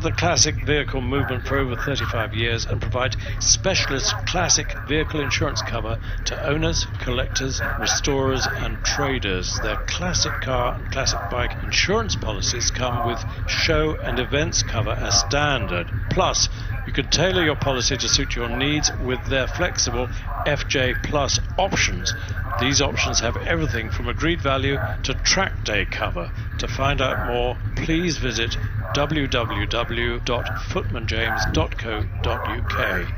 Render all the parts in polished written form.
The classic vehicle movement for over 35 years and provide specialist classic vehicle insurance cover to owners, collectors, restorers and traders. Their classic car and classic bike insurance policies come with show and events cover as standard. Plus, you can tailor your policy to suit your needs with their flexible FJ Plus options. These options have everything from agreed value to track day cover. To find out more, please visit www.footmanjames.co.uk.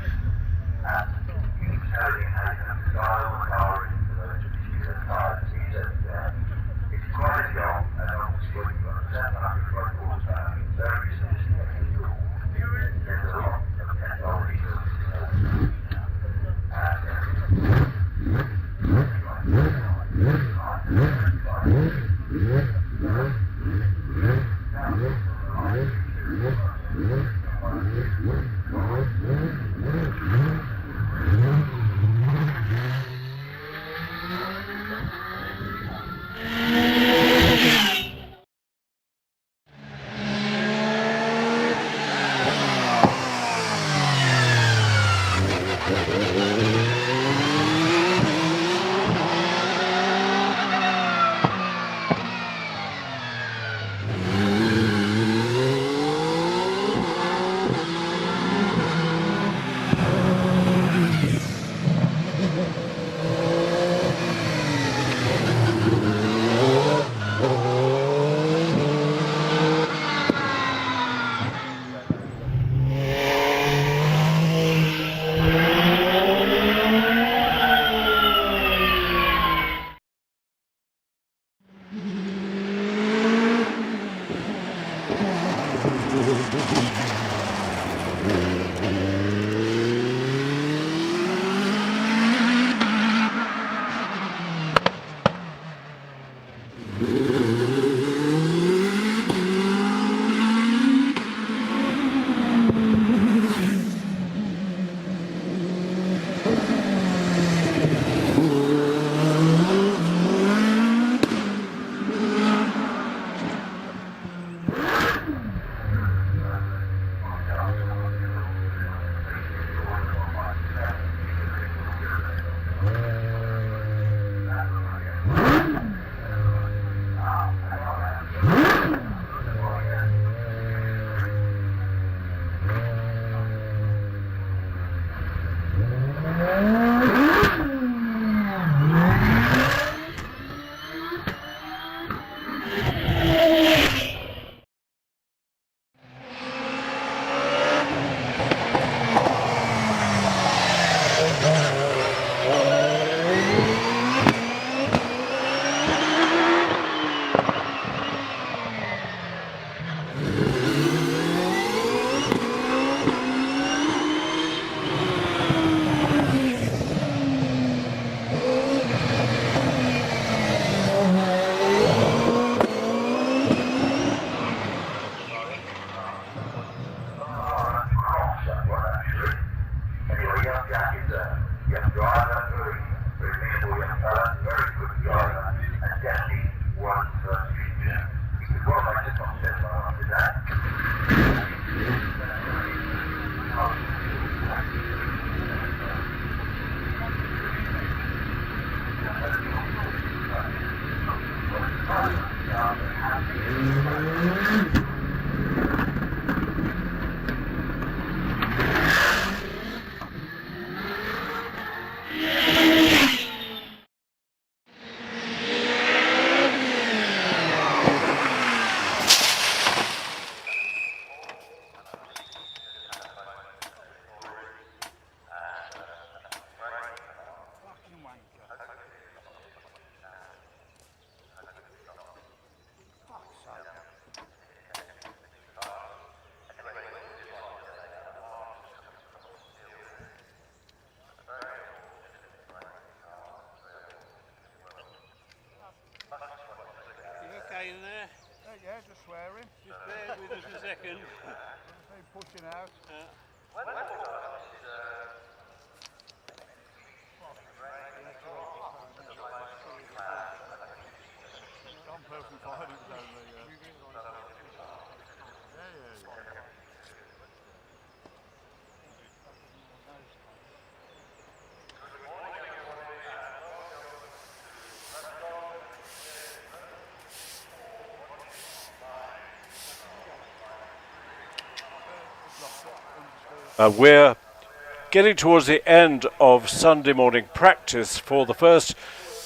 In there? Yeah, just swearing. Just bear with us a second. Pushing out. One person fired it was only. Yeah. We're getting towards the end of Sunday morning practice for the first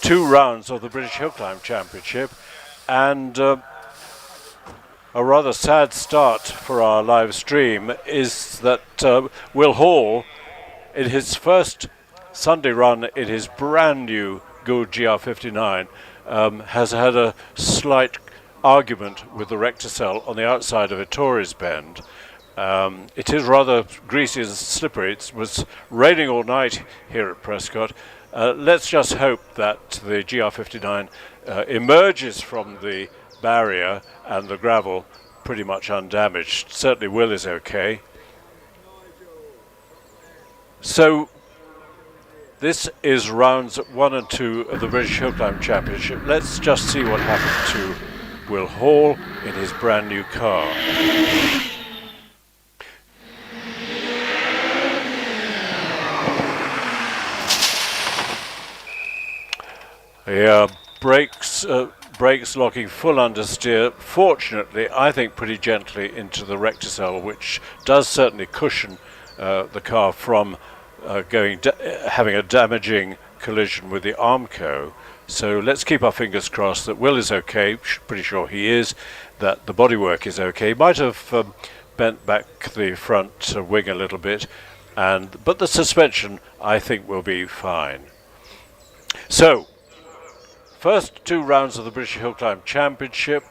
2 rounds of the British Hillclimb Championship, and a rather sad start for our live stream is that Will Hall, in his first Sunday run in his brand new Gould GR59, has had a slight argument with the recticel on the outside of Ettores Bend. It is rather greasy and slippery. It was raining all night here at Prescott. Let's just hope that the GR59 emerges from the barrier and the gravel pretty much undamaged. Certainly Will is okay. So this is rounds 1 and 2 of the British Hillclimb Championship. Let's just see what happened to Will Hall in his brand new car. Yeah, brakes locking full understeer. Fortunately, I think pretty gently into the recticel, which does certainly cushion the car from having a damaging collision with the Armco. So let's keep our fingers crossed that Will is okay. Pretty sure he is. That the bodywork is okay. Might have bent back the front wing a little bit, but the suspension I think will be fine. So, first 2 rounds of the British Hillclimb Championship,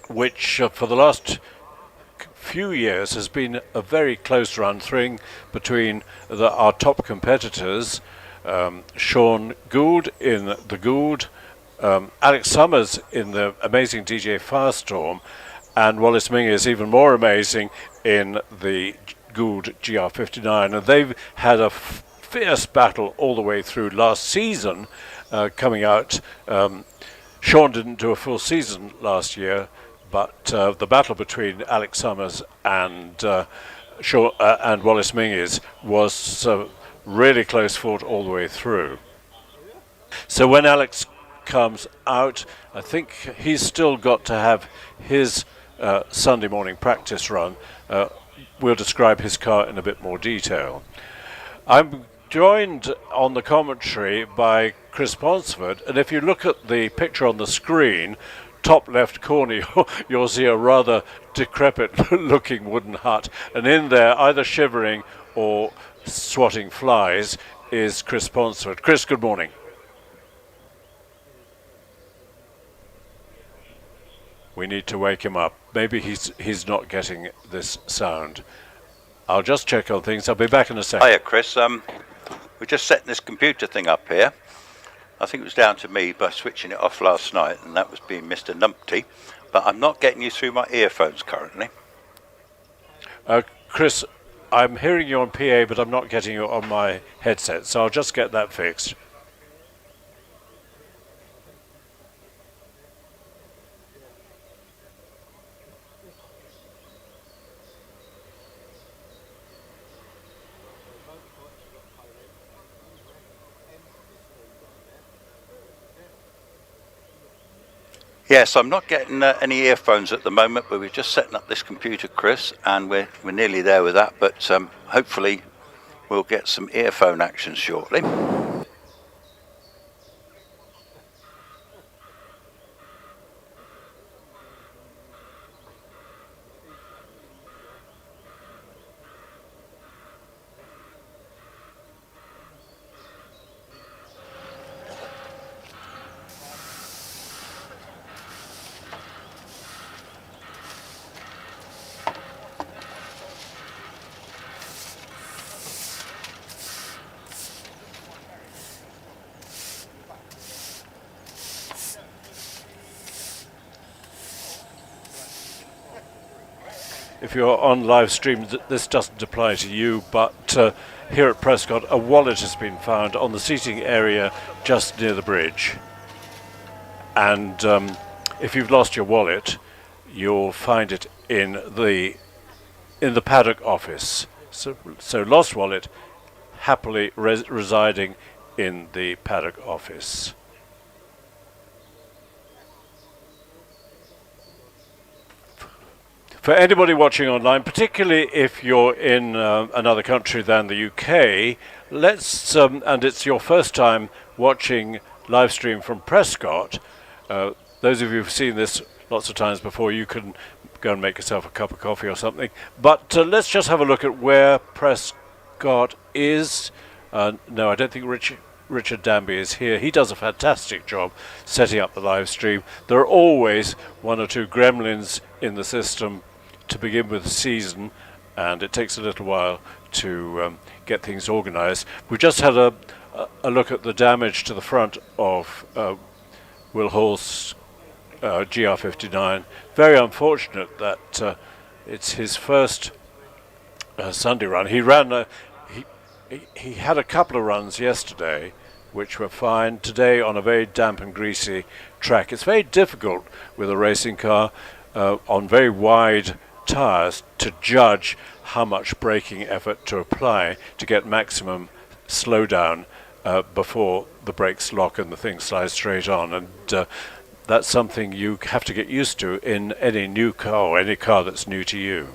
which for the last few years has been a very close run thing between our top competitors, Sean Gould in the Gould, Alex Summers in the amazing DJ Firestorm, and Wallace Ming is even more amazing in the Gould GR59, and they've had a fierce battle all the way through last season. Coming out, Sean didn't do a full season last year, but the battle between Alex Summers and Wallace Mingies was really close fought all the way through. So when Alex comes out, I think he's still got to have his Sunday morning practice run. We'll describe his car in a bit more detail. I'm joined on the commentary by Chris Ponsford, and if you look at the picture on the screen, top left corner, you'll see a rather decrepit looking wooden hut, and in there, either shivering or swatting flies, is Chris Ponsford. Chris, good morning. We need to wake him up. Maybe he's not getting this sound. I'll just check on things. I'll be back in a second. Hiya, Chris. We're just setting this computer thing up here. I think it was down to me by switching it off last night, and that was being Mr. Numpty. But I'm not getting you through my earphones currently. Chris, I'm hearing you on PA, but I'm not getting you on my headset, so I'll just get that fixed. Yes, I'm not getting any earphones at the moment, but we're just setting up this computer, Chris, and we're nearly there with that, but hopefully we'll get some earphone action shortly. If you're on live stream, this doesn't apply to you, but here at Prescott, a wallet has been found on the seating area just near the bridge. And if you've lost your wallet, you'll find it in the paddock office. So lost wallet, happily residing in the paddock office. For anybody watching online, particularly if you're in another country than the UK, let's and it's your first time watching live stream from Prescott. Those of you who've seen this lots of times before, you can go and make yourself a cup of coffee or something. But let's just have a look at where Prescott is. No, I don't think Richard Danby is here. He does a fantastic job setting up the live stream. There are always one or two gremlins in the system to begin with the season, and it takes a little while to get things organised. We just had a look at the damage to the front of Will Hall's GR59. Very unfortunate that it's his first Sunday run. He ran he had a couple of runs yesterday which were fine. Today on a very damp and greasy track. It's very difficult with a racing car on very wide tyres to judge how much braking effort to apply to get maximum slowdown before the brakes lock and the thing slides straight on, and that's something you have to get used to in any new car or any car that's new to you.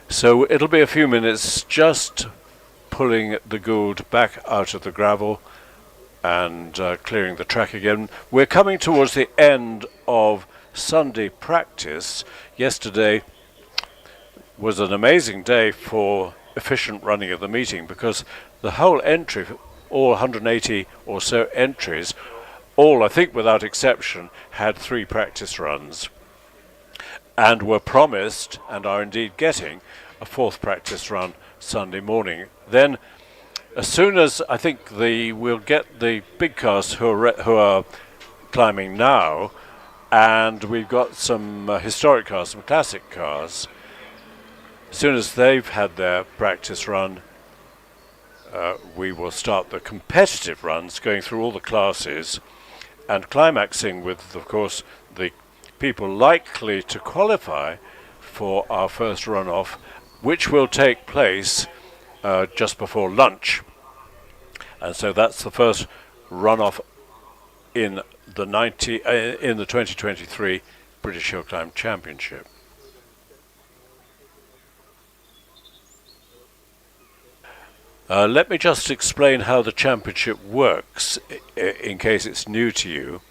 So it'll be a few minutes just pulling the Gould back out of the gravel and clearing the track again. We're coming towards the end of Sunday practice. Yesterday was an amazing day for efficient running of the meeting, because the whole entry, all 180 or so entries, all I think without exception, had 3 practice runs and were promised, and are indeed getting, a 4th practice run Sunday morning. Then as soon as I think we'll get the big cars who are climbing now, and we've got some historic cars, some classic cars. As soon as they've had their practice run, we will start the competitive runs, going through all the classes and climaxing with, of course, the people likely to qualify for our first runoff, which will take place just before lunch. And so that's the first runoff in the 2023 British Hillclimb Championship. Let me just explain how the championship works, in case it's new to you.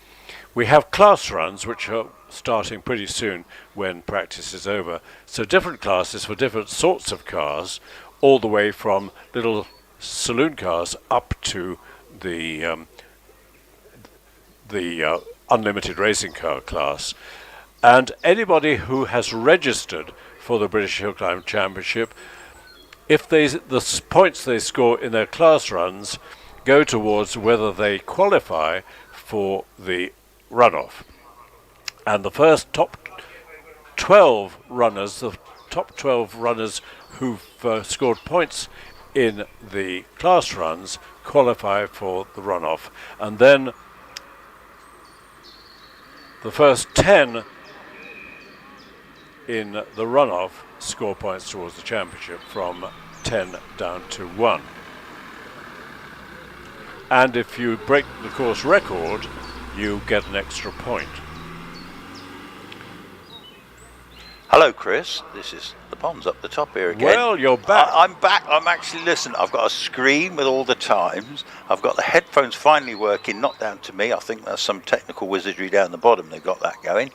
We have class runs, which are starting pretty soon when practice is over. So different classes for different sorts of cars, all the way from little saloon cars up to the unlimited racing car class. And anybody who has registered for the British Hillclimb Championship, if the points they score in their class runs go towards whether they qualify for the runoff. And the first top 12 runners, who've scored points in the class runs, qualify for the runoff. And then the first 10 in the runoff score points towards the championship, from 10 down to 1. And if you break the course record, you get an extra point. Hello, Chris. This is the Ponds up the top here again. Well, you're back. I'm back. I'm actually, listen, I've got a screen with all the times. I've got the headphones finally working, not down to me. I think there's some technical wizardry down the bottom. They've got that going.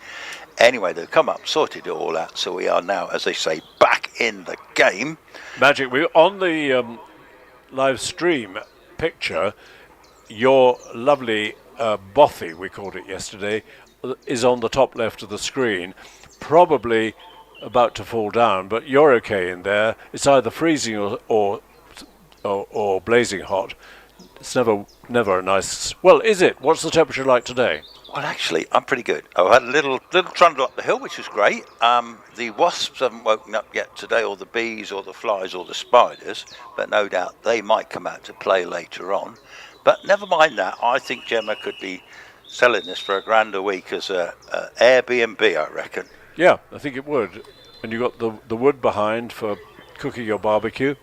Anyway, they've come up, sorted it all out. So we are now, as they say, back in the game. Magic. We're on the live stream picture. Your lovely bothy, we called it yesterday, is on the top left of the screen. Probably about to fall down, but you're okay in there. It's either freezing or blazing hot. It's never a nice. Well, is it? What's the temperature like today? Well, actually, I'm pretty good. I had a little trundle up the hill, which was great. The wasps haven't woken up yet today, or the bees, or the flies, or the spiders, but no doubt they might come out to play later on. But never mind that. I think Gemma could be selling this for £1,000 a week as a Airbnb, I reckon. Yeah, I think it would. And you got the wood behind for cooking your barbecue.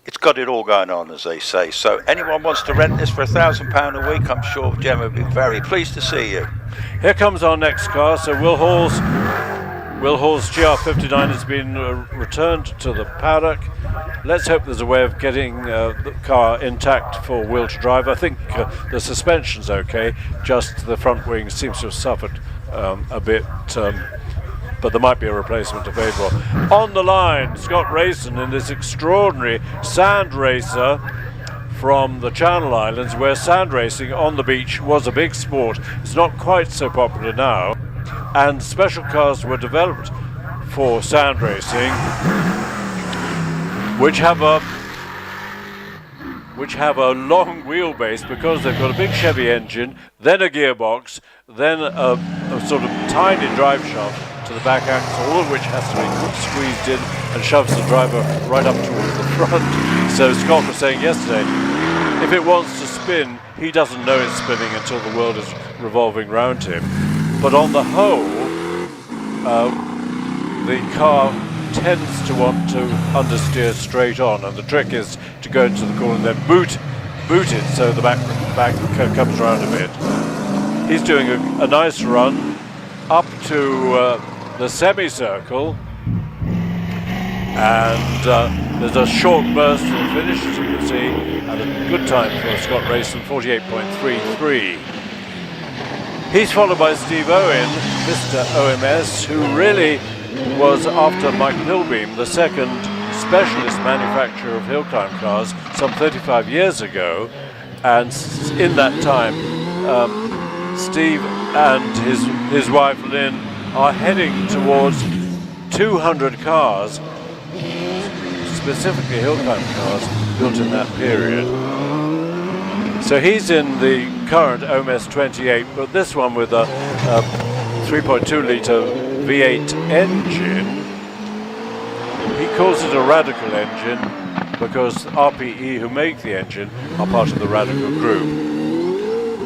It's got it all going on, as they say. So anyone wants to rent this for £1,000 a week, I'm sure Gemma would be very pleased to see you. Here comes our next car. So Will Hall's GR59 has been returned to the paddock. Let's hope there's a way of getting the car intact for Will to drive. I think the suspension's okay, just the front wing seems to have suffered a bit, but there might be a replacement available. On the line, Scott Rayson in this extraordinary sand racer from the Channel Islands, where sand racing on the beach was a big sport. It's not quite so popular now, and special cars were developed for sand racing, which have a long wheelbase because they've got a big Chevy engine, then a gearbox, then a sort of tiny drive shaft to the back axle, all of which has to be squeezed in and shoves the driver right up towards the front. So Scott was saying yesterday, if it wants to spin, he doesn't know it's spinning until the world is revolving round him. But on the whole, the car tends to want to understeer straight on, and the trick is to go into the corner and then boot it so the back comes around a bit. He's doing a nice run up to the semicircle, and there's a short burst to the finish, as you can see, and a good time for Scott Rayson, 48.33. He's followed by Steve Owen, Mr. OMS, who really was, after Mike Pilbeam, the second specialist manufacturer of hill climb cars some 35 years ago, and in that time Steve and his wife Lynn are heading towards 200 cars, specifically hill climb cars, built in that period. So he's in the current OMS 28, but this one with a 3.2 litre V8 engine. He calls it a radical engine because RPE, who make the engine, are part of the radical group.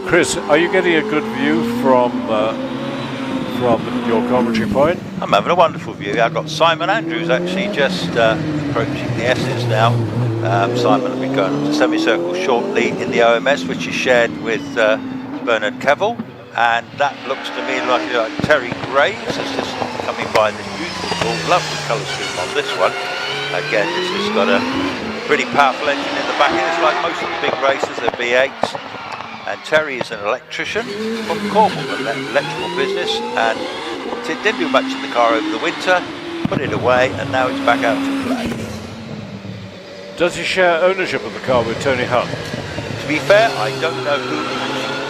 Chris, are you getting a good view from your commentary point? I'm having a wonderful view. I've got Simon Andrews actually just approaching the S's now. Simon will be going up to semicircle shortly in the OMS, which is shared with Bernard Kevill, and that looks to me like Terry Graves has just coming by this beautiful, lovely colour scheme on this one. Again, this has got a pretty powerful engine in the back end. It's like most of the big racers, they're V8s. And Terry is an electrician from Cornwall, an electrical business, and didn't do much in the car over the winter, put it away, and now it's back out to play. Does he share ownership of the car with Tony Hunt? To be fair, I don't know who.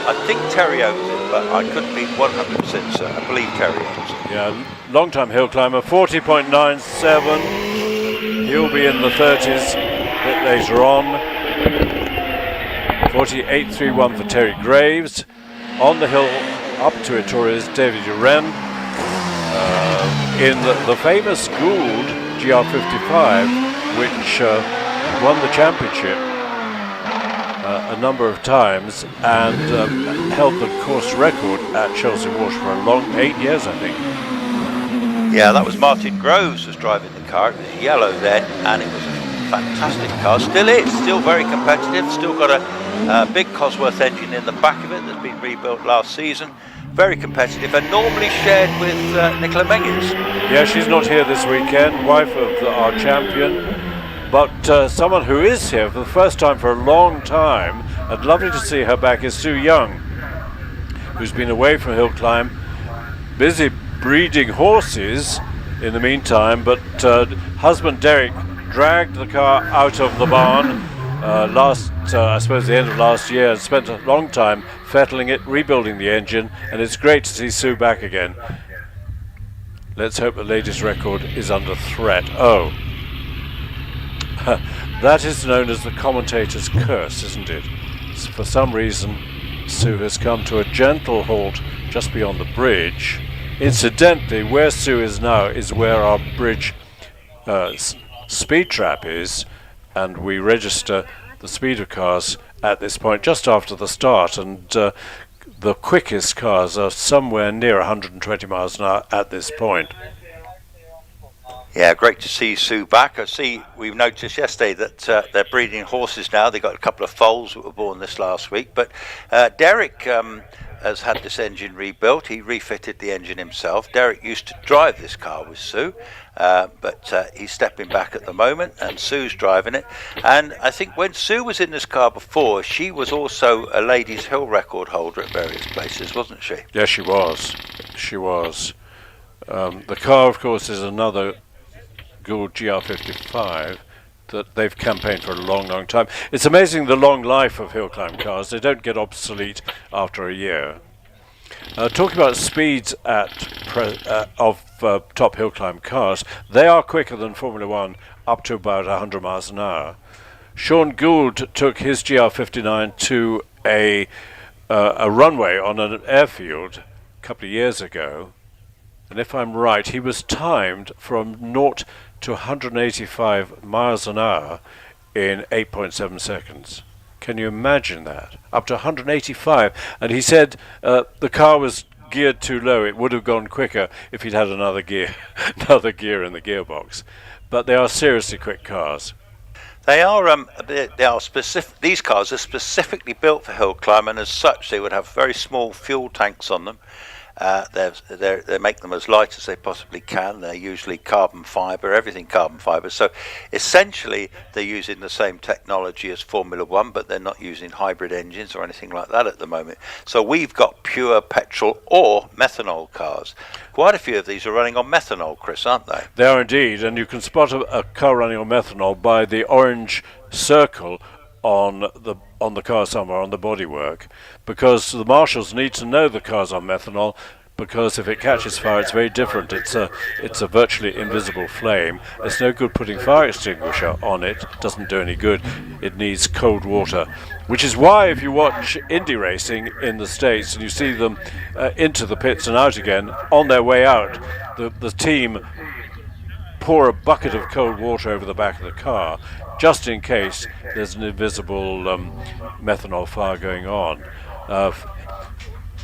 I think Terry owns it, but I couldn't be 100% certain. I believe Terry owns it. Yeah, long-time hill climber, 40.97. He'll be in the 30s a bit later on. 48.31 for Terry Graves. On the hill up to Ettore is David Uren in the famous Gould GR55, which won the championship a number of times and held the course record at Chelsea Wash for a long 8 years, I think. Yeah, that was Martin Groves was driving the car. It was yellow then, and it was a fantastic car. Still is, still very competitive. Still got a big Cosworth engine in the back of it that's been rebuilt last season. Very competitive, and normally shared with Nicola Menges. Yeah, she's not here this weekend, wife of our champion, but someone who is here for the first time for a long time, and lovely to see her back, is Sue Young, who's been away from hill climb, busy breeding horses in the meantime, but husband Derek dragged the car out of the barn I suppose the end of last year, and spent a long time fettling it, rebuilding the engine, and it's great to see Sue back again. Let's hope the latest record is under threat. Oh, that is known as the commentator's curse, isn't it? For some reason, Sue has come to a gentle halt just beyond the bridge. Incidentally, where Sue is now is where our bridge speed trap is, and we register the speed of cars at this point just after the start, and the quickest cars are somewhere near 120 miles an hour at this point. Yeah, great to see Sue back. I see we've noticed yesterday that they're breeding horses now. They've got a couple of foals that were born this last week. But Derek has had this engine rebuilt. He refitted the engine himself. Derek used to drive this car with Sue, but he's stepping back at the moment, and Sue's driving it. And I think when Sue was in this car before, she was also a ladies' hill record holder at various places, wasn't she? Yes, she was. She was. The car, of course, is another Gould GR55 that they've campaigned for a long, long time. It's amazing the long life of hill climb cars. They don't get obsolete after a year. Talking about speeds of top hill climb cars, they are quicker than Formula One, up to about 100 miles an hour. Sean Gould took his GR59 to a runway on an airfield a couple of years ago, and if I'm right, he was timed from 0 to 185 miles an hour in 8.7 seconds. Can you imagine that? Up to 185. And he said the car was geared too low. It would have gone quicker if he'd had another gear in the gearbox. But they are seriously quick cars. They are specific. These cars are specifically built for hill climb, and as such, they would have very small fuel tanks on them. They make them as light as they possibly can. They're usually carbon fibre, everything carbon fibre. So essentially they're using the same technology as Formula One, but they're not using hybrid engines or anything like that at the moment. So we've got pure petrol or methanol cars. Quite a few of these are running on methanol, Chris, aren't they? They are indeed, and you can spot a car running on methanol by the orange circle on the car somewhere on the bodywork, because the marshals need to know the car's on methanol, because if it catches fire, it's very different. It's a virtually invisible flame. It's no good putting fire extinguisher on it. It doesn't do any good. It needs cold water, which is why if you watch Indy racing in the States and you see them into the pits and out again, on their way out, the team pour a bucket of cold water over the back of the car, just in case there's an invisible methanol fire going on.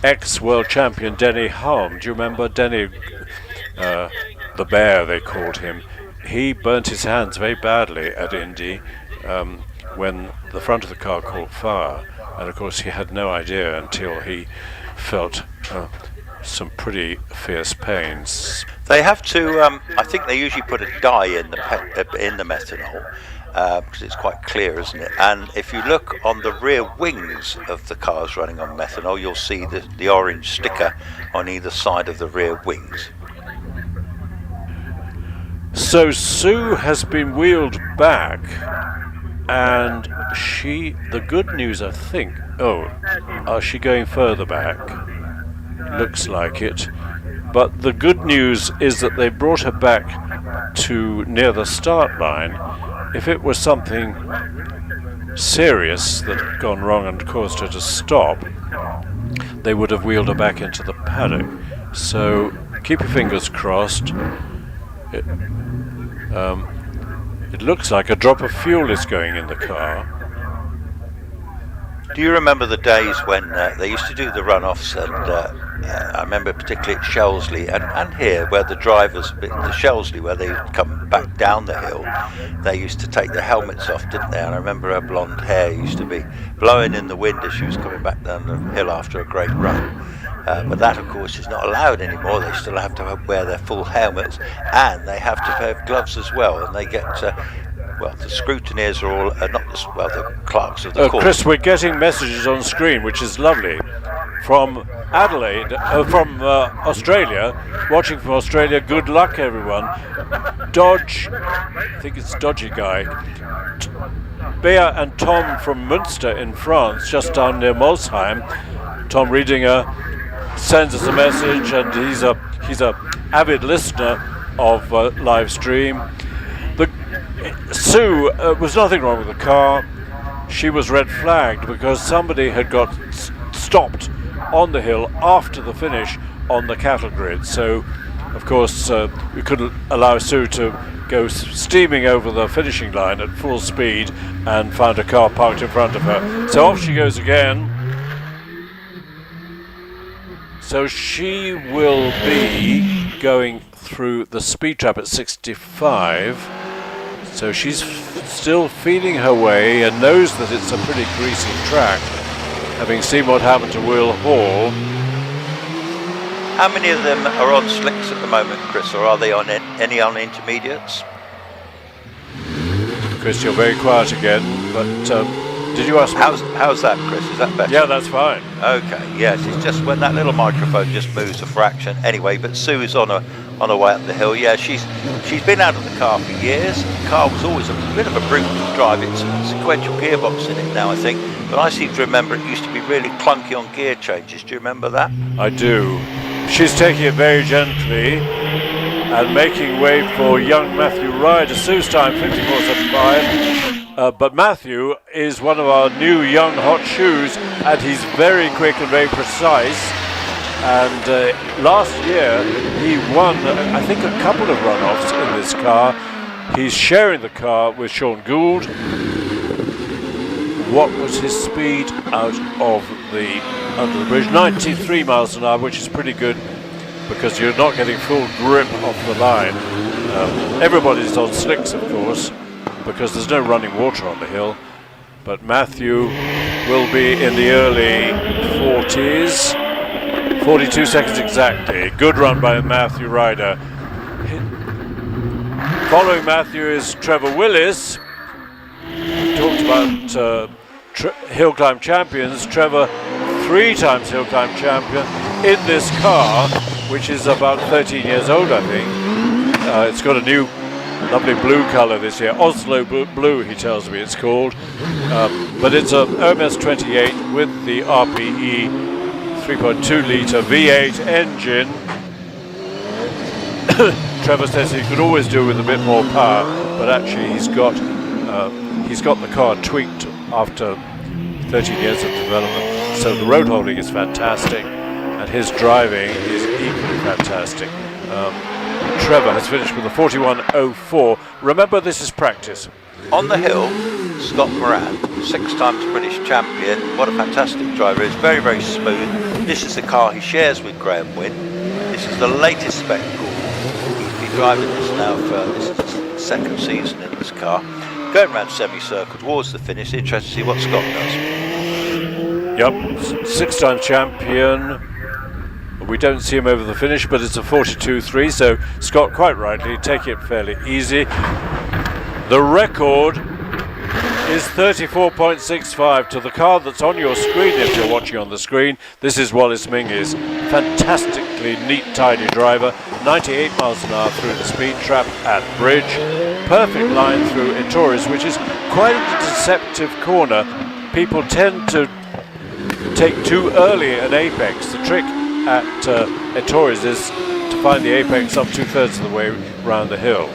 Ex-world champion Denny Hulme, do you remember Denny, the bear they called him? He burnt his hands very badly at Indy when the front of the car caught fire, and of course he had no idea until he felt some pretty fierce pains. They have to, I think they usually put a dye in the methanol, because it's quite clear, isn't it? And if you look on the rear wings of the cars running on methanol, you'll see the orange sticker on either side of the rear wings. So Sue has been wheeled back, and the good news, I think, is she going further back? Looks like it. But the good news is that they brought her back to near the start line. If it was something serious that had gone wrong and caused her to stop, they would have wheeled her back into the paddock. So keep your fingers crossed. It looks like a drop of fuel is going in the car. Do you remember the days when they used to do the runoffs, and I remember particularly at Shelsley and here where the drivers, the Shelsley, where they come back down the hill, they used to take their helmets off, didn't they? And I remember her blonde hair used to be blowing in the wind as she was coming back down the hill after a great run. But that, of course, is not allowed anymore. They still have to wear their full helmets, and they have to have gloves as well, and they get... the scrutineers are all, the clerks of the court. Chris, we're getting messages on screen, which is lovely, from Adelaide, from Australia, watching from Australia. Good luck, everyone. Dodge, I think it's Dodgy Guy. Bea and Tom from Münster in France, just down near Molsheim. Tom Riedinger sends us a message, and he's a avid listener of live stream. Sue, was nothing wrong with the car. She was red flagged because somebody had got stopped on the hill after the finish on the cattle grid. So, of course, we couldn't allow Sue to go steaming over the finishing line at full speed and found a car parked in front of her. So off she goes again. So she will be going through the speed trap at 65. So she's still feeling her way and knows that it's a pretty greasy track. having seen what happened to Will Hall. How many of them are on slicks at the moment, Chris, or are they on any on intermediates? Chris, you're very quiet again, but did you ask me? How's that, Chris? Is that better? Yeah, that's fine. Okay, yes, it's just when that little microphone just moves a fraction. Anyway, but Sue is on her way up the hill. Yeah, she's been out of the car for years. The car was always a bit of a brute to drive. It's a sequential gearbox in it now, I think. But I seem to remember it used to be really clunky on gear changes. Do you remember that? I do. She's taking it very gently and making way for young Matthew Ryder. Sue's time 54.75. But Matthew is one of our new young hot shoes, and he's very quick and very precise. And last year he won, I think, a couple of runoffs in this car. He's sharing the car with Sean Gould. What was his speed out of under the bridge? 93 miles an hour, which is pretty good because you're not getting full grip off the line. Everybody's on slicks, of course, because there's no running water on the hill. But Matthew will be in the early 40s, 42 seconds exactly. Good run by Matthew Ryder. Following Matthew is Trevor Willis. We talked about Hillclimb champions. Trevor, 3 times Hillclimb champion in this car, which is about 13 years old, I think. It's got a new lovely blue colour this year. Oslo Blue, he tells me it's called. But it's a OMS 28 with the RPE 3.2 litre V8 engine. Trevor says he could always do with a bit more power, but actually he's got the car tweaked after 13 years of development. So the road holding is fantastic, and his driving is equally fantastic. Trevor has finished with a 41.04. Remember, this is practice. On the hill, Scott Moran, 6 times British champion. What a fantastic driver. He's very, very smooth. This is the car he shares with Graham Wynn. This is the latest spec car. He's been driving this now this is his second season in this car. Going around semicircle towards the finish. Interested to see what Scott does. Yep, 6-time champion. We don't see him over the finish, but it's a 42.3, so Scott, quite rightly, taking it fairly easy. The record is 34.65 to the car that's on your screen if you're watching on the screen. This is Wallace Mingy's fantastically neat, tidy driver. 98 miles an hour through the speed trap at Bridge. Perfect line through Ettores, which is quite a deceptive corner. People tend to take too early an apex. The trick at Ettores is to find the apex up 2/3 of the way around the hill.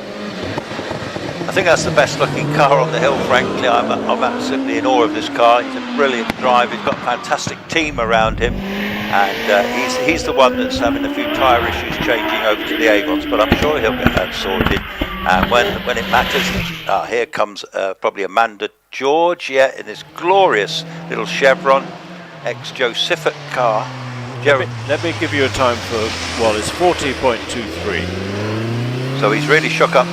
I think that's the best looking car on the hill, frankly. I'm absolutely in awe of this car. He's a brilliant driver. He's got a fantastic team around him, and he's the one that's having a few tyre issues changing over to the Avons, but I'm sure he'll get that sorted. And when it matters, here comes probably Amanda George, in this glorious little Chevron ex-Joe car. Let me give you a time for Wallace, 40.23. So he's really shook it up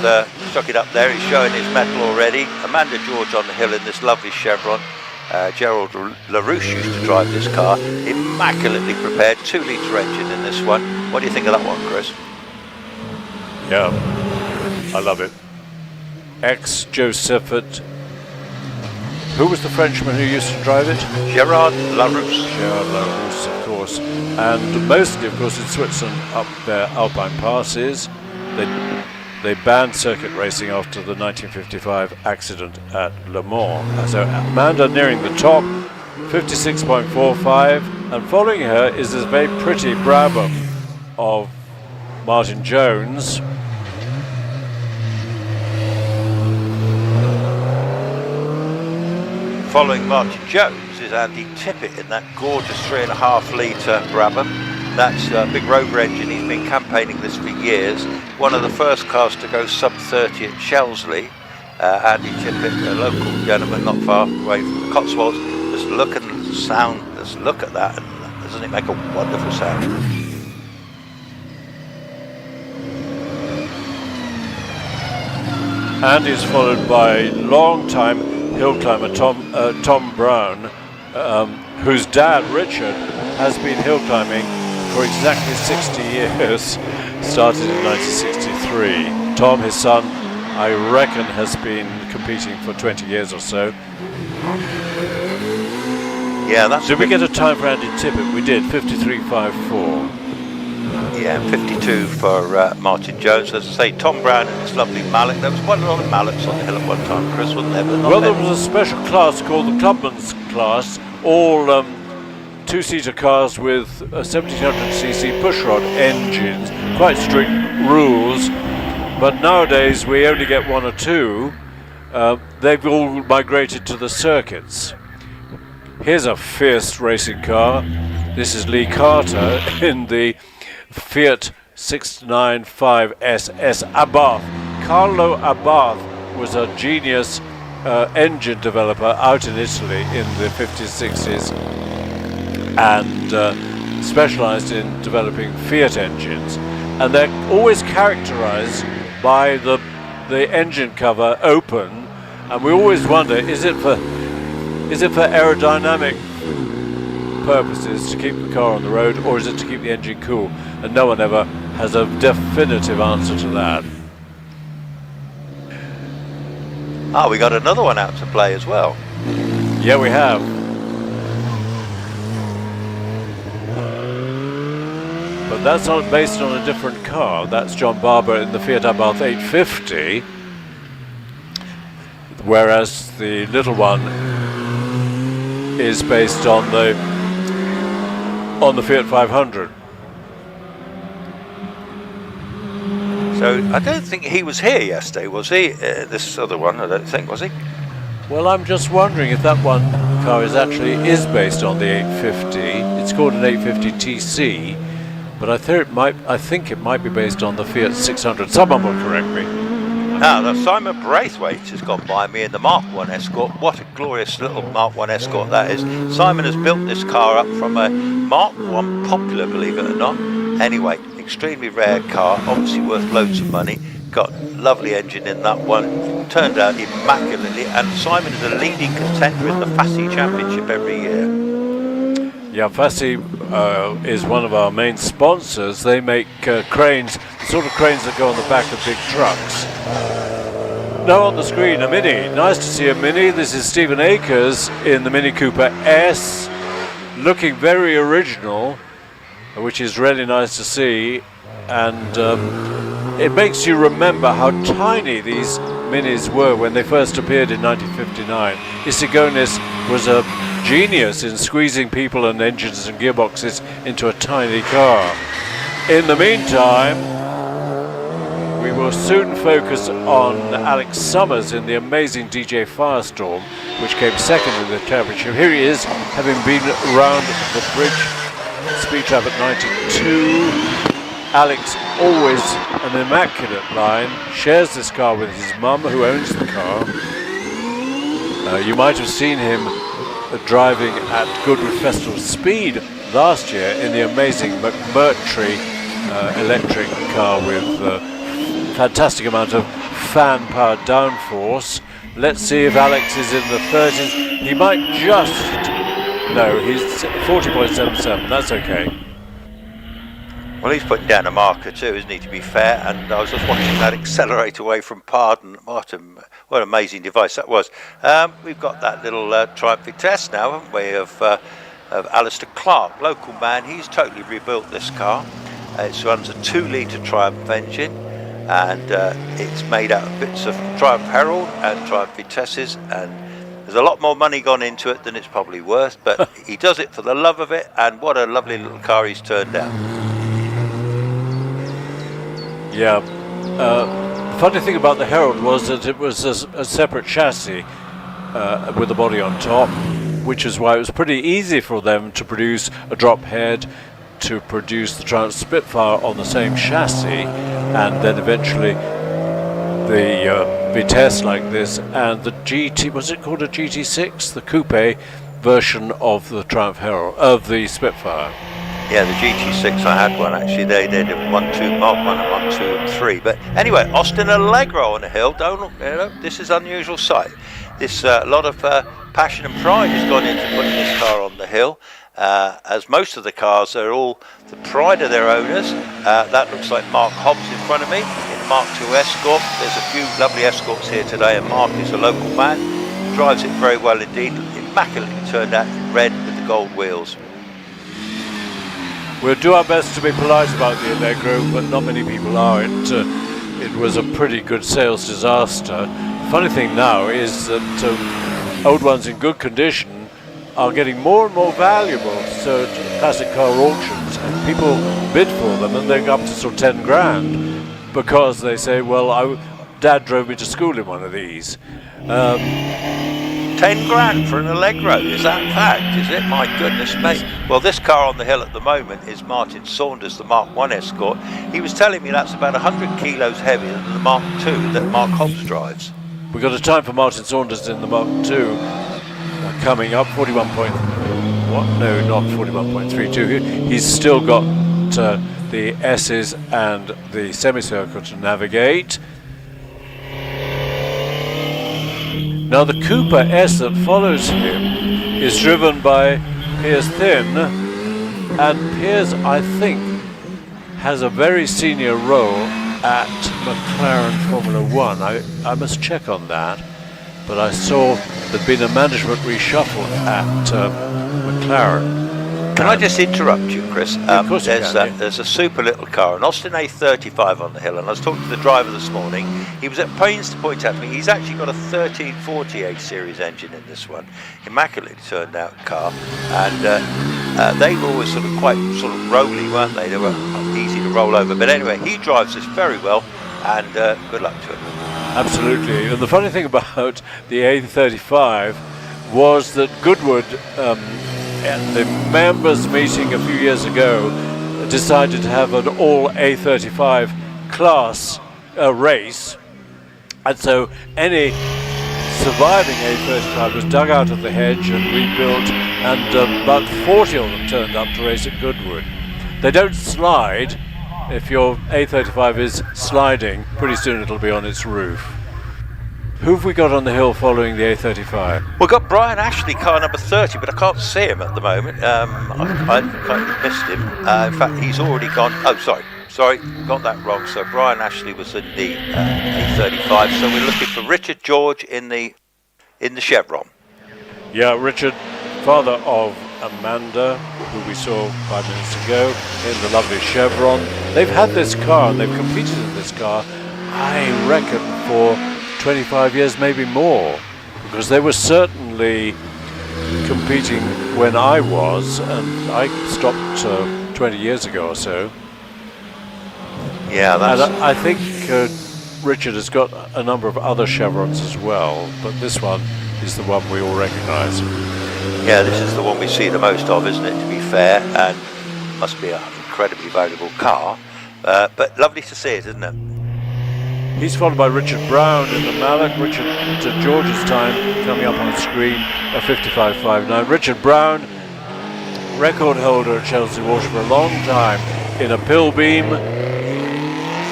there. He's showing his mettle already. Amanda George on the hill in this lovely Chevron. Gerald LaRouche used to drive this car. Immaculately prepared, 2-litre engine in this one. What do you think of that one, Chris? Yeah, I love it. Ex-Josephat. Who was the Frenchman who used to drive it? Gerard LaRouche. Gerard LaRouche, of course. And mostly, of course, in Switzerland, up their Alpine passes. They banned circuit racing after the 1955 accident at Le Mans. So Amanda nearing the top, 56.45, and following her is this very pretty Brabham of Martin Jones. Following Martin Jones is Andy Tippett in that gorgeous 3.5 litre Brabham. That's a big Rover engine. He's been campaigning this for years. One of the first cars to go sub 30 at Shelsley. Andy Tippett, a local gentleman not far away from the Cotswolds. Just look at the sound. Just look at that, and doesn't it make a wonderful sound? Andy's followed by long-time hill climber Tom Brown, whose dad, Richard, has been hill climbing for exactly 60 years, started in 1963. Tom, his son, I reckon has been competing for 20 years or so. Yeah, that's. Did we get a time for Andy Tippett? We did, 53.54. Yeah, 52 for Martin Jones. As I say, Tom Brown and his lovely mallet. There was quite a lot of mallets on the hill at one time, Chris, wasn't there? But not Well, there many. was a special class called the Clubman's class, all two-seater cars with 1700cc pushrod engines, quite strict rules. But nowadays we only get one or two. They've all migrated to the circuits. Here's a fierce racing car. This is Lee Carter in the Fiat 695 SS Abarth. Carlo Abarth was a genius engine developer out in Italy in the 50s, 60s, and specialized in developing Fiat engines. And they're always characterized by the engine cover open, and we always wonder, is it for aerodynamic purposes to keep the car on the road, or is it to keep the engine cool? And no one ever has a definitive answer to that. We got another one out to play as well. Yeah, we have. But that's not based on a different car. That's John Barber in the Fiat Abarth 850, whereas the little one is based on the Fiat 500. So I don't think he was here yesterday, was he? This other one, I don't think, was he? Well, I'm just wondering if that one car is based on the 850. It's called an 850 TC, but I think it might be based on the Fiat 600. Someone will correct me. Now, Simon Braithwaite has gone by me in the Mark 1 Escort. What a glorious little Mark 1 Escort that is. Simon has built this car up from a Mark 1 Popular, believe it or not. Anyway, extremely rare car, obviously worth loads of money. Got lovely engine in that one. Turned out immaculately, and Simon is a leading contender in the Fassi Championship every year. Yeah, Fassi is one of our main sponsors. They make cranes, the sort of cranes that go on the back of big trucks. Now on the screen, a Mini. Nice to see a Mini. This is Stephen Akers in the Mini Cooper S, looking very original, which is really nice to see. And it makes you remember how tiny these Minis were when they first appeared in 1959. Isigonis was a genius in squeezing people and engines and gearboxes into a tiny car. In the meantime, we will soon focus on Alex Summers in the amazing DJ Firestorm, which came second in the championship. Here he is, having been round the bridge speed trap at 92. Alex, always an immaculate line, shares this car with his mum, who owns the car. You might have seen him driving at Goodwood Festival Speed last year in the amazing McMurtry electric car with a fantastic amount of fan-powered downforce. Let's see if Alex is in the 30s. He might just... No, he's 40.77, that's okay. Well, he's putting down a marker too, isn't he, to be fair? And I was just watching that accelerate away from Pardon. What an amazing device that was. We've got that little Triumph Vitesse now, haven't we, of Alistair Clark, local man. He's totally rebuilt this car. It runs a 2-litre Triumph engine, and it's made out of bits of Triumph Herald and Triumph Vitesses, and there's a lot more money gone into it than it's probably worth, but he does it for the love of it, and what a lovely little car he's turned out. Yeah, the funny thing about the Herald was that it was a separate chassis with a body on top, which is why it was pretty easy for them to produce a drop head, to produce the Triumph Spitfire on the same chassis, and then eventually the Vitesse like this, and the GT, was it called a GT6? The coupe version of the Triumph Herald, of the Spitfire. Yeah, the GT6, I had one actually. They did 1, 2, Mark 1 and 1, 2 and 3. But anyway, Austin Allegro on the hill. Don't look, this is an unusual sight. This lot of passion and pride has gone into putting this car on the hill, as most of the cars are all the pride of their owners. That looks like Mark Hobbs in front of me in a Mark II Escort. There's a few lovely Escorts here today, and Mark is a local man, drives it very well indeed, immaculately turned out in red with the gold wheels. We'll do our best to be polite about the Allegro, but not many people are. It was a pretty good sales disaster. The funny thing now is that old ones in good condition are getting more and more valuable to classic car auctions, and people bid for them, and they go up to sort of 10 grand because they say, well, Dad drove me to school in one of these. 10 grand for an Allegro, is that fact, is it? My goodness me. Well, this car on the hill at the moment is Martin Saunders, the Mark I Escort. He was telling me that's about 100 kilos heavier than the Mark II that Mark Hobbs drives. We've got a time for Martin Saunders in the Mark II coming up, 41 point, what? No, not 41.32. He's still got the S's and the semicircle to navigate. Now the Cooper S that follows him is driven by Piers Thin, and Piers, I think, has a very senior role at McLaren Formula One. I must check on that, but I saw there'd been a management reshuffle at McLaren. Can I just interrupt you, Chris? Of course you can, there's a super little car, an Austin A35 on the hill, and I was talking to the driver this morning. He was at pains to point out to me he's actually got a 1340 series engine in this one, immaculately turned out car, and they were always quite rolly, weren't they? They were easy to roll over. But anyway, he drives this very well, and good luck to him. Absolutely. And the funny thing about the A35 was that Goodwood, at the members meeting a few years ago, decided to have an all A35 class race, and so any surviving A35 was dug out of the hedge and rebuilt, and about 40 of them turned up to race at Goodwood. They don't slide. If your A35 is sliding, pretty soon it'll be on its roof. Who have we got on the hill following the A35? We've got Brian Ashley, car number 30, but I can't see him at the moment. I kind of missed him. In fact, he's already gone. Oh, sorry, got that wrong. So Brian Ashley was in the A35. So we're looking for Richard George in the Chevron. Yeah, Richard, father of Amanda, who we saw 5 minutes ago in the lovely Chevron. They've had this car and they've competed in this car, I reckon, for 25 years, maybe more, because they were certainly competing when I was, and I stopped 20 years ago or so. Yeah, that's... And I think Richard has got a number of other Chevrons as well, but this one is the one we all recognise. Yeah, this is the one we see the most of, isn't it, to be fair, and must be an incredibly valuable car, but lovely to see it, isn't it? He's followed by Richard Brown in the Mallock. Richard to George's time coming up on the screen, a 55.59. Richard Brown, record holder at Chelsea Water for a long time in a pill beam,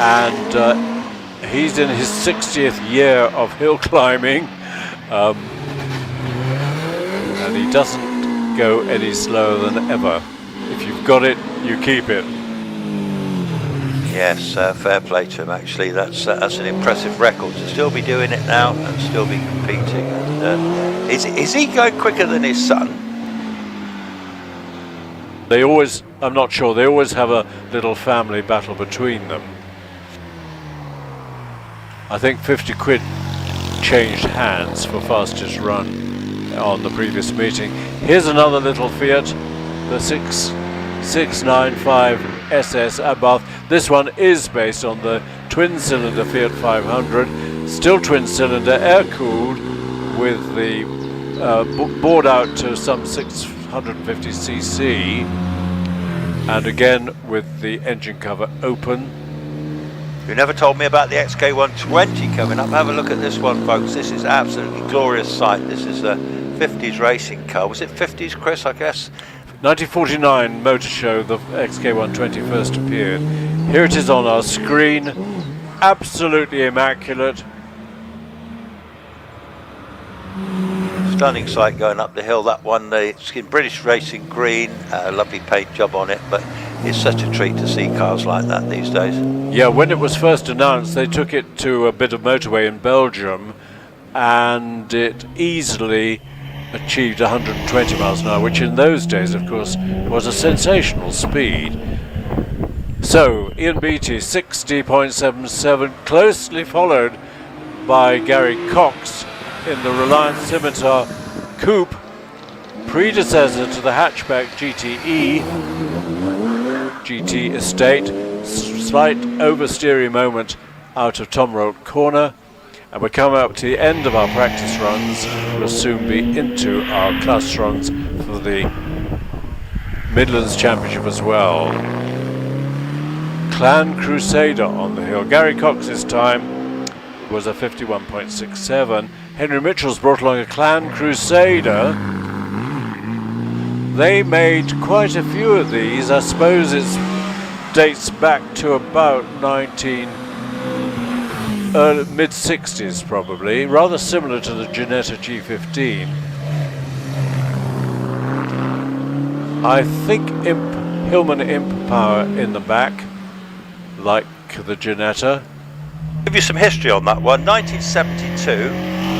and he's in his 60th year of hill climbing, and he doesn't go any slower than ever. If you've got it, you keep it. Yes, fair play to him. Actually, that's an impressive record to still be doing it now and still be competing. And is he going quicker than his son? They always, I'm not sure, they always have a little family battle between them. I think 50 quid changed hands for fastest run on the previous meeting. Here's another little Fiat, the 695 SS Abarth. This one is based on the twin-cylinder Fiat 500, still twin-cylinder, air-cooled, with the bored out to some 650cc, and again with the engine cover open. You never told me about the XK120 coming up. Have a look at this one, folks. This is absolutely glorious sight. This is a 50s racing car. Was it 50s, Chris, I guess? 1949 Motor Show, the XK120 first appeared. Here it is on our screen, absolutely immaculate. stunning sight going up the hill. That one, it's in British Racing Green, lovely paint job on it, but it's such a treat to see cars like that these days. Yeah, when it was first announced, they took it to a bit of motorway in Belgium, and it easily achieved 120 miles an hour, which in those days, of course, was a sensational speed. So, Ian Beattie, 60.77, closely followed by Gary Cox in the Reliance Scimitar Coupe, predecessor to the hatchback GT Estate. Slight oversteering moment out of Tom Rolt Corner, and we're coming up to the end of our practice runs. We'll soon be into our class runs for the Midlands Championship as well. Clan Crusader on the hill. Gary Cox's time was a 51.67. Henry Mitchell's brought along a Clan Crusader. They made quite a few of these. I suppose it dates back to about mid-60s probably, rather similar to the Ginetta G15. I think Hillman Imp Power in the back, like the Ginetta. Give you some history on that one. 1972,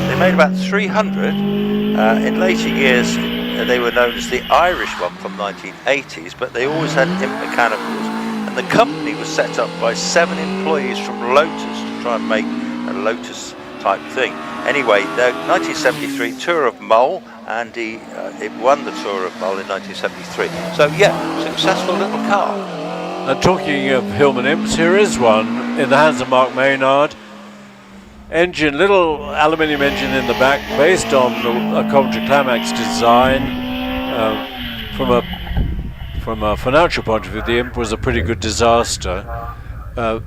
they made about 300. In later years, they were known as the Irish one from 1980s, but they always had Imp Mechanicals. And the company was set up by 7 employees from Lotus to try and make a Lotus type thing. Anyway, the 1973 Tour of Mull, and it won the Tour of Mull in 1973. So yeah, successful little car. And talking of Hillman Imps, here is one in the hands of Mark Maynard. Engine, little aluminium engine in the back, based on a Coventry Climax design. From a financial point of view, the Imp was a pretty good disaster,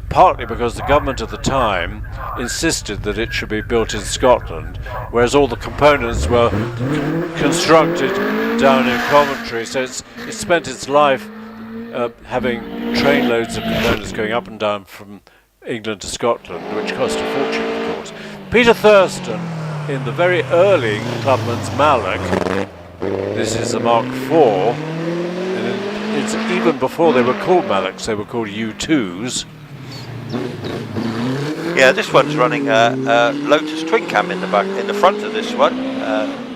partly because the government at the time insisted that it should be built in Scotland, whereas all the components were constructed down in Coventry, so it spent its life having trainloads of components going up and down from England to Scotland, which cost a fortune, of course. Peter Thurston in the very early Clubman's Mallock. This is the Mark IV, and it's even before they were called Mallocks, they were called U2s. Yeah, this one's running a Lotus twin cam in the back, in the front of this one.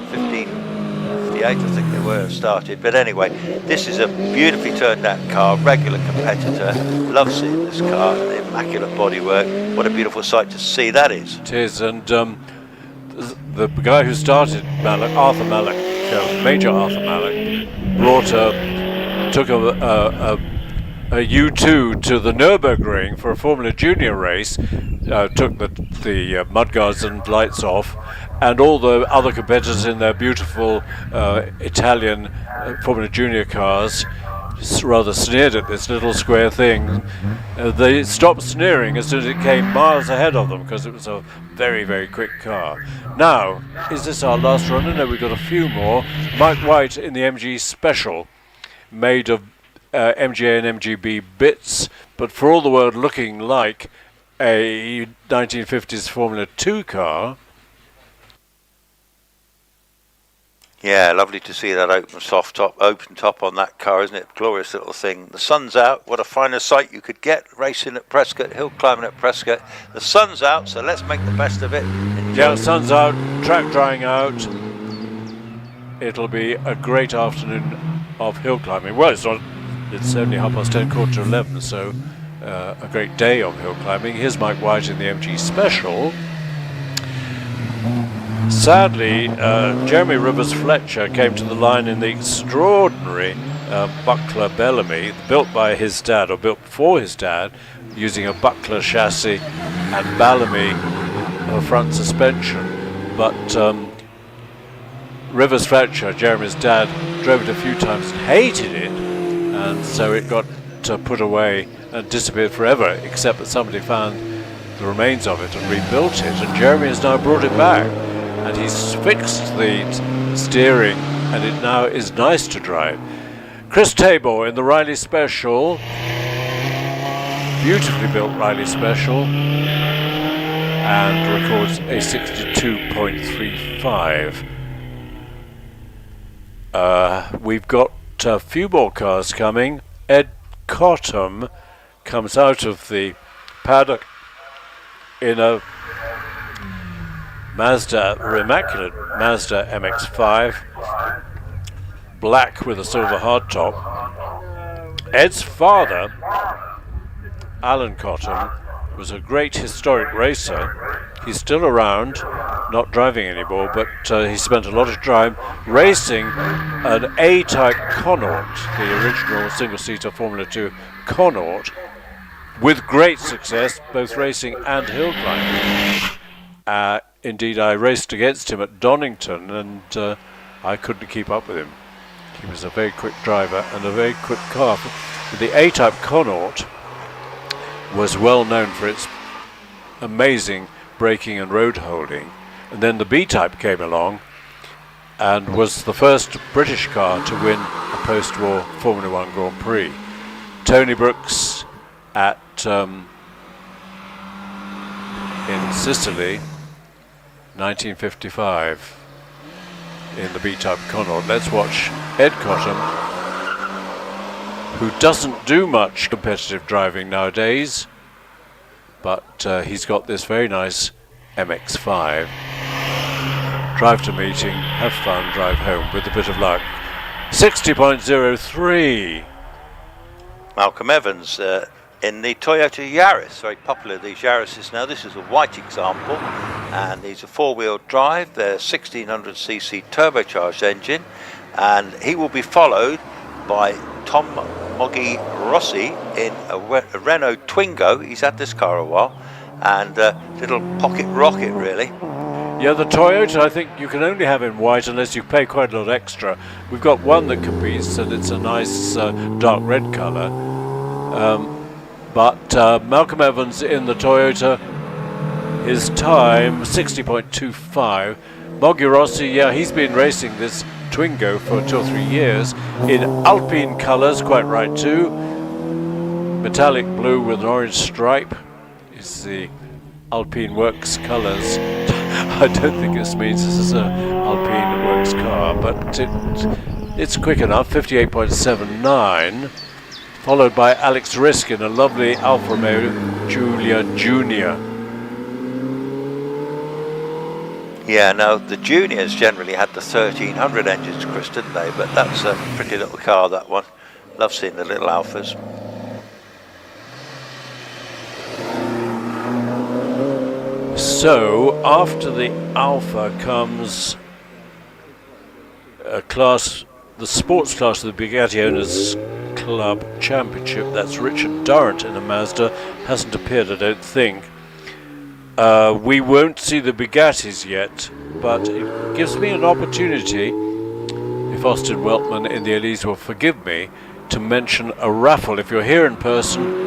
1558, I think they were started. But anyway, this is a beautifully turned out car, regular competitor. Love seeing this car, the immaculate bodywork. What a beautiful sight to see that is. It is, and the guy who started Mallock, Arthur Mallock, Major Arthur Mallock, took a U2 to the Nürburgring for a Formula Junior race, took the mudguards and lights off, and all the other competitors in their beautiful Italian Formula Junior cars rather sneered at this little square thing. They stopped sneering as soon as it came miles ahead of them, because it was a very, very quick car. Now, is this our last runner? No, we've got a few more. Mike White in the MG Special, made of MGA and MGB bits, but for all the world looking like a 1950s Formula 2 car. Yeah, lovely to see that open top on that car, isn't it? Glorious little thing. The sun's out. What a finer sight you could get racing at Prescott, hill climbing at Prescott. The sun's out, so let's make the best of it. Enjoy. Yeah, the sun's out, track drying out. It'll be a great afternoon of hill climbing. Well, it's only 10:30, 11:15, so a great day of hill climbing. Here's Mike White in the MG Special. Sadly, Jeremy Rivers Fletcher came to the line in the extraordinary Buckler Bellamy, built by his dad, or built for his dad, using a Buckler chassis and Bellamy front suspension. But Rivers Fletcher, Jeremy's dad, drove it a few times and hated it, and so it got put away and disappeared forever, except that somebody found the remains of it and rebuilt it, and Jeremy has now brought it back. And he's fixed the steering, and it now is nice to drive. Chris Tabor in the Riley Special, beautifully built Riley Special, and records a 62.35. We've got a few more cars coming. Ed Cottam comes out of the paddock in a immaculate Mazda MX-5, black with a silver hardtop. Ed's father, Alan Cottam, was a great historic racer. He's still around, not driving anymore, but he spent a lot of time racing an A-type Connaught, the original single-seater Formula 2 Connaught, with great success, both racing and hill climbing. Indeed, I raced against him at Donington, and I couldn't keep up with him. He was a very quick driver and a very quick car. The A-type Connaught was well known for its amazing braking and road holding, and then the B-type came along and was the first British car to win a post-war Formula 1 Grand Prix. Tony Brooks at in Sicily, 1955, in the B-type Connaught. Let's watch Ed Cottam, who doesn't do much competitive driving nowadays, but he's got this very nice MX-5. Drive to meeting, have fun, drive home with a bit of luck. 60.03. Malcolm Evans in the Toyota Yaris, very popular, these Yarises now. This is a white example, and these are four-wheel drive. They're 1600cc turbocharged engine, and he will be followed by Tom Moggy Rossi in a Renault Twingo. He's had this car a while, and little pocket rocket, really. Yeah, the Toyota, I think you can only have in white unless you pay quite a lot extra. We've got one that competes, and it's a nice dark red colour. But Malcolm Evans in the Toyota, his time 60.25. Moggy Rossi, yeah, he's been racing this Twingo for 2 or 3 years in Alpine colours, quite right too. Metallic blue with an orange stripe is the Alpine Works colours. I don't think this means this is a Alpine Works car, but it's quick enough. 58.79, followed by Alex Risk in a lovely Alfa Romeo Giulia Junior. Yeah, no, the Juniors generally had the 1300 engines, Chris, didn't they? But that's a pretty little car, that one. Love seeing the little Alphas. So, after the Alpha comes a class, the sports class of the Bugatti Owners Club Championship. That's Richard Durrant in a Mazda. Hasn't appeared, I don't think. We won't see the Bugattis yet, but it gives me an opportunity, if Austin Weltman in the Elise will forgive me, to mention a raffle. If you're here in person,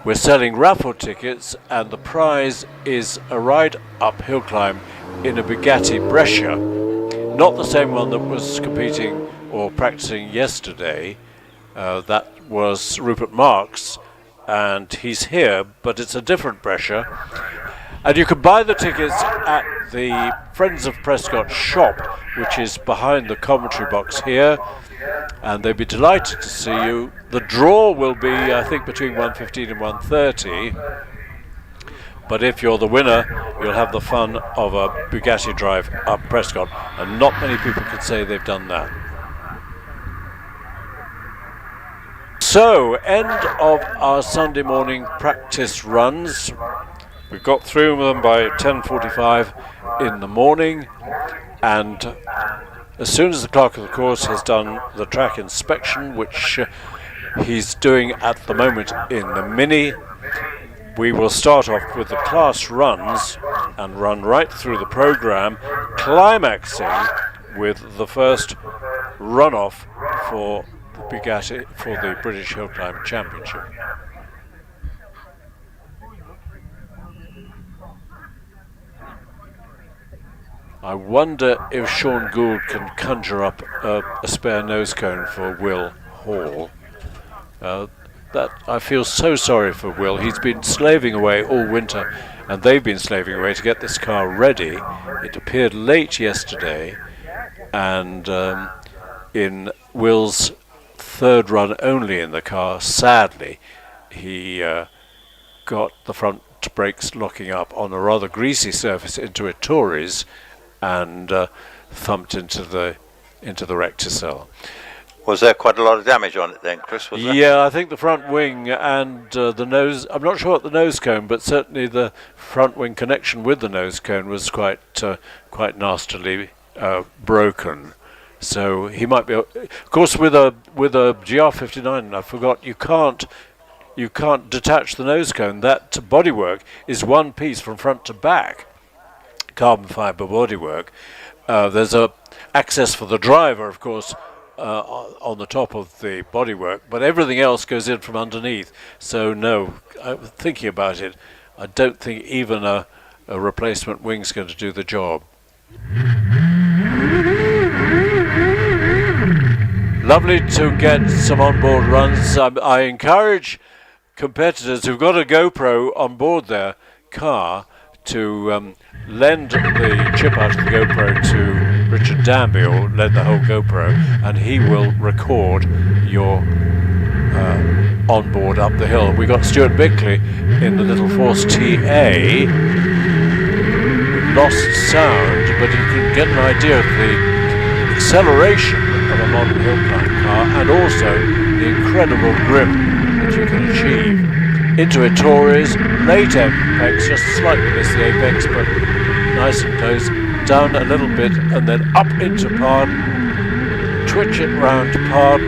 we're selling raffle tickets, and the prize is a ride up hill climb in a Bugatti Brescia. Not the same one that was competing or practicing yesterday. That was Rupert Marks, and he's here, but it's a different Brescia. And you can buy the tickets at the Friends of Prescott shop, which is behind the commentary box here, and they'd be delighted to see you. The draw will be, I think, between 1:15 and 1:30, but if you're the winner, you'll have the fun of a Bugatti drive up Prescott, and not many people can say they've done that. So, end of our Sunday morning practice runs. We got through them by 10:45 in the morning, and as soon as the clerk of the course has done the track inspection, which he's doing at the moment in the Mini, we will start off with the class runs and run right through the program, climaxing with the first runoff for the Bugatti for the British Hillclimb Championship. I wonder if Sean Gould can conjure up a spare nose cone for Will Hall. That I feel so sorry for Will. He's been slaving away all winter, and they've been slaving away to get this car ready. It appeared late yesterday, and in Will's third run only in the car. Sadly, he got the front brakes locking up on a rather greasy surface into a Tories and thumped into the recticel. Was there quite a lot of damage on it then, Chris? Was there? Yeah, I think the front wing and the nose. I'm not sure what the nose cone, but certainly the front wing connection with the nose cone was quite nastily broken. So he might be. Of course, with a GR59, I forgot you can't detach the nose cone. That bodywork is one piece from front to back, carbon fibre bodywork. There's a access for the driver, of course, on the top of the bodywork, but everything else goes in from underneath. So no, thinking about it, I don't think even a replacement wing's going to do the job. Lovely to get some onboard runs. I encourage competitors who've got a GoPro on board their car to lend the chip out of the GoPro to Richard Danby, or lend the whole GoPro, and he will record your onboard up the hill. We got Stuart Bickley in the Little Force TA. Lost sound, but you can get an idea of the acceleration of a modern hill climb car, and also the incredible grip that you can achieve. Into a Tories, late apex, just slightly missed the apex, but nice and close, down a little bit, and then up into Pardon, twitch it round to Pardon,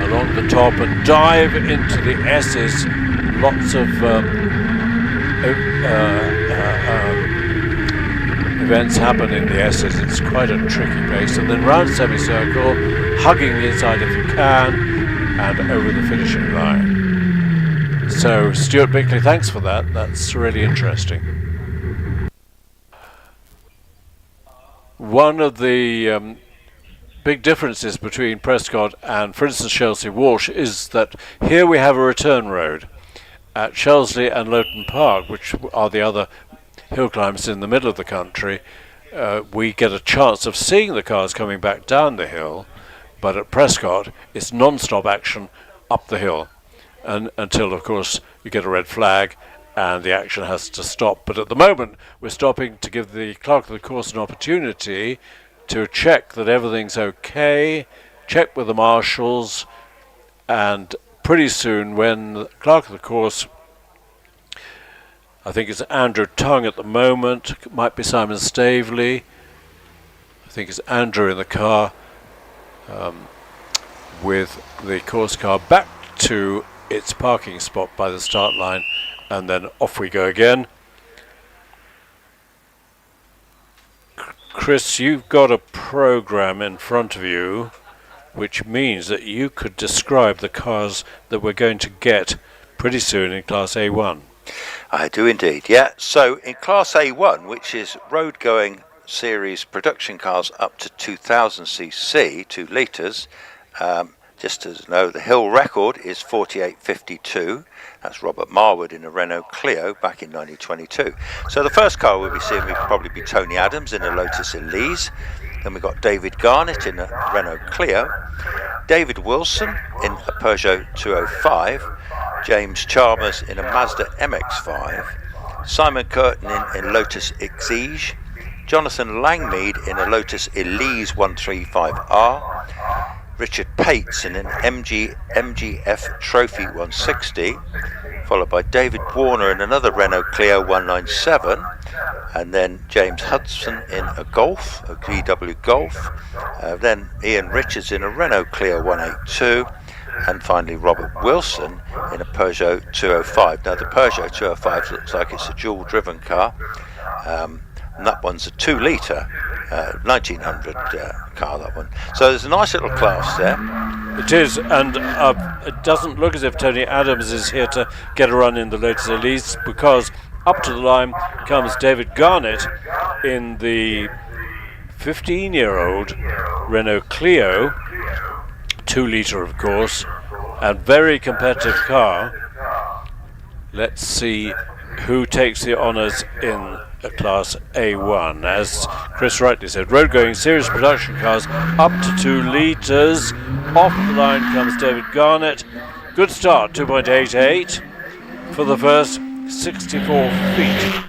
along the top, and dive into the S's. Lots of events happen in the S's. It's quite a tricky pace, and then round semicircle, hugging the inside if you can, and over the finishing line. So Stuart Bickley, thanks for that. That's really interesting. One of the big differences between Prescott and, for instance, Chelsea Walsh is that here we have a return road. At Shelsley and Lowton Park, which are the other hill climbs in the middle of the country, we get a chance of seeing the cars coming back down the hill. But at Prescott, it's non-stop action up the hill, and until, of course, you get a red flag and the action has to stop. But at the moment, we're stopping to give the clerk of the course an opportunity to check that everything's okay, check with the marshals, and pretty soon, when the clerk of the course, I think it's Andrew Tongue at the moment, it might be Simon Staveley, I think it's Andrew in the car, with the course car back to its parking spot by the start line, and then off we go again. Chris, you've got a program in front of you, which means that you could describe the cars that we're going to get pretty soon in Class A1. I do indeed, yeah. So in Class A1, which is road-going series production cars up to 2000cc, 2 litres. Just as you know, the hill record is 48.52. That's Robert Marwood in a Renault Clio back in 1922. So the first car we'll be seeing will probably be Tony Adams in a Lotus Elise. Then we've got David Garnett in a Renault Clio. David Wilson in a Peugeot 205. James Chalmers in a Mazda MX-5. Simon Curtin in Lotus Exige. Jonathan Langmead in a Lotus Elise 135R. Richard Pates in an MGF Trophy 160, followed by David Warner in another Renault Clio 197, and then James Hudson in a Golf, a VW Golf, then Ian Richards in a Renault Clio 182, and finally Robert Wilson in a Peugeot 205. Now the Peugeot 205 looks like it's a dual-driven car, and that one's a 2-litre 1900 car, that one. So there's a nice little class there. It is, and it doesn't look as if Tony Adams is here to get a run in the Lotus Elise, because up to the line comes David Garnett in the 15-year-old Renault Clio, 2-litre of course, and very competitive car. Let's see who takes the honours in Class A1. As Chris rightly said, road-going series production cars up to 2 litres. Off the line comes David Garnett. Good start, 2.88 for the first 64 feet.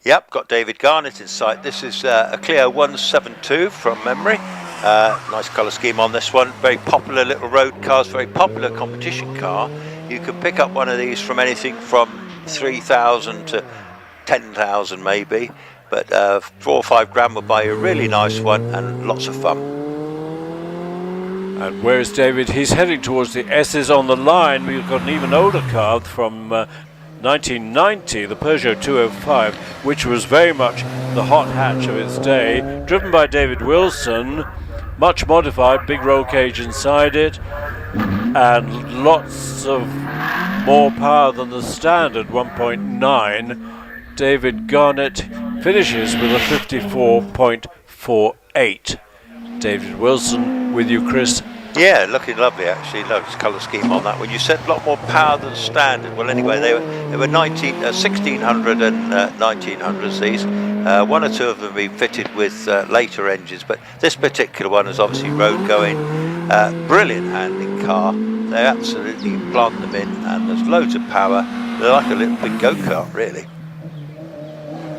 Yep, got David Garnett in sight. This is a Clio 172 from memory. Nice colour scheme on this one. Very popular little road cars, very popular competition car. You can pick up one of these from anything from 3,000 to 10,000 maybe. But 4 or 5 grand will buy you a really nice one and lots of fun. And where is David? He's heading towards the S's on the line. We've got an even older car from 1990, the Peugeot 205, which was very much the hot hatch of its day, driven by David Wilson, much modified, big roll cage inside it, and lots of more power than the standard 1.9. David Garnett finishes with a 54.48. David Wilson with you, Chris. Yeah, looking lovely actually. Loads colour scheme on that one. You said a lot more power than standard. Well, anyway, they were 1600 and 1900s these. One or two of them being fitted with later engines, but this particular one is obviously road going. Brilliant handling car. They absolutely plant them in, and there's loads of power. They're like a little big go-kart, really.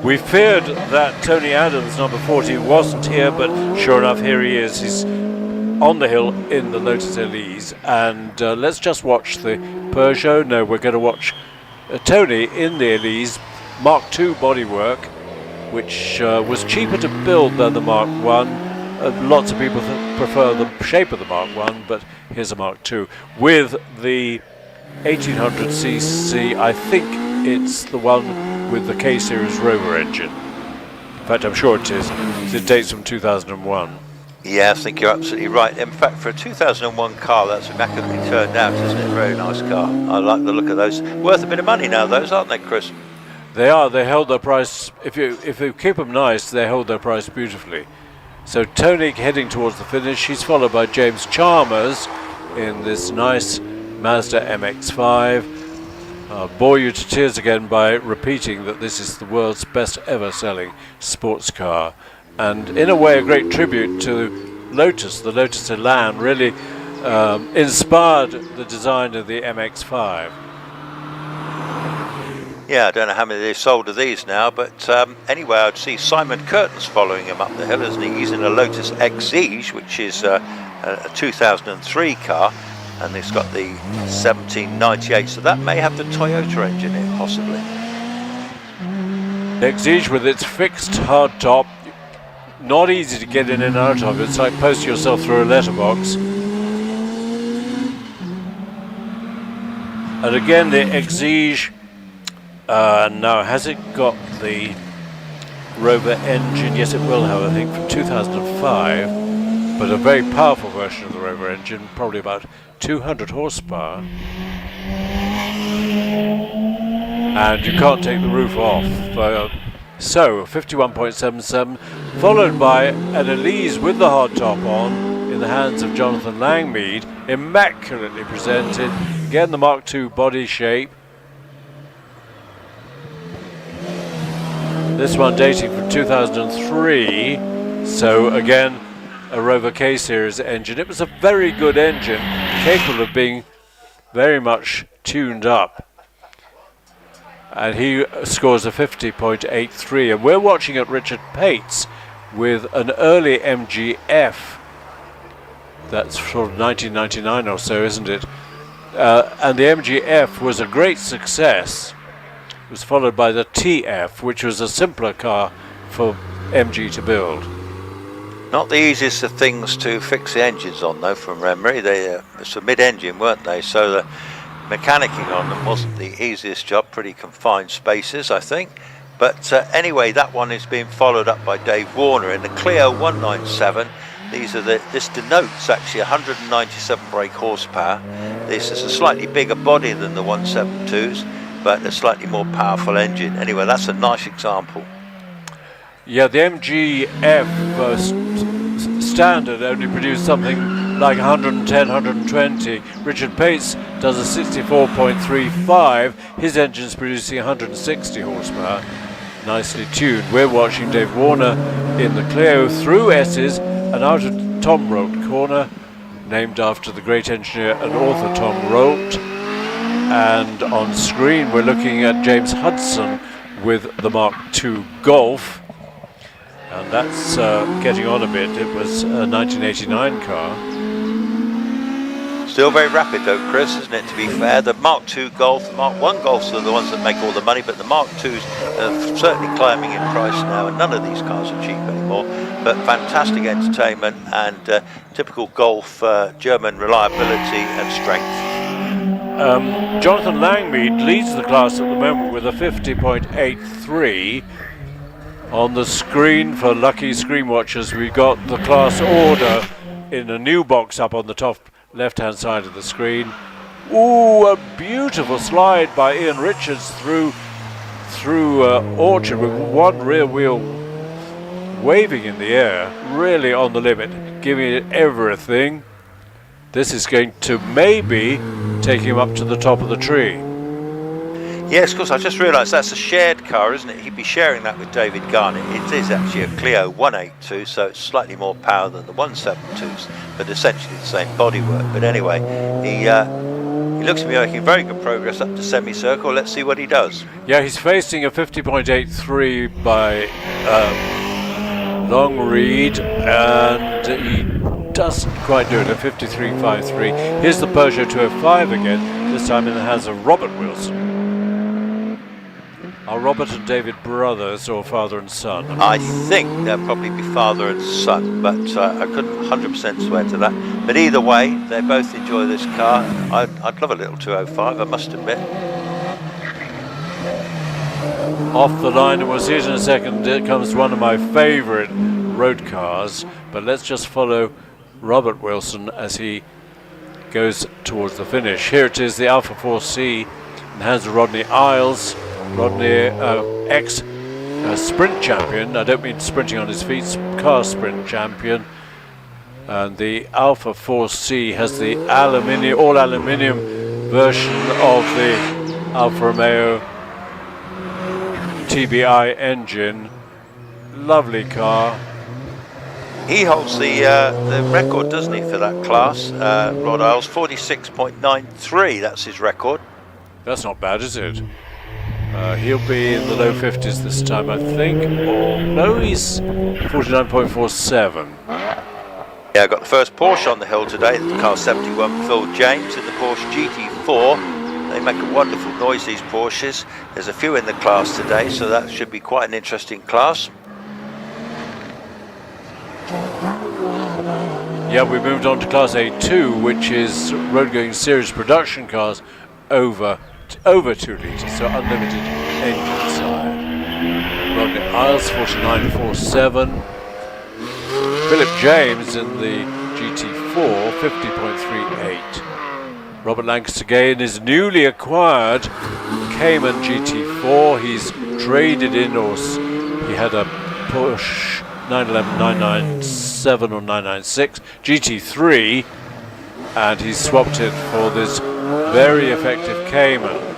We feared that Tony Adams, number 40, wasn't here, but sure enough, here he is. He's on the hill in the Lotus Elise, and let's just watch the Peugeot. No, we're going to watch Tony in the Elise, Mark II bodywork, which was cheaper to build than the Mark I. Lots of people prefer the shape of the Mark I, but here's a Mark II with the 1800cc. I think it's the one with the K-Series Rover engine. In fact, I'm sure it is. It dates from 2001. Yeah, I think you're absolutely right. In fact, for a 2001 car, that's immaculately turned out, isn't it? Very nice car. I like the look of those. Worth a bit of money now, those, aren't they, Chris? They are. They held their price. If you keep them nice, they hold their price beautifully. So Tony heading towards the finish. He's followed by James Chalmers in this nice Mazda MX-5. I'll bore you to tears again by repeating that this is the world's best ever selling sports car. And in a way, a great tribute to Lotus. The Lotus Elan really inspired the design of the MX-5. Yeah, I don't know how many they've sold of these now, but anyway, I'd see Simon Curtin's following him up the hill, isn't he? He's in a Lotus Exige, which is a 2003 car, and it's got the 1798, so that may have the Toyota engine in, possibly. The Exige with its fixed hard top, not easy to get in and out of. It's like posting yourself through a letterbox. And again, the Exige, now has it got the Rover engine? Yes, it will have, I think, from 2005, but a very powerful version of the Rover engine, probably about 200 horsepower. And you can't take the roof off. So 51.77, followed by an Elise with the hard top on in the hands of Jonathan Langmead, immaculately presented. Again, the Mark II body shape. This one dating from 2003, so again a Rover K-Series engine. It was a very good engine, capable of being very much tuned up. And he scores a 50.83, and we're watching at Richard Pate's with an early MGF. That's from 1999 or so, isn't it? And the MGF was a great success. It was followed by the TF, which was a simpler car for MG to build. Not the easiest of things to fix the engines on, though, from memory. It's a mid-engine, weren't they? So the mechanicking on them wasn't the easiest job, pretty confined spaces, I think. But anyway, that one is being followed up by Dave Warner in the Clio 197. This denotes actually 197 brake horsepower. This is a slightly bigger body than the 172s, but a slightly more powerful engine. Anyway, that's a nice example. Yeah, the MGF standard only produced something like 110, 120. Richard Pates does a 64.35. His engine's producing 160 horsepower. Nicely tuned. We're watching Dave Warner in the Clio through S's and out of Tom Rolt corner, named after the great engineer and author Tom Rolt. And on screen we're looking at James Hudson with the Mark II Golf. And that's getting on a bit. It was a 1989 car. Still very rapid though, Chris, isn't it, to be fair? The Mark II Golf, the Mark I Golfs are the ones that make all the money, but the Mark IIs are certainly climbing in price now, and none of these cars are cheap anymore. But fantastic entertainment and typical Golf German reliability and strength. Jonathan Langmead leads the class at the moment with a 50.83. On the screen for lucky screen watchers, we've got the class order in a new box up on the top left-hand side of the screen. Ooh, a beautiful slide by Ian Richards through Orchard with one rear wheel waving in the air, really on the limit, giving it everything. This is going to maybe take him up to the top of the tree. Yes, of course, I just realised that's a shared car, isn't it? He'd be sharing that with David Garnett. It is actually a Clio 182, so it's slightly more power than the 172s, but essentially the same bodywork. But anyway, he looks to be making very good progress up to semicircle. Let's see what he does. Yeah, he's facing a 50.83 by Longreed, and he doesn't quite do it, a 53.53. Here's the Peugeot 205 again, this time in the hands of Robert Wilson. Are Robert and David brothers or father and son? I think they'll probably be father and son, but I couldn't 100% swear to that. But either way, they both enjoy this car. I'd love a little 205, I must admit. Off the line, and we'll see it in a second. Here comes one of my favourite road cars, but let's just follow Robert Wilson as he goes towards the finish. Here it is, the Alpha 4C in the hands of Rodney Isles. Rodney, ex-sprint champion, I don't mean sprinting on his feet, car sprint champion. And the Alpha 4C has the all aluminium version of the Alfa Romeo TBI engine. Lovely car. He holds the record, doesn't he, for that class, Rod Isles, 46.93, that's his record. That's not bad, is it? He'll be in the low 50s this time, I think. Or no, he's 49.47. Yeah, I got the first Porsche on the hill today, the car 71 Phil James in the Porsche GT4. They make a wonderful noise, these Porsches. There's a few in the class today, so that should be quite an interesting class. Yeah, we moved on to Class A2, which is road-going series production cars over 2 litres, so unlimited engine side. Rodney Isles, 49.47. Philip James in the GT4, 50.38. Robert Lancaster Gay in his newly acquired Cayman GT4. He's traded in, or he had a Porsche 911 997 or 996 GT3, and he's swapped it for this very effective Cayman.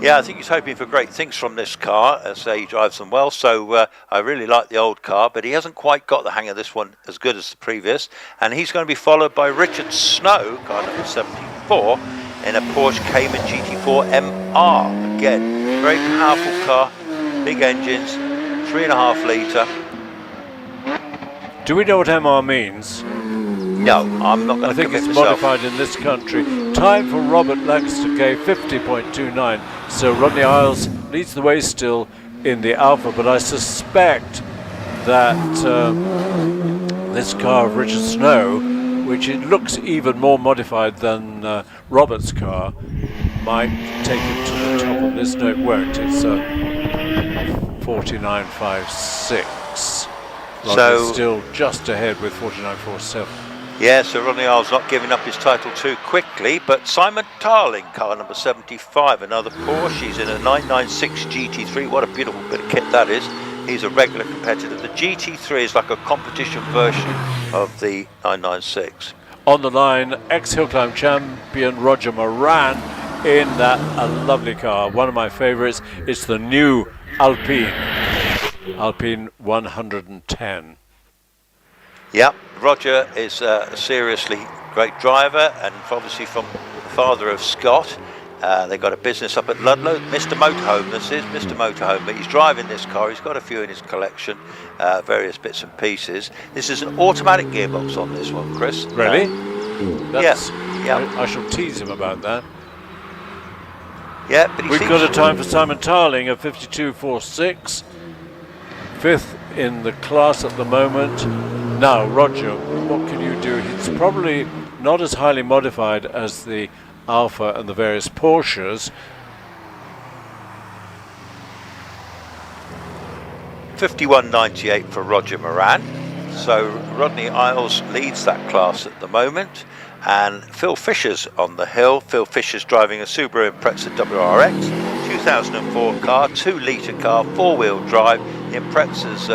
Yeah, I think he's hoping for great things from this car, as he drives them well, so I really like the old car, but he hasn't quite got the hang of this one as good as the previous, and he's going to be followed by Richard Snow, car number 74, in a Porsche Cayman GT4 MR. Again, very powerful car, big engines, 3.5 litre. Do we know what MR means? No, I'm not going to commit myself. I think it's modified in this country. Time for Robert Lancaster Gay, 50.29. So Rodney Isles leads the way still in the Alpha, but I suspect that this car of Richard Snow, which it looks even more modified than Robert's car, might take it to the top of this. No, it won't. It's 49.56. Rodney's still just ahead with 49.47. Yeah, so Rodney Isles not giving up his title too quickly, but Simon Tarling, car number 75, another Porsche. He's in a 996 GT3. What a beautiful bit of kit that is. he's a regular competitor. The GT3 is like a competition version of the 996. On the line, ex-Hillclimb champion Roger Moran in that a lovely car. One of my favourites. It's the new Alpine 110. Yep, Roger is a seriously great driver, and obviously from the father of Scott. They've got a business up at Ludlow. Mr. Motorhome, this is Mr. Motorhome, but he's driving this car. He's got a few in his collection, various bits and pieces. This is an automatic gearbox on this one, Chris. Really? Yes. Yeah. I shall tease him about that. Yeah, but We've got a time for Simon Tarling of 52.46. 5th in the class at the moment. Now, Roger, what can you do? It's probably not as highly modified as the Alpha and the various Porsches. 51.98 for Roger Moran. So Rodney Isles leads that class at the moment, and Phil Fisher's on the hill. Phil Fisher's driving a Subaru Impreza WRX, 2004 car, 2-litre car, 4-wheel drive. The Impreza's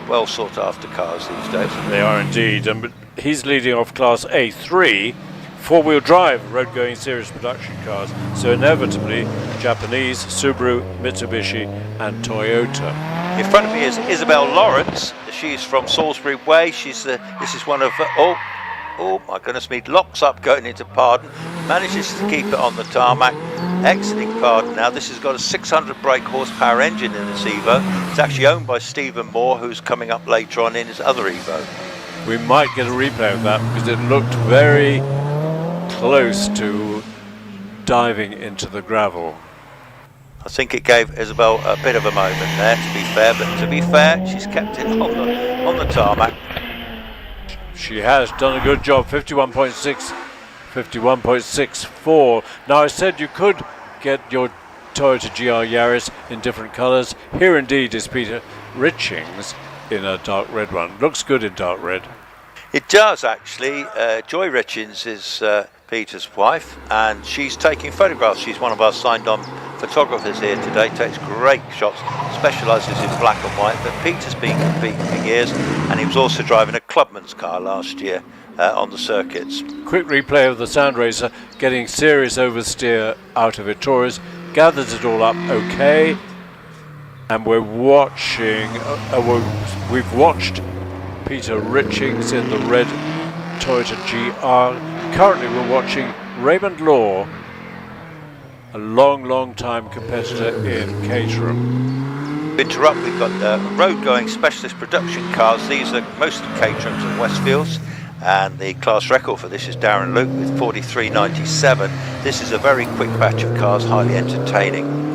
well sought after cars these days. They are indeed, and he's leading off class A3, 4-wheel drive road-going series production cars. So inevitably, Japanese, Subaru, Mitsubishi and Toyota. In front of me is Isabel Lawrence. She's from Salisbury Way. This is one of oh my goodness me, locks up going into Pardon, manages to keep it on the tarmac, exiting Pardon now. This has got a 600 brake horsepower engine in this Evo. It's actually owned by Stephen Moore, who's coming up later on in his other Evo. We might get a replay of that because it looked very close to diving into the gravel. I think it gave Isabel a bit of a moment there, to be fair, but to be fair, she's kept it on the tarmac. She has done a good job. 51.6, 51.64. Now, I said you could get your Toyota GR Yaris in different colours. Here indeed is Peter Richings in a dark red one. Looks good in dark red. It does actually. Joy Richings is Peter's wife, and she's taking photographs. She's one of our signed-on photographers here today. Takes great shots, specialises in black and white. But Peter's been competing for years, and he was also driving a Clubman's car last year on the circuits. Quick replay of the Sound Racer getting serious oversteer out of it. Torres gathers it all up okay, and we're watching. We've watched Peter Richings in the red Toyota GR. Currently we're watching Raymond Law, a long time competitor in Caterham. Interrupt, we've got road-going specialist production cars. These are mostly Caterhams and Westfields, and the class record for this is Darren Luke with 43.97. This is a very quick batch of cars, highly entertaining.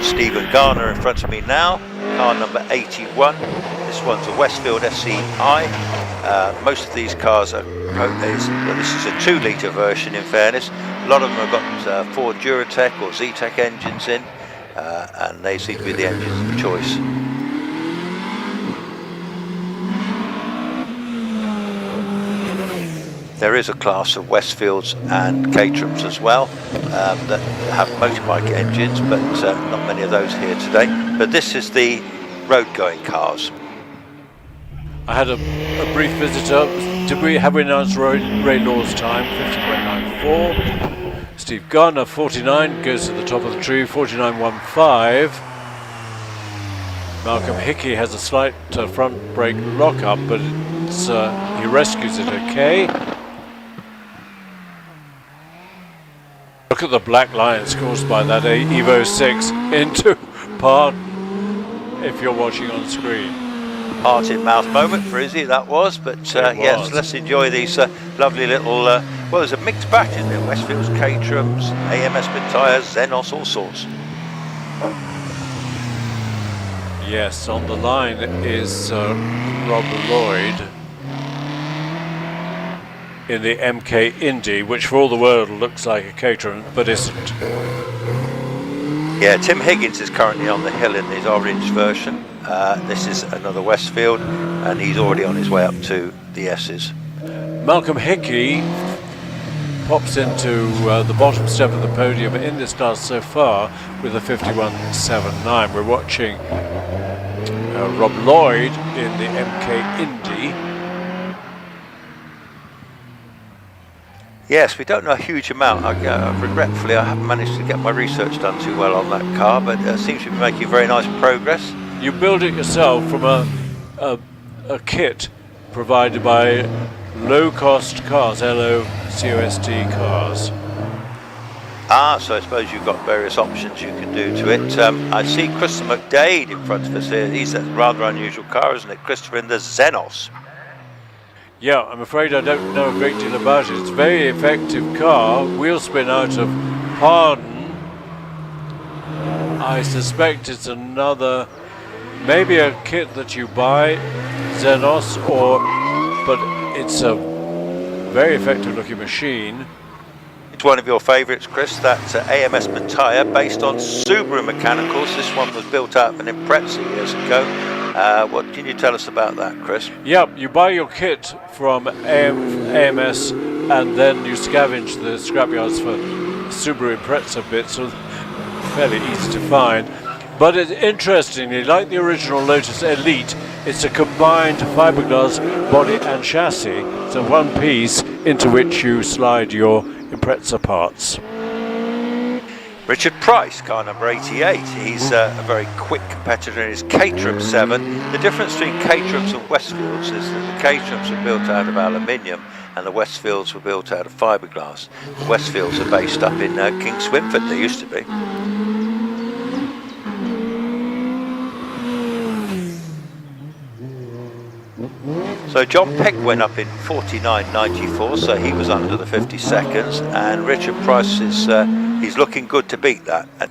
Stephen Garner in front of me now, car number 81. This one's a Westfield SCI. Most of these cars are, this is a 2-litre version in fairness. A lot of them have got Ford Duratec or Zetec engines in, and they seem to be the engines of choice. There is a class of Westfields and Caterhams as well that have motorbike engines, but not many of those here today. But this is the road-going cars. I had a brief visitor. Have we announced Ray Law's time? 50.94. Steve Gardner, 49, goes to the top of the tree, 49.15. Malcolm Hickey has a slight front brake lock-up, but he rescues it okay. Look at the black lines caused by that Evo 6 into Pardon, if you're watching on screen. Heart in mouth moment for Izzy, that was, but yes, let's enjoy these lovely little, well, there's a mixed batch, isn't it? Westfields, Caterhams, AMS Spin tyres, Xenos, all sorts. Yes, on the line is Rob Lloyd in the MK Indy, which for all the world looks like a Caterham, but isn't. Yeah, Tim Higgins is currently on the hill in his orange version. This is another Westfield, and he's already on his way up to the S's. Malcolm Hickey pops into the bottom step of the podium in this class so far with a 51.79. We're watching Rob Lloyd in the MK Indy. Yes, we don't know a huge amount. Regretfully, I haven't managed to get my research done too well on that car, but seems to be making very nice progress. You build it yourself from a kit provided by low-cost cars, LOCOST cars. So I suppose you've got various options you can do to it. I see Christopher McDade in front of us here. He's a rather unusual car, isn't it? Christopher in the Xenos. Yeah, I'm afraid I don't know a great deal about it. It's a very effective car, wheel spin out of Pardon. I suspect it's another, maybe a kit that you buy, Xenos, but it's a very effective looking machine. It's one of your favourites, Chris, that's AMS Mattia, based on Subaru mechanicals. This one was built out of an Impreza years ago. What can you tell us about that, Chris? Yep, you buy your kit from AMS and then you scavenge the scrapyards for Subaru Impreza bits, so fairly easy to find. But interestingly, like the original Lotus Elite, it's a combined fiberglass body and chassis, so one piece into which you slide your Impreza parts. Richard Price, car number 88. He's a very quick competitor in his Caterham 7. The difference between Caterhams and Westfields is that the Caterhams were built out of aluminium and the Westfields were built out of fiberglass. The Westfields are based up in King Swinford, they used to be. So John Peck went up in 49.94, so he was under the 50 seconds, and Richard Price is he's looking good to beat that. And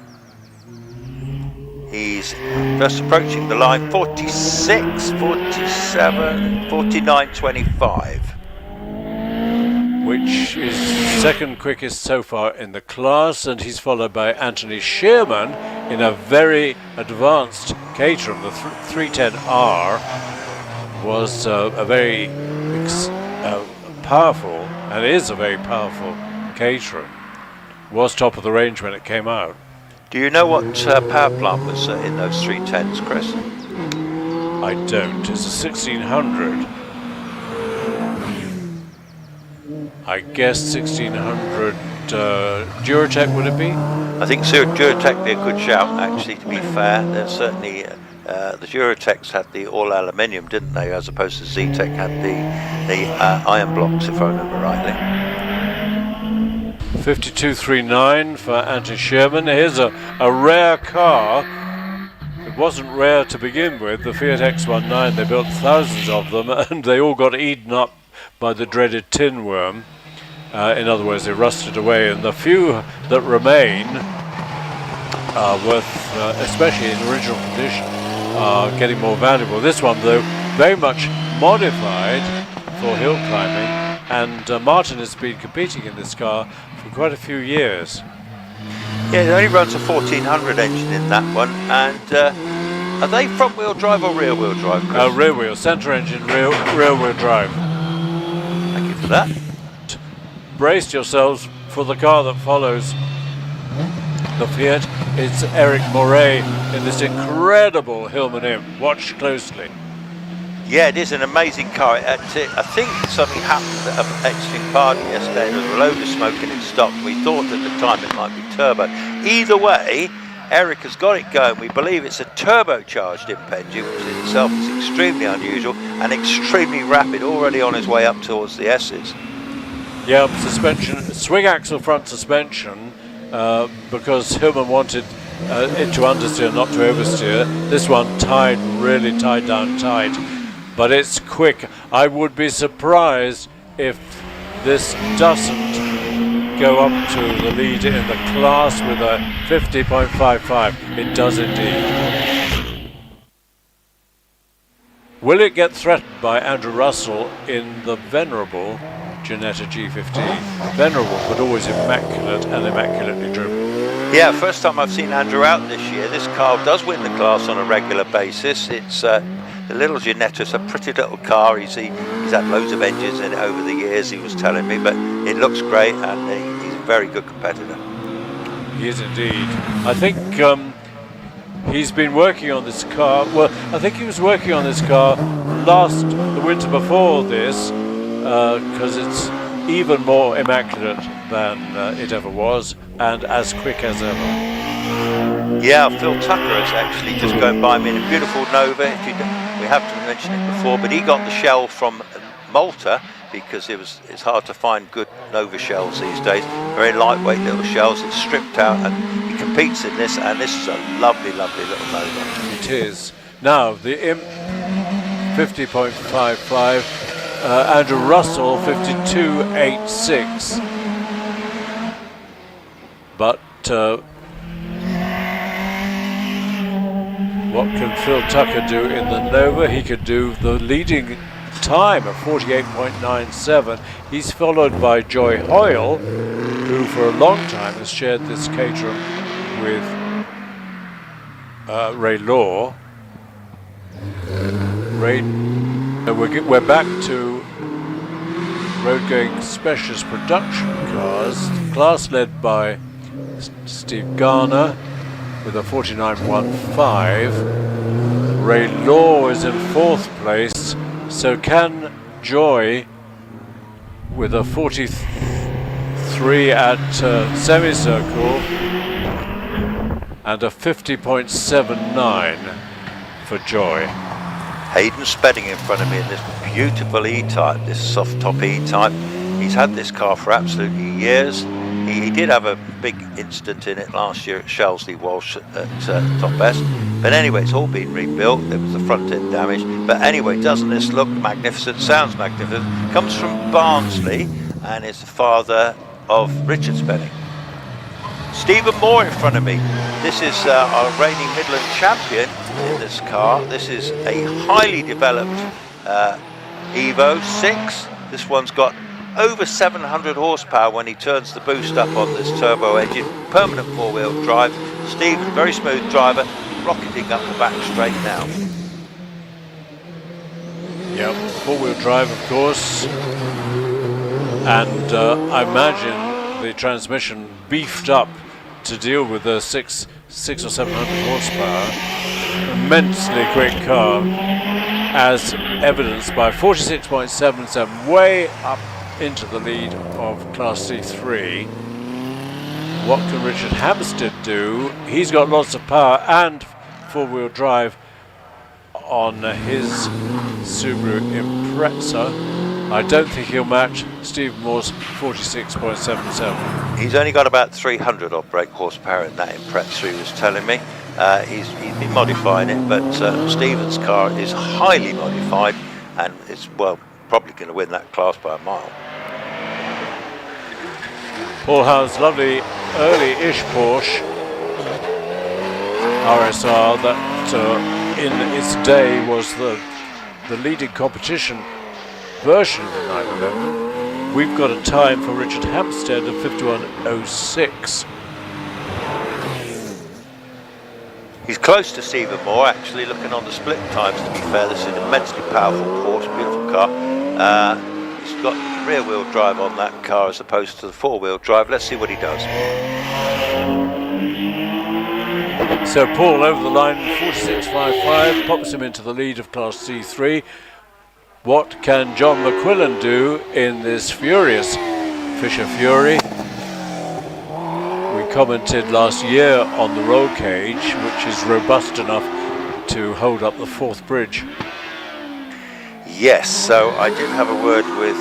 he's just approaching the line, 46, 47, 49.25. Which is second quickest so far in the class, and he's followed by Anthony Shearman in a very advanced Caterham, the 310R. Was a very powerful, and is a very powerful Caterham. Was top of the range when it came out. Do you know what power plant was in those 310s, Chris? I don't. It's a 1600. I guess 1600 Duratec, would it be? I think Duratec would be a good shout, actually, to be fair. There's certainly the Duratecs had the all aluminium, didn't they, as opposed to Z-Tech had the iron blocks, if I remember rightly. 52.39 for Anthony Sherman. Here's a rare car. It wasn't rare to begin with. The Fiat X19, they built thousands of them, and they all got eaten up by the dreaded tin worm. In other words, they rusted away, and the few that remain are worth, especially in original condition, are getting more valuable. This one, though, very much modified for hill climbing, and Martin has been competing in this car for quite a few years. Yeah, it only runs a 1400 engine in that one, and are they front wheel drive or rear wheel drive, Chris? Rear wheel, centre engine, rear wheel drive. Thank you for that. Brace yourselves for the car that follows the Fiat. It's Eric Moret in this incredible Hillman M. Watch closely. Yeah, it is an amazing car. I think something happened at Extreme Pardon yesterday. There was a load of smoke in its stock. We thought at the time it might be turbo. Either way, Eric has got it going. We believe it's a turbocharged imp engine, which in itself is extremely unusual and extremely rapid, already on his way up towards the S's. Yeah, suspension, swing axle front suspension, because Hillman wanted it to understeer, not to oversteer. This one really tied down tight, but it's quick. I would be surprised if this doesn't go up to the lead in the class with a 50.55. It does indeed. Will it get threatened by Andrew Russell in the venerable Ginetta G15? Venerable, but always immaculate and immaculately driven. Yeah, first time I've seen Andrew out this year. This car does win the class on a regular basis. It's the little Ginetto's a pretty little car. He's had loads of engines in it over the years, he was telling me, but it looks great, and he's a very good competitor. He is indeed. I think he's been working on this car. Well, I think he was working on this car the winter before this, because it's even more immaculate than it ever was, and as quick as ever. Yeah, Phil Tucker is actually just going by me in a beautiful Nova. We have to mention it before, but he got the shell from Malta, because it's hard to find good Nova shells these days. Very lightweight little shells. It's stripped out, and he competes in this, and this is a lovely, lovely little Nova. It is. Now, the Imp 50.55, Andrew Russell 52.86. But what can Phil Tucker do in the Nova? He could do the leading time of 48.97. He's followed by Joy Hoyle, who for a long time has shared this caterham with Ray Law. We're back to road-going specialist production cars, class led by Steve Garner with a 49.15. Ray Law is in 4th place. So can Joy with a 43 at semicircle and a 50.79 for Joy. Hayden Spedding in front of me in this beautiful E-Type, this soft top E-Type. He's had this car for absolutely years. He did have a big incident in it last year at Shelsley Walsh at Top S. But anyway, it's all been rebuilt. There was the front end damage. But anyway, doesn't this look magnificent? Sounds magnificent. Comes from Barnsley and is the father of Richard Spedding. Stephen Moore in front of me. This is our reigning Midland champion in this car. This is a highly developed Evo 6. This one's got over 700 horsepower when he turns the boost up on this turbo engine. Permanent 4-wheel drive. Stephen, very smooth driver, rocketing up the back straight now. Yep, 4-wheel drive, of course. And I imagine the transmission beefed up to deal with the 600 or 700 horsepower. Immensely quick car, as evidenced by 46.77, way up into the lead of Class C3. What can Richard Hampstead do? He's got lots of power and 4-wheel drive on his Subaru Impreza. I don't think he'll match Steve Moore's 46.77. He's only got about 300 odd brake horsepower in that Impreza, he was telling me. He's been modifying it, but Stephen's car is highly modified, and it's, well, probably going to win that class by a mile. Paul Howe's lovely early-ish Porsche RSR that in its day was the leading competition version of the 911. We've got a time for Richard Hampstead of 51.06. He's close to Stephen Moore, actually, looking on the split times, to be fair. This is an immensely powerful Porsche, beautiful car. He's got rear-wheel drive on that car as opposed to the 4-wheel drive. Let's see what he does. So Paul over the line, 46.55, pops him into the lead of Class C3. What can John McQuillan do in this furious Fisher Fury? We commented last year on the roll cage, which is robust enough to hold up the 4th bridge. Yes, so I did have a word with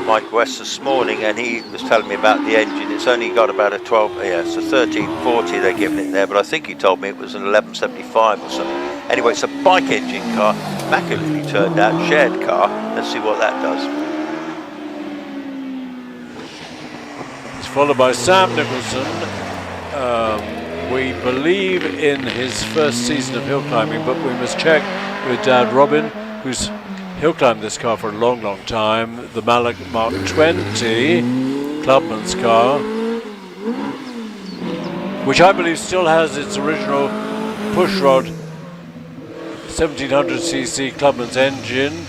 Mike West this morning, and he was telling me about the engine. It's only got about a 1340 they're giving it there, but I think he told me it was an 1175 or something. Anyway, it's a bike engine car, immaculately turned out, shared car. Let's see what that does. It's followed by Sam Nicholson. We believe in his first season of hill climbing, but we must check with Dad Robin, who's hill climbed this car for a long, long time. The Malak Mark 20 Clubman's car, which I believe still has its original pushrod 1700cc Clubman's engine.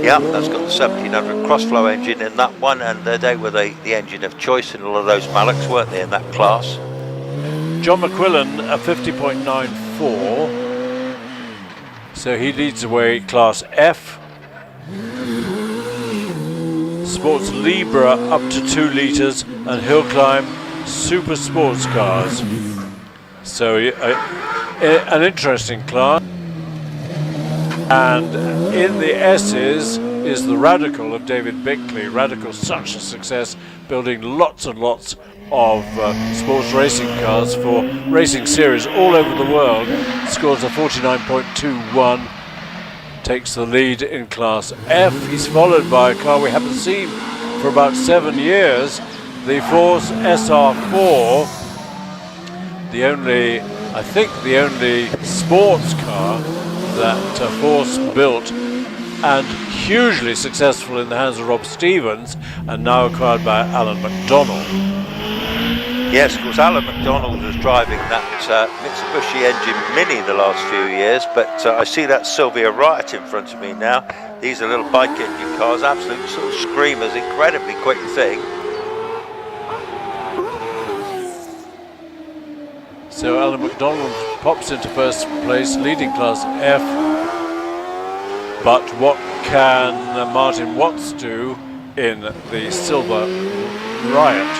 Yeah, that's got the 1700 cross-flow engine in that one, and they were the engine of choice in all of those Mallocs, weren't they, in that class? John McQuillan, a 50.94. So he leads away Class F. Sports Libra up to 2 litres and HillClimb super sports cars. So an interesting class. And in the S's is the Radical of David Bickley. Radical, such a success, building lots and lots of sports racing cars for racing series all over the world. Scores a 49.21, takes the lead in Class F. He's followed by a car we haven't seen for about 7 years, the Force SR4, I think the only sports car that Force built, and hugely successful in the hands of Rob Stevens, and now acquired by Alan McDonald. Yes, of course, Alan McDonald was driving that Mitsubishi engine Mini the last few years, but I see that Sylvia Riot in front of me now. These are little bike engine cars, absolute sort of screamers, incredibly quick thing. So Alan McDonald pops into first place, leading Class F. But what can Martin Watts do in the Silver Riot?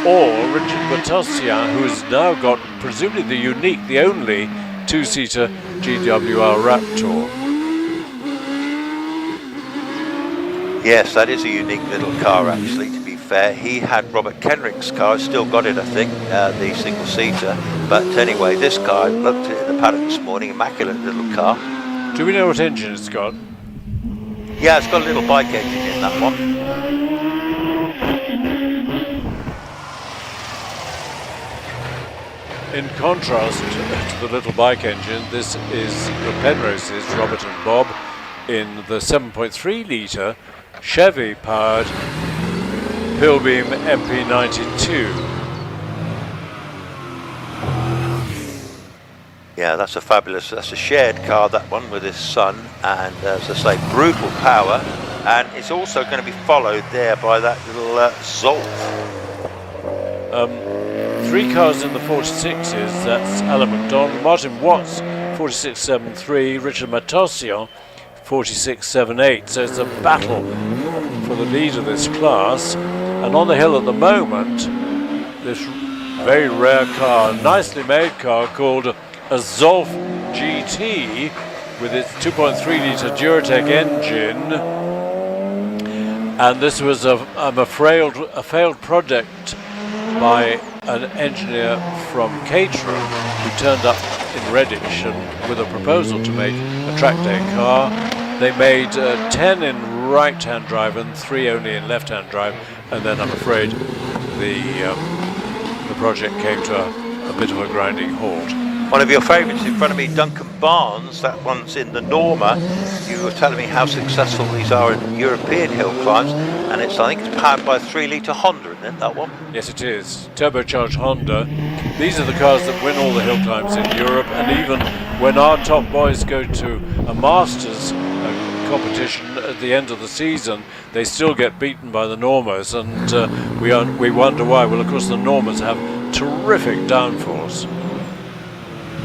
Or Richard Matossian, who has now got presumably the only 2-seater GWR Raptor. Yes, that is a unique little car actually, to be fair. He had Robert Kenrick's car, still got it I think, the single-seater. But anyway, this car, I looked at it in the paddock this morning, immaculate little car. Do we know what engine it's got? Yeah, it's got a little bike engine in that one. In contrast to the little bike engine, this is the Penrose's, Robert and Bob, in the 7.3 litre Chevy powered Pilbeam MP92. Yeah, that's a shared car, that one, with his son, and as I say, brutal power, and it's also going to be followed there by that little Zolf. 3 cars in the 46s, that's Alan McDonald, Martin Watts 46.73, Richard Matossian 46.78, so it's a battle for the lead of this class. And on the hill at the moment, this very rare car, nicely made car called a Zolf GT with its 2.3 litre Duratec engine, and this was a failed project by an engineer from Caterham who turned up in Redditch and with a proposal to make a track day car. They made 10 in right-hand drive and 3 only in left-hand drive, and then I'm afraid the project came to a bit of a grinding halt. One of your favourites in front of me, Duncan Barnes, that one's in the Norma. You were telling me how successful these are in European hill climbs, and I think it's powered by a 3 litre Honda, isn't it, that one? Yes, it is. Turbocharged Honda. These are the cars that win all the hill climbs in Europe, and even when our top boys go to a Masters competition at the end of the season, they still get beaten by the Normas, and we wonder why. Well, of course, the Normas have terrific downforce.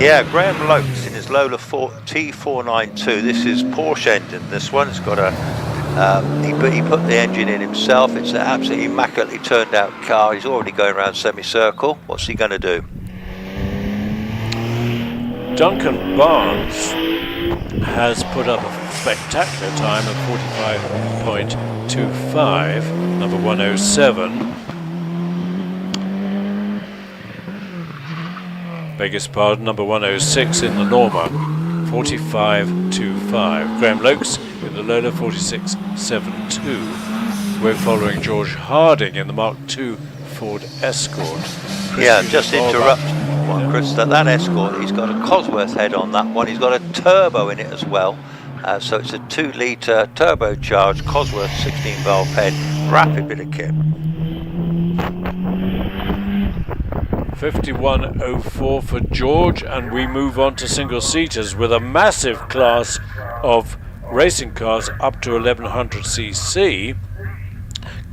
Yeah, Graham Lokes in his Lola T492. This is Porsche engine. This one, it's got a he put the engine in himself. It's an absolutely immaculately turned out car. He's already going around semicircle. What's he going to do? Duncan Barnes has put up a spectacular time of 45.25, number 107. Biggest pardon, number 106 in the Norma, 45.25. Graham Lokes in the Lola, 46.72. We're following George Harding in the Mark II Ford Escort. Yeah, just interrupt one, Chris. That Escort, he's got a Cosworth head on that one. He's got a turbo in it as well. So it's a 2 litre turbocharged Cosworth 16 valve head. Rapid bit of kit. 51.04 for George, and we move on to single-seaters with a massive class of racing cars up to 1100cc.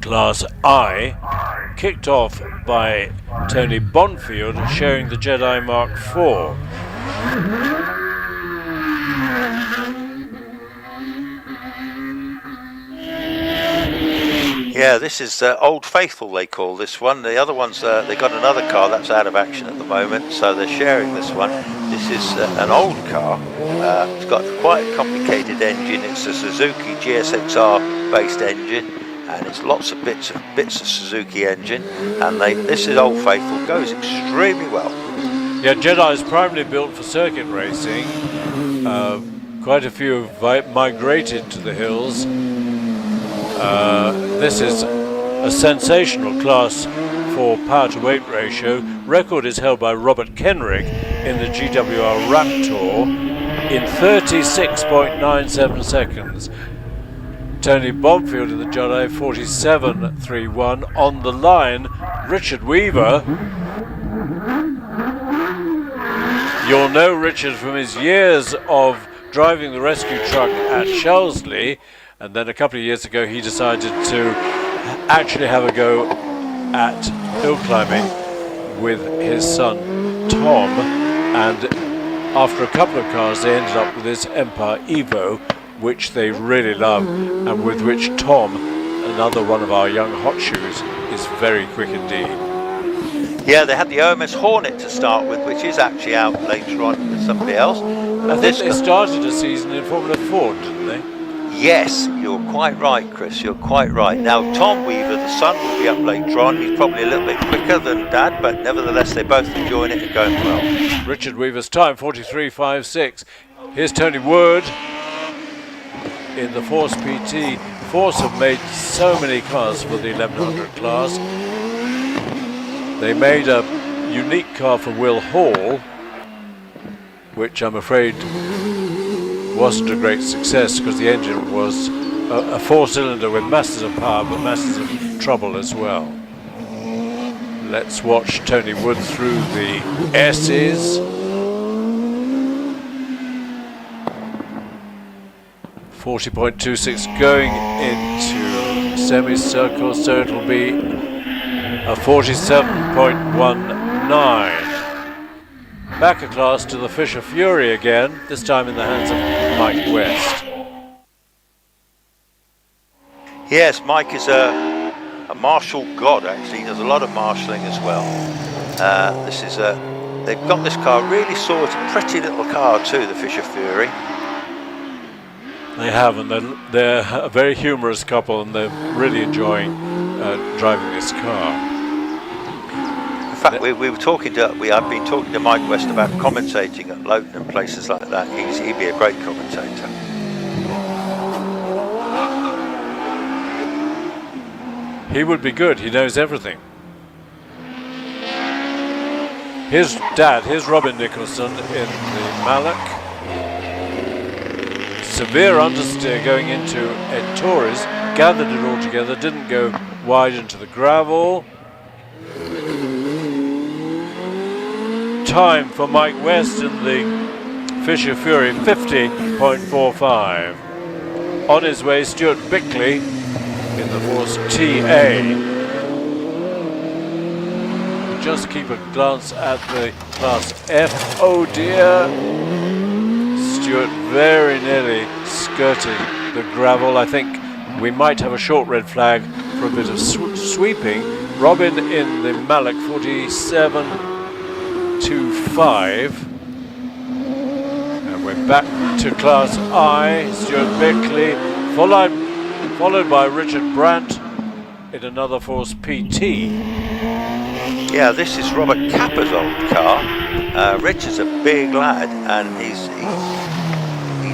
Class I, kicked off by Tony Bonfield, sharing the Jedi Mark IV. Yeah, this is Old Faithful, they call this one. The other ones, they got another car that's out of action at the moment, so they're sharing this one. This is an old car. It's got quite a complicated engine. It's a Suzuki GSXR based engine, and it's lots of bits of Suzuki engine. And this is Old Faithful, goes extremely well. Yeah, Jedi is primarily built for circuit racing. Quite a few have migrated to the hills. This is a sensational class for power to weight ratio. Record is held by Robert Kenrick in the GWR Raptor in 36.97 seconds. Tony Bonfield in the Jedi 47.31. On the line, Richard Weaver. You'll know Richard from his years of driving the rescue truck at Shelsley. And then a couple of years ago, he decided to actually have a go at hill climbing with his son Tom. And after a couple of cars, they ended up with this Empire Evo, which they really love, and with which Tom, another one of our young hot shoes, is very quick indeed. Yeah, they had the OMS Hornet to start with, which is actually out later on with somebody else. I think they started a season in Formula Ford, didn't they? Yes, you're quite right, Chris, you're quite right. Now, Tom Weaver, the son, will be up later on. He's probably a little bit quicker than Dad, but nevertheless, they're both enjoying it and going well. Richard Weaver's time, 43.56. Here's Tony Wood in the Force PT. Force have made so many cars for the 1100 class. They made a unique car for Will Hall, which I'm afraid wasn't a great success because the engine was a four-cylinder with masses of power but masses of trouble as well. Let's watch Tony Wood through the S's. 40.26 going into semicircle, so it'll be a 47.19. Back a class to the Fisher Fury again, this time in the hands of Mike West. Yes, Mike is a marshal god, actually. He does a lot of marshalling as well. They've got this car really sorted, pretty little car too, the Fisher Fury. They have, and they're a very humorous couple, and they're really enjoying driving this car. In fact, I've been talking to Mike West about commentating at Lowton and places like that. He'd be a great commentator. He would be good. He knows everything. Here's Dad. Here's Robin Nicholson in the Malloch. Severe understeer going into Ed Torres. Gathered it all together. Didn't go wide into the gravel. Time for Mike West in the Fisher Fury, 50.45. On his way, Stuart Bickley in the Force TA. Just keep a glance at the Class F. Oh dear. Stuart very nearly skirted the gravel. I think we might have a short red flag for a bit of sweeping. Robin in the Malloch, 47.25. And we're back to Class I. Stuart Bickley, followed by Richard Brandt in another Force PT. Yeah, this is Robert Capper's old car. Richard's a big lad, and he's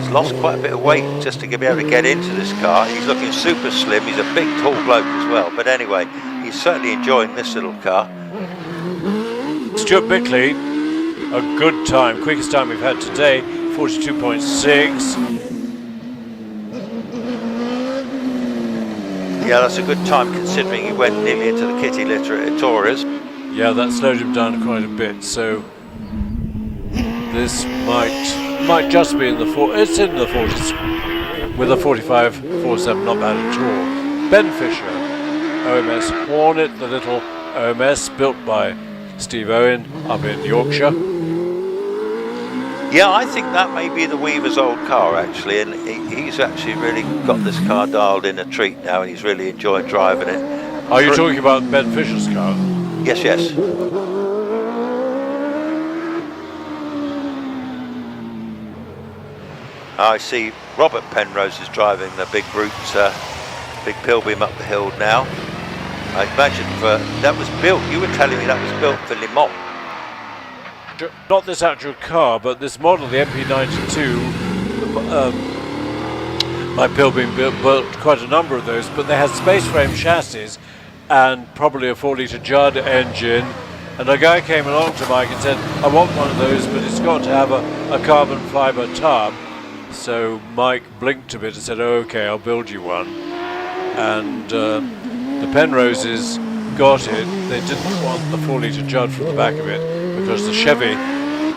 lost quite a bit of weight just to be able to get into this car. He's looking super slim. He's a big, tall bloke as well. But anyway, he's certainly enjoying this little car. Stuart Bickley, a good time, quickest time we've had today, 42.6. Yeah, that's a good time considering he went nearly into the kitty litter at Torres. Yeah, that slowed him down quite a bit. So this might just be in the it's in the 40s with a 45.47, not bad at all. Ben Fisher, OMS Hornet, the little OMS built by Steve Owen up in Yorkshire. Yeah, I think that may be the Weaver's old car actually, and he's actually really got this car dialed in a treat now, and he's really enjoying driving it. Are you talking about Ben Fisher's car? Yes, yes. I see Robert Penrose is driving the big brute, big Pilbeam up the hill now. I imagine that was built, you were telling me that was built for Le Mans. Not this actual car, but this model, the MP92, my Pilbeam built quite a number of those, but they had space frame chassis and probably a 4-litre Judd engine. And a guy came along to Mike and said, I want one of those, but it's got to have a carbon fibre tub. So Mike blinked a bit and said, oh, okay, I'll build you one. And the Penroses got it. They didn't want the 4-litre Judd from the back of it because the Chevy,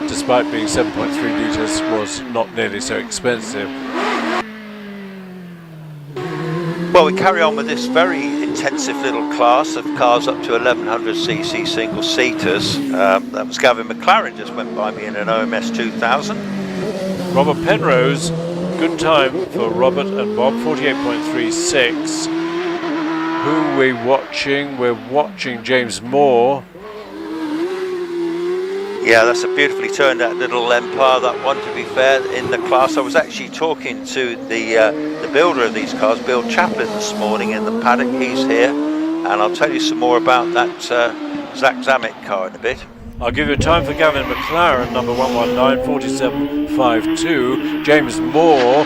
despite being 7.3 litres, was not nearly so expensive. Well, we carry on with this very intensive little class of cars up to 1100cc single-seaters. That was Gavin McLaren just went by me in an OMS 2000. Robert Penrose, good time for Robert and Bob, 48.36. Who are we watching? We're watching James Moore. Yeah, that's a beautifully turned out little Empire, that one, to be fair, in the class. I was actually talking to the builder of these cars, Bill Chaplin, this morning in the paddock. He's here, and I'll tell you some more about that Zach Zammit car in a bit. I'll give you a time for Gavin McLaren, number 119, 47.52. James Moore,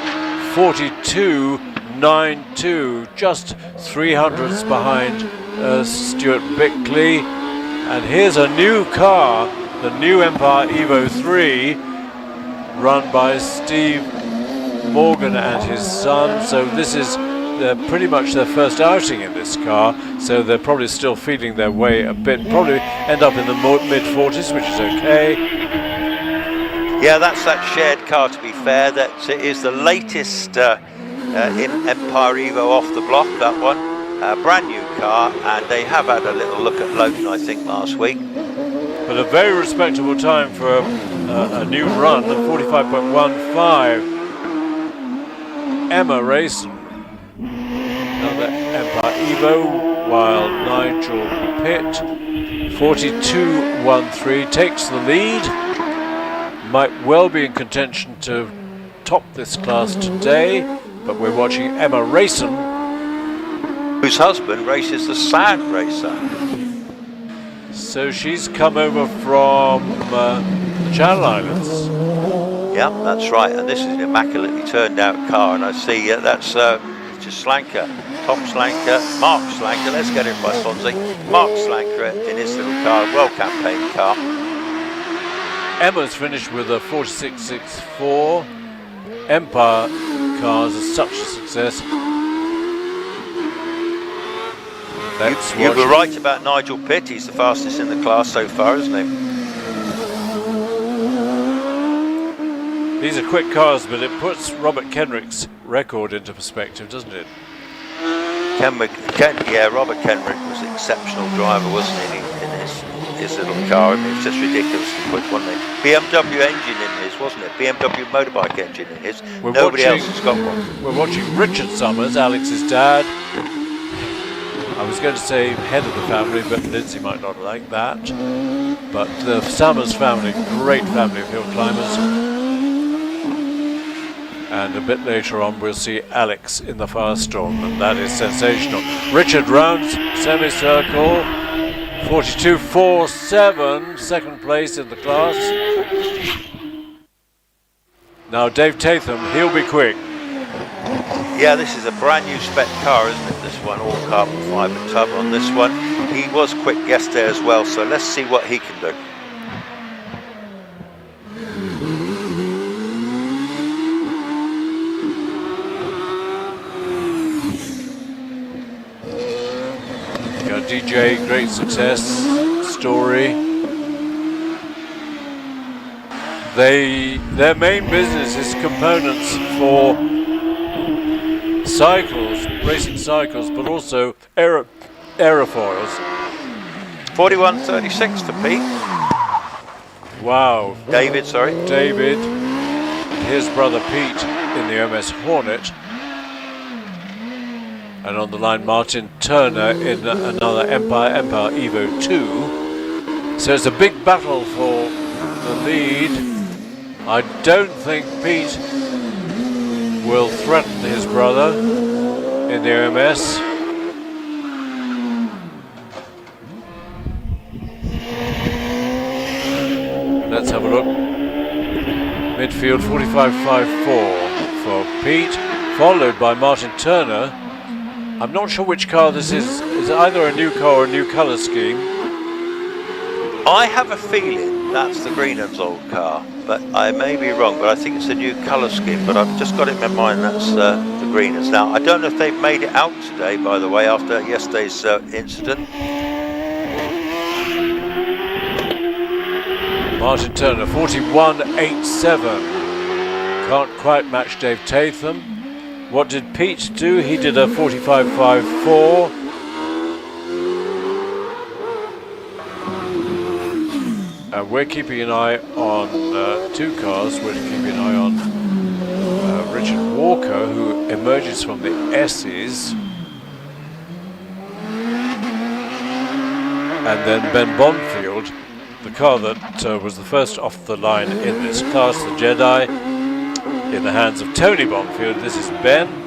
42.92, just 300ths behind Stuart Bickley. And here's a new car, the new Empire Evo 3, run by Steve Morgan and his son. So this is pretty much their first outing in this car, so they're probably still feeling their way a bit, probably end up in the mid-40s, which is okay. Yeah, that's that shared car, to be fair. That is the latest Empire Evo off the block, that one. Brand new car, and they have had a little look at Lowton, I think, last week. But a very respectable time for a new run of 45.15. Emma Rayson, another Empire Evo, while Nigel Pitt, 42.13, takes the lead. Might well be in contention to top this class today, but we're watching Emma Rayson, whose husband races the Sand Racer. So she's come over from the Channel Islands. Yeah, that's right, and this is an immaculately turned out car, and I see that's just Slanker, Tom Slanker, Mark Slanker, let's get it by Swansea. Mark Slanker in his little car, well-campaigned car. Emma's finished with a 46.64. Empire cars are such a success. You were right about Nigel Pitt, he's the fastest in the class so far, isn't he? These are quick cars, but it puts Robert Kenrick's record into perspective, doesn't it? Yeah, Robert Kenrick was an exceptional driver, wasn't he, in his little car? I mean, it was just ridiculously quick, wasn't it? BMW engine in his, wasn't it? BMW motorbike engine in his. Nobody else has got one. We're watching Richard Summers, Alex's dad. I was going to say head of the family, but Lindsay might not like that. But the Summers family, great family of hill climbers. And a bit later on we'll see Alex in the Firestorm, and that is sensational. Richard rounds semicircle, 42.47, second place in the class. Now Dave Tatham, he'll be quick. Yeah, this is a brand new spec car, isn't it? This one, all carbon fibre tub on this one. He was quick yesterday as well, so let's see what he can do. DJ, great success. story. Their main business is components for cycles, racing cycles, but also aerofoils. 41.36 for Pete. Wow. David, sorry. David, his brother Pete in the MS Hornet. And on the line, Martin Turner in another Empire Evo 2. So it's a big battle for the lead. I don't think Pete will threaten his brother in the OMS. Let's have a look. Midfield 45.54 for Pete, followed by Martin Turner. I'm not sure which car this is. Is it either a new car or a new colour scheme? I have a feeling that's the Greenham's old car, but I may be wrong, but I think it's a new colour scheme, but I've just got it in my mind that's the Greenham's. Now, I don't know if they've made it out today, by the way, after yesterday's incident. Martin Turner, 41.87. Can't quite match Dave Tatham. What did Pete do? He did a 45.54. And we're keeping an eye on two cars. We're keeping an eye on Richard Walker, who emerges from the S's. And then Ben Bonfield, the car that was the first off the line in this class, the Jedi, in the hands of Tony Bonfield. This is Ben.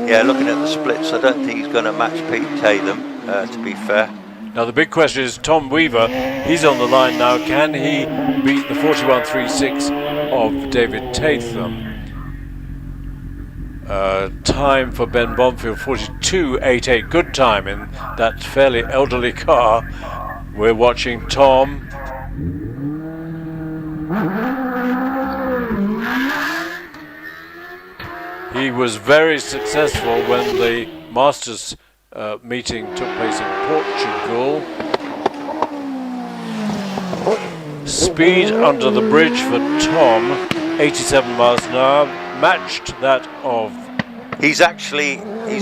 Yeah, looking at the splits, I don't think he's going to match Pete Tatham, to be fair. Now the big question is Tom Weaver. He's on the line now. Can he beat the 41.36 of David Tatham? Time for Ben Bonfield, 42.88. Good time in that fairly elderly car. We're watching Tom. He was very successful when the Masters meeting took place in Portugal. Speed under the bridge for Tom, 87 miles an hour, matched that of... He's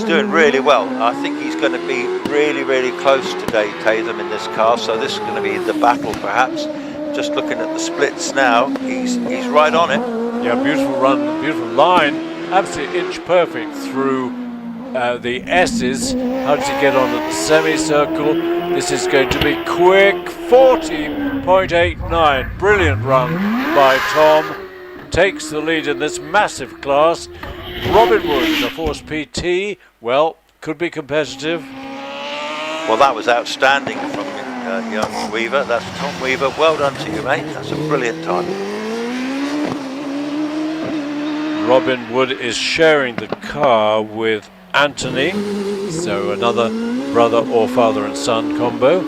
doing really well. I think he's going to be really, really close to Dave Tatham in this car, so this is going to be the battle perhaps. Just looking at the splits now, he's right on it. Yeah, beautiful run, beautiful line. Absolutely inch perfect through the S's. How does he get on at the semicircle? This is going to be quick. 40.89. Brilliant run by Tom. Takes the lead in this massive class. Robin Wood in a Force PT. Well, could be competitive. Well, that was outstanding from young Weaver. That's Tom Weaver. Well done to you, mate. That's a brilliant time. Robin Wood is sharing the car with Anthony, so another brother or father and son combo.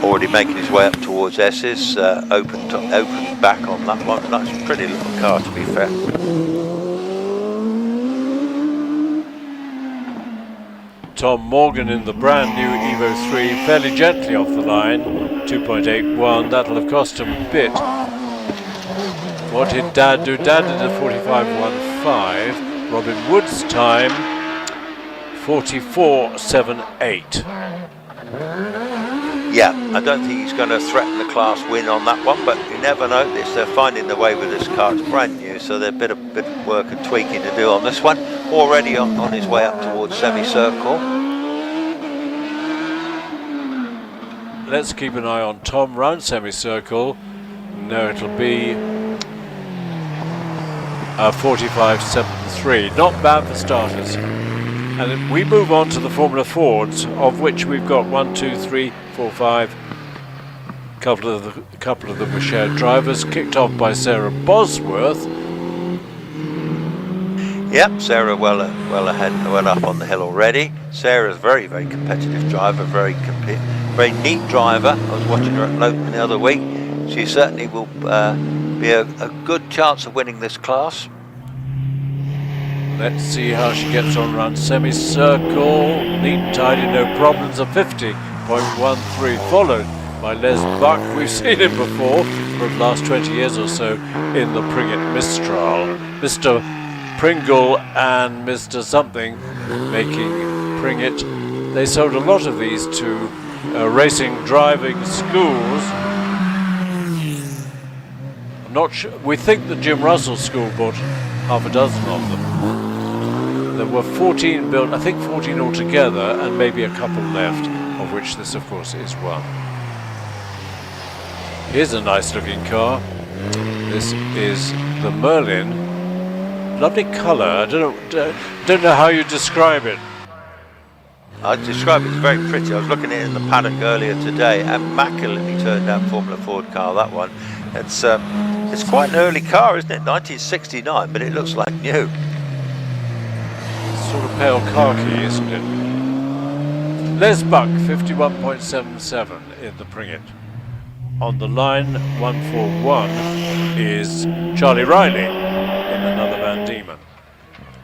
Already making his way up towards S's, open back on that one. That's a pretty little car, to be fair. Tom Morgan in the brand new Evo 3, fairly gently off the line, 2.81. That'll have cost him a bit. What did Dad do? Dad did a 45.15. Robin Wood's time, 44.78. Yeah, I don't think he's going to threaten the class win on that one, but you never know. They're finding their way with this car. It's brand new, so there's a bit of work and tweaking to do on this one. Already on his way up towards semicircle. Let's keep an eye on Tom round semicircle. No, it'll be 45.73. Not bad for starters. And then we move on to the Formula Fords, of which we've got 1, 2, 3, 4, 5. A couple of them were shared drivers, kicked off by Sarah Bosworth. Yep, Sarah well ahead, well up on the hill already. Sarah's a very, very competitive driver, very neat driver. I was watching her at Lowton the other week. She certainly will be a good chance of winning this class. Let's see how she gets on around semicircle. Neat and tidy, no problems. A 50.13, followed by Les Buck. We've seen him before for the last 20 years or so in the Pringet Mistral. Mr. Pringle and Mr. Something making Pringet. They sold a lot of these to racing driving schools. I'm not sure. We think the Jim Russell School bought half a dozen of them. There were 14 built, I think 14 altogether, and maybe a couple left, of which this, of course, is one. Here's a nice looking car. This is the Merlin. Lovely colour. I don't know how you describe it. I'd describe it as very pretty. I was looking at it in the paddock earlier today. Immaculately turned out Formula Ford car, that one. It's quite an early car, isn't it? 1969, but it looks like new. Sort of pale khaki, isn't it? Les Buck, 51.77 in the Pringet. On the line, 141 is Charlie Riley in another Van Diemen.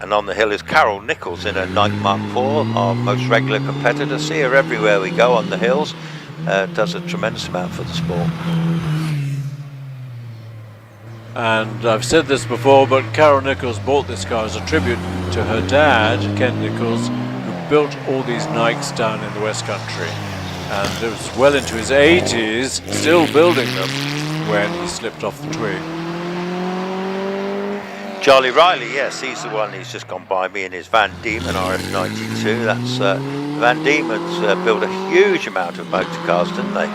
And on the hill is Carol Nichols in a Nike Mark IV, our most regular competitor. See her everywhere we go on the hills. Does a tremendous amount for the sport. And I've said this before, but Carol Nichols bought this car as a tribute to her dad, Ken Nichols, who built all these Nikes down in the West Country. And it was well into his 80s, still building them, when he slipped off the twig. Charlie Riley, yes, he's the one who's just gone by me in his Van Diemen RF92. That's Van Diemen's built a huge amount of motor cars, didn't they?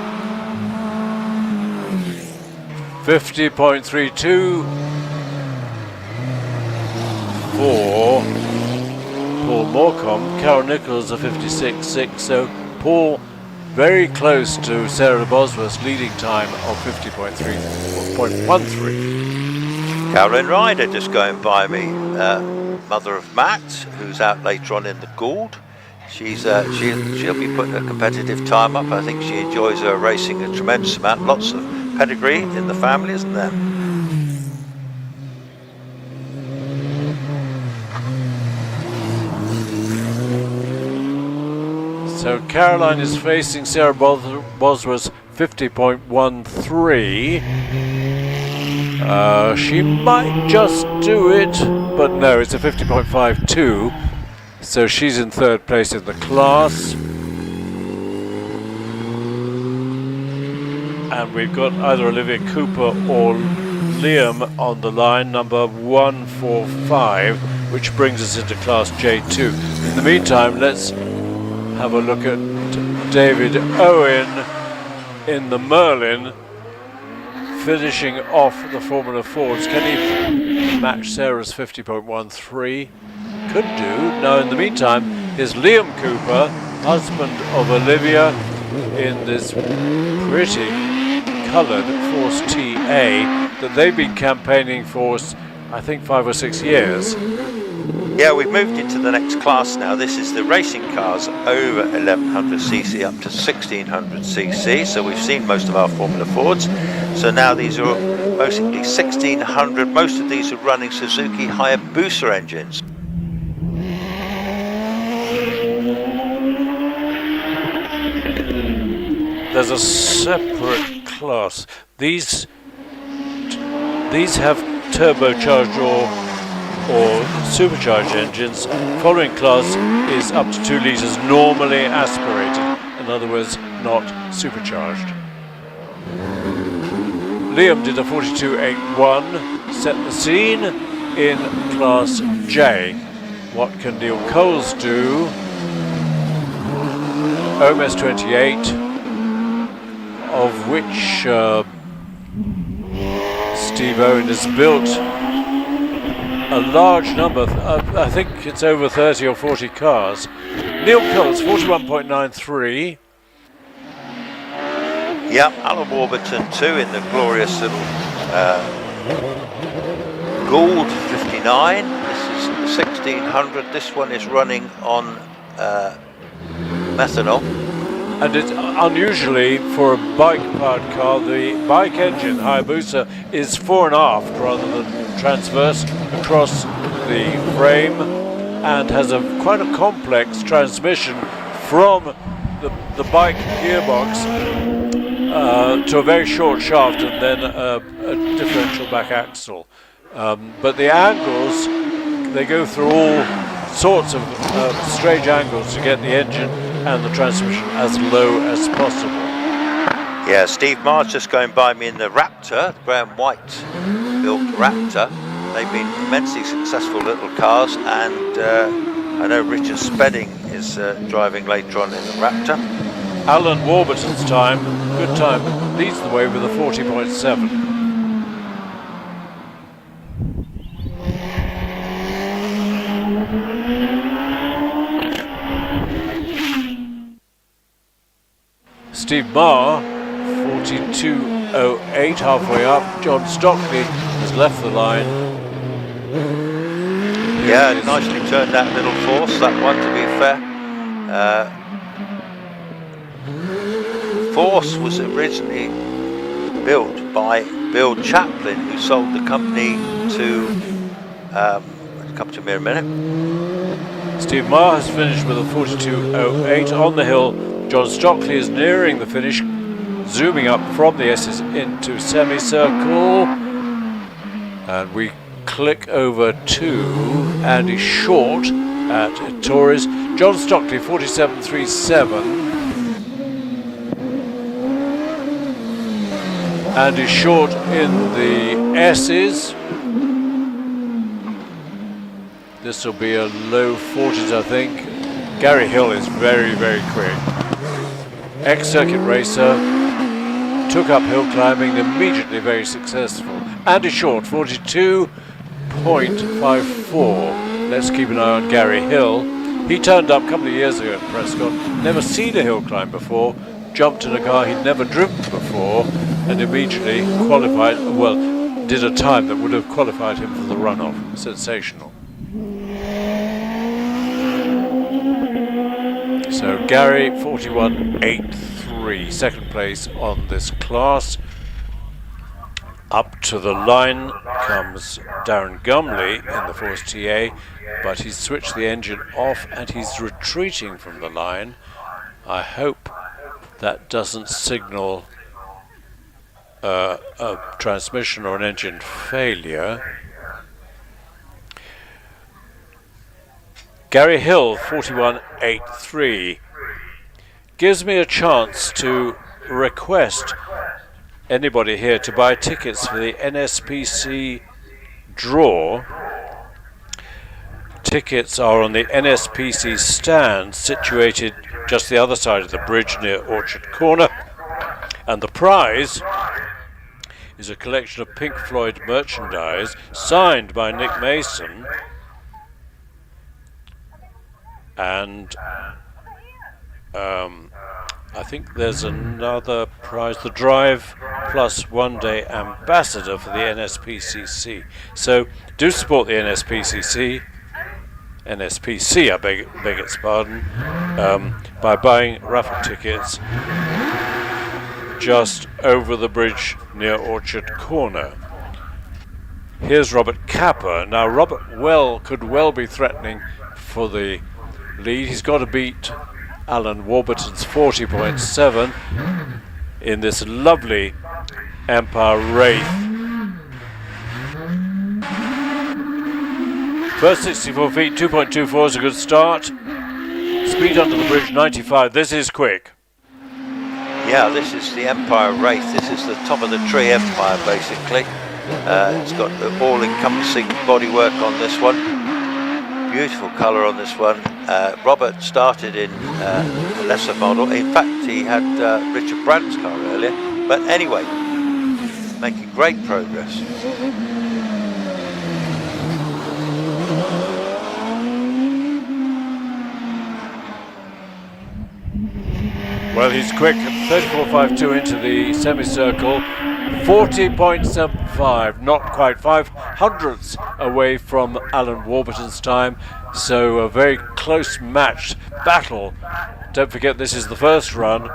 50.32 for Paul Morecombe. Carol Nichols a 56.6, so Paul very close to Sarah Bosworth's leading time of 50.13. Carolyn Ryder just going by me, mother of Matt, who's out later on in the Gould. She'll be putting a competitive time up. I think she enjoys her racing a tremendous amount. Lots of pedigree in the family, isn't there? So Caroline is facing Sarah Bosworth's 50.13. She might just do it, but no, it's a 50.52. So she's in third place in the class. And we've got either Olivia Cooper or Liam on the line, number 145, which brings us into class J2. In the meantime, let's have a look at David Owen in the Merlin, finishing off the Formula Fords. Can he match Sarah's 50.13? Could do. Now, in the meantime, here's Liam Cooper, husband of Olivia, in this pretty coloured Force TA that they've been campaigning for, I think, 5 or 6 years. Yeah, we've moved into the next class now. This is the racing cars over 1100cc up to 1600cc. So we've seen most of our Formula Fords. So now these are mostly 1600. Most of these are running Suzuki Hayabusa engines. There's a separate class. These have turbocharged or supercharged engines. Following class is up to 2 litres, normally aspirated, in other words, not supercharged. Liam did a 42.81, set the scene in class J. What can Neil Coles do? OMS 28, of which Steve Owen has built a large number, I think it's over 30 or 40 cars. Neil Coles, 41.93. Yeah, Alan Warburton too in the glorious little Gould 59. This is 1600. This one is running on methanol. And it's unusually for a bike-powered car, the bike engine Hayabusa is fore and aft rather than transverse across the frame and has quite a complex transmission from the bike gearbox to a very short shaft and then a differential back axle. But the angles, they go through all sorts of strange angles to get the engine and the transmission as low as possible. Yeah, Steve Marr's just going by me in the Raptor, the brown white built Raptor. They've been immensely successful little cars, and I know Richard Spedding is driving later on in the Raptor. Alan Warburton's time, good time, leads the way with a 40.7. Steve Marr, 42.08, halfway up. John Stockley has left the line. Yeah, nicely turned that little force, that one, to be fair. Force was originally built by Bill Chaplin, who sold the company to, come to me in a minute. Steve Marr has finished with a 42.08 on the hill. John Stockley is nearing the finish, zooming up from the S's into semicircle. And we click over to Andy Short at Torres. John Stockley, 47.37. Andy Short in the S's. This will be a low 40s, I think. Gary Hill is very, very quick. Ex-circuit racer, took up hill climbing, immediately very successful. Andy Short, 42.54. Let's keep an eye on Gary Hill. He turned up a couple of years ago at Prescott, never seen a hill climb before, jumped in a car he'd never driven before, and immediately qualified, well, did a time that would have qualified him for the runoff. Sensational. So Gary, 41.83, second place on this class. Up to the line comes Darren Gumley in the Force TA, but he's switched the engine off and he's retreating from the line. I hope that doesn't signal a transmission or an engine failure. Gary Hill, 41.83, gives me a chance to request anybody here to buy tickets for the NSPC draw. Tickets are on the NSPC stand situated just the other side of the bridge near Orchard Corner, and the prize is a collection of Pink Floyd merchandise signed by Nick Mason. And I think there's another prize, the Drive Plus One Day Ambassador for the NSPCC. So do support the NSPCC, I beg its pardon, by buying raffle tickets just over the bridge near Orchard Corner. Here's Robert Capper. Now Robert could well be threatening for the lead. He's got to beat Alan Warburton's 40.7 in this lovely Empire Wraith. First 64 feet, 2.24 is a good start. Speed under the bridge, 95. This is quick. Yeah, this is the Empire Wraith. This is the top of the tree Empire, basically. It's got the all-encompassing bodywork on this one. Beautiful colour on this one. Robert started in a lesser model. In fact, he had Richard Brandt's car earlier. But anyway, making great progress. Well, he's quick, 34.52 into the semicircle, 40.75, not quite 5/100ths away from Alan Warburton's time, so a very close matched battle. Don't forget, this is the first run.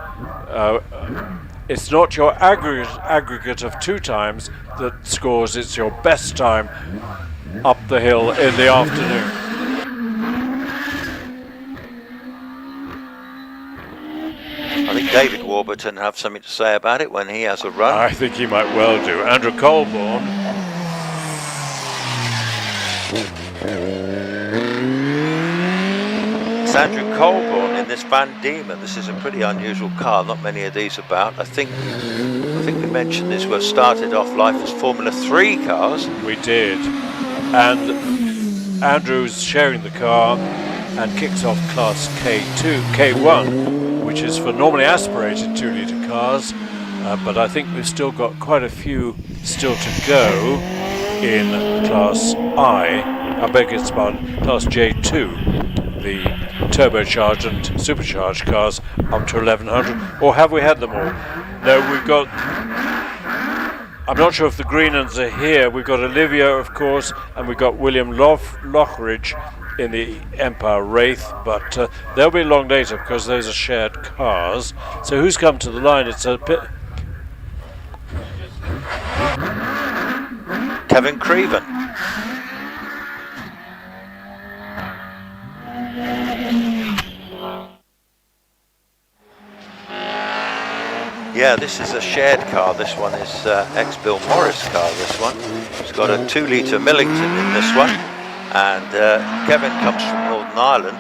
It's not your aggregate of 2 times that scores, it's your best time up the hill in the afternoon. I think David Warburton have something to say about it when he has a run. I think he might well do. Andrew Colborne. It's Andrew Colborne in this Van Diemen. This is a pretty unusual car, not many of these about. I think we mentioned this was started off life as Formula 3 cars. We did. And Andrew's sharing the car and kicks off class K1, which is for normally aspirated 2-litre cars. But I think we've still got quite a few still to go in class I beg your pardon, class J2, the turbocharged and supercharged cars up to 1100. Or have we had them all? No, we've got, I'm not sure if the green ones are here. We've got Olivia, of course, and we've got William Lockridge in the Empire Wraith, but they'll be along later because those are shared cars. So who's come to the line? It's a bit... Kevin Creven. Yeah, this is a shared car. This one is ex-Bill Morris car, this one. It's got a 2-litre Millington in this one. And Kevin comes from Northern Ireland.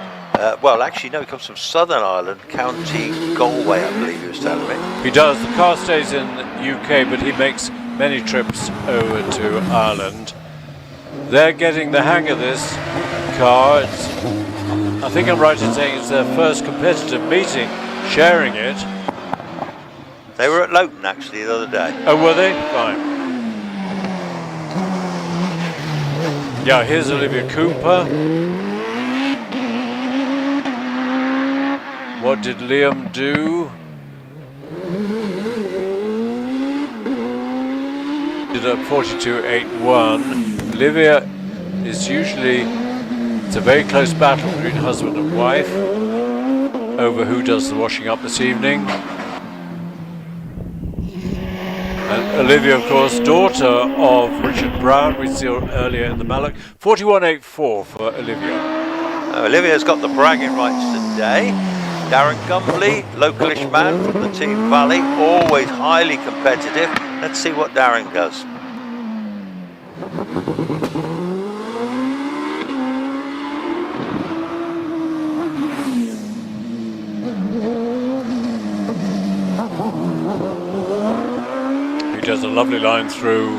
Well, actually, no, he comes from Southern Ireland, County Galway, I believe he was telling me. He does. The car stays in the UK, but he makes many trips over to Ireland. They're getting the hang of this car. I think I'm right in saying it's their first competitive meeting, sharing it. They were at Loughton, actually, the other day. Oh, were they? Fine. Yeah, here's Olivia Cooper. What did Liam do? Did a 42.81. Olivia is usually, it's a very close battle between husband and wife over who does the washing up this evening. And Olivia, of course, daughter of Richard Brown, we saw earlier in the Mallock. 41.84 for Olivia. Olivia's got the bragging rights today. Darren Gumbley, localish man from the Team Valley, always highly competitive. Let's see what Darren does. He does a lovely line through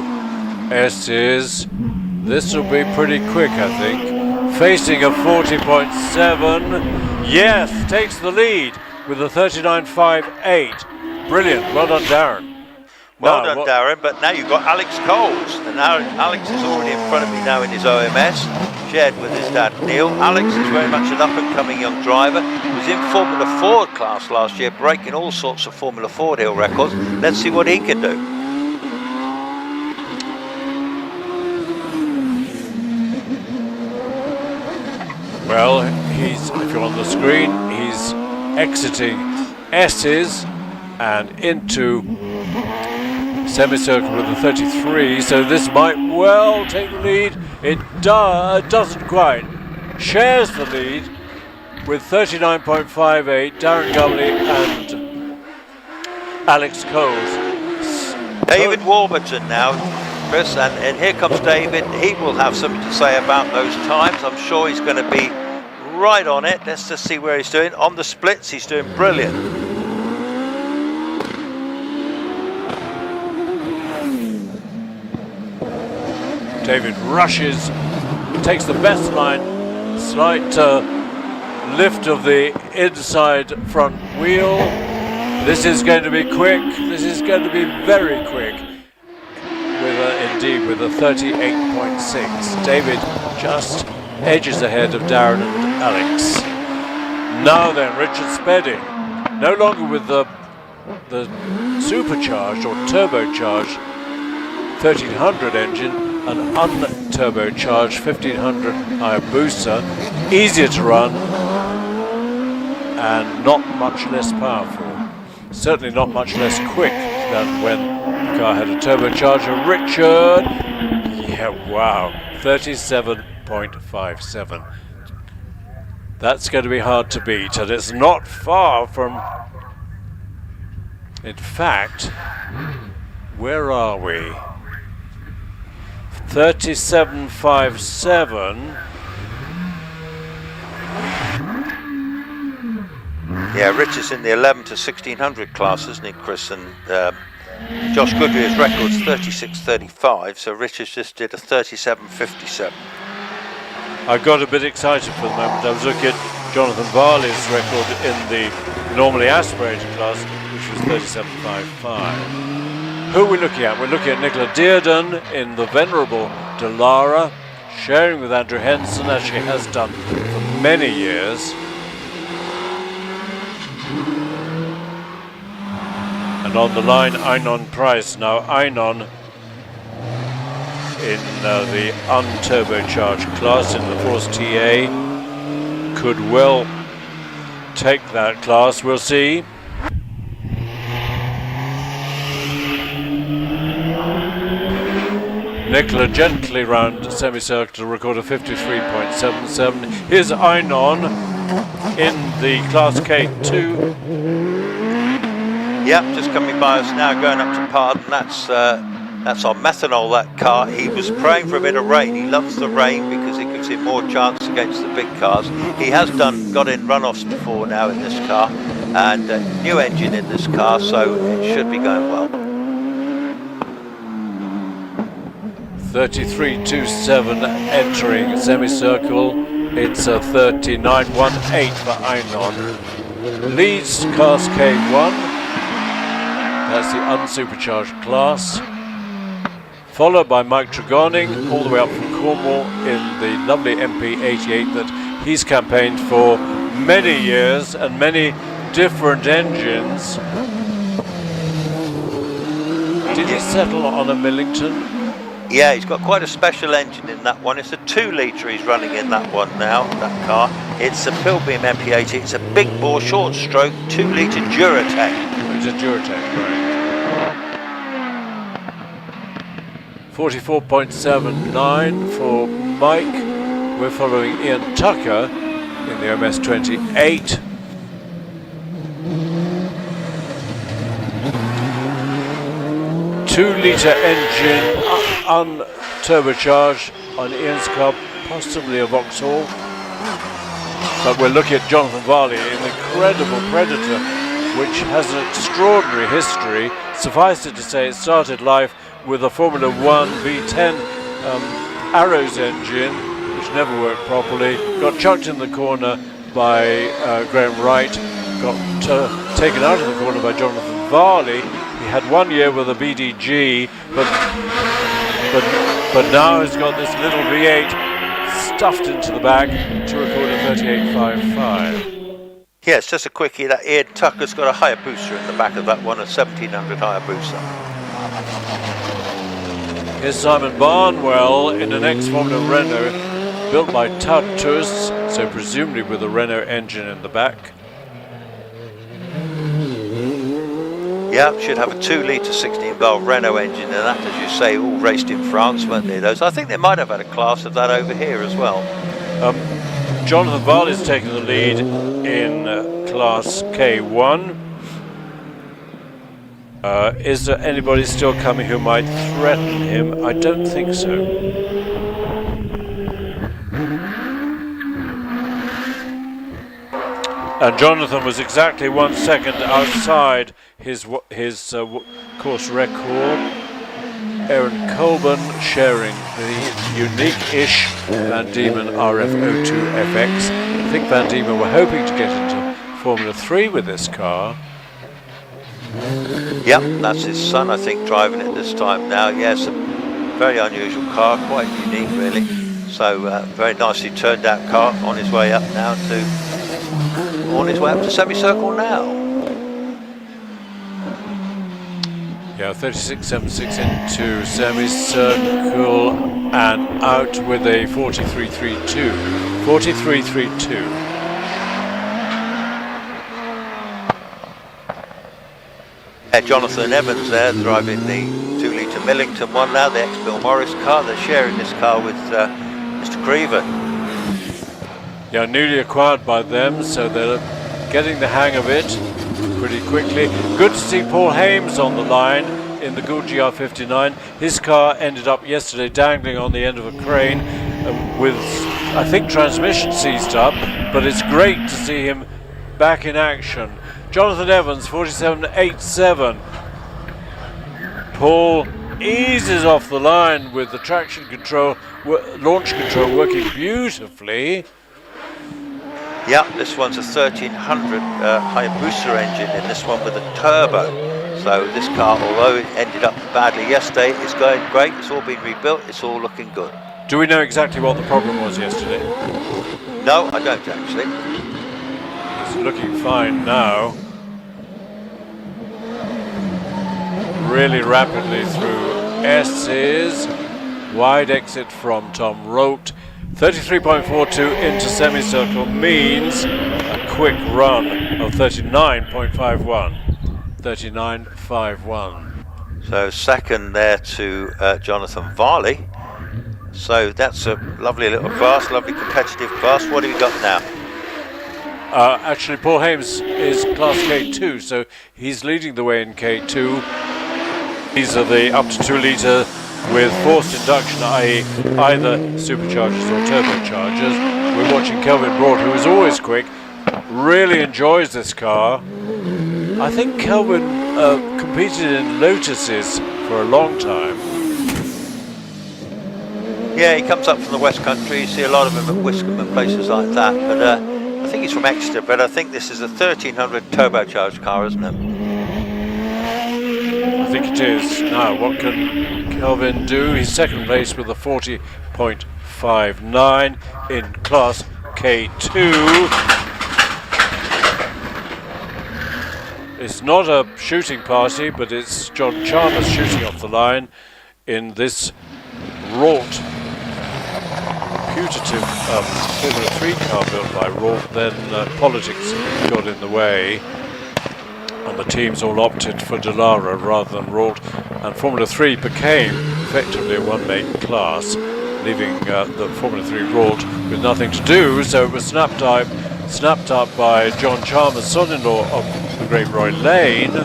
S's. This will be pretty quick, I think. Facing a 40.7. Yes, takes the lead with a 39.58. Brilliant. Well done, Darren. Well done, Darren. But now you've got Alex Coles. And now Alex is already in front of me now in his OMS, shared with his dad, Neil. Alex is very much an up-and-coming young driver. He was in Formula Ford class last year, breaking all sorts of Formula Ford hill records. Let's see what he can do. Well, he's, if you're on the screen, he's exiting S's and into semicircle with the 33, so this might well take the lead. It doesn't quite. Shares the lead with 39.58, Darren Gumley and Alex Coles. David Warburton now, Chris, and here comes David. He will have something to say about those times. I'm sure he's going to be right on it. Let's just see where he's doing. On the splits, he's doing brilliant. David rushes, takes the best line, slight lift of the inside front wheel. This is going to be quick. This is going to be very quick. With a 38.6. David just edges ahead of Darren and Alex. Now then, Richard Spedding, no longer with the supercharged or turbocharged 1300 engine, an unturbocharged 1500 Hayabusa, easier to run and not much less powerful. Certainly not much less quick than when the car had a turbocharger. Richard, Yeah, wow, 37.57. That's going to be hard to beat, and it's not far from... In fact, where are we? 37.57. Yeah, Rich is in the 11 to 1600 class, isn't he, Chris? And Josh Goodyear's record's 36.35, so Rich has just did a 37.57. I got a bit excited for the moment. I was looking at Jonathan Varley's record in the normally aspirated class, which was 37.55. Who are we looking at? We're looking at Nicola Dearden in the venerable Delara, sharing with Andrew Henson, as she has done for many years. And on the line, Einon Price. Now, Einon in the unturbocharged class in the Force TA could well take that class. We'll see. Nicola gently round semicircle to record a 53.77. Here's Einon in the Class K2. Yep, just coming by us now, going up to Pardon. That's on methanol, that car. He was praying for a bit of rain. He loves the rain because it gives him more chance against the big cars. He has got in runoffs before now in this car, and new engine in this car, so it should be going well. 33.27 entering semicircle. It's a 39.18 for Einon. Leads Class K1. That's the unsupercharged class. Followed by Mike Tregoning, all the way up from Cornwall in the lovely MP88 that he's campaigned for many years and many different engines. Did he settle on a Millington? Yeah, he's got quite a special engine in that one. It's a 2 litre he's running in that one now, that car. It's a Pilbeam MP80. It's a big bore, short stroke, 2 litre Duratec. It's a Duratec, right. 44.79 for Mike. We're following Ian Tucker in the MS28. Two-litre engine, unturbocharged on Ian's car, possibly a Vauxhall. But we're looking at Jonathan Varley, an incredible Predator, which has an extraordinary history. Suffice it to say, it started life with a Formula 1 V10 Arrows engine, which never worked properly, got chucked in the corner by Graham Wright, got taken out of the corner by Jonathan Varley. He had 1 year with a BDG, but now he's got this little V8 stuffed into the back to record a 38.55. Yeah, it's just a quickie. That Ian Tucker's got a Hayabusa in the back of that one, a 1700 Hayabusa. Here's Simon Barnwell in an ex-Formula Renault built by Tartus, so presumably with a Renault engine in the back. Yeah, should have a 2 litre 16-valve Renault engine in that, as you say, all raced in France, weren't they, those? I think they might have had a class of that over here as well. Jonathan Varley's taking the lead in Class K1. Is there anybody still coming who might threaten him? I don't think so. And Jonathan was exactly 1 second outside his course record. Aaron Colburn sharing the unique-ish Van Diemen RF02 FX. I think Van Diemen were hoping to get into Formula 3 with this car. Yep, that's his son, I think, driving it this time now. Yes, a very unusual car, quite unique, really. So, very nicely turned out car, on his way up now to semicircle now. Yeah, 36.76 into semicircle and out with a 43.32. 43.32. Jonathan Evans there driving the 2 litre Millington one now, the ex-Bill Morris car. They're sharing this car with Mr. Creever. Yeah, newly acquired by them, so they're getting the hang of it pretty quickly. Good to see Paul Hames on the line in the Gould GR59. His car ended up yesterday dangling on the end of a crane with, I think, transmission seized up, but it's great to see him back in action. Jonathan Evans, 47.87. Paul eases off the line with the traction control, launch control working beautifully. Yeah, this one's a 1300 Hayabusa engine in this one with a turbo. So this car, although it ended up badly yesterday, is going great. It's all been rebuilt. It's all looking good. Do we know exactly what the problem was yesterday? No, I don't actually. It's looking fine now. Really rapidly through S's. Wide exit from Tom Rote. 33.42 into semicircle means a quick run of 39.51. 39.51. So second there to Jonathan Varley. So that's a lovely little class, lovely competitive class. What have you got now? Actually, Paul Hames is class K2, so he's leading the way in K2. These are the up to 2 litre with forced induction, i.e. either superchargers or turbochargers. We're watching Kelvin Broad, who is always quick, really enjoys this car. I think Kelvin competed in Lotuses for a long time. Yeah, he comes up from the West Country. You see a lot of him at Wiscombe and places like that. But I think he's from Exeter, but I think this is a 1300 turbocharged car, isn't it? I think it is. Now, what can Kelvin do? He's second place with a 40.59 in class K2. It's not a shooting party, but it's John Chalmers shooting off the line in this wrought, putative Formula 3 car built by Wrought. Then politics got in the way, and the teams all opted for Dallara rather than Wrought, and Formula 3 became effectively a one-make class, leaving the Formula 3 Wrought with nothing to do. So it was snapped up by John Chalmers, son-in-law of the great Roy Lane.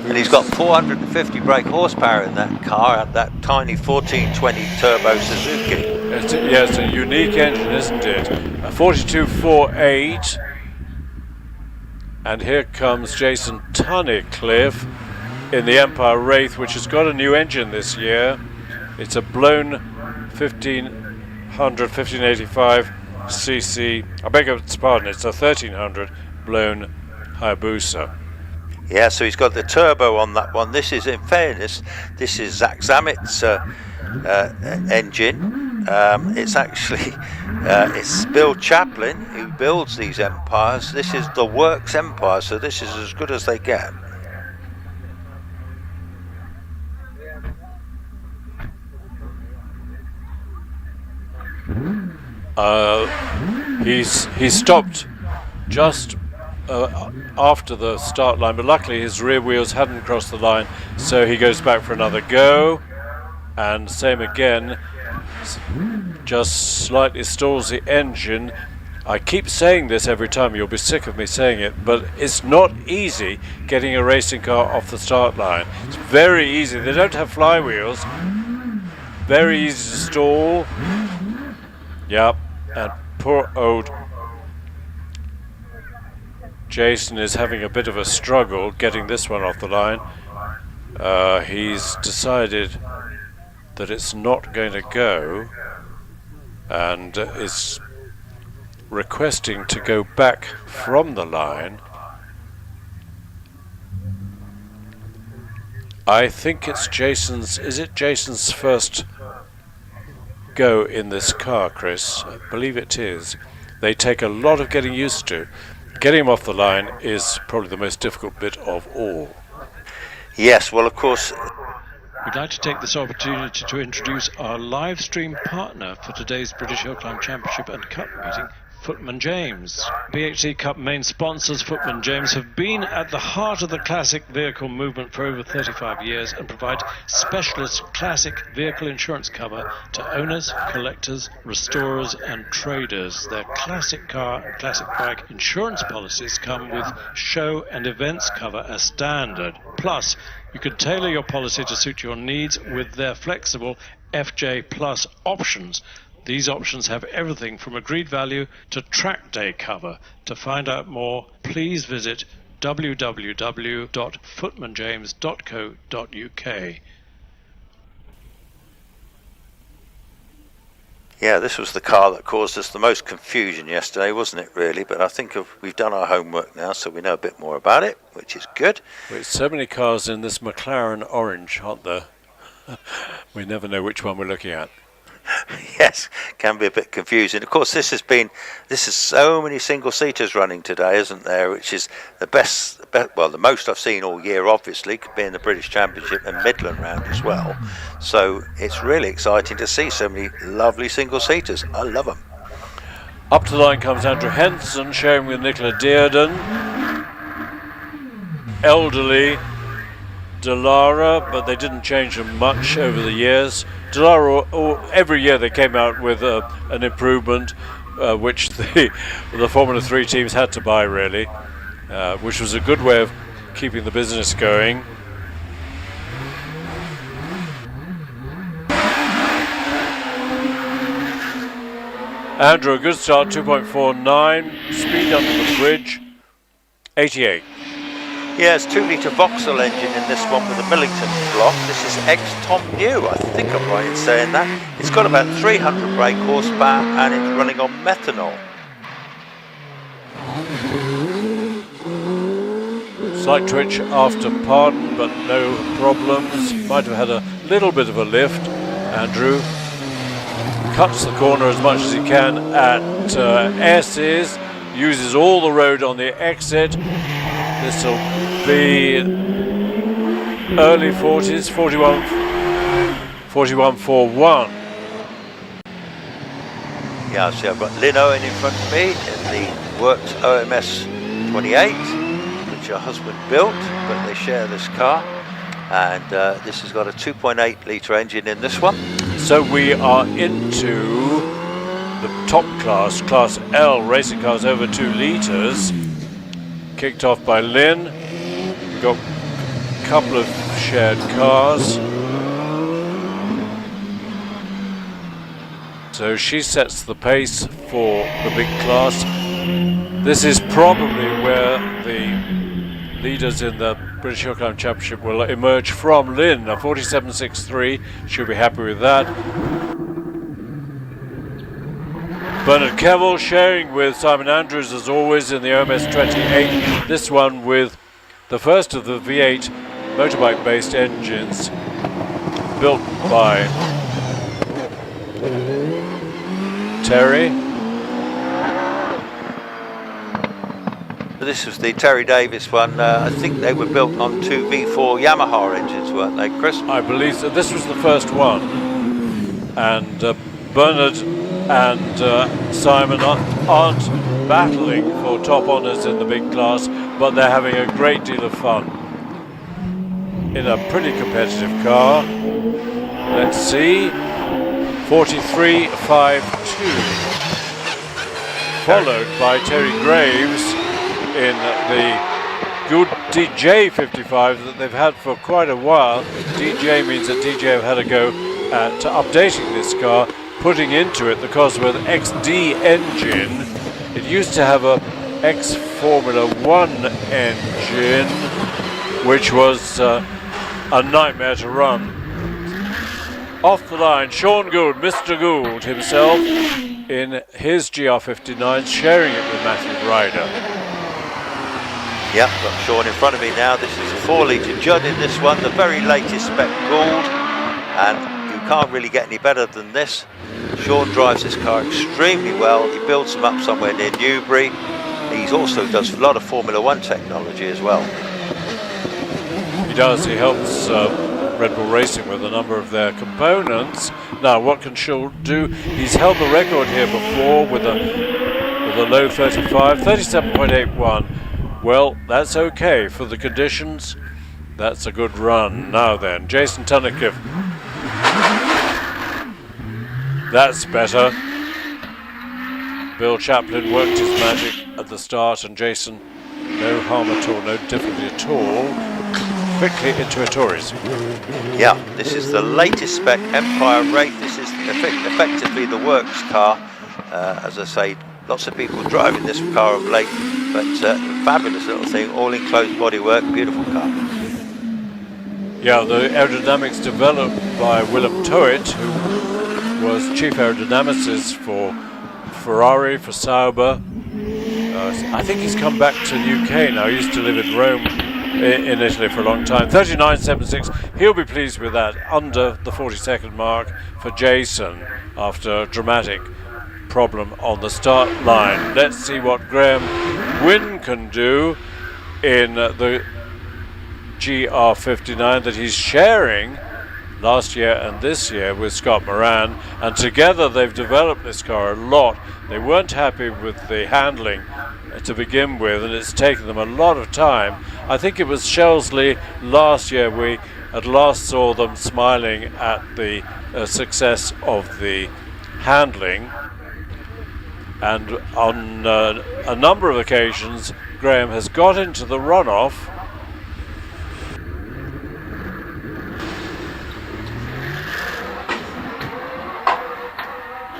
And he's got 450 brake horsepower in that car, at that tiny 1420 turbo Suzuki. It's a unique engine, isn't it? A 42.48. And here comes Jason Tunnicliffe in the Empire Wraith, which has got a new engine this year. It's a blown 1585 cc. I beg your pardon, it's a 1300 blown Hayabusa. Yeah, so he's got the turbo on that one. This is, in fairness, this is Zach Zamet's engine. It's actually it's Bill Chaplin who builds these Empires. This is the Works Empire, so this is as good as they get. He stopped just after the start line, but luckily his rear wheels hadn't crossed the line, so he goes back for another go, and same again, just slightly stalls the engine. I keep saying this every time, you'll be sick of me saying it, but it's not easy getting a racing car off the start line. It's very easy. They don't have flywheels. Very easy to stall. Yep, and poor old Jason is having a bit of a struggle getting this one off the line. He's decided that it's not going to go and is requesting to go back from the line. I think it's Jason's, is it Jason's first go in this car, Chris? I believe it is. They take a lot of getting used to. Getting him off the line is probably the most difficult bit of all. Yes, well, of course. We'd like to take this opportunity to introduce our live stream partner for today's British Hillclimb Championship and Cup meeting, Footman James. BHC Cup main sponsors Footman James have been at the heart of the classic vehicle movement for over 35 years and provide specialist classic vehicle insurance cover to owners, collectors, restorers and traders. Their classic car and classic bike insurance policies come with show and events cover as standard. Plus, you can tailor your policy to suit your needs with their flexible FJ Plus options. These options have everything from agreed value to track day cover. To find out more, please visit www.footmanjames.co.uk. Yeah, this was the car that caused us the most confusion yesterday, wasn't it, really? But I think we've done our homework now, so we know a bit more about it, which is good. With so many cars in this McLaren orange, aren't there? We never know which one we're looking at. Yes, can be a bit confusing. Of course, this is so many single-seaters running today, isn't there? Which is the most I've seen all year, obviously, being the British Championship and Midland round as well. So it's really exciting to see so many lovely single-seaters. I love them. Up to the line comes Andrew Henson, sharing with Nicola Dearden. Elderly Delara, but they didn't change them much over the years. Delara, every year they came out with an improvement, which the Formula 3 teams had to buy, really, which was a good way of keeping the business going. Andrew, a good start, 2.49, speed under the bridge, 88. Yeah, it's 2-litre Vauxhall engine in this one with a Millington block. This is ex-Tom New, I think I'm right in saying that. It's got about 300 brake horsepower and it's running on methanol. Slight twitch after pardon, but no problems. Might have had a little bit of a lift. Andrew cuts the corner as much as he can at S's, uses all the road on the exit. This will be early 40s, 41.41. Yeah, see, I've got Lynn Owen in front of me in the worked OMS 28, which her husband built, but they share this car. And this has got a 2.8 litre engine in this one. So we are into the top class, Class L, racing cars over 2 litres. Kicked off by Lynn. We've got a couple of shared cars. So she sets the pace for the big class. This is probably where the leaders in the British Hillclimb Championship will emerge from. Lynn, a 47.63, she'll be happy with that. Bernard Kevill sharing with Simon Andrews as always in the OMS 28. This one with the first of the V8 motorbike based engines built by Terry. This was the Terry Davis one. I think they were built on 2 V4 Yamaha engines, weren't they, Chris? I believe so. This was the first one. And Bernard and Simon aren't battling for top honours in the big class, but they're having a great deal of fun in a pretty competitive car. Let's see, 43.52, followed by Terry Graves in the good DJ 55 that they've had for quite a while. DJ means that DJ have had a go at updating this car, putting into it the Cosworth XD engine. It used to have a X Formula 1 engine, which was a nightmare to run. Off the line, Sean Gould, Mr. Gould himself, in his GR59, sharing it with Matthew Ryder. Yep, got Sean in front of me now. This is a 4-litre Judd in this one, the very latest spec Gould, and you can't really get any better than this. Sean drives this car extremely well. He builds them up somewhere near Newbury. He also does a lot of Formula 1 technology as well. He does. He helps Red Bull Racing with a number of their components. Now, what can Sean do? He's held the record here before with a with a low 35, 37.81. Well, that's okay for the conditions. That's a good run. Now then, Jason Tunnicliffe. That's better. Bill Chaplin worked his magic at the start, and Jason, no harm at all, no difficulty at all, quickly into a Tories. Yeah, this is the latest spec Empire rate. This is effectively the works car. As I say, lots of people driving this car of late, but fabulous little thing, all enclosed bodywork, beautiful car. Yeah, the aerodynamics developed by Willem Toit, who was chief aerodynamicist for Ferrari, for Sauber. I think he's come back to the UK now. He used to live in Rome, in Italy for a long time. 39.76. He'll be pleased with that, under the 40-second mark for Jason after a dramatic problem on the start line. Let's see what Graham Wynne can do in the GR59 that he's sharing last year and this year with Scott Moran, and together they've developed this car a lot. They weren't happy with the handling to begin with, and it's taken them a lot of time. I think it was Shelsley last year we at last saw them smiling at the success of the handling, and on a number of occasions Graham has got into the runoff.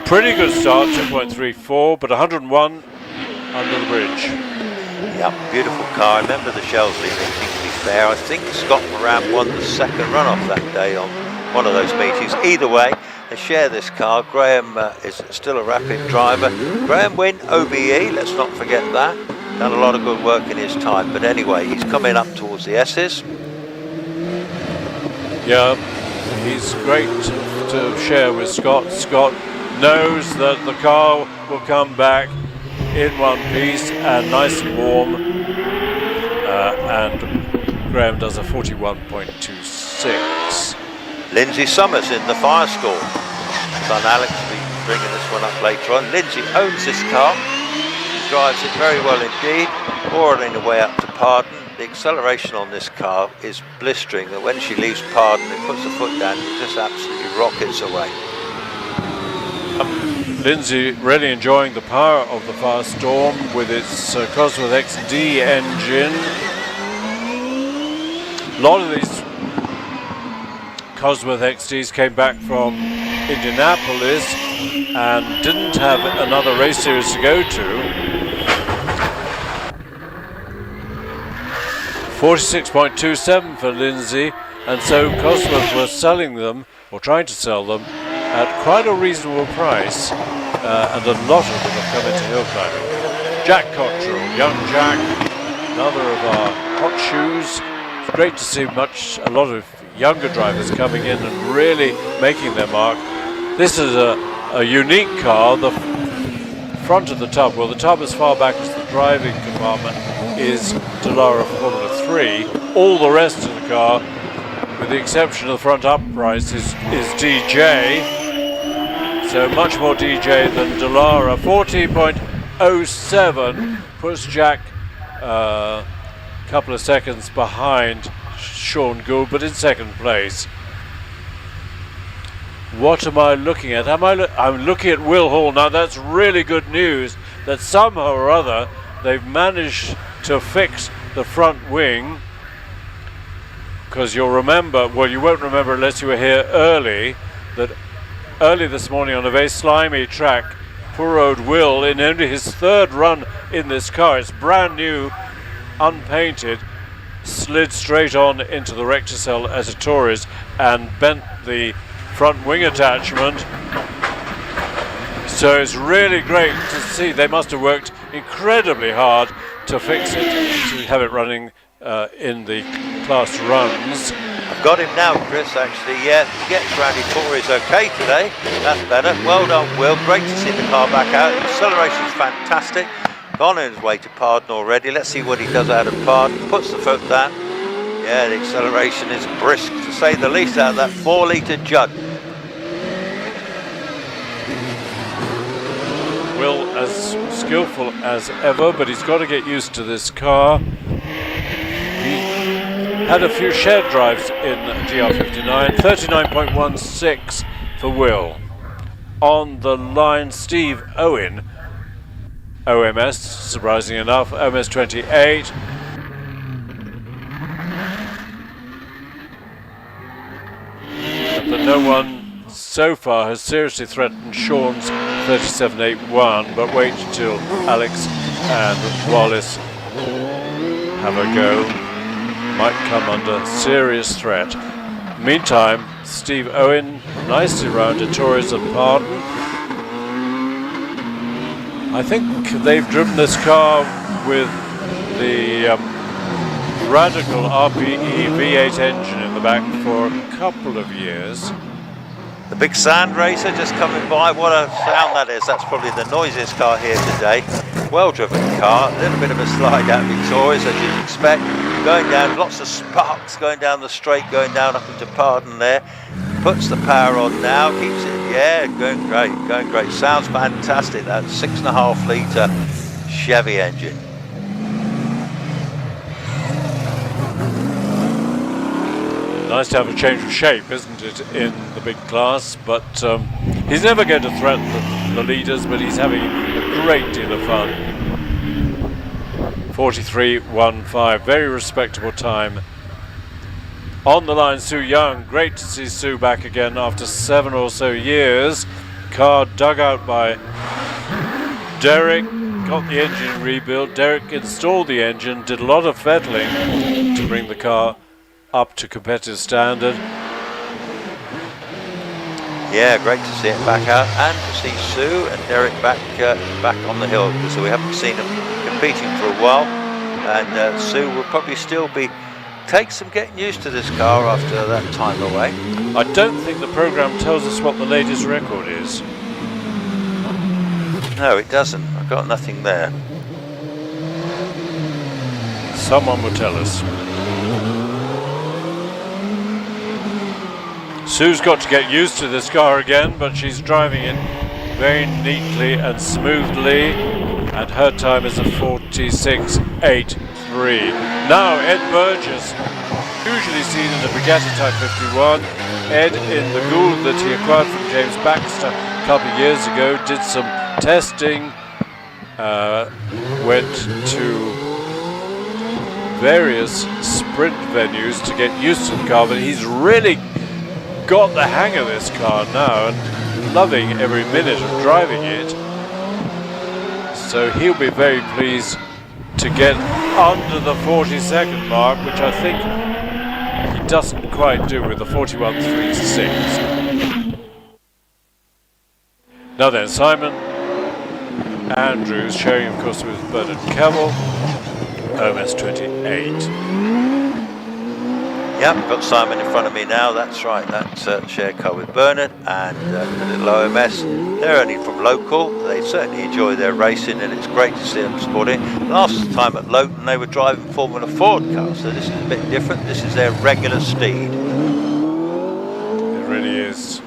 Pretty good start, 2.34, but 101 under the bridge. Yep, beautiful car. I remember the Shelsley meeting, to be fair. I think Scott Moran won the second runoff that day on one of those meetings. Either way, they share this car. Graham is still a rapid driver. Graham Wynne, OBE, let's not forget that. Done a lot of good work in his time. But anyway, he's coming up towards the S's. Yeah, he's great to share with Scott. Scott knows that the car will come back in one piece and nice and warm, and Graham does a 41.26. Lindsay Summers in the Firestorm. Son Alex will be bringing this one up later on. Lindsay owns this car. She drives it very well indeed, boring the way up to Pardon. The acceleration on this car is blistering, and when she leaves Pardon and puts the foot down, it just absolutely rockets away. Lindsay really enjoying the power of the Firestorm with its Cosworth XD engine. A lot of these Cosworth XDs came back from Indianapolis and didn't have another race series to go to. 46.27 for Lindsay, and so Cosworth was selling them, or trying to sell them, at quite a reasonable price, and a lot of them have come into hill climbing. Jack Cottrell, young Jack, another of our hot shoes. It's great to see a lot of younger drivers coming in and really making their mark. This is a unique car. The front of the tub, well, the tub as far back as the driving compartment is Dallara Formula 3. All the rest of the car, with the exception of the front uprights, is DJ. So much more DJ than Dallara. 40.07 puts Jack a couple of seconds behind Sean Gould, but in second place. What am I looking at? I'm looking at Will Hall. Now that's really good news that somehow or other they've managed to fix the front wing, because you'll remember, well, you won't remember unless you were here early, that early this morning on a very slimy track, poor old Will, in only his third run in this car, it's brand new, unpainted, slid straight on into the recticel as a Tories and bent the front wing attachment. So it's really great to see. They must have worked incredibly hard to fix it, to have it running in the class runs. I've got him now, Chris, actually. Yeah, he gets around his Tories okay today. That's better. Well done, Will. Great to see the car back out. The acceleration's fantastic. Gone on his way to Pardon already. Let's see what he does out of Pardon. Puts the foot down. Yeah, the acceleration is brisk, to say the least, out of that 4-litre jug. Will, as skillful as ever, but he's got to get used to this car. He had a few shared drives in GR59, 39.16 for Will. On the line, Steve Owen, OMS, surprising enough, OMS 28. But no one so far has seriously threatened Sean's 37.81, but wait till Alex and Wallace have a go. Might come under serious threat. Meantime, Steve Owen nicely rounded Torres and Pardon. I think they've driven this car with the Radical RPE V8 engine in the back for a couple of years. The big sand racer just coming by. What a sound that is. That's probably the noisiest car here today. Well driven car. A little bit of a slide out Victoria's as you'd expect. Going down, lots of sparks going down the straight, going down up into Pardon there. Puts the power on now, keeps it, yeah, going great. Sounds fantastic, that 6.5 litre Chevy engine. Nice to have a change of shape, isn't it, in the big class? But he's never going to threaten the leaders, but he's having a great deal of fun. 43.15, very respectable time. On the line, Sue Young. Great to see Sue back again after 7 or so years. Car dug out by Derek, got the engine rebuilt. Derek installed the engine, did a lot of fettling to bring the car up to competitive standard. Yeah, great to see it back out and to see Sue and Derek back on the hill, because we haven't seen them competing for a while, and Sue will probably still take some getting used to this car after that time away. I don't think the program tells us what the latest record is. No, it doesn't. I've got nothing there. Someone will tell us. Sue's got to get used to this car again, but she's driving it very neatly and smoothly, and her time is a 46.83. Now Ed Burgess, usually seen in the Bugatti Type 51. Ed in the Gould that he acquired from James Baxter a couple of years ago, did some testing, went to various sprint venues to get used to the car, but he's really got the hang of this car now and loving every minute of driving it. So he'll be very pleased to get under the 40-second mark, which I think he doesn't quite do with the 41.36. Now then, Simon Andrews, sharing of course with Bernard Cavill, OMS 28. Yep, I've got Simon in front of me now, that's right, that's share car with Bernard and the little OMS. They're only from local, they certainly enjoy their racing and it's great to see them sporting. Last time at Lowton they were driving Formula Ford cars, so this is a bit different, this is their regular steed. It really is.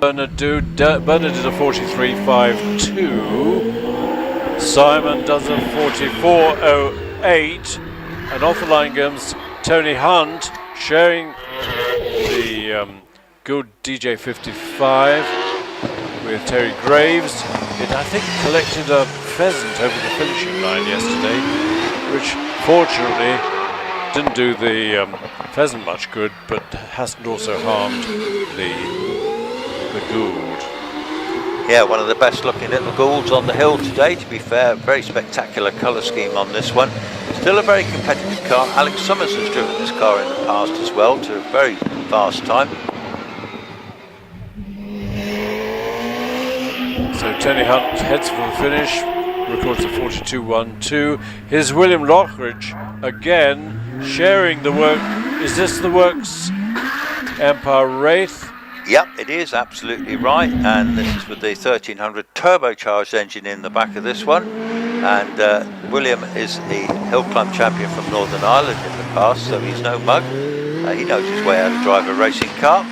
Bernard did a 43.52, Simon does a 44.08. And off the line comes Tony Hunt, sharing the good DJ 55 with Terry Graves. It, I think, collected a pheasant over the finishing line yesterday, which fortunately didn't do the pheasant much good, but hasn't also harmed the Gould. Yeah, one of the best looking little Goulds on the hill today, to be fair. Very spectacular colour scheme on this one. Still a very competitive car. Alex Summers has driven this car in the past as well to a very fast time. So Tony Hunt heads for the finish, records a 42.12. Here's William Lockridge again, sharing the work. Is this the Works Empire Wraith? Yep, it is absolutely right, and this is with the 1300 turbocharged engine in the back of this one. And William is the Hillclimb champion from Northern Ireland in the past, so he's no mug. He knows his way how to drive a racing car.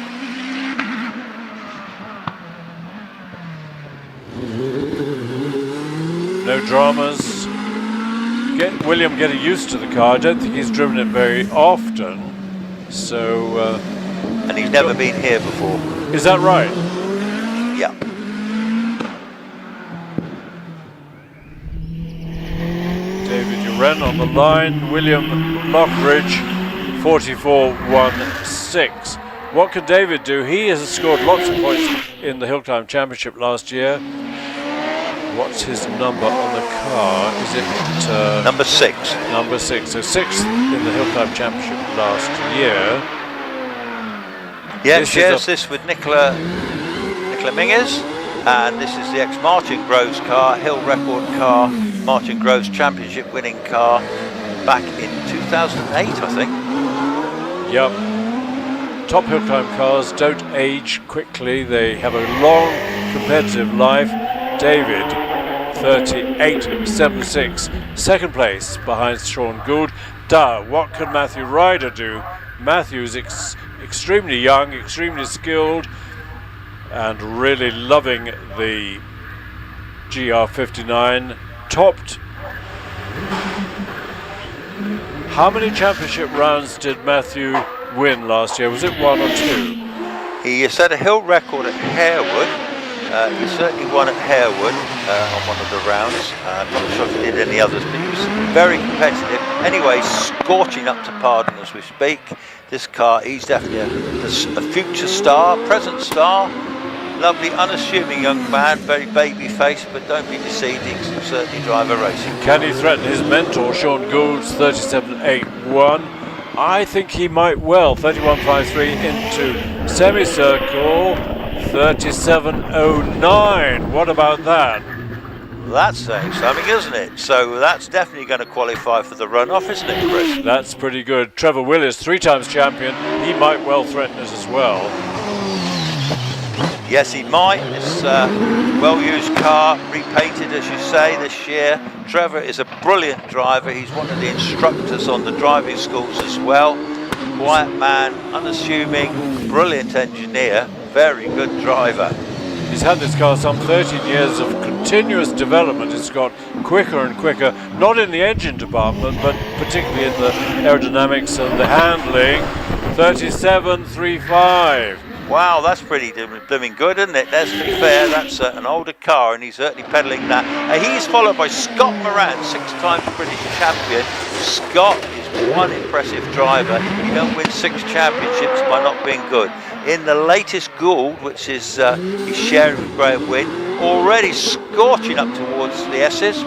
no dramas. William getting used to the car. I don't think he's driven it very often. So. And he's never been here before. Is that right? Yeah. David Uren on the line. William Lockridge, 44.16. What can David do? He has scored lots of points in the Hillclimb Championship last year. What's his number on the car? Is it number 6? Number 6. So 6th in the Hillclimb Championship last year. Yeah, shares this with Nicola Minges, and this is the ex-Martin Groves car, hill record car, Martin Groves Championship winning car back in 2008, I think. Yep. Top Hillclimb cars don't age quickly. They have a long competitive life. David, 38.76, second place behind Sean Gould. What can Matthew Ryder do? Matthew's extremely young, extremely skilled, and really loving the GR59. Topped. How many championship rounds did Matthew win last year? Was it 1 or 2? He set a hill record at Harewood. He certainly won at Harewood on one of the rounds. I'm not sure if he did any others, but he was very competitive. Anyway, scorching up to Pardon as we speak. This car, he's definitely a future star, present star. Lovely, unassuming young man, very baby-faced, but don't be deceived, he can certainly drive a racing. Can he threaten his mentor, Sean Gould's 37.81? I think he might well. 31.53 into semicircle. 37.09. What about that? That's saying something, isn't it? So that's definitely going to qualify for the runoff, isn't it, Chris? That's pretty good. Trevor Willis, 3 times champion. He might well threaten it as well. Yes, he might. This well-used car, repainted, as you say, this year. Trevor is a brilliant driver. He's one of the instructors on the driving schools as well. Quiet man, unassuming, brilliant engineer. Very good driver. He's had this car some 13 years of continuous development. It's got quicker and quicker, not in the engine department, but particularly in the aerodynamics and the handling. 37.35. Wow, that's pretty blooming good, isn't it? Let's be fair, that's an older car, and he's certainly pedaling that. He's followed by Scott Moran, 6-time British champion. Scott is one impressive driver. You don't win 6 championships by not being good. In the latest Gould, which is he's sharing with Graham Wynn, already scorching up towards the S's.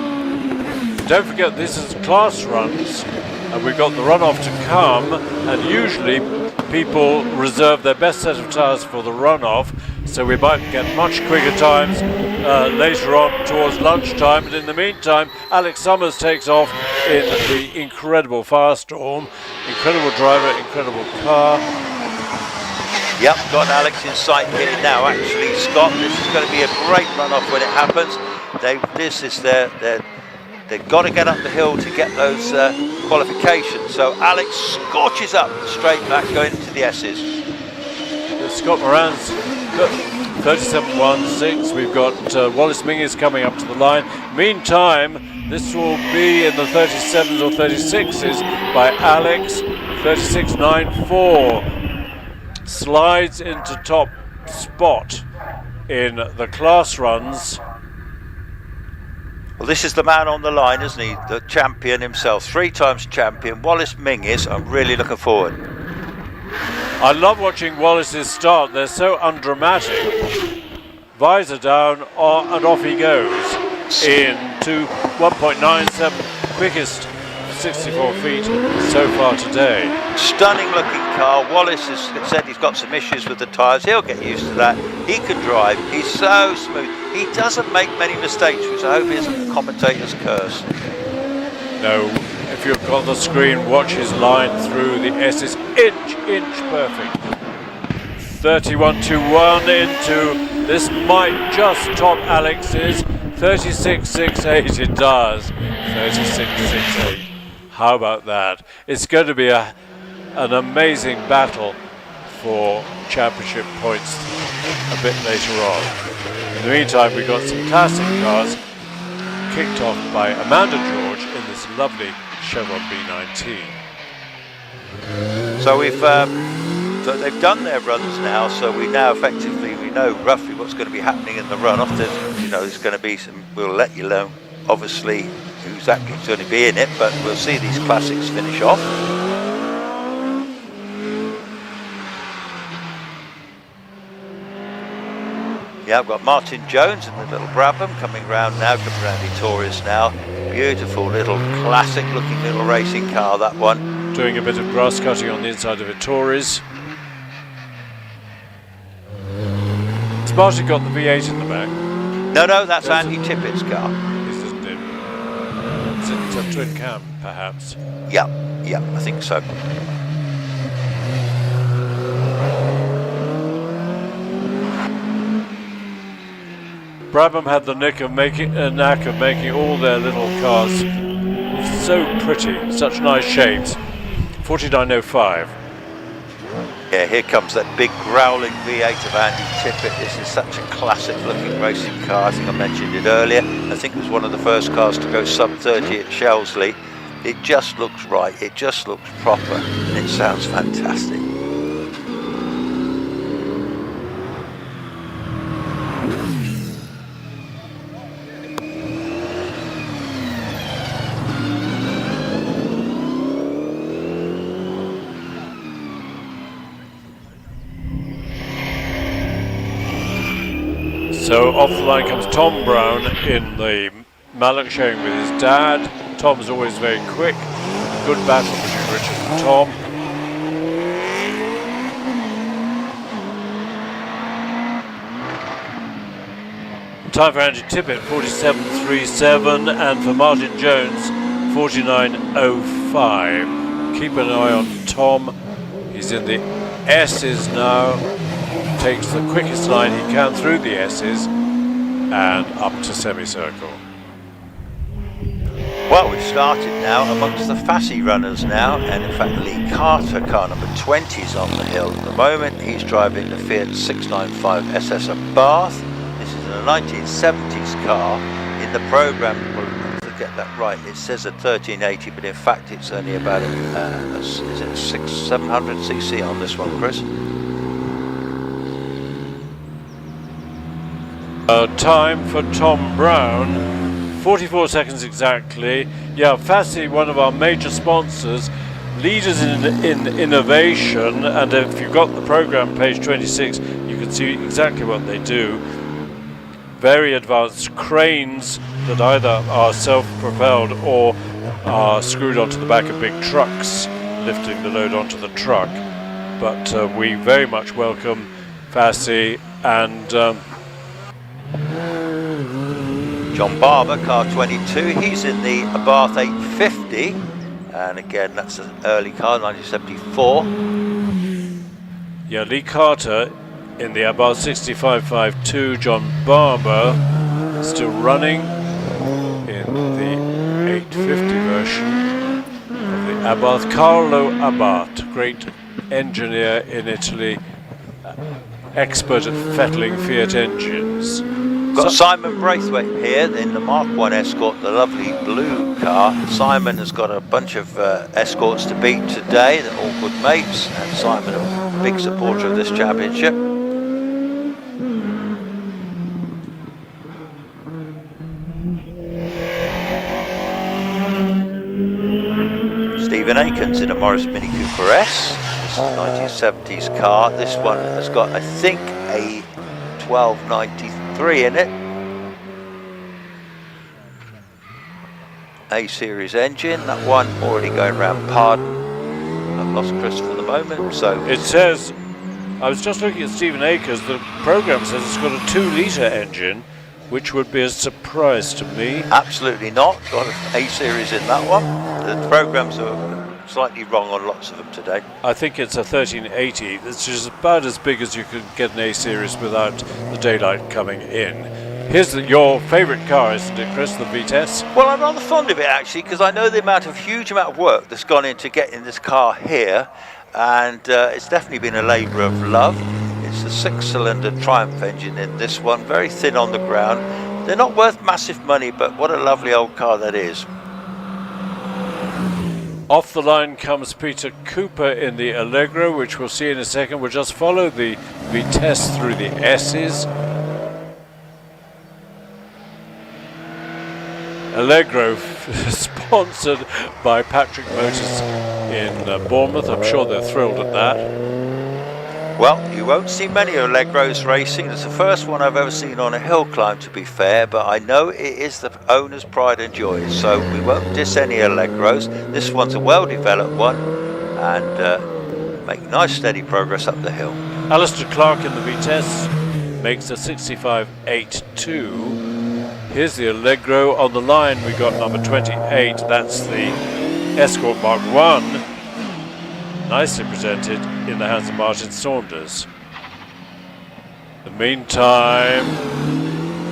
Don't forget, this is class runs, and we've got the runoff to come, and usually people reserve their best set of tyres for the runoff, so we might get much quicker times later on towards lunchtime. But in the meantime, Alex Summers takes off in the incredible Firestorm. Incredible driver, incredible car. Yep, got Alex in sight here now. Actually, Scott, this is going to be a great runoff when it happens. They've got to get up the hill to get those qualifications. So Alex scorches up the straight back going into the S's. Scott Moran's 37.16. We've got Wallace Mingus coming up to the line. Meantime, this will be in the 37s or 36s by Alex. 36.94. Slides into top spot in the class runs. Well, this is the man on the line, isn't he? The champion himself, 3 times champion, Wallace Mingus. I'm really looking forward. I love watching Wallace's start. They're so undramatic. Visor down, and off he goes into 1.97, quickest 64 feet so far today. Stunning looking car. Wallace has said he's got some issues with the tyres. He'll get used to that. He can drive. He's so smooth. He doesn't make many mistakes, which I hope isn't the commentator's curse. No, if you've got the screen, watch his line through the S's. Inch perfect. 31.21 into, this might just top Alex's. 36.68 it does. 36.68. How about that? It's going to be an amazing battle for championship points a bit later on. In the meantime, we've got some classic cars. kicked off by Amanda George in this lovely Chevron B19. So so they've done their runs now, so we know roughly what's going to be happening in the runoff. There's going to be some, we'll let you know obviously who's actually going to be in it, but we'll see these classics finish off. Yeah, I've got Martin Jones and the little Brabham coming round Ettores now. Beautiful little classic looking little racing car, that one. Doing a bit of grass cutting on the inside of Ettores. Has Martin got the V8 in the back? No, that's Andy Tippett's car. Isn't it? Is it a twin cam, perhaps? Yeah, I think so. Brabham had the knack of making all their little cars so pretty, such nice shapes. 4905. Yeah, here comes that big growling V8 of Andy Tippett. This is such a classic looking racing car. I think I mentioned it earlier. I think it was one of the first cars to go sub 30 at Shelsley. It just looks right, it just looks proper, and it sounds fantastic. So off the line comes Tom Brown in the Mallock, sharing with his dad. Tom's always very quick. Good battle between Richard and Tom. Time for Andy Tippett, 47.37, and for Martin Jones, 49.05. Keep an eye on Tom. He's in the S's now. Takes the quickest line he can through the S's and up to semicircle. Well, we've started now amongst the Fassy runners now, and in fact Lee Carter, car number 20, is on the hill at the moment. He's driving the Fiat 695 SS of Bath. This is a 1970s car. In the programme, well, to get that right, it says a 1380, but in fact it's only about is it 700cc on this one, Chris? Time for Tom Brown, 44 seconds exactly. Yeah, Fassy, one of our major sponsors, leaders in innovation, and if you've got the program, page 26, you can see exactly what they do. Very advanced cranes that either are self-propelled or are screwed onto the back of big trucks, lifting the load onto the truck. But we very much welcome Fassy and John Barber, car 22, he's in the Abarth 850, and again that's an early car, 1974. Yeah, Lee Carter in the Abarth 6552, John Barber still running in the 850 version of the Abarth. Carlo Abarth, great engineer in Italy, expert at fettling Fiat engines. Got Simon Braithwaite here in the Mark 1 Escort, the lovely blue car. Simon has got a bunch of Escorts to beat today, they're all good mates, and Simon a big supporter of this championship. Stephen Aikens in a Morris Mini Cooper S. This is a 1970s car. This one has got, I think, a 1293 in it. A-series engine, that one already going around Pardon. I've lost Chris for the moment, so... It says, I was just looking at Stephen Akers, the program says it's got a 2-litre engine, which would be a surprise to me. Absolutely not, got an A-series in that one. The programs are slightly wrong on lots of them today. I think it's a 1380, which is about as big as you could get an A-series without the daylight coming in. Here's your favourite car, isn't it, Chris, the Vitesse? Well, I'm rather fond of it actually, because I know the huge amount of work that's gone into getting this car here, and it's definitely been a labour of love. It's a 6-cylinder Triumph engine in this one, very thin on the ground. They're not worth massive money, but what a lovely old car that is. Off the line comes Peter Cooper in the Allegro, which we'll see in a second. We'll just follow the Vitesse through the S's. Allegro sponsored by Patrick Motors in Bournemouth. I'm sure they're thrilled at that. Well, you won't see many Allegros racing. It's the first one I've ever seen on a hill climb, to be fair, but I know it is the owner's pride and joy, so we won't diss any Allegros. This one's a well-developed one, and make nice steady progress up the hill. Alistair Clark in the Vitesse makes a 65.82. Here's the Allegro. On the line we got number 28, that's the Escort Mark 1. Nicely presented in the hands of Martin Saunders. In the meantime,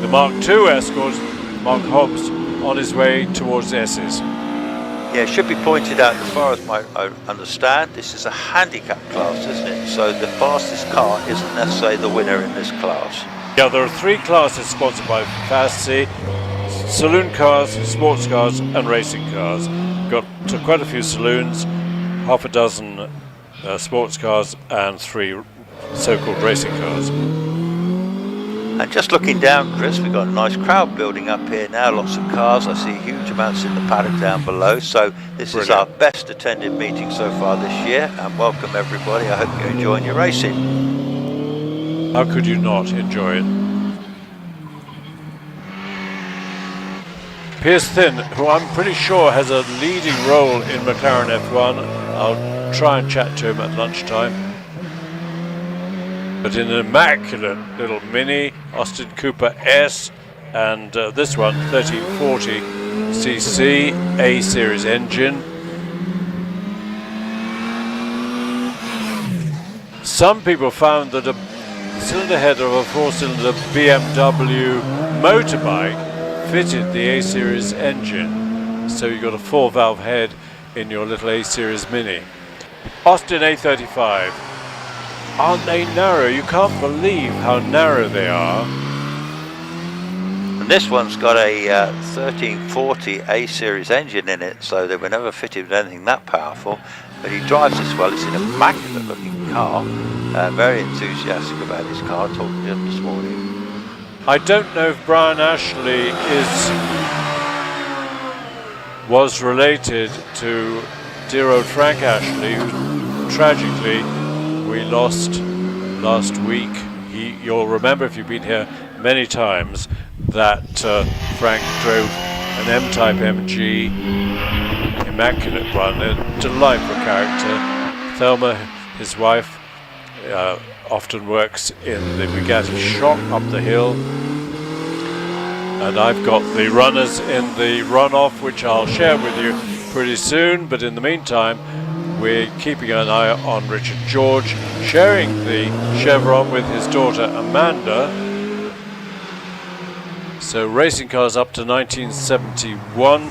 the Mark II Escort, Mark Hobbs, on his way towards S's. Yeah, it should be pointed out, as far as I understand, this is a handicap class, isn't it? So the fastest car isn't necessarily the winner in this class. Yeah, there are 3 classes sponsored by FASC: saloon cars, sports cars and racing cars. Got quite a few saloons, half a dozen sports cars and 3 so-called racing cars. And just looking down, Chris, we've got a nice crowd building up here now, lots of cars. I see huge amounts in the paddock down below. So this is our best attended meeting so far this year, and welcome everybody. I hope you're enjoying your racing. How could you not enjoy it? Piers Thin, who I'm pretty sure has a leading role in McLaren F1. I'll try and chat to him at lunchtime. But in an immaculate little Mini, Austin Cooper S, and this one, 1340cc, A-Series engine. Some people found that a cylinder head of a 4-cylinder BMW motorbike fitted the A-Series engine, so you got a 4-valve head in your little A-Series Mini. Austin A35. Aren't they narrow? You can't believe how narrow they are. And this one's got a 1340 A-Series engine in it, so they were never fitted with anything that powerful. But he drives this well. It's an immaculate looking car. Very enthusiastic about his car. Talking to him this morning. I don't know if Brian Ashley was related to dear old Frank Ashley, who tragically we lost last week. You'll remember, if you've been here many times, that Frank drove an M-Type MG, immaculate one, a delightful character. Thelma, his wife, often works in the Bugatti shop up the hill, and I've got the runners in the Runoff, which I'll share with you pretty soon. But in the meantime, we're keeping an eye on Richard George, sharing the Chevron with his daughter Amanda. So racing cars up to 1971.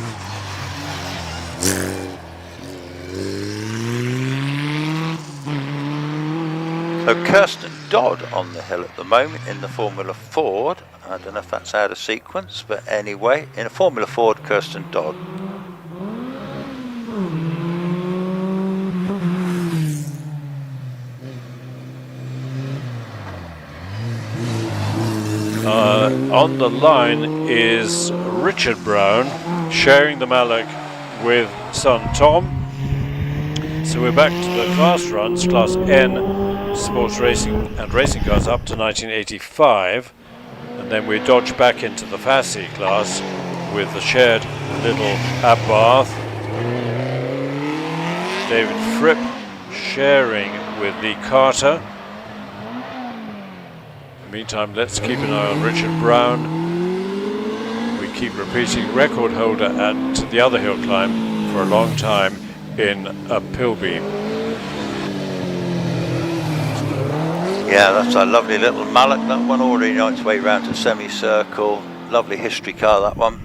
So Kirsten Dodd on the hill at the moment in the Formula Ford. I don't know if that's out of sequence, but anyway, in a Formula Ford, Kirsten Dodd. On the line is Richard Brown, sharing the Mallock with son Tom. So we're back to the class runs, Class N, sports racing and racing cars up to 1985. And then we dodge back into the FASC class with the shared little Abarth. David Fripp sharing with Lee Carter. Meantime, let's keep an eye on Richard Brown. We keep repeating record holder at the other hill climb for a long time in a Pilbeam. Yeah, that's a lovely little Mallock, that one, already on its way round to semicircle. Lovely history car, that one.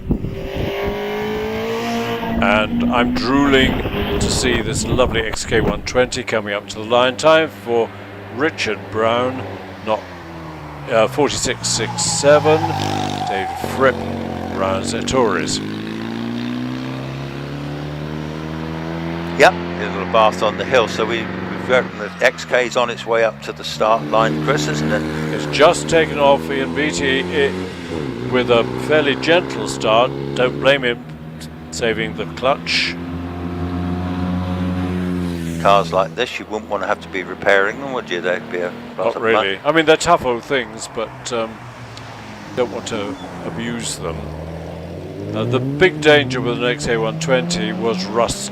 And I'm drooling to see this lovely XK120 coming up to the line. Time for Richard Brown, not 46.67. David Fripp rounds Ettores. Yep, a little bath on the hill. So we've got the XK's on its way up to the start line, Chris, isn't it? It's just taken off Ian Beattie with a fairly gentle start. Don't blame him, saving the clutch. Cars like this, you wouldn't want to have to be repairing them, would you? They'd be a lot Not of really. money. I mean, they're tough old things, but don't want to abuse them. The big danger with an XA120 was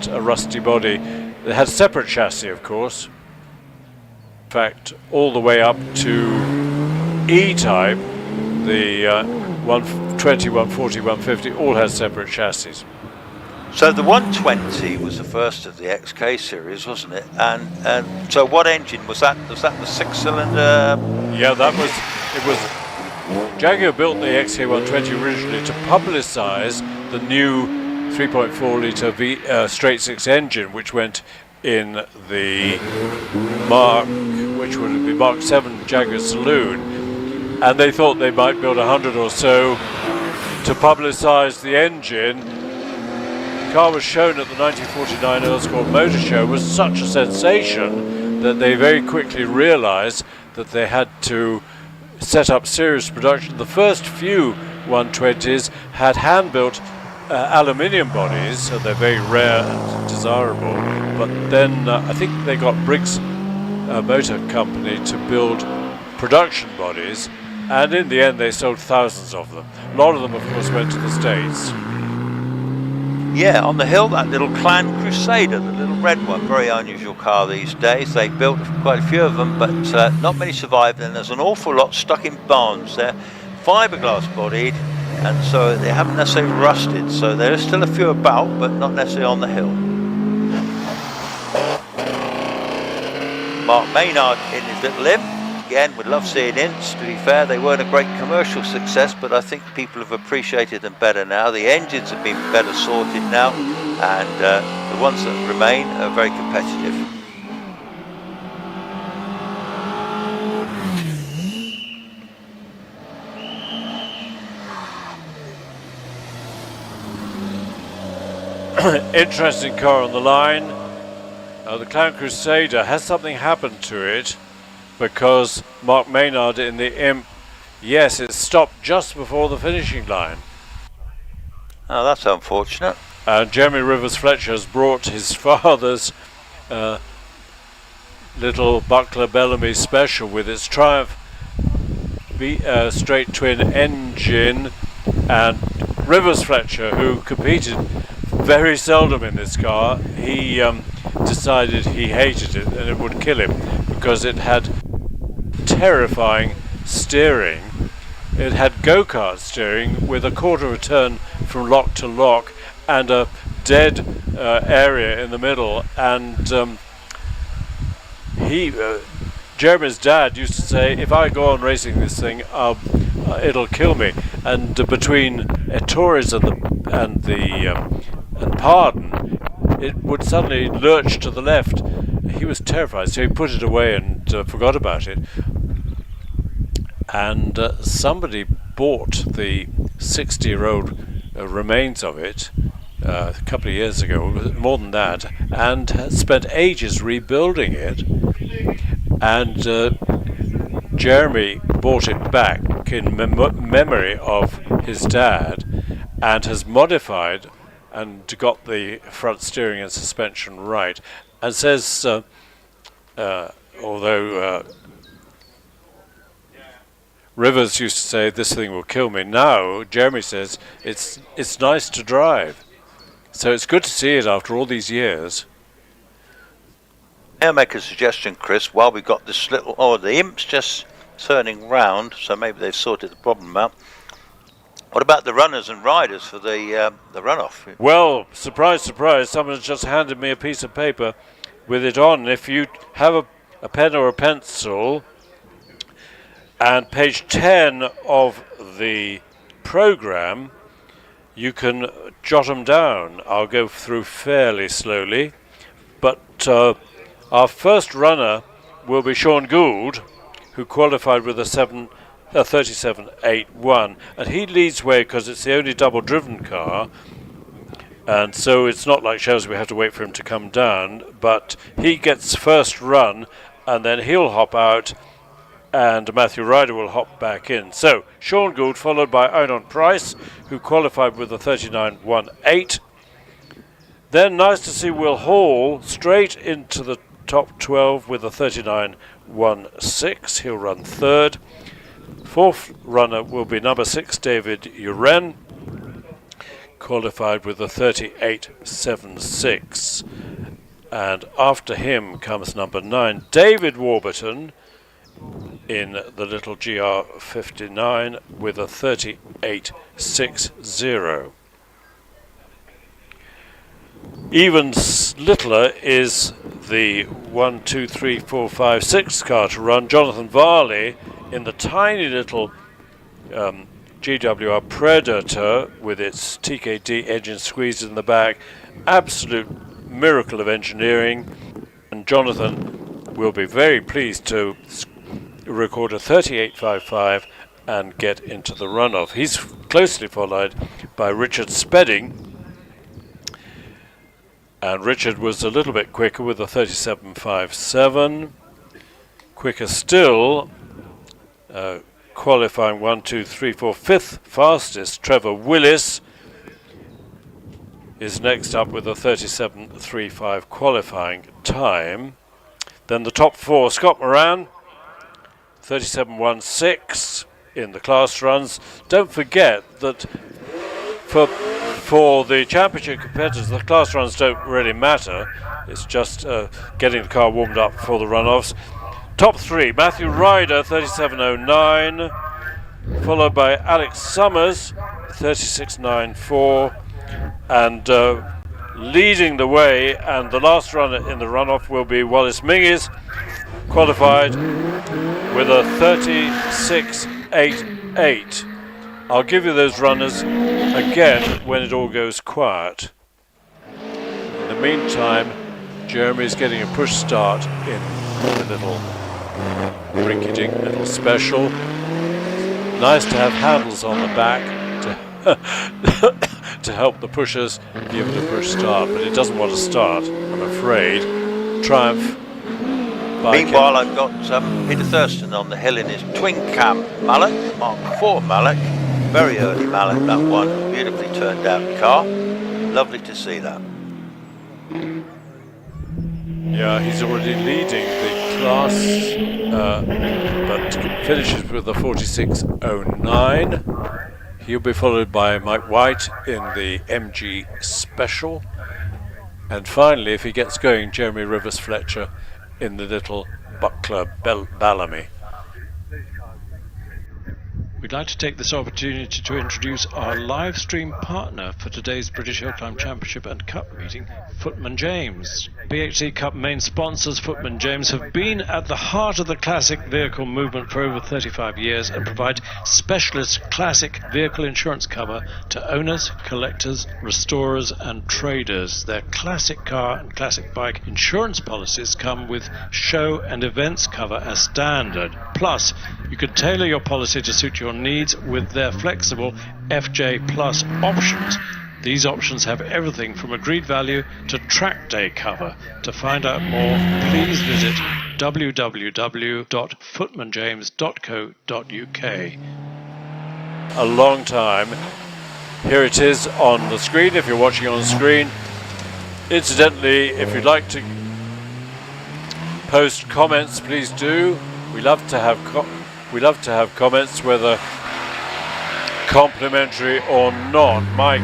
a rusty body. It had separate chassis, of course. In fact, all the way up to E-Type, the 120, 140, 150, all had separate chassis. So the 120 was the first of the XK series, wasn't it? And so what engine was that? Was that the 6-cylinder? Yeah, it was. Jaguar built the XK120 originally to publicise the new 3.4 litre straight six engine, which went in the which would be Mark 7 Jaguar Saloon, and they thought they might build 100 or so to publicise the engine. The car was shown at the 1949 Earl's Court Motor Show, was such a sensation that they very quickly realised that they had to set up serious production. The first few 120s had hand-built aluminium bodies, so they're very rare and desirable. But then I think they got Briggs Motor Company to build production bodies, and in the end they sold thousands of them. A lot of them, of course, went to the States. Yeah, on the hill, that little Clan Crusader, the little red one, very unusual car these days. They built quite a few of them, but not many survived, and there's an awful lot stuck in barns. They're fiberglass bodied, and so they haven't necessarily rusted, so there are still a few about, but not necessarily on the hill. Mark Maynard in his little limb. Again, would love seeing Ints. To be fair, they weren't a great commercial success, but I think people have appreciated them better now. The engines have been better sorted now, and the ones that remain are very competitive. Interesting car on the line. The Clan Crusader, has something happened to it? Because Mark Maynard in the Imp, yes, it stopped just before the finishing line. Oh, that's unfortunate. And Jeremy Rivers Fletcher has brought his father's little Buckler Bellamy Special with its Triumph straight twin engine, and Rivers Fletcher, who competed very seldom in this car, he decided he hated it and it would kill him because it had terrifying steering. It had go-kart steering with a quarter of a turn from lock to lock and a dead area in the middle, and Jeremy's dad used to say, if I go on racing this thing, it'll kill me. And between Ettores and Pardon, it would suddenly lurch to the left. He was terrified, so he put it away and forgot about it. And somebody bought the 60-year-old remains of it a couple of years ago, more than that, and spent ages rebuilding it. And Jeremy bought it back in memory of his dad, and has modified and got the front steering and suspension right, and says, although Rivers used to say this thing will kill me, now Jeremy says it's nice to drive. So it's good to see it after all these years. I'll make a suggestion, Chris, while we've got this little... Oh, the Imp's just turning round, so maybe they've sorted the problem out. What about the runners and riders for the runoff? Well, surprise, surprise, someone's just handed me a piece of paper with it on. If you have a pen or a pencil, and page 10 of the programme, you can jot them down. I'll go through fairly slowly, but our first runner will be Sean Gould, who qualified with a 7 37.81, and he leads way because it's the only double-driven car, and so it's not like Shells we have to wait for him to come down, but he gets first run, and then he'll hop out, and Matthew Ryder will hop back in. So Sean Gould followed by Einon Price, who qualified with a 39.18. Then nice to see Will Hall straight into the top 12 with a 39.16. He'll run third. Fourth runner will be number 6, David Uren, qualified with a 38.76. And after him comes number 9, David Warburton, in the little GR59 with a 38.60. Even littler is the 1, 2, 3, 4, 5, 6 car to run, Jonathan Varley, in the tiny little GWR Predator with its TKD engine squeezed in the back. Absolute miracle of engineering, and Jonathan will be very pleased to record a 38.55 and get into the runoff. He's closely followed by Richard Spedding, and Richard was a little bit quicker with a 37.57. Quicker still, qualifying 1, 2, 3, 4, fifth fastest, Trevor Willis is next up with a 37.35 qualifying time. Then the top 4, Scott Moran, 37.16 in the class runs. Don't forget that for the championship competitors, the class runs don't really matter. It's just getting the car warmed up for the runoffs. Top 3, Matthew Ryder, 37.09, followed by Alex Summers, 36.94, and leading the way, and the last runner in the runoff will be Wallace Mingies, qualified with a 36.88. I'll give you those runners again when it all goes quiet. In the meantime, Jeremy's getting a push start in the little rinky-dink little special. Nice to have handles on the back to help the pushers give it a push start, but it doesn't want to start, I'm afraid. Triumph. Meanwhile, I've got Peter Thurston on the hill in his twin cam Mallet, Mark IV Mallet. Very early Mallet, that one. Beautifully turned out car. Lovely to see that. Yeah, he's already leading the class, but finishes with a 46.09. He'll be followed by Mike White in the MG Special. And finally, if he gets going, Jeremy Rivers Fletcher in the little Buckler Bellamy. We'd like to take this opportunity to introduce our live stream partner for today's British Hillclimb Championship and Cup meeting, Footman James. BHC Cup main sponsors, Footman James, have been at the heart of the classic vehicle movement for over 35 years and provide specialist classic vehicle insurance cover to owners, collectors, restorers and traders. Their classic car and classic bike insurance policies come with show and events cover as standard. Plus, you can tailor your policy to suit your needs with their flexible FJ Plus options. These options have everything from agreed value to track day cover. To find out more, please visit www.footmanjames.co.uk. A long time. Here it is on the screen, if you're watching on the screen. Incidentally, if you'd like to post comments, please do. We love to have comments, whether complimentary or not. Mike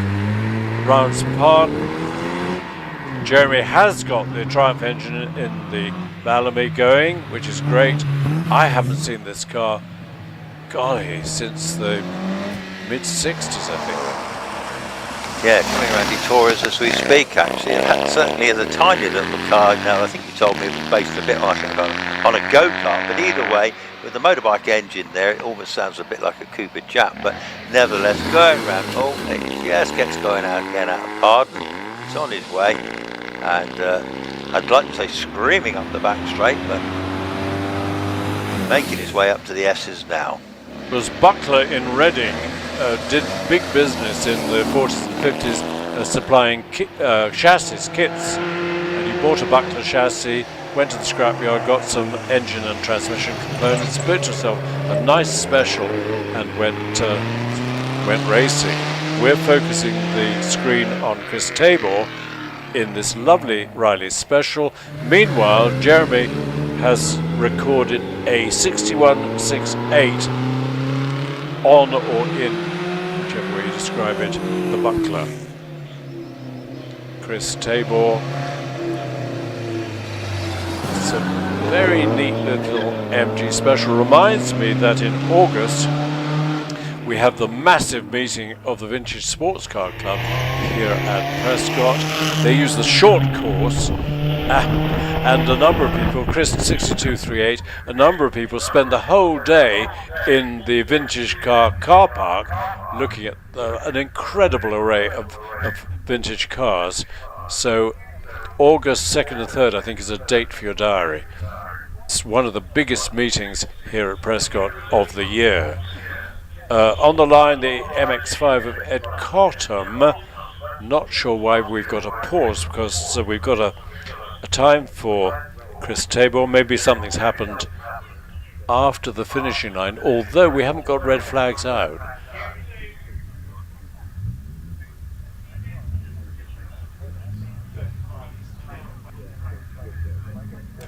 rounds pardon. Jeremy has got the Triumph engine in the Bellamy going, which is great. I haven't seen this car, golly, since the mid-60s, I think. Yeah, coming around the Torres as we speak, actually. And certainly is a tiny little car. Now, I think you told me it was based a bit like on a go-kart, but either way, with the motorbike engine there, it almost sounds a bit like a Cooper Jap, but nevertheless, going around, it just gets going out again out of pardon. It's on his way, and I'd like to say screaming up the back straight, but making his way up to the S's now. was Buckler in Reading, did big business in the 40s and 50s supplying chassis, kits. And he bought a Buckler chassis, went to the scrapyard, got some engine and transmission components, built himself a nice special and went racing. We're focusing the screen on Chris Tabor in this lovely Riley special. Meanwhile, Jeremy has recorded a 61.68 on or in, whichever way you describe it, the Buckler. Chris Tabor. It's a very neat little MG special. Reminds me that in August we have the massive meeting of the Vintage Sports Car Club here at Prescott. They use the short course, and a number of people, Chris 6238, a number of people spend the whole day in the vintage car park looking at an incredible array of vintage cars. So August 2nd and 3rd, I think, is a date for your diary. It's one of the biggest meetings here at Prescott of the year. On the line, the MX-5 of Ed Cottam. Not sure why we've got a pause, because we've got a time for Chris Tabor. Maybe something's happened after the finishing line, although we haven't got red flags out.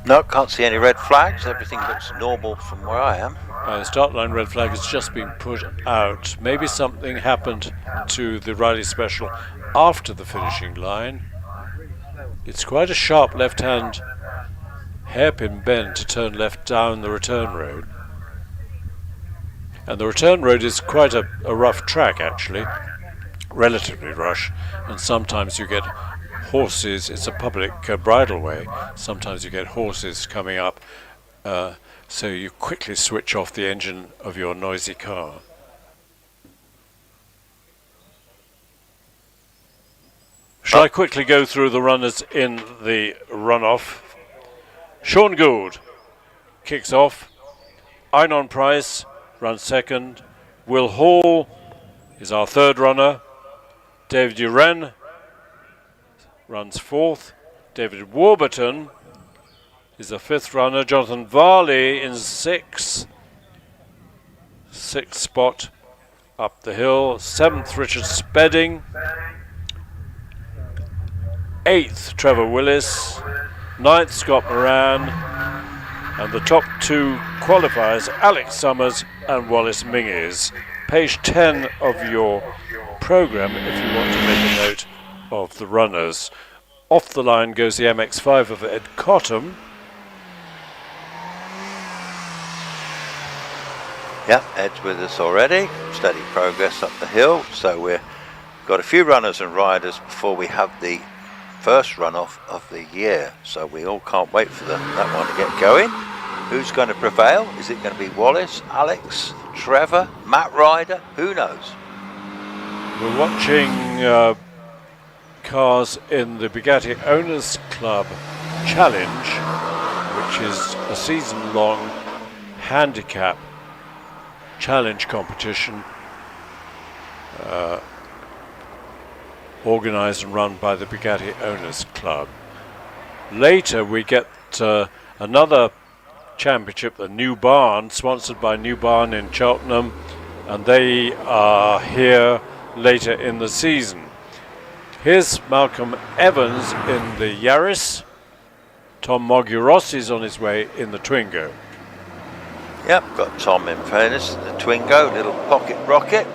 No, can't see any red flags. Everything looks normal from where I am. The start line red flag has just been put out. Maybe something happened to the Riley special after the finishing line. It's quite a sharp left-hand hairpin bend to turn left down the return road. And the return road is quite a rough track, actually, relatively rough, and sometimes you get horses. It's a public bridleway. Sometimes you get horses coming up, so you quickly switch off the engine of your noisy car. Shall I quickly go through the runners in the runoff? Sean Gould kicks off. Einon Price runs second. Will Hall is our third runner. David Uren runs fourth. David Warburton is the fifth runner. Jonathan Varley in sixth spot up the hill. Seventh, Richard Spedding. Eighth, Trevor Willis. Ninth, Scott Moran. And the top two qualifiers, Alex Summers and Wallace Minges. Page 10 of your program if you want to make a note of the runners. Off the line goes the MX-5 of Ed Cottam. Yeah, Ed's with us already. Steady progress up the hill. So we've got a few runners and riders before we have the first runoff of the year. So we all can't wait for that one to get going. Who's going to prevail? Is it going to be Wallace, Alex, Trevor, Matt Ryder? Who knows? We're watching cars in the Bugatti Owners Club Challenge, which is a season-long handicap challenge competition organised and run by the Bugatti Owners Club. Later we get another championship, the New Barn, sponsored by New Barn in Cheltenham, and they are here later in the season. Here's Malcolm Evans in the Yaris. Tom Mogurossi's on his way in the Twingo. Yep, got Tom in fairness, the Twingo, little pocket rocket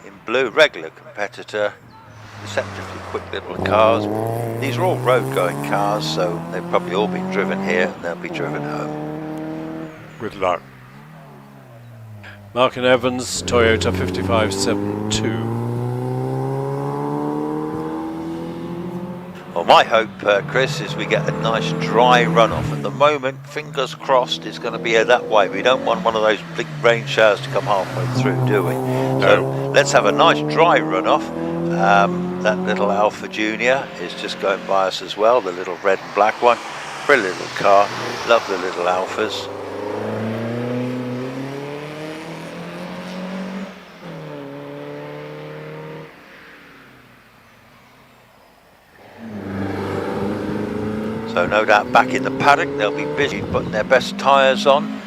in blue, regular competitor, deceptively quick little cars. These are all road going cars, so they've probably all been driven here and they'll be driven home. Good luck. Malcolm Evans, Toyota 5572. Well, my hope, Chris, is we get a nice dry runoff. At the moment, fingers crossed, it's going to be that way. We don't want one of those big rain showers to come halfway through, do we? No. So let's have a nice dry runoff. That little Alpha Junior is just going by us as well, the little red and black one. Pretty little car. Love the little Alphas. So no doubt back in the paddock they'll be busy putting their best tyres on.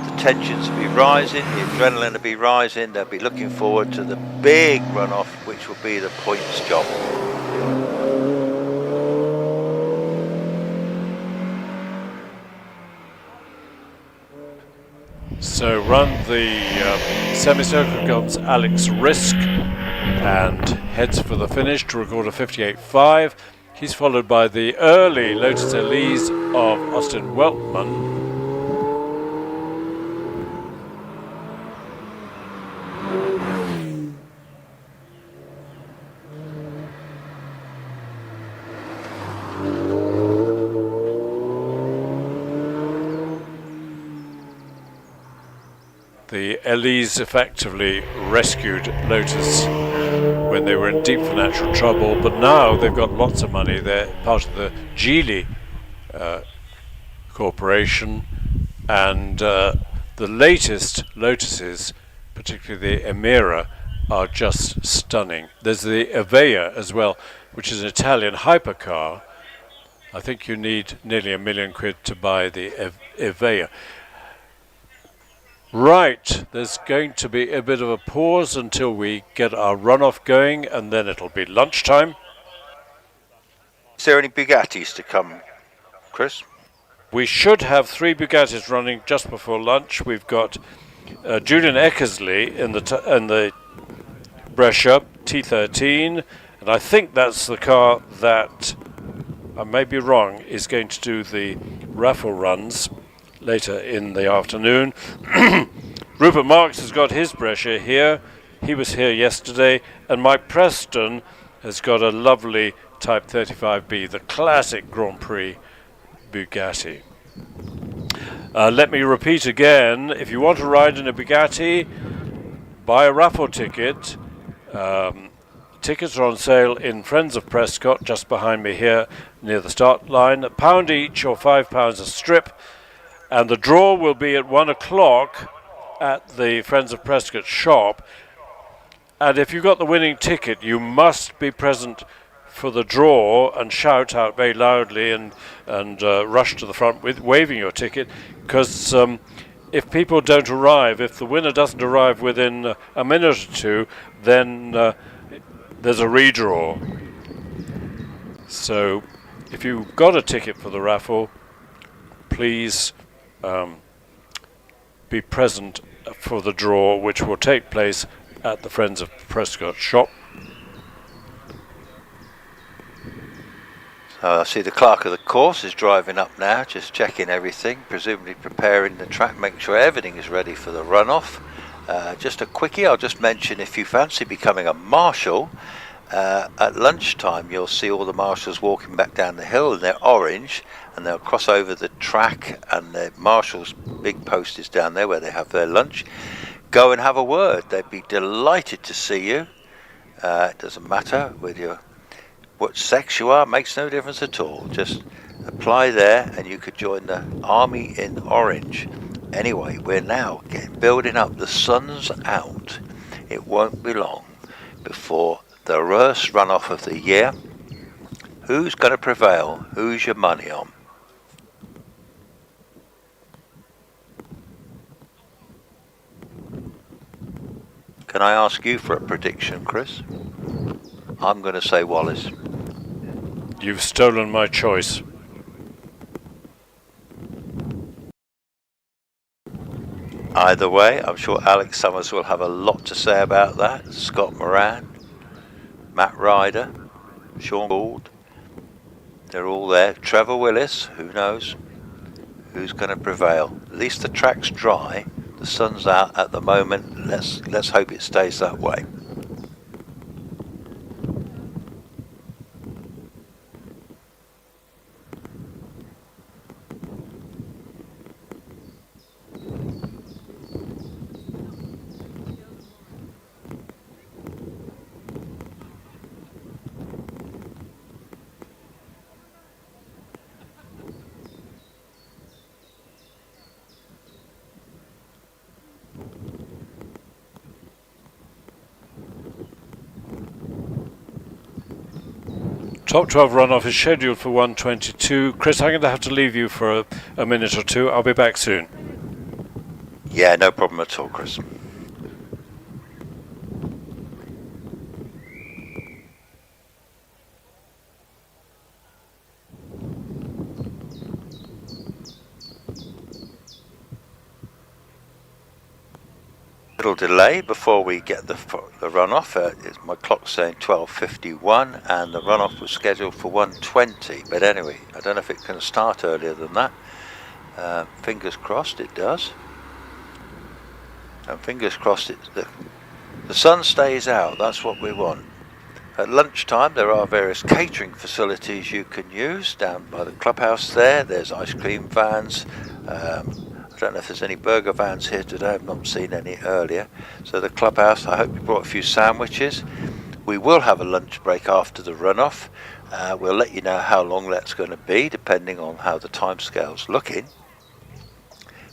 The tensions will be rising, the adrenaline will be rising. They'll be looking forward to the big runoff, which will be the points job. So run the semicircle comes Alex Risk and heads for the finish to record a 58.5. He's followed by the early Lotus Elise of Austin Weltman. The Elise effectively rescued Lotus when they were in deep financial trouble, but now they've got lots of money. They're part of the Geely Corporation, and the latest Lotuses, particularly the Emira, are just stunning. There's the Evea as well, which is an Italian hypercar. I think you need nearly £1 million to buy the Evea. Right, there's going to be a bit of a pause until we get our runoff going, and then it'll be lunchtime. Is there any Bugattis to come, Chris? We should have 3 Bugattis running just before lunch. We've got Julian Eckersley in the Brescia T13, and I think that's the car that, I may be wrong, is going to do the raffle runs later in the afternoon. Rupert Marks has got his Brescia here. He was here yesterday. And Mike Preston has got a lovely Type 35B, the classic Grand Prix Bugatti. Let me repeat again, if you want to ride in a Bugatti, buy a raffle ticket. Tickets are on sale in Friends of Prescott, just behind me here near the start line. £1 each or £5 a strip. And the draw will be at 1 o'clock at the Friends of Prescott shop. And if you've got the winning ticket, you must be present for the draw and shout out very loudly and rush to the front with waving your ticket, because if people don't arrive, if the winner doesn't arrive within a minute or two, then there's a redraw. So if you've got a ticket for the raffle, please be present for the draw, which will take place at the Friends of Prescott shop. I see the clerk of the course is driving up now, just checking everything, presumably preparing the track, making sure everything is ready for the runoff. Just a quickie, I'll just mention, if you fancy becoming a marshal, at lunchtime you'll see all the marshals walking back down the hill, and they're orange, and they'll cross over the track, and the marshal's big post is down there where they have their lunch. Go and have a word, they'd be delighted to see you. It doesn't matter what sex you are, makes no difference at all. Just apply there and you could join the army in orange. Anyway, we're now building up. The sun's out. It won't be long before the first runoff of the year. Who's going to prevail? Who's your money on? Can I ask you for a prediction, Chris? I'm going to say Wallace. You've stolen my choice. Either way, I'm sure Alex Summers will have a lot to say about that. Scott Moran, Matt Ryder, Sean Gould, they're all there. Trevor Willis, who knows who's going to prevail. At least the track's dry, the sun's out at the moment. Let's hope it stays that way. Top 12 runoff is scheduled for 1:22. Chris, I'm going to have to leave you for a minute or two. I'll be back soon. Yeah, no problem at all, Chris. Little delay before we get the runoff. My clock's saying 12:51 and the runoff was scheduled for 1:20, but anyway, I don't know if it can start earlier than that. Fingers crossed it does, and fingers crossed the sun stays out. That's what we want. At lunchtime there are various catering facilities you can use down by the clubhouse there. There's ice cream vans. I don't know if there's any burger vans here today. I've not seen any earlier. So the clubhouse, I hope you brought a few sandwiches. We will have a lunch break after the runoff. We'll let you know how long that's going to be, depending on how the timescale's looking.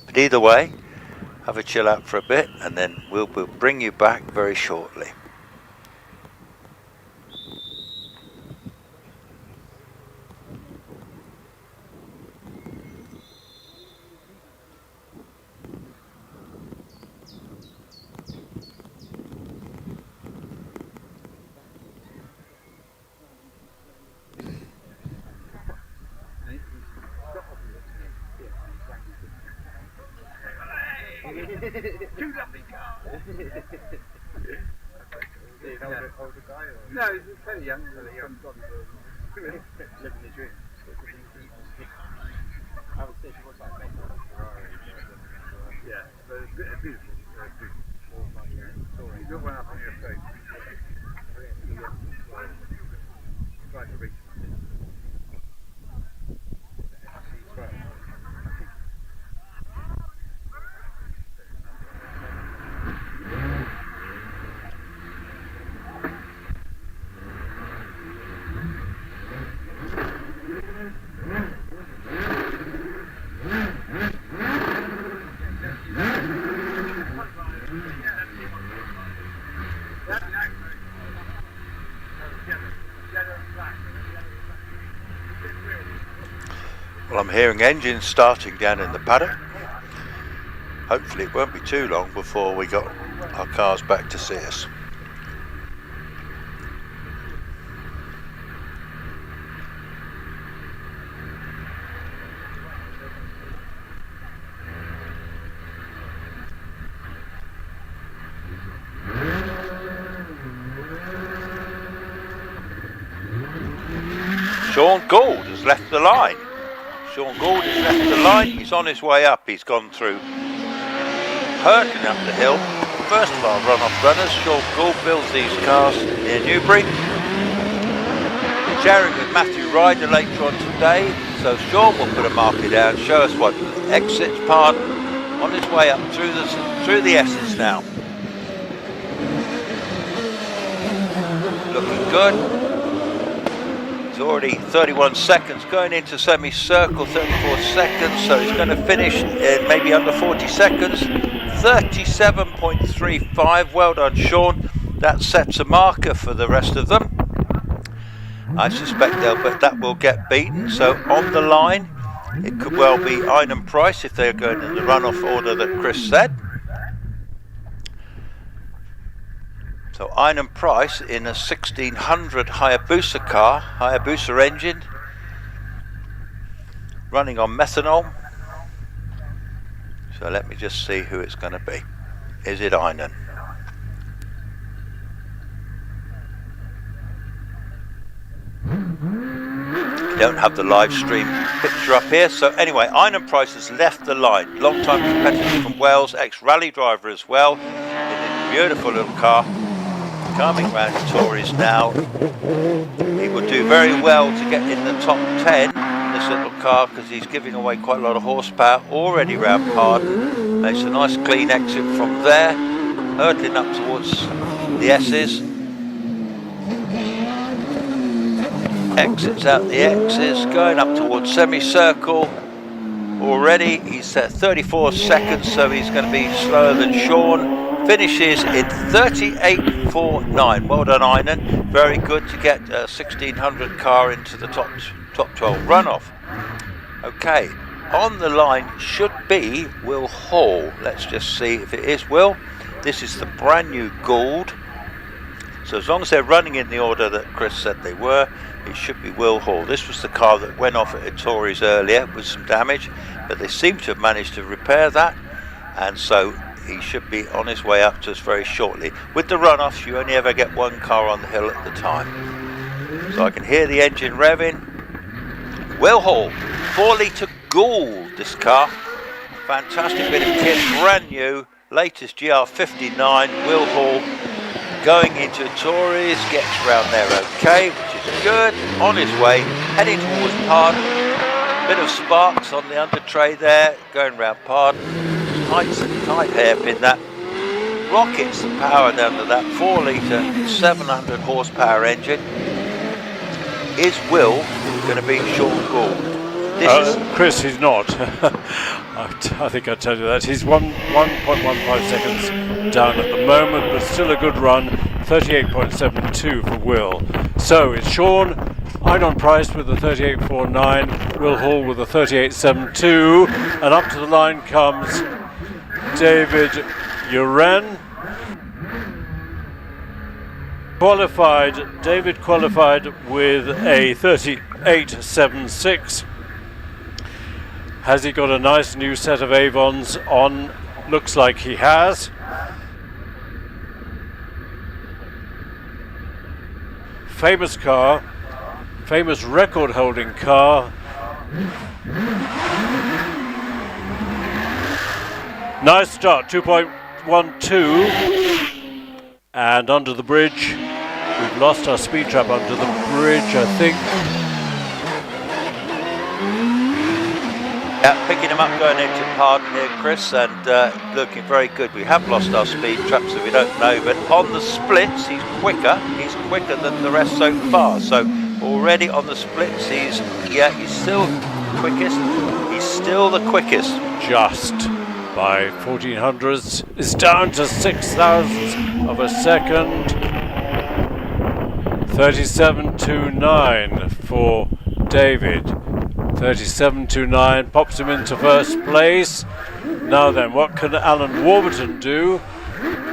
But either way, have a chill out for a bit, and then we'll bring you back very shortly. Two lovely cars. Older guy or? No, he's fairly young. Living the dream. I would say she was like making a Ferrari. Yeah, but it's beautiful. You got one up on your face. Try to reach. Well, I'm hearing engines starting down in the paddock. Hopefully it won't be too long before we got our cars back to see us. Sean Gould has left the line. Sean Gould has left the line. He's on his way up. He's gone through, hurtling up the hill. First of our runoff runners, Sean Gould builds these cars near Newbury. Sharing with Matthew Ryder later on today. So Sean will put a marker down, show us what exits part. On his way up through the S's now. Looking good. It's already 31 seconds going into semicircle, 34 seconds, so he's going to finish in maybe under 40 seconds. 37.35, well done Sean. That sets a marker for the rest of them. I suspect that will get beaten, so on the line it could well be Einan Price if they're going in the runoff order that Chris said. So Einan Price in a 1600 Hayabusa car, Hayabusa engine, running on methanol. So let me just see who it's going to be. Is it Einan? I don't have the live stream picture up here. So anyway, Einan Price has left the line. Long-time competitor from Wales, ex-rally driver as well, in a beautiful little car. Coming round to Tories now. He will do very well to get in the top 10 in this little car because he's giving away quite a lot of horsepower already round Pardon. Makes a nice clean exit from there, hurtling up towards the S's. Exits out the X's, going up towards semicircle. Already he's at 34 seconds, so he's going to be slower than Sean. Finishes in 38.5. 38.49. Well done, Einan. Very good to get a 1600 car into the top 12 runoff. Okay, on the line should be Will Hall. Let's just see if it is Will. This is the brand new Gould. So as long as they're running in the order that Chris said they were, it should be Will Hall. This was the car that went off at Tories earlier with some damage, but they seem to have managed to repair that, and so he should be on his way up to us very shortly. With the runoffs, you only ever get one car on the hill at the time. So I can hear the engine revving. Will Hall, 4 litre Gould, this car. Fantastic bit of kit, brand new, latest GR59. Will Hall going into Tories, gets round there okay, which is good. On his way, heading towards Pardon. Bit of sparks on the under tray there, going round Pardon. Tight hairpin that. Rockets the power down to that 4 litre, 700 horsepower engine. Is Will going to beat Sean Gould? Chris, he's not. I think I told you that. He's 1.15 seconds down at the moment, but still a good run. 38.72 for Will. So it's Sean, Einon Price with the 38.49, Will Hall with the 38.72, and up to the line comes David Uren. David qualified with a 38.76. Has he got a nice new set of Avons on? Looks like he has. Famous car, famous record holding car. Nice start, 2.12. And under the bridge, we've lost our speed trap under the bridge, I think. Yeah, picking him up going into Pardon here, Chris, and looking very good. We have lost our speed trap, so we don't know, but on the splits he's quicker than the rest so far. So already on the splits he's still quickest. He's still the quickest. Just by 1400ths. It's down to 6,000ths of a second. 37.29 for David. 37.29 pops him into first place. Now then, what can Alan Warburton do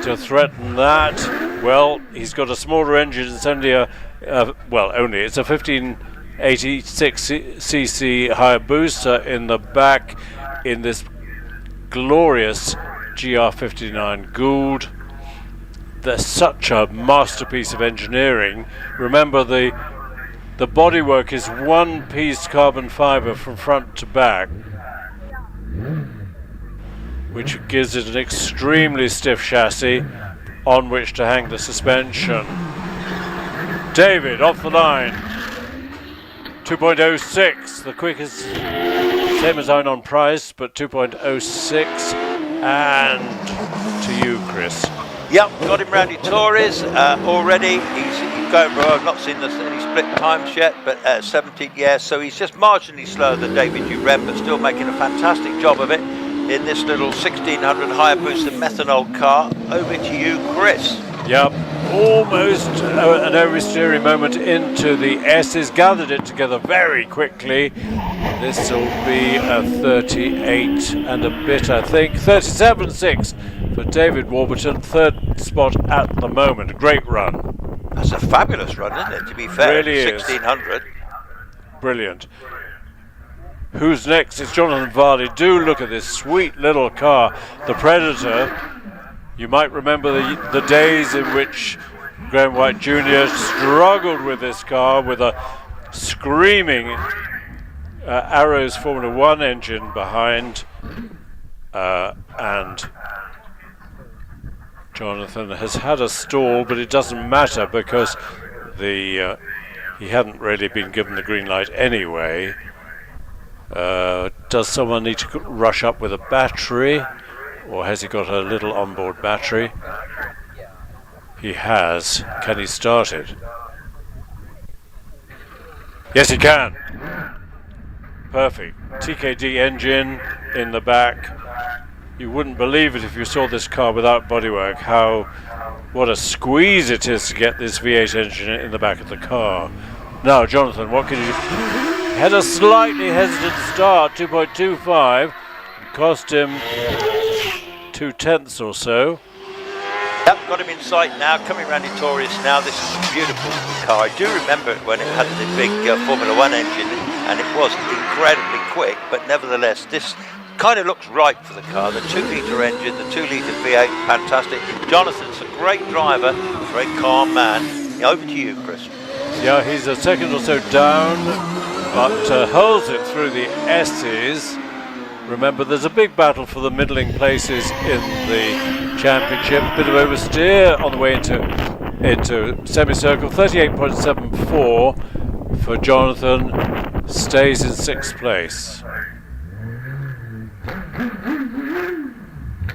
to threaten that? Well, he's got a smaller engine. It's only it's a 1586cc Hayabusa in the back in this glorious GR59 Gould. There's such a masterpiece of engineering. Remember, the bodywork is one piece carbon fibre from front to back, which gives it an extremely stiff chassis on which to hang the suspension. David off the line, 2.06, the quickest, same as Einon Price, but 2.06. And to you, Chris. Yep, got him round Tories already. He's going well. I've not seen any split times yet, but 17, yeah. So he's just marginally slower than David Uren, but still making a fantastic job of it in this little 1600 Hayabusa methanol car. Over to you, Chris. Yep, almost an oversteering moment into the S's. Gathered it together very quickly. This will be a 38 and a bit, I think. 37.6 for David Warburton, third spot at the moment. Great run. That's a fabulous run, isn't it, to be fair? Really 1600. Brilliant. Who's next? It's Jonathan Varley. Do look at this sweet little car, the Predator. You might remember the days in which Graham White Jr. struggled with this car with a screaming Arrows Formula One engine behind, and Jonathan has had a stall, but it doesn't matter because he hadn't really been given the green light anyway. Does someone need to rush up with a battery, or has he got a little onboard battery? He has. Can he start it? Yes, he can. Perfect. TKD engine in the back. You wouldn't believe it if you saw this car without bodywork, what a squeeze it is to get this V8 engine in the back of the car. Now, Jonathan, what can you do? He had a slightly hesitant start, 2.25, cost him 0.2 or so. Yep, got him in sight now, coming around Notorious now. This is a beautiful car. I do remember it when it had the big Formula 1 engine, and it was incredibly quick, but nevertheless, this kind of looks right for the car. The 2-litre engine, the 2-litre V8, fantastic. Jonathan's a great driver, very calm man. Over to you, Chris. Yeah, he's a second or so down, but holds it through the S's. Remember, there's a big battle for the middling places in the championship. Bit of oversteer on the way into semicircle. 38.74 for Jonathan. Stays in 6th place.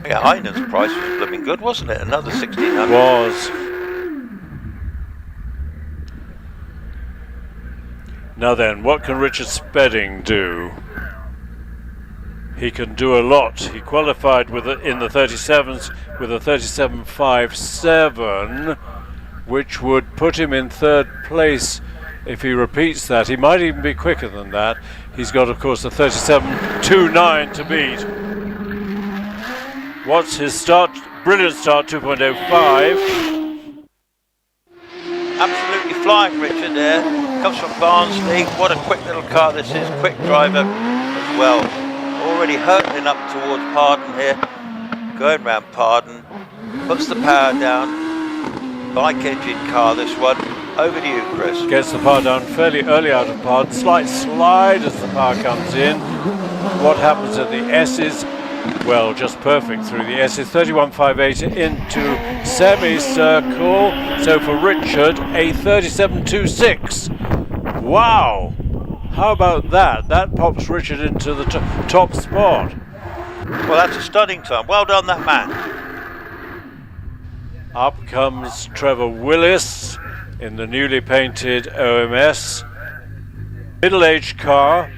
Yeah, Heinen's price was blooming good, wasn't it? Another 1,600. Was. Now then, what can Richard Spedding do? He can do a lot. He qualified in the 37s with a 37.57, which would put him in 3rd place if he repeats that. He might even be quicker than that. He's got, of course, a 37.29 to beat. What's his start? Brilliant start, 2.05. Absolutely flying, Richard there. Comes from Barnsley. What a quick little car this is. Quick driver as well. Already hurtling up towards Pardon here. Going round Pardon. Puts the power down. Bike engine car, this one. Over to you, Chris. Gets the power down fairly early out of Pardon. Slight slide as the power comes in. What happens at the S's? Well, just perfect through the S's. 31.58 into semicircle. So for Richard, a 37.26. Wow! How about that? That pops Richard into the top spot. Well, that's a stunning time. Well done, that man. Up comes Trevor Willis in the newly painted OMS. Middle-aged car.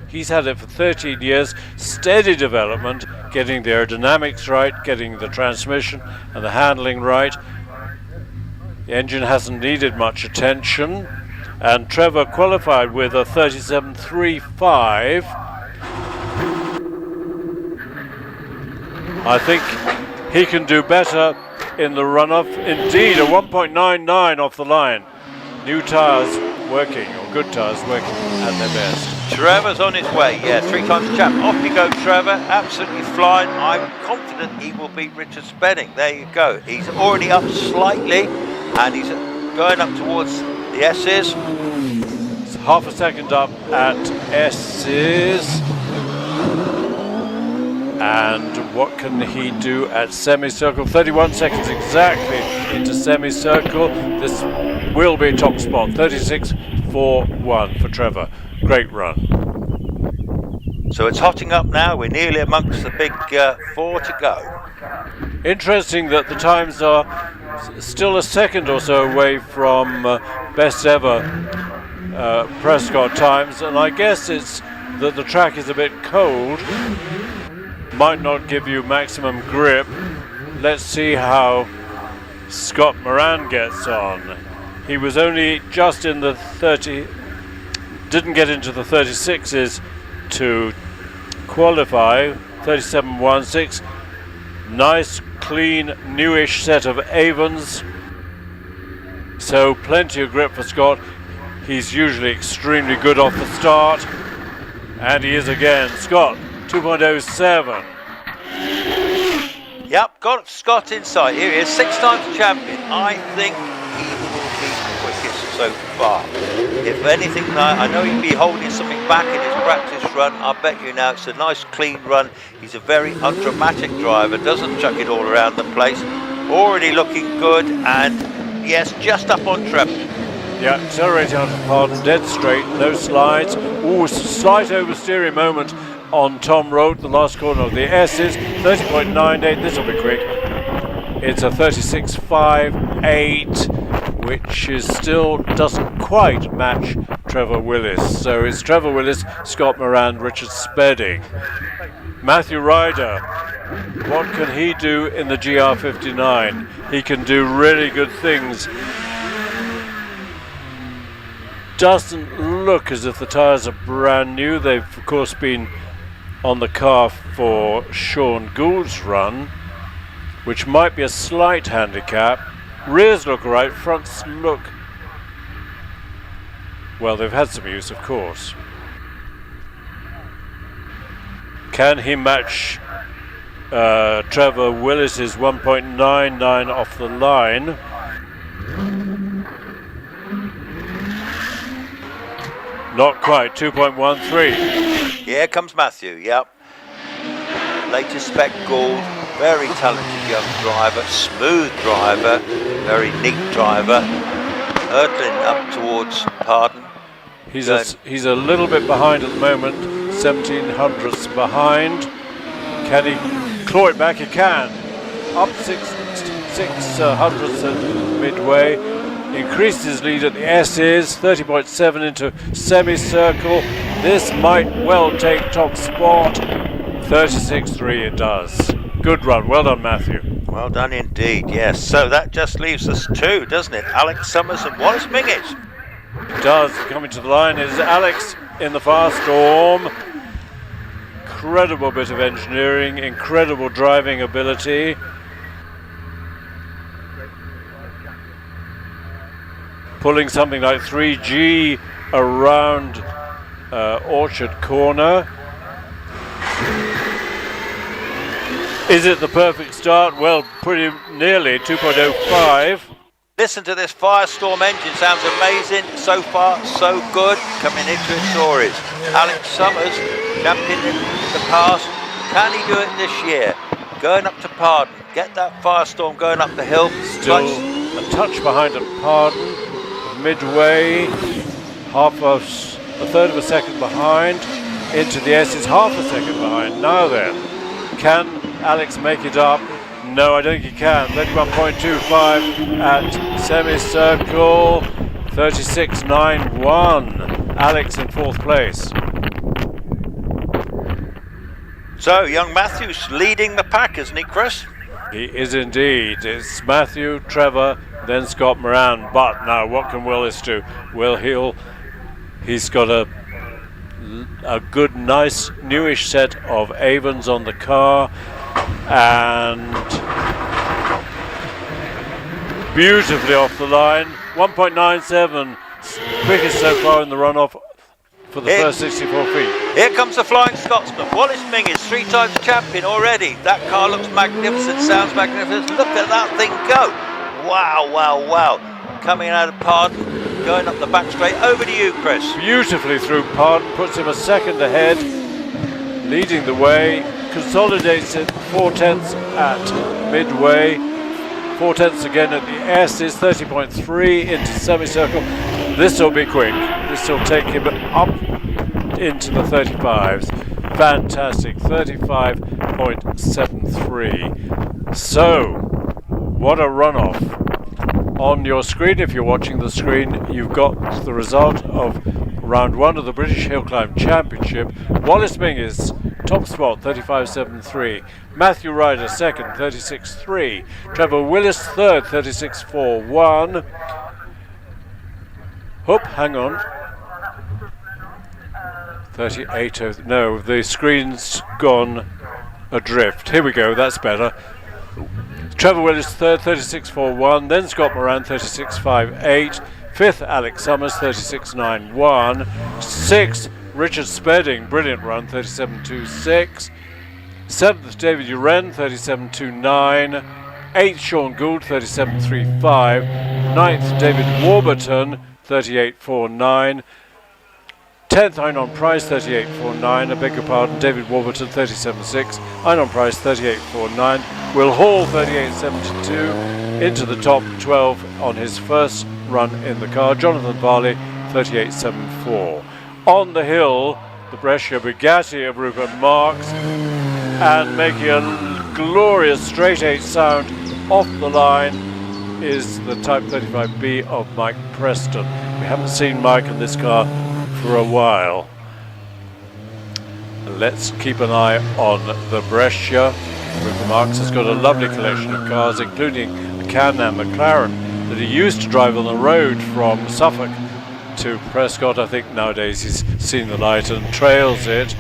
He's had it for 13 years. Steady development, getting the aerodynamics right, getting the transmission and the handling right. The engine hasn't needed much attention. And Trevor qualified with a 37.35. I think he can do better in the runoff. Indeed, a 1.99 off the line. New tyres working, or good tyres working at their best. Trevor's on his way, yeah, 3 times champ. Off you go, Trevor, absolutely flying. I'm confident he will beat Richard Spedding. There you go. He's already up slightly, and he's going up towards the S's. It's half a second up at S's. And what can he do at semicircle? 31 seconds exactly into semicircle. This will be top spot. 36.41 for Trevor. Great run. So it's hotting up now. We're nearly amongst the big 4 to go. Interesting that the times are still a second or so away from best ever Prescott times, and I guess it's that the track is a bit cold, might not give you maximum grip. Let's see how Scott Moran gets on. He was only just in the 30, didn't get into the 36s to qualify. 37.16. Nice, clean, newish set of Avons. So plenty of grip for Scott. He's usually extremely good off the start. And he is again. Scott, 2.07. Yep, got Scott inside. Here he is, 6 times champion. I think he will be the quickest so far. If anything, I know he'll be holding something back in his practice run. I bet you now it's a nice clean run. He's a very undramatic driver, doesn't chuck it all around the place. Already looking good, and yes, just up on Trevor. Yeah, accelerating out of Pardon, dead straight, no slides. Ooh, slight oversteering moment on Tom Rote, the last corner of the S's. 30.98, this will be quick. It's a 36.58, which is still doesn't quite match Trevor Willis. So it's Trevor Willis, Scott Moran, Richard Spedding. Matthew Ryder What can he do in the GR59? He can do really good things. Doesn't look as if the tyres are brand new. They've of course been on the car for Sean Gould's run, which might be a slight handicap. Rears look right, fronts look, well, they've had some use, of course. Can he match Trevor Willis's 1.99 off the line? Not quite, 2.13. Here comes Matthew, yep. Latest spec Gould, very talented young driver, smooth driver, very neat driver. Hurtling up towards Pardon. He's a little bit behind at the moment, 1700ths behind. Can he claw it back? He can. Up 600ths at midway. Increased his lead at the S's, 30.7 into semicircle. This might well take top spot. 36.3 it does. Good run, well done Matthew. Well done indeed, yes. So that just leaves us two, doesn't it? Alex Summers and Wallace Mingus. It does. Coming to the line is Alex in the Firestorm. Incredible bit of engineering, incredible driving ability. Pulling something like 3G around Orchard Corner. Is it the perfect start? Well, pretty nearly, 2.05. Listen to this Firestorm engine, sounds amazing. So far, so good. Coming into its stories. Alex Summers, champion in the past. Can he do it this year? Going up to Pardon. Get that Firestorm going up the hill. Still a touch behind at Pardon. Midway, a third of a second behind. Into the S is half a second behind. Now then, can Alex make it up? No, I don't think he can. 31.25 at semicircle. 36.91. Alex in fourth place. So, young Matthews leading the pack, isn't he, Chris? He is indeed. It's Matthew, Trevor, then Scott Moran. But now, what can Willis do? Well, he's got a good, nice, newish set of Avons on the car, and beautifully off the line. 1.97, quickest so far in the runoff for the first 64 feet. Here comes the Flying Scotsman. Wallace Mingus, 3 times champion already. That car looks magnificent, sounds magnificent. Look at that thing go. Wow, wow, wow. Coming out of Pardon, going up the back straight. Over to you, Chris. Beautifully through Pardon, puts him a second ahead, leading the way, consolidates it 4/10 at midway, 4/10 again at the S is 30.3 into semicircle. This will be quick. This will take him up into the 35s. Fantastic, 35.73. So, what a runoff. On your screen, if you're watching the screen, you've got the result of round 1 of the British Hillclimb Championship. Wallace Mingus, top spot, 35.73. Matthew Ryder, second, 36.3. Trevor Willis, third, 36.41. Hoop, hang on. 38. No, the screen's gone adrift. Here we go, that's better. Trevor Willis, third, 36.41. Then Scott Moran, 36.58. Fifth, Alex Summers, 36.91. Sixth, Richard Spedding, brilliant run, 37.26. Seventh, David Uren, 37.29. Eighth, Sean Gould, 37.35. Ninth, David Warburton, 38.49. 10th, Einon Price, 38.49. I beg your pardon, David Warburton, 37.6. Einon Price, 38.49. Will Hall, 38.72. Into the top 12 on his first run in the car. Jonathan Barley, 38.74. On the hill, the Brescia Bugatti of Rupert Marks, and making a glorious straight 8 sound off the line is the Type 35B of Mike Preston. We haven't seen Mike in this car for a while. Let's keep an eye on the Brescia. Rupert Marks has got a lovely collection of cars, including a Can-Am McLaren that he used to drive on the road from Suffolk to Prescott. I think nowadays he's seen the light and trails it,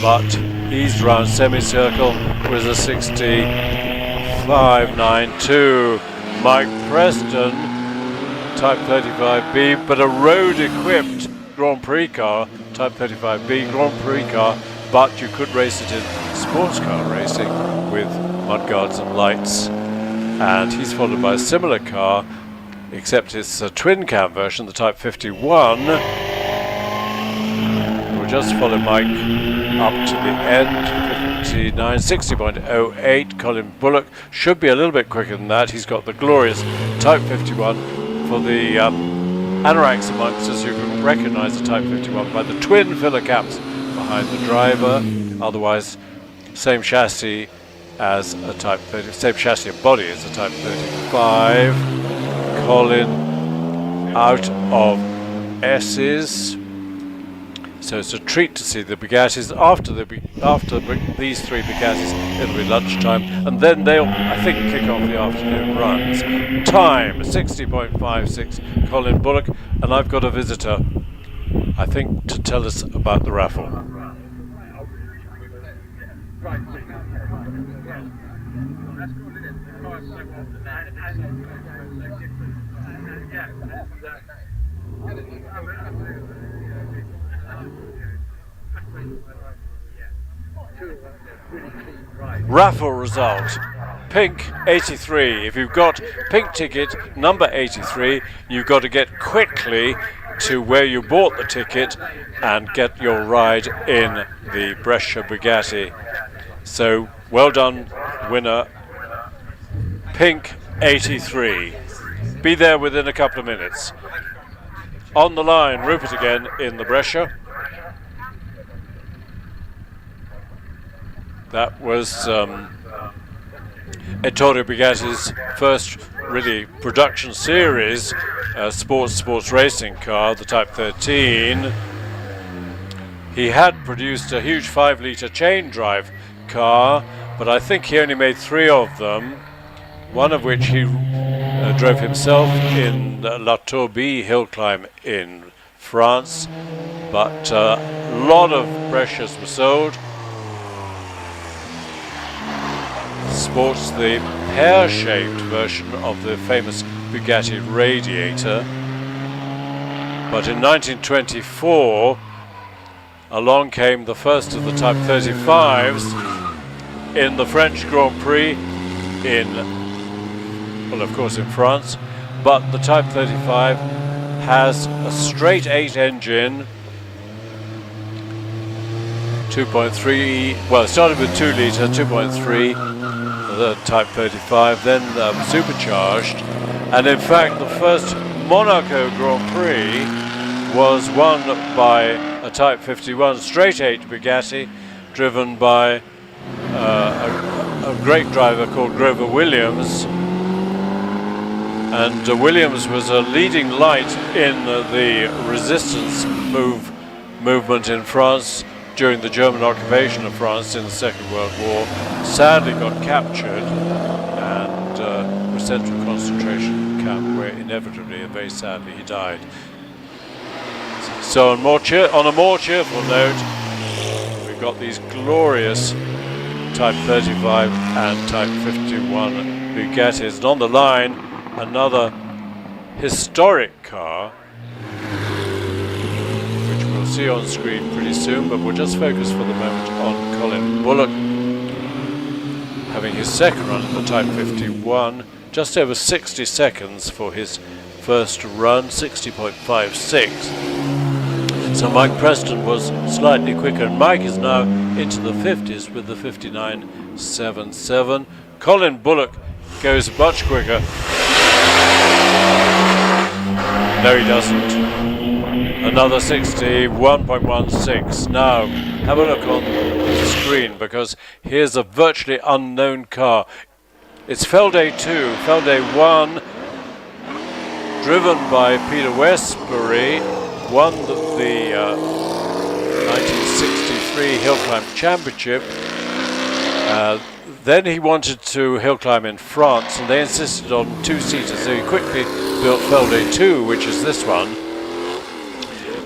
but he's round semicircle with a 65.92. Mike Preston, Type 35B, but a road-equipped Grand Prix car, Type 35B Grand Prix car, but you could race it in sports car racing with mudguards and lights. And he's followed by a similar car, except it's a twin cam version, the Type 51. We'll just follow Mike up to the end. 59, 60.08. Colin Bullock should be a little bit quicker than that. He's got the glorious Type 51. For the anoraks amongst us, you can recognise the Type 51 by the twin filler caps behind the driver. Otherwise, same chassis as a Type 30, same chassis and body as a Type 35. Colin out of S's. So it's a treat to see the Bugattis. After these three Bugattis, it'll be lunchtime, and then they'll, I think, kick off the afternoon runs. Time 60.56. Colin Bullock, and I've got a visitor, I think, to tell us about the raffle. Raffle result. Pink 83. If you've got pink ticket number 83, you've got to get quickly to where you bought the ticket and get your ride in the Brescia Bugatti. So well done, winner, pink 83. Be there within a couple of minutes. On the line, Rupert again in the Brescia. That was Ettore Bugatti's first really production series sports racing car, the Type 13. He had produced a huge 5-litre chain drive car, but I think he only made 3 of them, one of which he drove himself in La Tourbie Hillclimb in France, but a lot of Brescias were sold. Sports the pear-shaped version of the famous Bugatti Radiator, but in 1924 along came the first of the Type 35s in the French Grand Prix in, well, of course in France, but the Type 35 has a straight 8 engine, 2.3, well, it started with 2 litre, 2.3, the Type 35, then supercharged, and in fact the first Monaco Grand Prix was won by a Type 51 straight 8 Bugatti driven by a great driver called Grover Williams, and Williams was a leading light in the resistance movement in France during the German occupation of France in the Second World War. Sadly got captured and was sent to a concentration camp where inevitably and very sadly he died. So on a more cheerful note, we've got these glorious Type 35 and Type 51 Bugattis, and on the line another historic car which we'll see on screen pretty soon, but we'll just focus for the moment on Colin Bullock having his second run at the Type 51, just over 60 seconds for his first run, 60.56. So Mike Preston was slightly quicker, and Mike is now into the 50s with the 59.77. Colin Bullock goes much quicker. No, he doesn't. Another 61.16. Now, have a look on the screen, because here's a virtually unknown car. It's Felday 2, Felday 1, driven by Peter Westbury, won the 1963 HillClimb Championship, Then he wanted to hill climb in France, and they insisted on two-seaters, so he quickly built Felday 2, which is this one,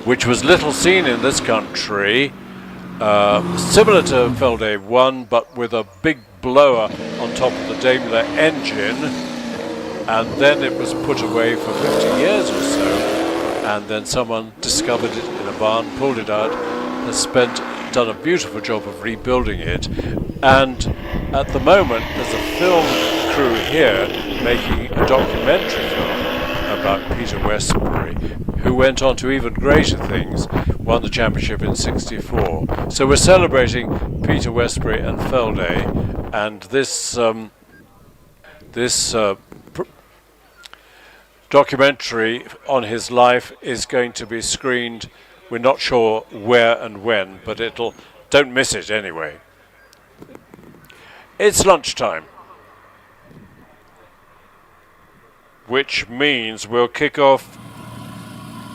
which was little seen in this country, similar to Felday 1, but with a big blower on top of the Daimler engine, and then it was put away for 50 years or so, and then someone discovered it in a barn, pulled it out, has done a beautiful job of rebuilding it, and at the moment there's a film crew here making a documentary film about Peter Westbury, who went on to even greater things, won the championship in '64. So we're celebrating Peter Westbury and Felday, and this documentary on his life is going to be screened. We're not sure where and when, but don't miss it anyway. It's lunchtime, which means we'll kick off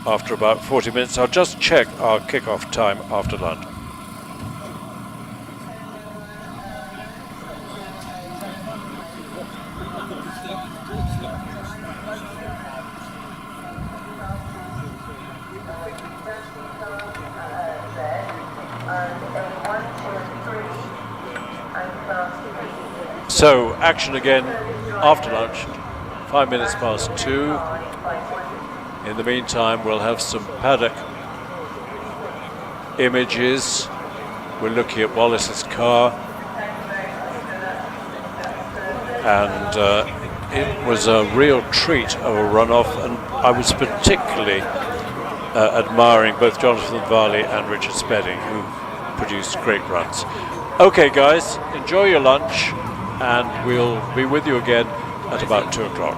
after about 40 minutes. I'll just check our kick-off time after lunch. So, action again after lunch, 5 minutes past 2. In the meantime, we'll have some paddock images. We're looking at Wallace's car. And it was a real treat of a runoff, and I was particularly admiring both Jonathan Varley and Richard Spedding, who produced great runs. Okay, guys, enjoy your lunch, and we'll be with you again at about 2 o'clock.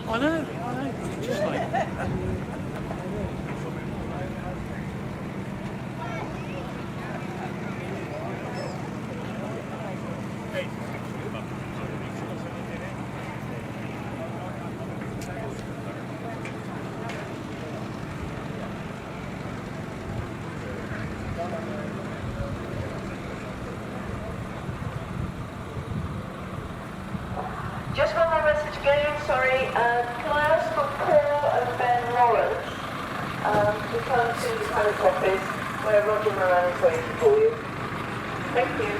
I know. Just like... Just one more message again, sorry. Can I ask for Paul and Ben Lawrence to come to the paddock office where Roger Moran is waiting for you? Thank you.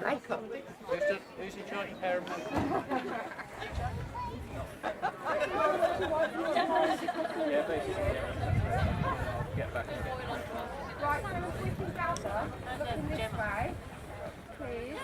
Who's in charge of paramount? Yeah, basically. I'll get back. Right, so if we can gather, looking this way, please.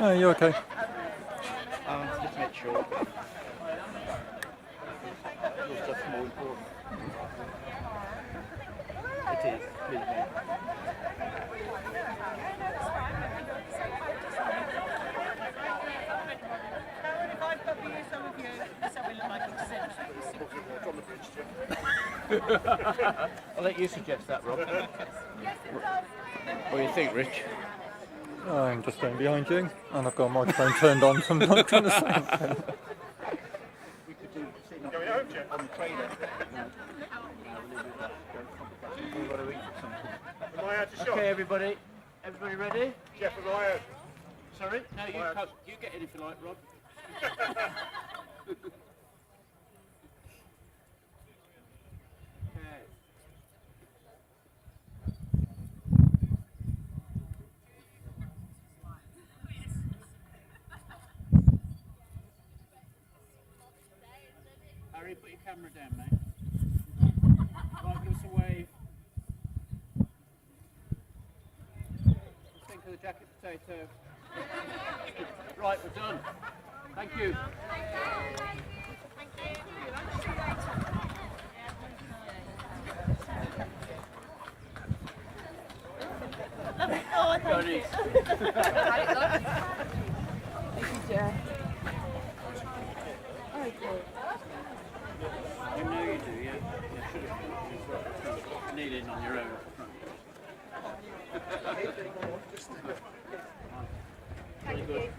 Oh, you okay? Just make sure. That's more important. It is, believe me. I'll let you suggest that, Rob. What do you think, Rich? I'm just going behind you, and I've got a microphone turned on, so I'm not going to say anything. We could do sitting on the trailer. We've got to eat something. Am I out to shot? Okay, everybody. Everybody ready? Jeff, am I out? Sorry? No, you get in if you like, Rob. Okay. Harry, put your camera down, mate. Right, give us a wave. Just think of the jacket potato. Right, we're done. Thank you. Johnny. You know you do, yeah? You should have kneel in on your own. Very good.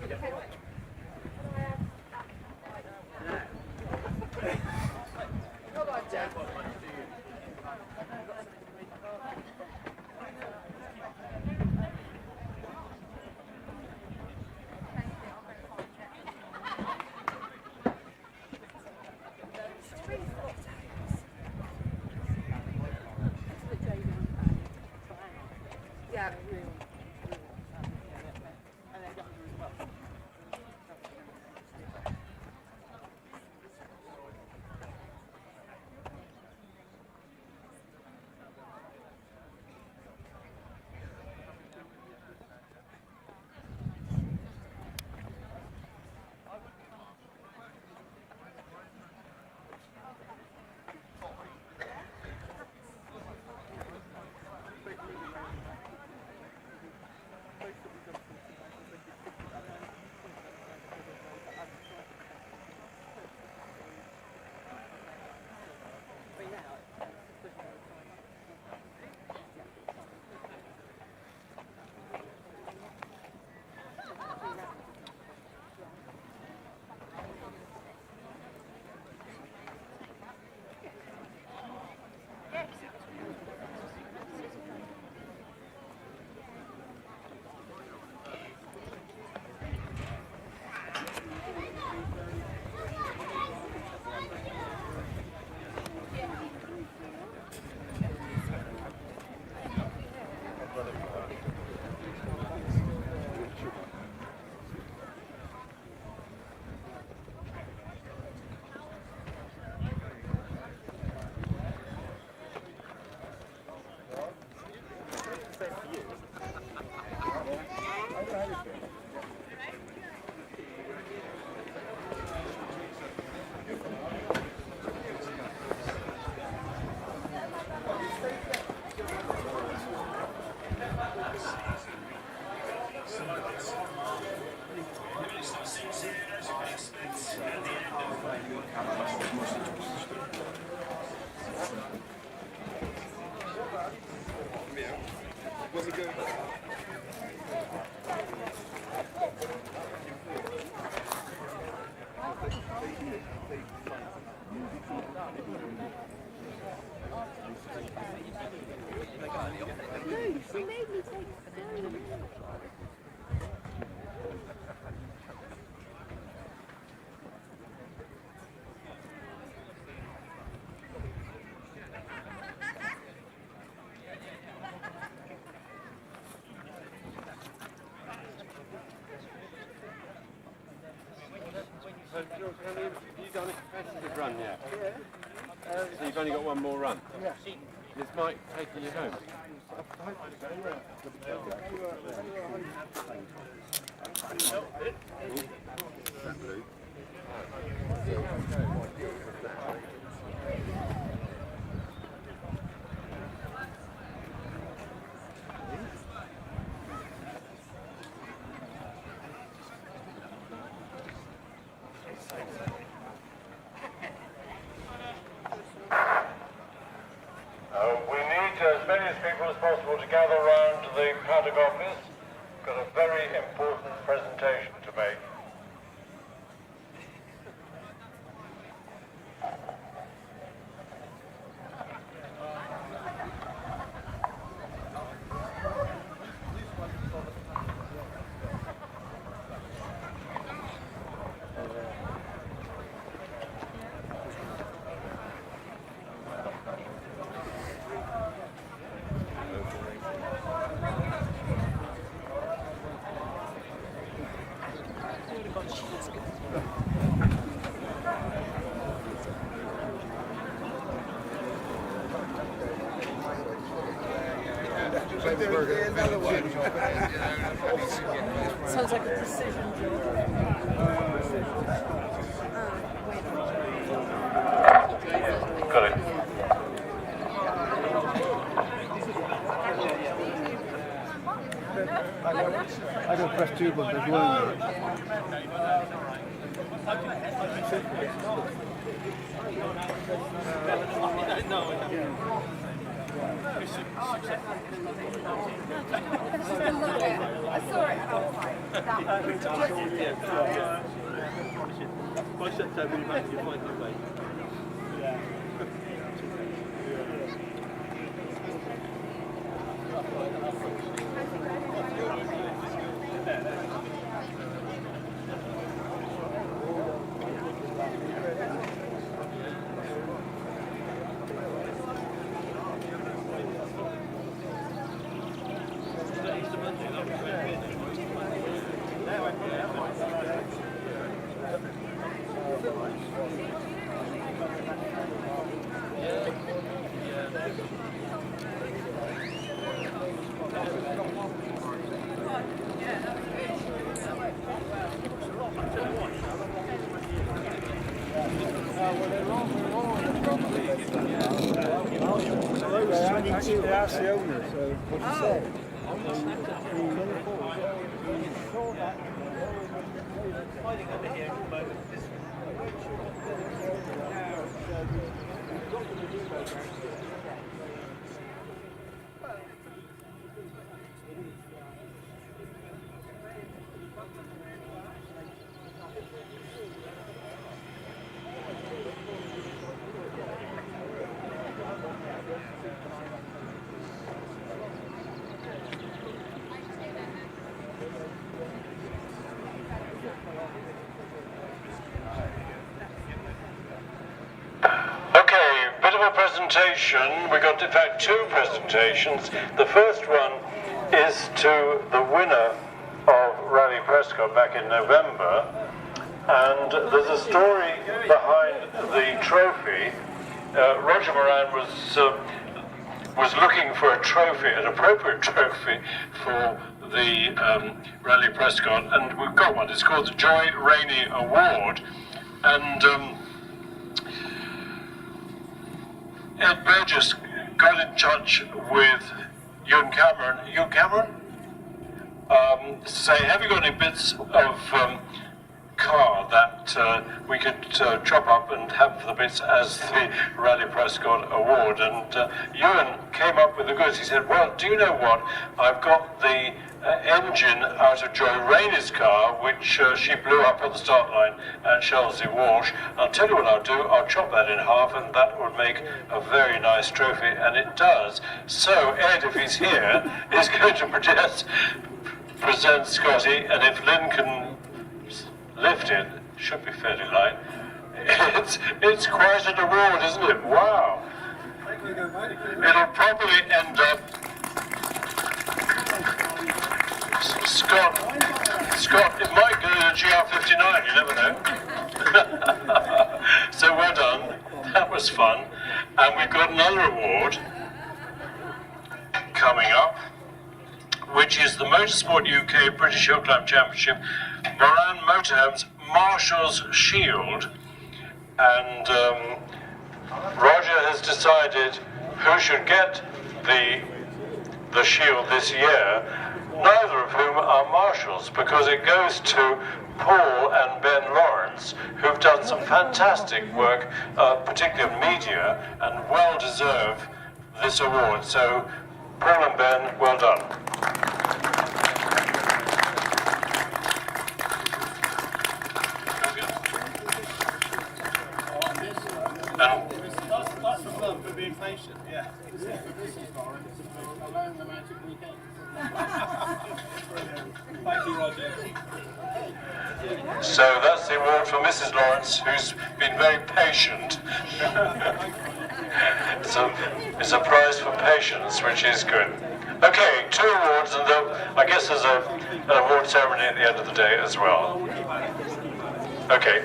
So, George, have you done a competitive run yet? Yeah. So you've only got one more run? Yeah. This might take you home? We need as many people as possible to gather around the paddock office. Got a very important presentation to make. Sounds like a precision Got it. I don't press two buttons as well. I saw it and I was like, By September, you might find your way. They asked the owner, so what he said. Hiding under here at the moment. Presentation. We got in fact two presentations. The first one is to the winner of Rally Prescott back in November, and there's a story behind the trophy. Roger Moran was looking for a trophy, an appropriate trophy for the Rally Prescott, and we've got one. It's called the Joy Rainey Award, and Ed Burgess got in touch with Ewan Cameron, to say, have you got any bits of car that we could chop up and have for the bits as the Rally Prescott award. And Ewan came up with the goods. He said, well, do you know what? I've got the engine out of Joy Rainey's car, which she blew up on the start line at Chelsea Walsh. I'll tell you what I'll do. I'll chop that in half, and that would make a very nice trophy, and it does. So Ed, if he's here, is going to present Scotty, and if Lynn can lift it, should be fairly light. It's quite an award, isn't it? Wow. It'll probably end up Scott, it might go to GR59, you never know. So well done, that was fun. And we've got another award coming up, which is the Motorsport UK British Hillclimb Championship Moran Motorhomes Marshall's Shield. And Roger has decided who should get the shield this year, neither of whom are marshals, because it goes to Paul and Ben Lawrence, who've done some fantastic work, particularly of media, and well deserve this award. So, Paul and Ben, well done. That's the fun for being patient, yeah. Alone the magic weekend. Thank you, Roger. So that's the award for Mrs. Lawrence, who's been very patient. It's a prize for patience, which is good. Okay, 2 awards, and I guess there's an award ceremony at the end of the day as well. Okay.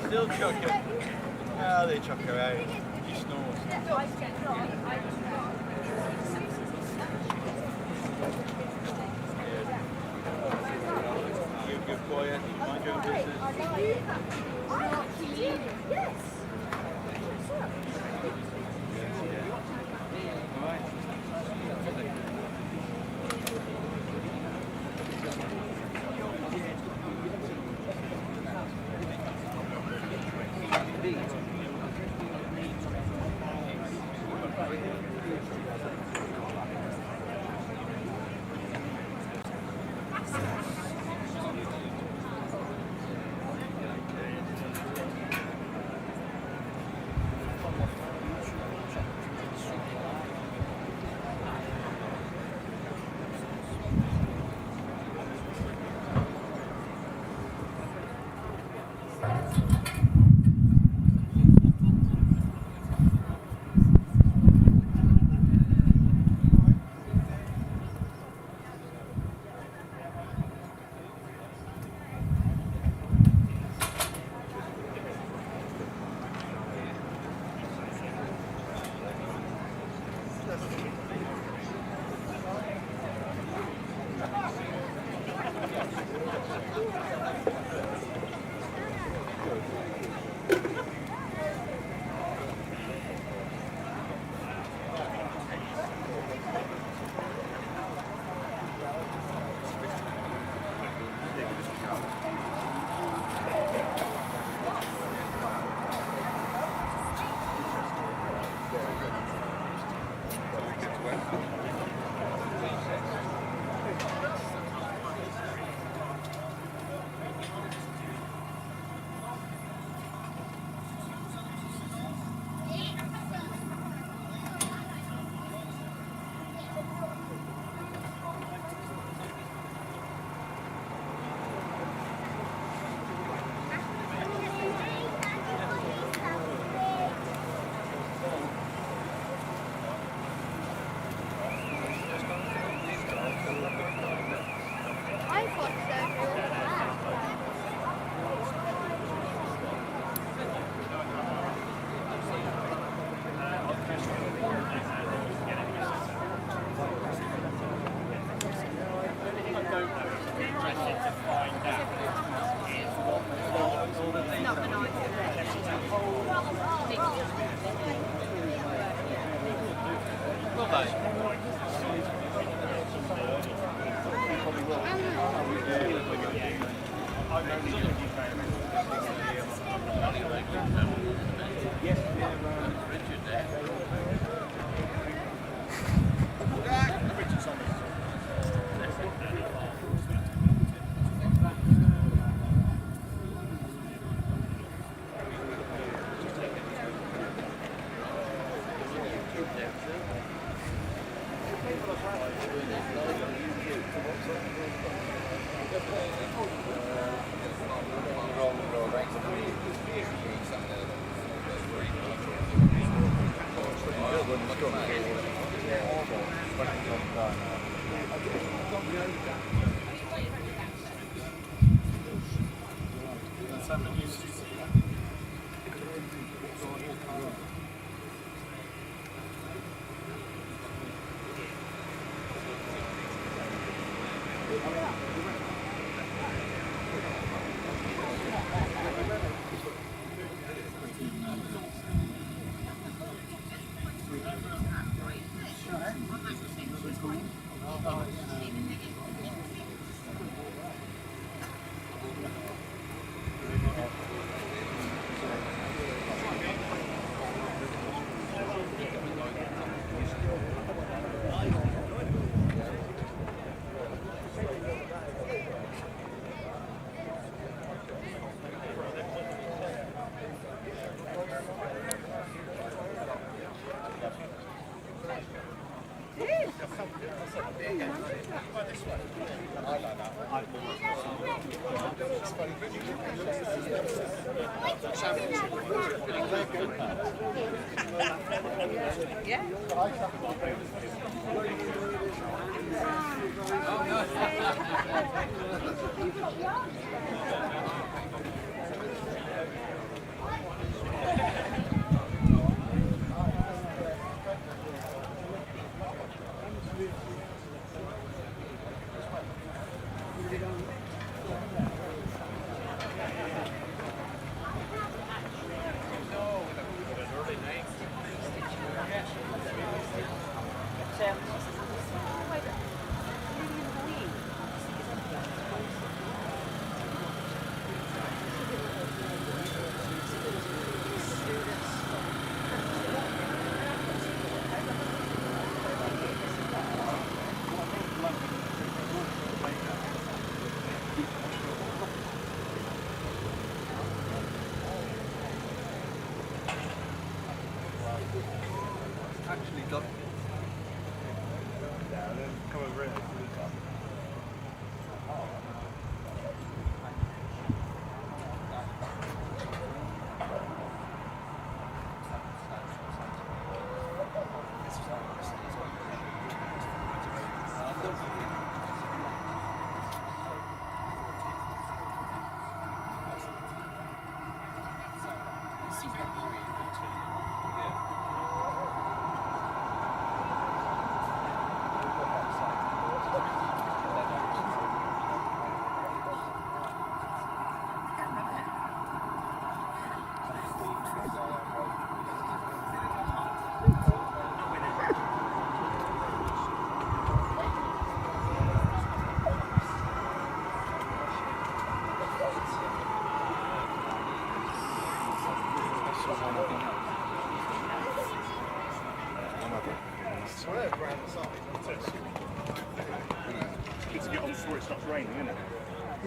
Still chuck it. Ah, they chuck her out. He snores. You're a good boy, Ed. Mind your own business. Yes.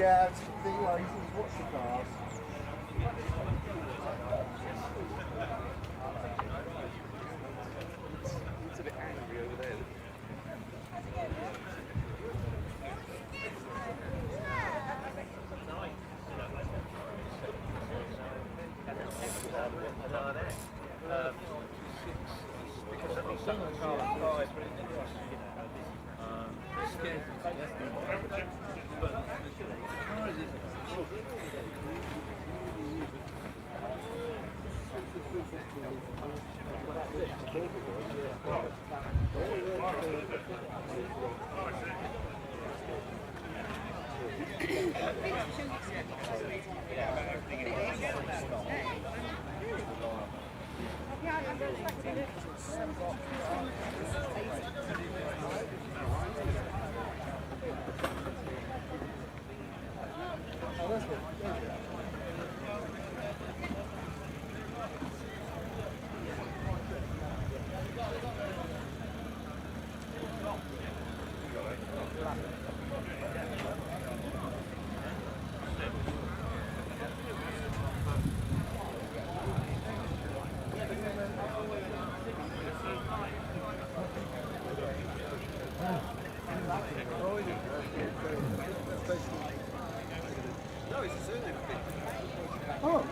Yeah, it's the watch the cars. It's a bit angry over there. Oh,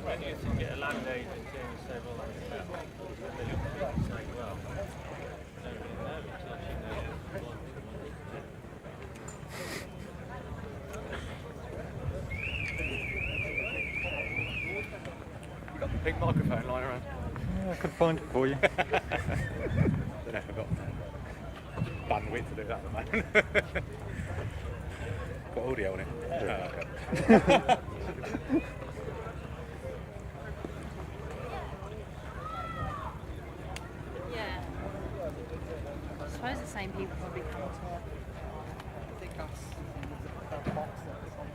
right here. Get a land agent in and say, well, that's about say, well, I don't really know until she knows what You've got the big microphone lying around. Yeah, I could find it for you. Don't know if I've got bandwidth to do that at the moment. Got audio on it. Oh, okay. Yeah. I suppose the same people probably come to it. I think that's the box that's on.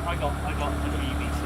I got an EBC.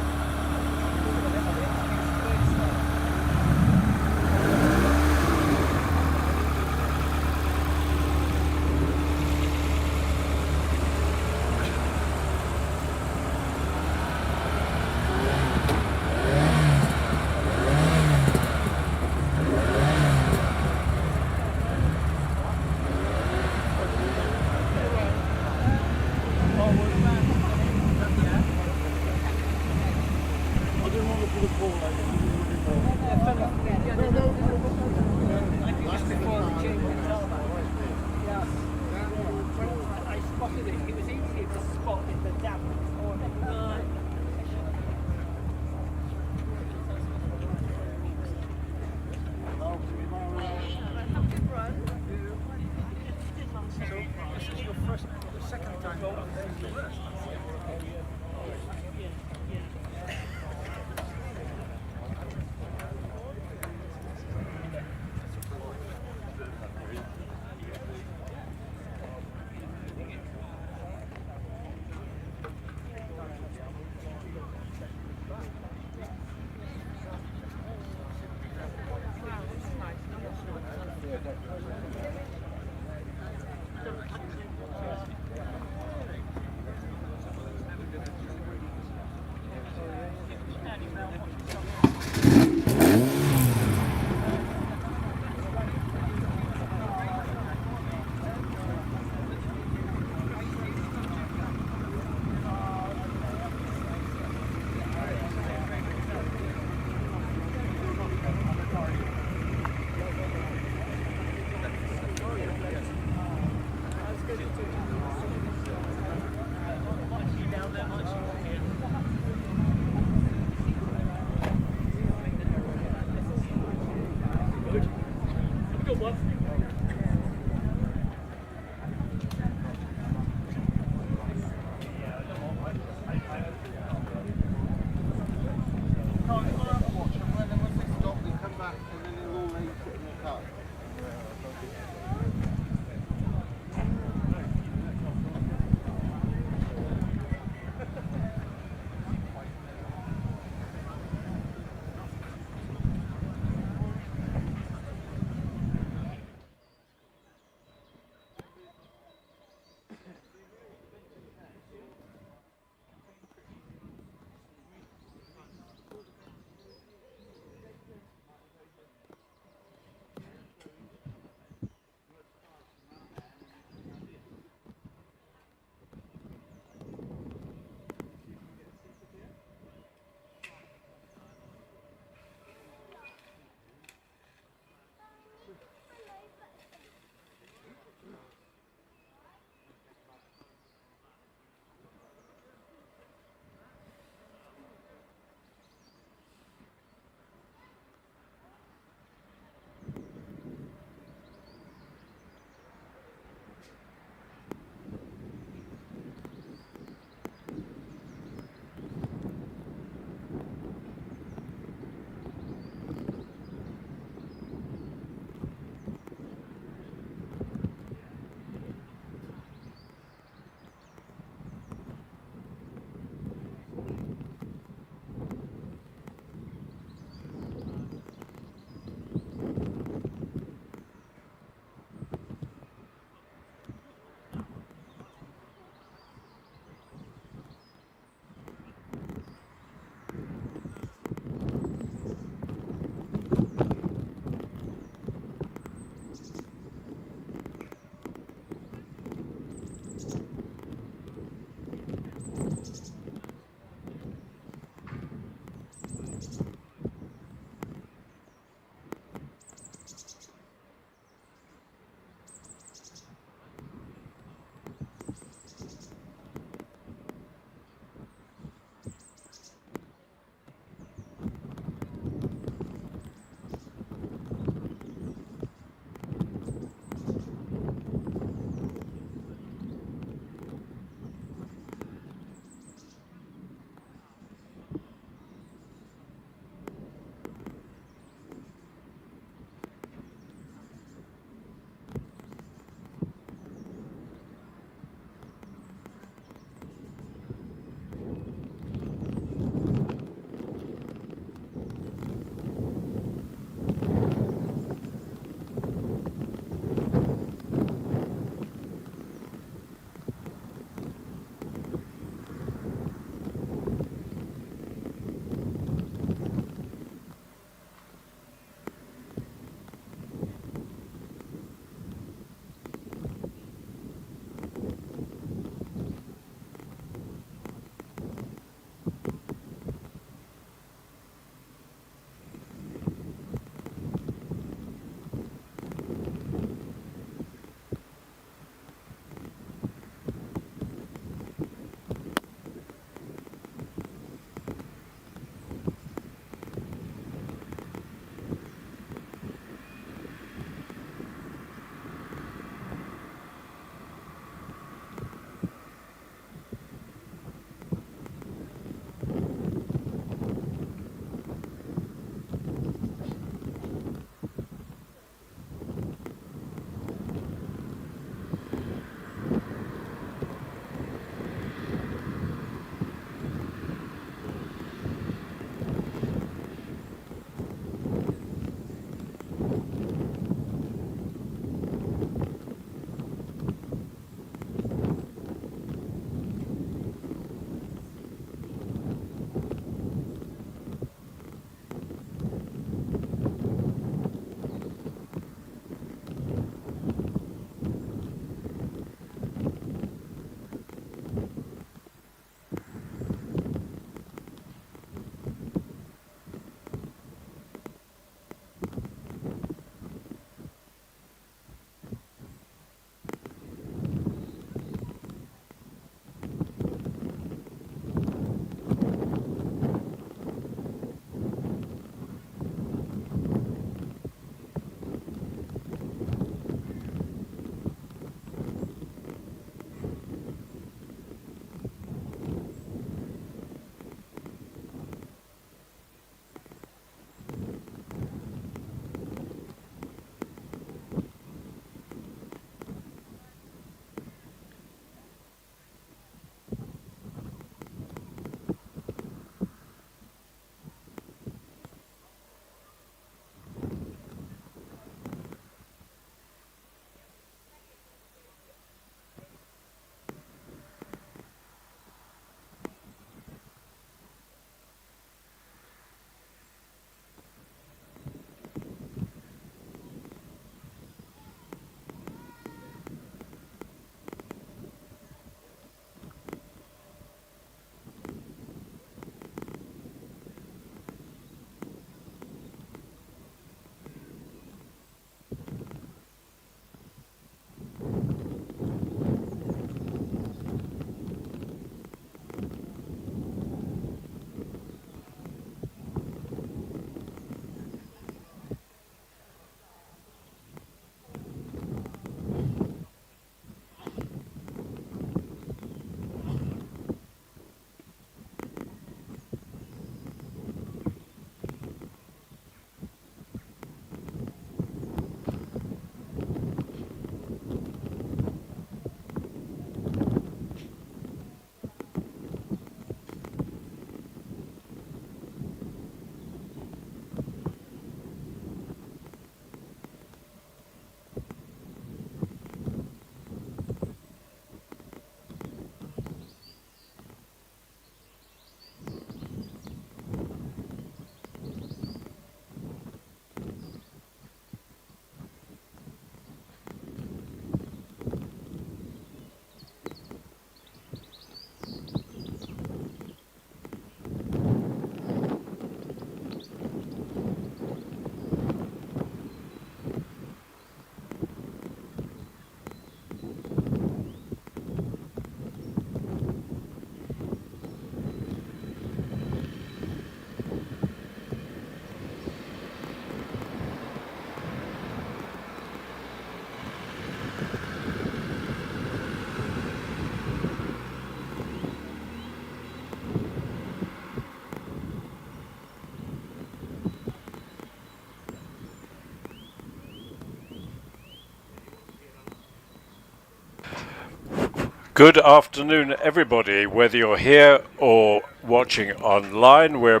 Good afternoon, everybody, whether you're here or watching online. We're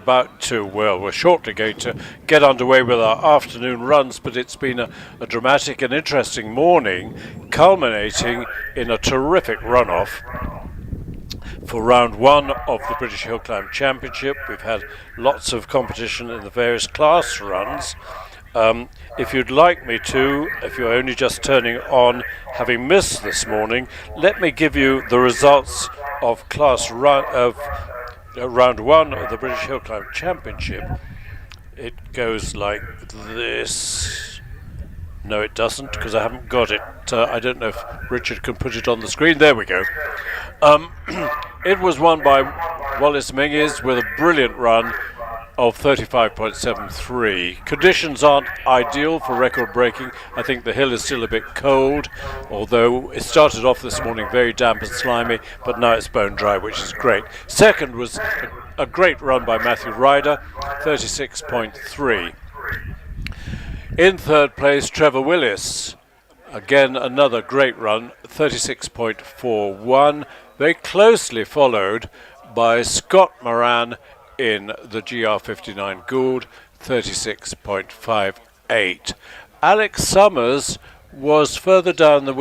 shortly going to get underway with our afternoon runs, but it's been a dramatic and interesting morning, culminating in a terrific runoff for round one of the British Hillclimb Championship. We've had lots of competition in the various class runs. If you'd like me to, if you're only just turning on, having missed this morning, let me give you the results of round one of the British Hillclimb Championship. It goes like this. No, it doesn't, because I haven't got it. I don't know if Richard can put it on the screen. There we go. It was won by Wallace Menges with a brilliant run of 35.73. Conditions aren't ideal for record breaking. I think the hill is still a bit cold, although it started off this morning very damp and slimy, but now it's bone dry, which is great. Second was a great run by Matthew Ryder, 36.3. In third place, Trevor Willis. Again, another great run, 36.41. Very closely followed by Scott Moran in the GR59 Gould, 36.58. Alex Summers was further down than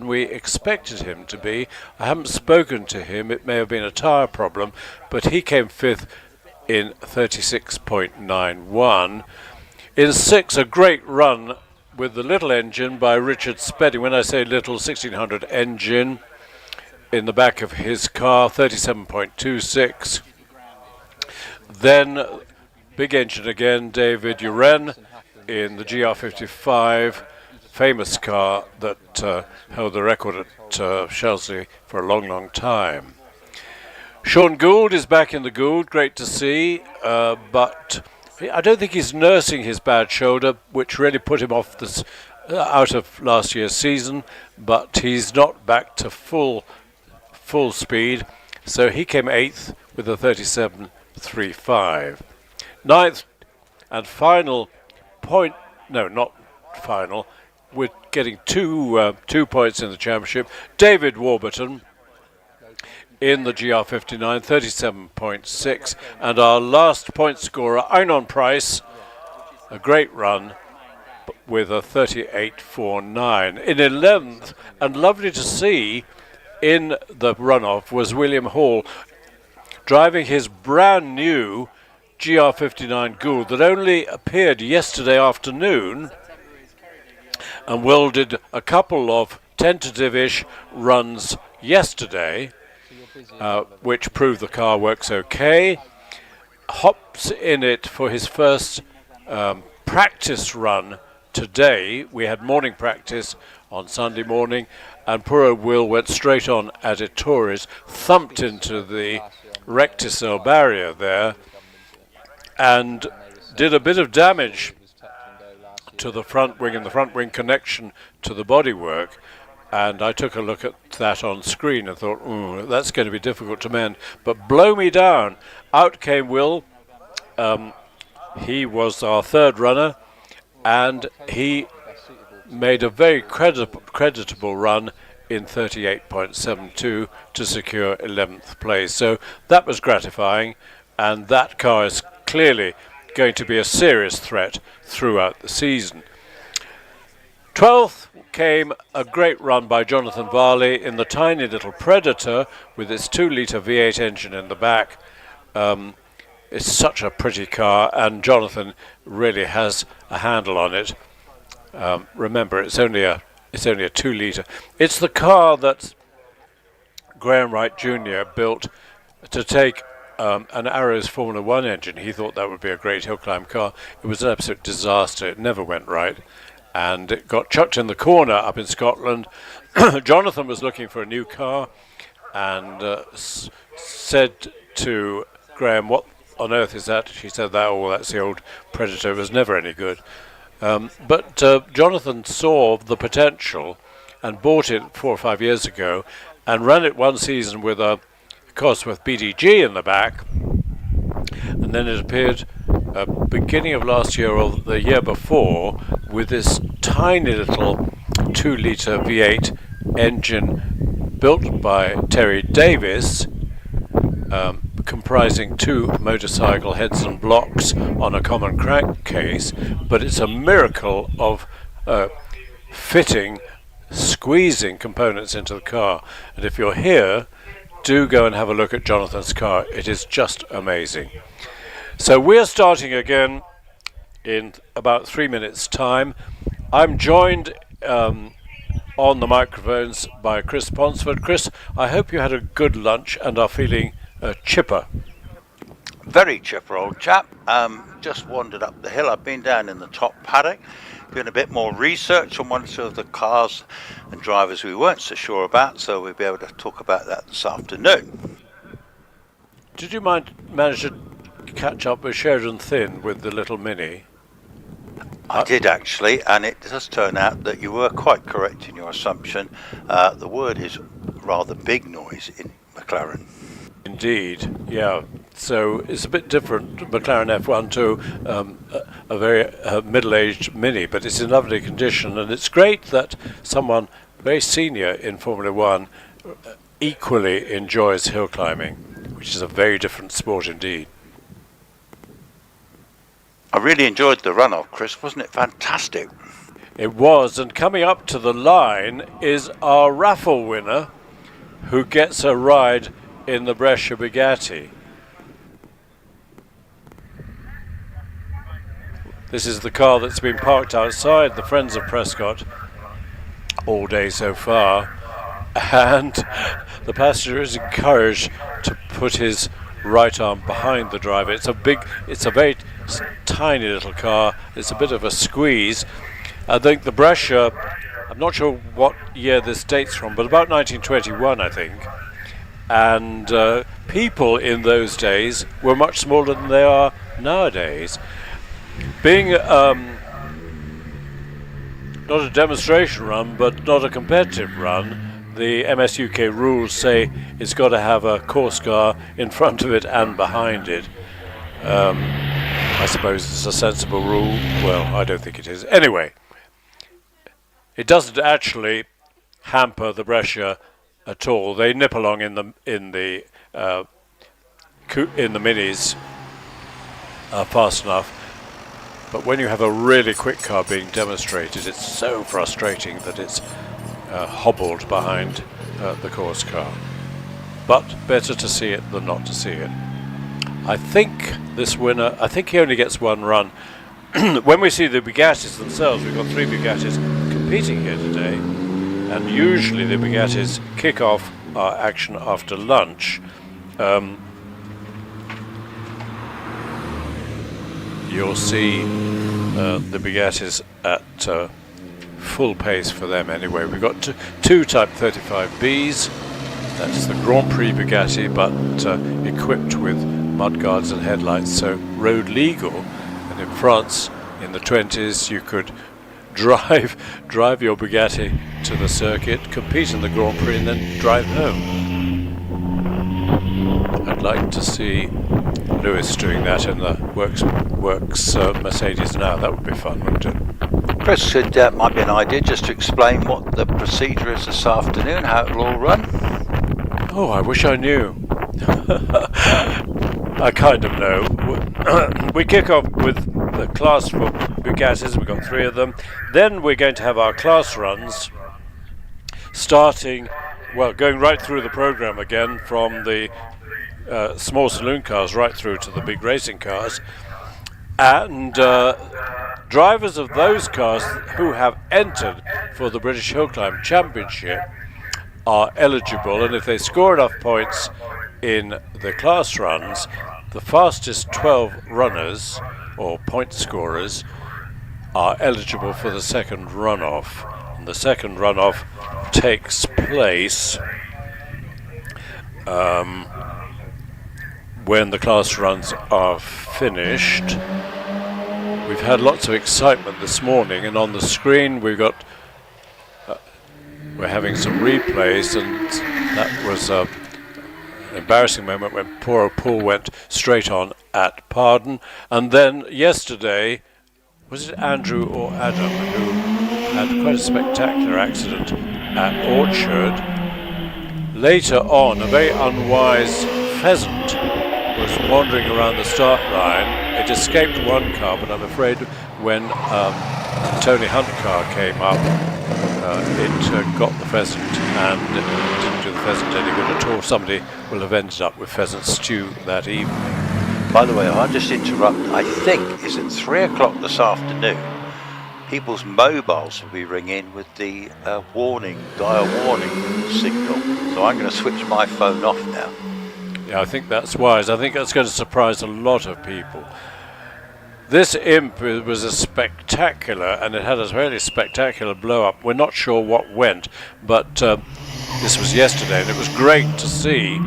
we expected him to be. I haven't spoken to him. It may have been a tyre problem, but he came fifth in 36.91. In sixth, a great run with the little engine by Richard Spedding. When I say little, 1600 engine in the back of his car, 37.26. Then, big engine again, David Uren in the GR55, famous car that held the record at Shelsley for a long, long time. Sean Gould is back in the Gould, great to see, but I don't think he's nursing his bad shoulder, which really put him off out of last year's season, but he's not back to full speed, so he came 8th with a 37.35. Ninth and final point, no, not final, we're getting two points in the championship. David Warburton in the GR59, 37.6, and our last point scorer, Einon Price, a great run with a 38.49. In 11th, and lovely to see in the runoff, was William Hall, driving his brand new GR59 Gould that only appeared yesterday afternoon, and Will did a couple of tentative-ish runs yesterday, which proved the car works okay. Hops in it for his first practice run today. We had morning practice on Sunday morning, and poor old Will went straight on at Ettores, thumped into the recticel barrier there, and did a bit of damage to the front wing and the front wing connection to the bodywork. And I took a look at that on screen and thought, that's going to be difficult to mend. But blow me down. Out came Will. He was our third runner, and he made a very creditable run in 38.72 to secure 11th place. So that was gratifying, and that car is clearly going to be a serious threat throughout the season. 12th came a great run by Jonathan Varley in the tiny little Predator with its 2-litre V8 engine in the back. It's such a pretty car, and Jonathan really has a handle on it. Remember, it's only a 2-litre. It's the car that Graham Wright Jr. built to take an Arrows Formula 1 engine. He thought that would be a great hill climb car. It was an absolute disaster. It never went right, and it got chucked in the corner up in Scotland. Jonathan was looking for a new car and said to Graham, "What on earth is that?" He said, that's the old Predator. It was never any good. But Jonathan saw the potential and bought it 4 or 5 years ago and ran it one season with a Cosworth BDG in the back, and then it appeared beginning of last year or the year before with this tiny little 2-litre V8 engine built by Terry Davis, comprising 2 motorcycle heads and blocks on a common crankcase, but it's a miracle of fitting, squeezing components into the car. And if you're here, do go and have a look at Jonathan's car. It is just amazing. So we're starting again in about 3 minutes' time. I'm joined on the microphones by Chris Ponsford. Chris, I hope you had a good lunch and are feeling chipper. Very chipper, old chap. Just wandered up the hill. I've been down in the top paddock, doing a bit more research on one or two of the cars and drivers we weren't so sure about, so we'll be able to talk about that this afternoon. Did you manage to catch up with Sheridan Thin with the little Mini? I did actually, and it does turn out that you were quite correct in your assumption. The word is rather big noise in McLaren. Indeed, yeah. So it's a bit different, McLaren F1 to a very middle-aged Mini, but it's in lovely condition, and it's great that someone very senior in Formula One equally enjoys hill climbing, which is a very different sport indeed. I really enjoyed the runoff, Chris. Wasn't it fantastic? It was, and coming up to the line is our raffle winner, who gets a ride in the Brescia Bugatti. This is the car that's been parked outside the Friends of Prescott all day so far, and the passenger is encouraged to put his right arm behind the driver. It's a very tiny little car. It's a bit of a squeeze. I think the Brescia, I'm not sure what year this dates from, but about 1921, I think. And people in those days were much smaller than they are nowadays. Being not a demonstration run, but not a competitive run, the MS UK rules say it's got to have a course car in front of it and behind it. I suppose it's a sensible rule. Well, I don't think it is. Anyway, it doesn't actually hamper the Brescia at all. They nip along in the Minis fast enough. But when you have a really quick car being demonstrated, it's so frustrating that it's hobbled behind the course car. But better to see it than not to see it. I think this winner, I think he only gets one run. When we see the Bugattis themselves, we've got 3 Bugattis competing here today, and usually the Bugattis kick off our action after lunch. You'll see the Bugattis at full pace for them anyway. We've got two Type 35Bs. That's the Grand Prix Bugatti, but equipped with mudguards and headlights, so road legal. And in France, in the 20s, you could drive your Bugatti to the circuit, compete in the Grand Prix, and then drive home. I'd like to see Lewis doing that in the works Mercedes now. That would be fun, wouldn't it? Chris, it might be an idea just to explain what the procedure is this afternoon, how it'll all run. Oh, I wish I knew. I kind of know. We kick off with the class for Bugattis. We've got 3 of them. Then we're going to have our class runs, going right through the program again, from the small saloon cars right through to the big racing cars. And drivers of those cars who have entered for the British Hillclimb Championship are eligible, and if they score enough points in the class runs, the fastest 12 runners or point scorers are eligible for the second runoff. And the second runoff takes place when the class runs are finished. We've had lots of excitement this morning, and on the screen we're having some replays, and that was an embarrassing moment when poor old Paul went straight on at Pardon. And then yesterday, was it Andrew or Adam who had quite a spectacular accident at Orchard, later on, a very unwise pheasant was wandering around the start line. It escaped one car, but I'm afraid when Tony Hunt car came up, it got the pheasant, and it didn't do the pheasant any good at all. Somebody will have ended up with pheasant stew that evening. By the way, I'll just interrupt. I think it's at 3 o'clock this afternoon. People's mobiles will be ringing with the dire warning signal. So I'm going to switch my phone off now. Yeah, I think that's wise. I think that's going to surprise a lot of people. This imp was a spectacular, and it had a really spectacular blow-up. We're not sure what went, but this was yesterday, and it was great to see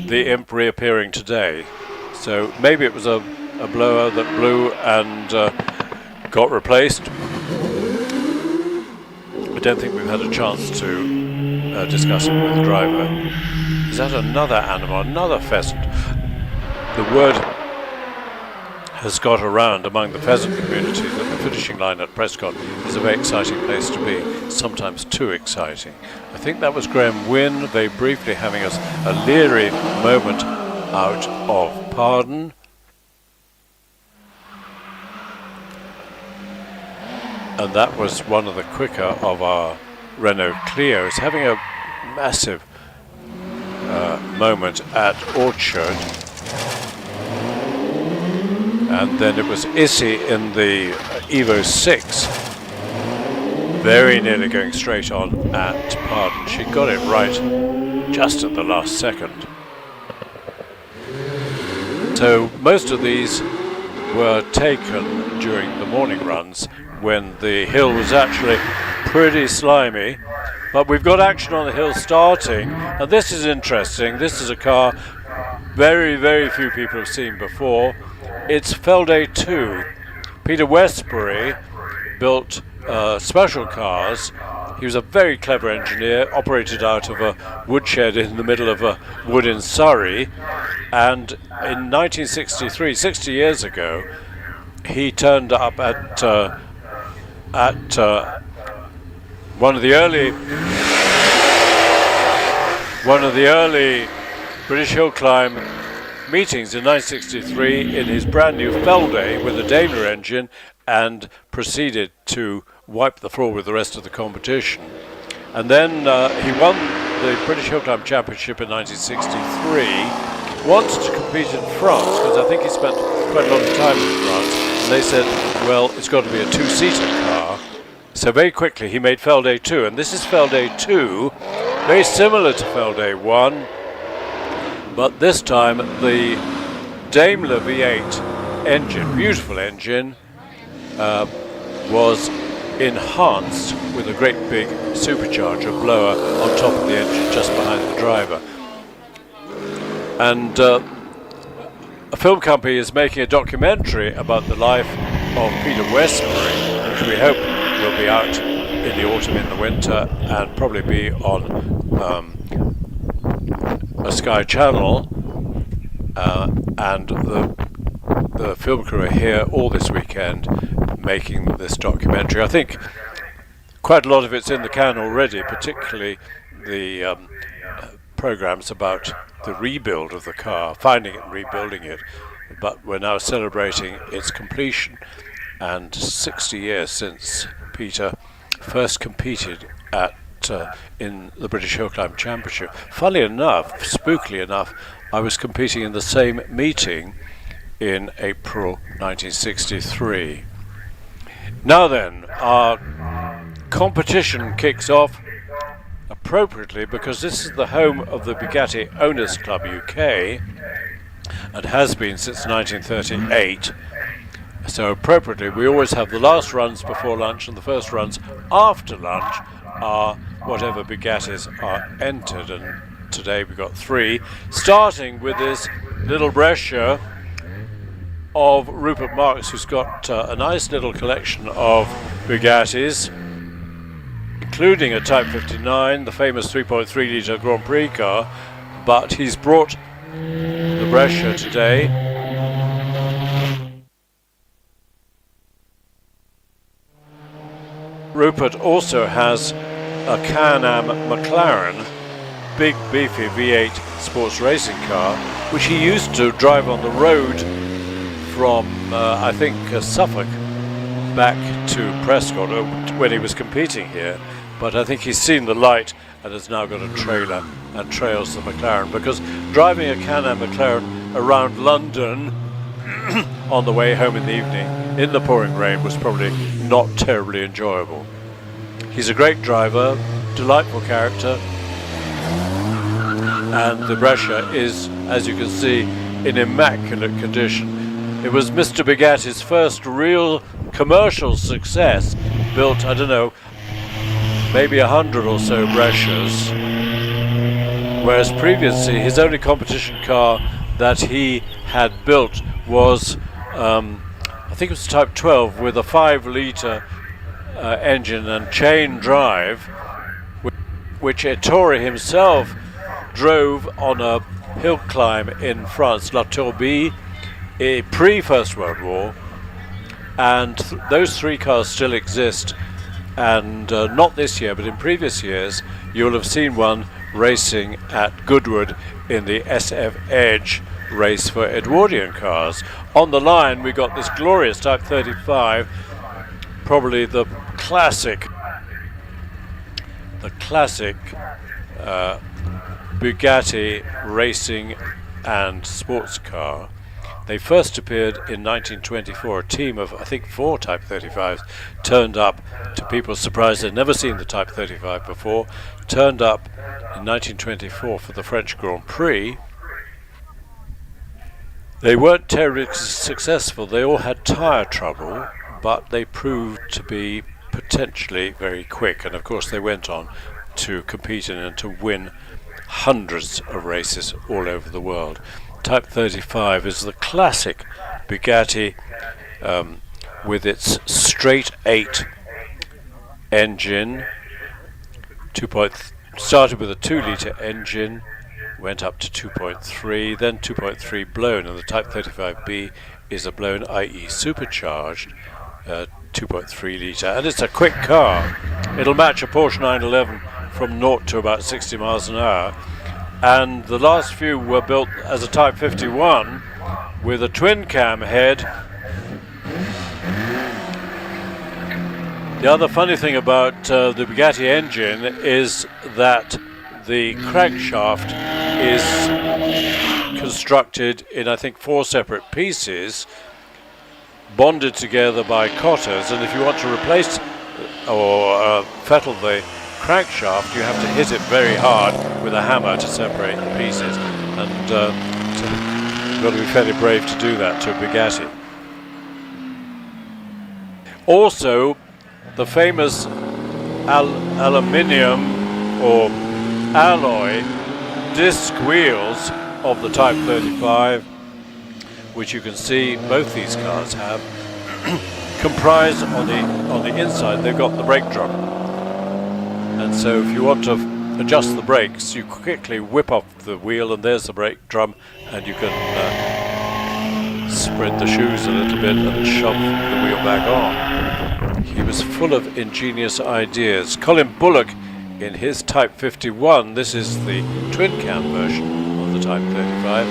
the imp reappearing today. So maybe it was a blower that blew and got replaced. I don't think we've had a chance to discuss it with the driver. Is that another animal, another pheasant? The word has got around among the pheasant community that the finishing line at Prescott is a very exciting place to be, sometimes too exciting. I think that was Graham Wynne, very briefly having us a leery moment out of Pardon. And that was one of the quicker of our Renault Clio's, having a massive moment at Orchard. And then it was Issy in the Evo 6, very nearly going straight on at Pardon. She got it right just at the last second. So most of these were taken during the morning runs when the hill was actually pretty slimy. But we've got action on the hill starting, and this is interesting. This is a car very, very few people have seen before. It's Felday 2. Peter Westbury built special cars. He was a very clever engineer, operated out of a woodshed in the middle of a wood in Surrey. And in 1963, 60 years ago, he turned up at one of the early British Hillclimb meetings in 1963 in his brand new Felday with a Daimler engine, and proceeded to wipe the floor with the rest of the competition. And then he won the British Hillclimb Championship in 1963, wanted to compete in France because I think he spent quite a lot of time in France, and they said, well, it's got to be a two-seater car. So very quickly he made Felday 2, and this is Felday 2, very similar to Felday 1, but this time the Daimler V8 engine, beautiful engine, was enhanced with a great big supercharger blower on top of the engine just behind the driver. And a film company is making a documentary about the life of Peter Westbury, which we hope will be out in the autumn, in the winter, and probably be on a Sky Channel. And the film crew are here all this weekend making this documentary. I think quite a lot of it's in the can already, particularly the programs about the rebuild of the car, finding it and rebuilding it. But we're now celebrating its completion, and 60 years since Peter first competed at in the British Hillclimb Championship. Funnily enough, spookily enough, I was competing in the same meeting in April 1963. Now then, our competition kicks off appropriately because this is the home of the Bugatti Owners Club UK and has been since 1938. So appropriately, we always have the last runs before lunch and the first runs after lunch are whatever Bugattis are entered. And today we've got 3, starting with this little Brescia of Rupert Marks, who's got a nice little collection of Bugattis, including a Type 59, the famous 3.3 litre Grand Prix car, but he's brought the Brescia today. Rupert also has a Can-Am McLaren, big beefy V8 sports racing car, which he used to drive on the road from I think Suffolk back to Prescott when he was competing here. But I think he's seen the light and has now got a trailer and trails the McLaren, because driving a Can-Am McLaren around London on the way home in the evening in the pouring rain was probably not terribly enjoyable. He's a great driver, delightful character, and the Brescia is, as you can see, in immaculate condition. It was Mr. Bugatti's first real commercial success, built, I don't know, maybe 100 or so Brescias, whereas previously his only competition car that he had built was, I think it was Type 12 with a 5-litre engine and chain drive, which Ettore himself drove on a hill climb in France, La Tourbie, pre-First World War, and those 3 cars still exist. And not this year, but in previous years, you'll have seen one racing at Goodwood in the SF Edge race for Edwardian cars. On the line, we got this glorious Type 35, probably the classic Bugatti racing and sports car. They first appeared in 1924. A team of, I think, 4 Type 35s turned up, to people's surprise. They'd never seen the Type 35 before. Turned up in 1924 for the French Grand Prix. They weren't terribly successful. They all had tyre trouble, but they proved to be potentially very quick. And of course, they went on to compete in and to win hundreds of races all over the world. Type 35 is the classic Bugatti with its straight 8 engine. Started with a 2-litre engine, went up to 2.3, then 2.3 blown, and the Type 35B is a blown, i.e. supercharged 2.3 litre, and it's a quick car. It'll match a Porsche 911 from 0 to about 60 miles an hour. And the last few were built as a Type 51 with a twin cam head. The other funny thing about the Bugatti engine is that the crankshaft is constructed in, I think, 4 separate pieces, bonded together by cotters, and if you want to replace or fettle the crankshaft, you have to hit it very hard with a hammer to separate the pieces, and you've got to be fairly brave to do that to a Bugatti. Also, the famous aluminium or alloy disc wheels of the Type 35, which you can see both these cars have, comprise on the inside, they've got the brake drum. And so if you want to adjust the brakes, you quickly whip off the wheel and there's the brake drum, and you can spread the shoes a little bit and shove the wheel back on. He was full of ingenious ideas. Colin Bullock, in his Type 51, this is the twin cam version of the Type 35.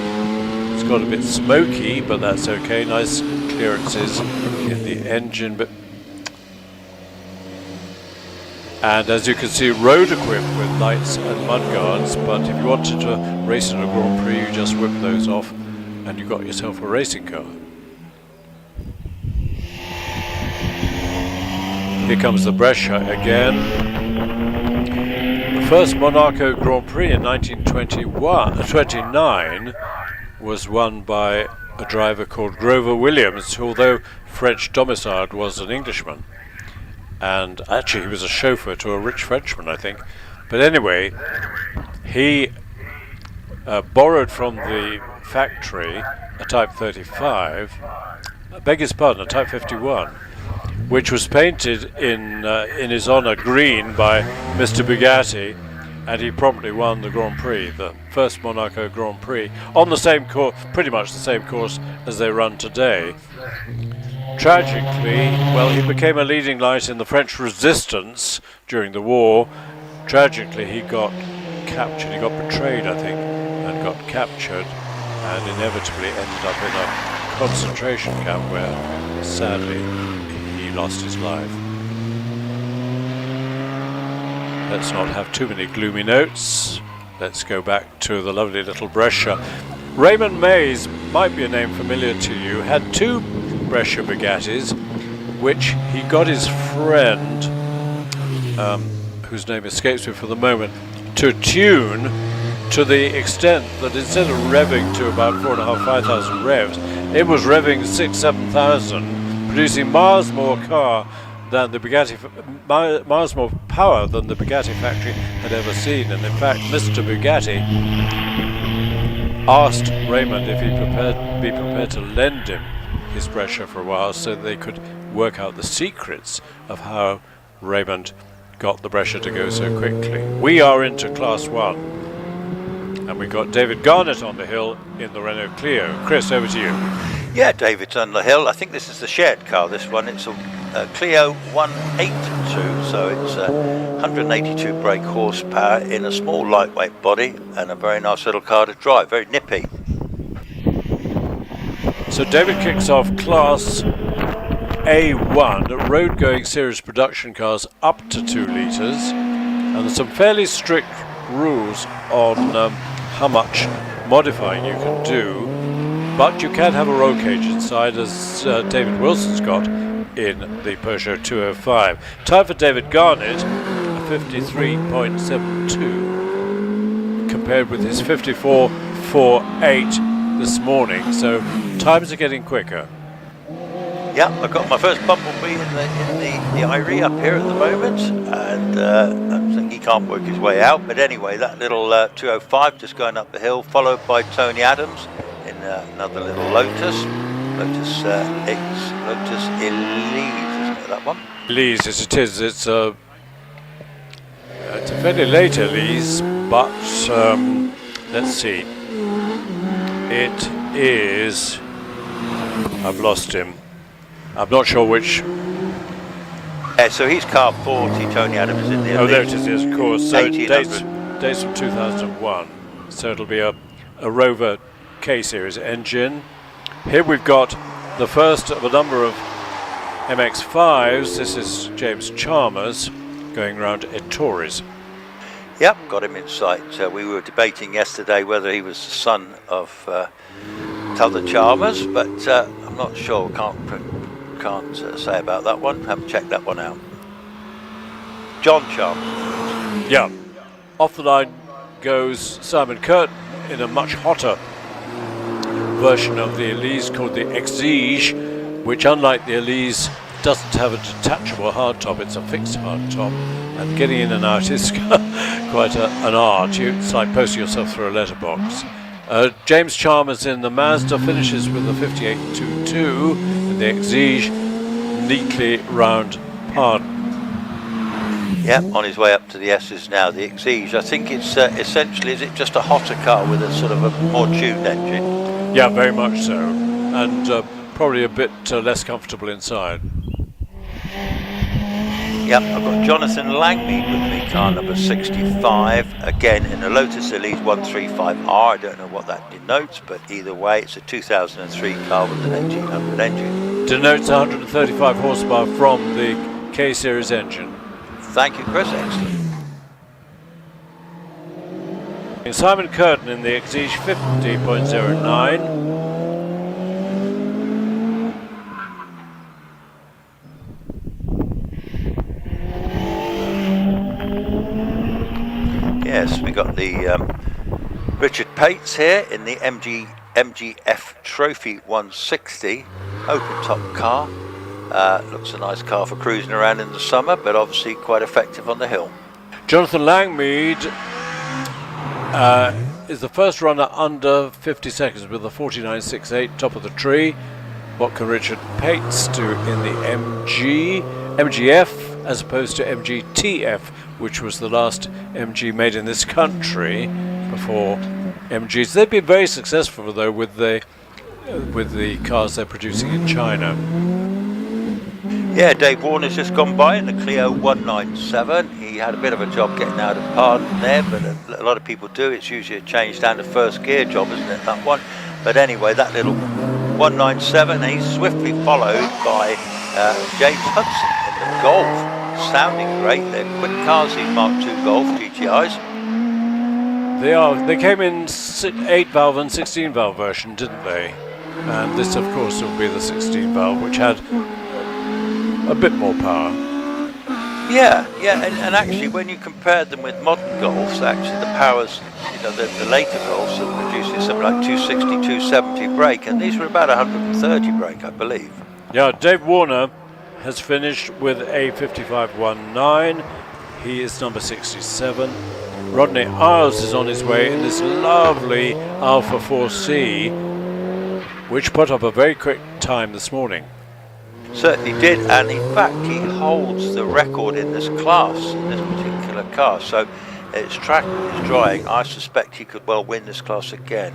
It's got a bit smoky, but that's okay. Nice clearances in the engine, but and as you can see, road equipped with lights and mudguards, but if you wanted to race in a Grand Prix, you just whip those off and you got yourself a racing car. Here comes the Brescia again. The first Monaco Grand Prix in 1929 was won by a driver called Grover Williams, who, although French domiciled, was an Englishman. And actually he was a chauffeur to a rich Frenchman, I think. But anyway, he borrowed from the factory a Type 35, I beg his pardon, a Type 51, which was painted in his honour green by Mr. Bugatti, and he promptly won the Grand Prix, the first Monaco Grand Prix, on the same course, pretty much the same course as they run today. Tragically, well, he became a leading light in the French resistance during the war, Tragically, he got captured, he got betrayed, I think, and got captured, and inevitably ended up in a concentration camp where, sadly, he lost his life. Let's not have too many gloomy notes. Let's go back to the lovely little Brescia. Raymond Mays, might be a name familiar to you, had 2 Brescia Bugattis, which he got his friend, whose name escapes me for the moment, to tune to the extent that instead of revving to about 4,500 revs, it was revving 6,000-7,000, producing miles more car than the Bugatti, miles more power than the Bugatti factory had ever seen. And in fact, Mr. Bugatti asked Raymond if he'd be prepared to lend him his Brescia for a while so they could work out the secrets of how Raymond got the Brescia to go so quickly. We are into Class 1, and we've got David Garnett on the hill in the Renault Clio. Chris, over to you. Yeah, David's on the hill. I think this is the shared car, this one. It's a Clio 182, so it's 182 brake horsepower in a small lightweight body and a very nice little car to drive, very nippy. So David kicks off Class A1, road-going series production cars up to 2 litres, and there's some fairly strict rules on how much modifying you can do, but you can have a roll cage inside, as David Wilson's got in the Peugeot 205. Time for David Garnett, a 53.72, compared with his 54.48 this morning, so times are getting quicker. Yeah, I've got my first Bumblebee in the Irie up here at the moment, and I think he can't work his way out. But anyway, that little 205 just going up the hill, followed by Tony Adams in another little Lotus Elise, isn't it, that one? Elise, yes it is. It's a fairly late Elise, but let's see. It is. I've lost him. I'm not sure which. So he's car 40, Tony Adams in the. Oh, there it is, yes, of course. So dates from 2001. So it'll be a Rover K Series engine. Here we've got the first of a number of MX-5s. This is James Chalmers going around Ettores. Yep, got him in sight. We were debating yesterday whether he was the son of T'other Chalmers, but I'm not sure. Can't say about that one. Haven't checked that one out. John Chalmers. Yeah. Off the line goes Simon Curtin in a much hotter version of the Elise called the Exige, which, unlike the Elise, doesn't have a detachable hardtop. It's a fixed hardtop, and getting in and out is quite an art. It's like posting yourself through a letterbox. James Chalmers in the Mazda finishes with a 58.22 in the Exige, neatly round pardon. Yeah, on his way up to the S's now, the Exige. I think it's essentially, is it just a hotter car with a sort of a more tuned engine? Yeah, very much so, and probably a bit less comfortable inside. Yep, I've got Jonathan Langmead with me, car number 65, again in a Lotus Elise 135R. I don't know what that denotes, but either way, it's a 2003 car with an 1800 engine. Denotes 135 horsepower from the K Series engine. Thank you, Chris. Excellent. Simon Curtin in the Exige 50.09. Yes, we got the Richard Pates here in the MGF Trophy 160 open top car. Looks a nice car for cruising around in the summer, but obviously quite effective on the hill. Jonathan Langmead is the first runner under 50 seconds with a 49.68, top of the tree. What can Richard Pates do in the MGF as opposed to MGTF, which was the last MG made in this country before MGs? They've been very successful though with the cars they're producing in China. Yeah, Dave Warner's just gone by in the Clio 197. He had a bit of a job getting out of pardon there, but a lot of people do. It's usually a change down to first gear job, isn't it, that one? But anyway, that little 197, he's swiftly followed by James Hudson in the Golf. Sounding great. They're quick cars, these Mark II Golf GTIs. They are. They came in 8-valve and 16-valve version, didn't they? And this, of course, will be the 16-valve, which had a bit more power. Yeah, and actually, when you compared them with modern Golfs, actually the powers, you know, the later Golfs are producing something like 260, 270 brake, and these were about 130 brake, I believe. Yeah, Dave Warner has finished with a 55.19. He is number 67. Rodney Isles is on his way in this lovely Alpha 4C, which put up a very quick time this morning. Certainly did, and in fact he holds the record in this class, in this particular car. So it's track, it's drying. I suspect he could well win this class again.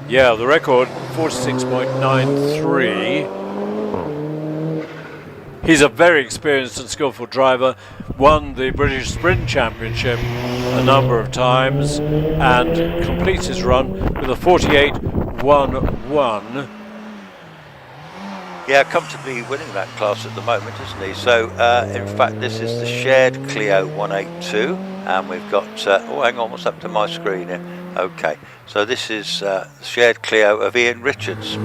Yeah, the record 46.93. He's a very experienced and skillful driver, won the British Sprint Championship a number of times, and completes his run with a 48.11. Yeah, comfortably winning that class at the moment, isn't he? So, in fact, this is the shared Clio 182, and we've got, oh, hang on, what's up to my screen here? Okay, so this is the shared Clio of Ian Richards.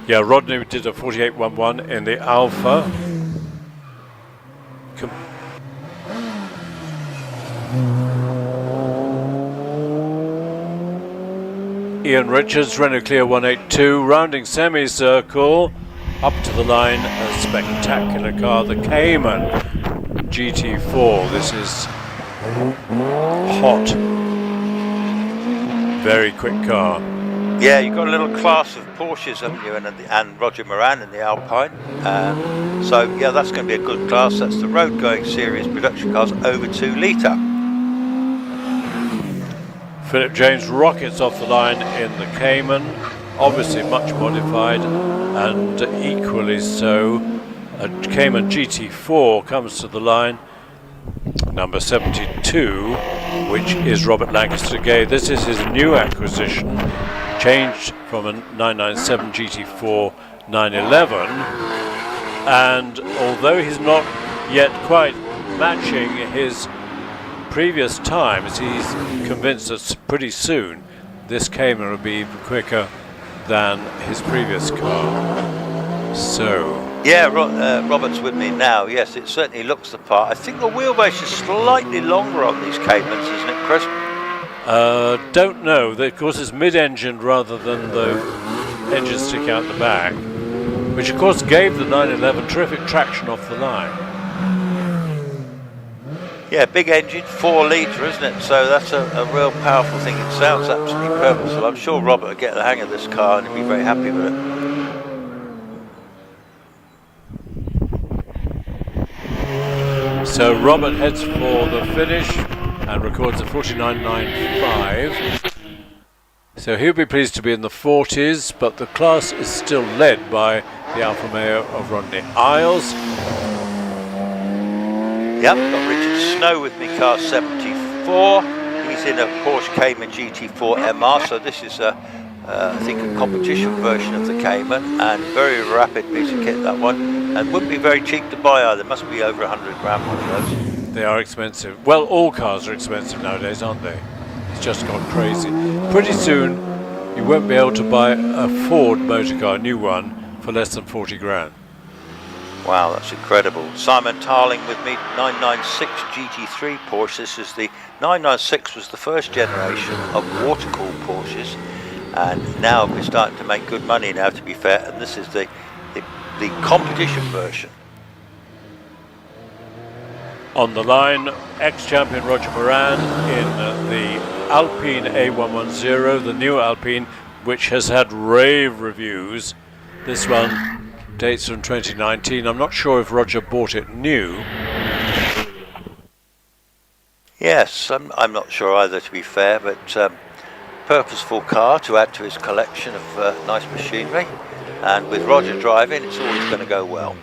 Yeah, Rodney did a 48.11 in the Alpha. Ian Richards, Renault Clio 182, rounding semicircle, up to the line, a spectacular car, the Cayman GT4. This is hot, very quick car. Yeah, you've got a little class of Porsches, haven't you, and Roger Moran in the Alpine. So, yeah, that's going to be a good class. That's the road-going series production cars over 2 litre. Philip James rockets off the line in the Cayman, obviously much modified, and equally so. A Cayman GT4 comes to the line, number 72, which is Robert Lancaster Gay. This is his new acquisition, changed from a 997 GT4 911, and although he's not yet quite matching his previous times, he's convinced that pretty soon this Cayman will be even quicker than his previous car. So yeah, Robert's with me now. Yes, it certainly looks the part. I think the wheelbase is slightly longer on these Caymans, isn't it, Chris? Don't know. Of course, it's mid-engined rather than the engine sticking out the back, which of course gave the 911 terrific traction off the line. Yeah, big engine, 4 litre, isn't it? So that's a real powerful thing. It sounds absolutely purposeful. I'm sure Robert will get the hang of this car and he'll be very happy with it. So Robert heads for the finish and records a 49.95. So he'll be pleased to be in the 40s, but the class is still led by the Alfa Romeo of Rodney Isles. Yep, got Richard Snow with me, car 74. He's in a Porsche Cayman GT4 MR, so this is I think a competition version of the Cayman, and very rapid piece of kit, that one, and wouldn't be very cheap to buy either. Must be over 100 grand, one of those. They are expensive. Well, all cars are expensive nowadays, aren't they? It's just gone crazy. Pretty soon you won't be able to buy a Ford motor car, a new one, for less than 40 grand. Wow, that's incredible. Simon Tarling with me, 996 GT3 Porsche. This is the 996 was the first generation of water-cooled Porsches, and now we're starting to make good money now, to be fair, and this is the competition version. On the line, ex-champion Roger Moran in the Alpine A110, the new Alpine, which has had rave reviews. This one dates from 2019. I'm not sure if Roger bought it new. Yes, I'm not sure either, to be fair, but purposeful car to add to his collection of nice machinery, and with Roger driving, it's always going to go well.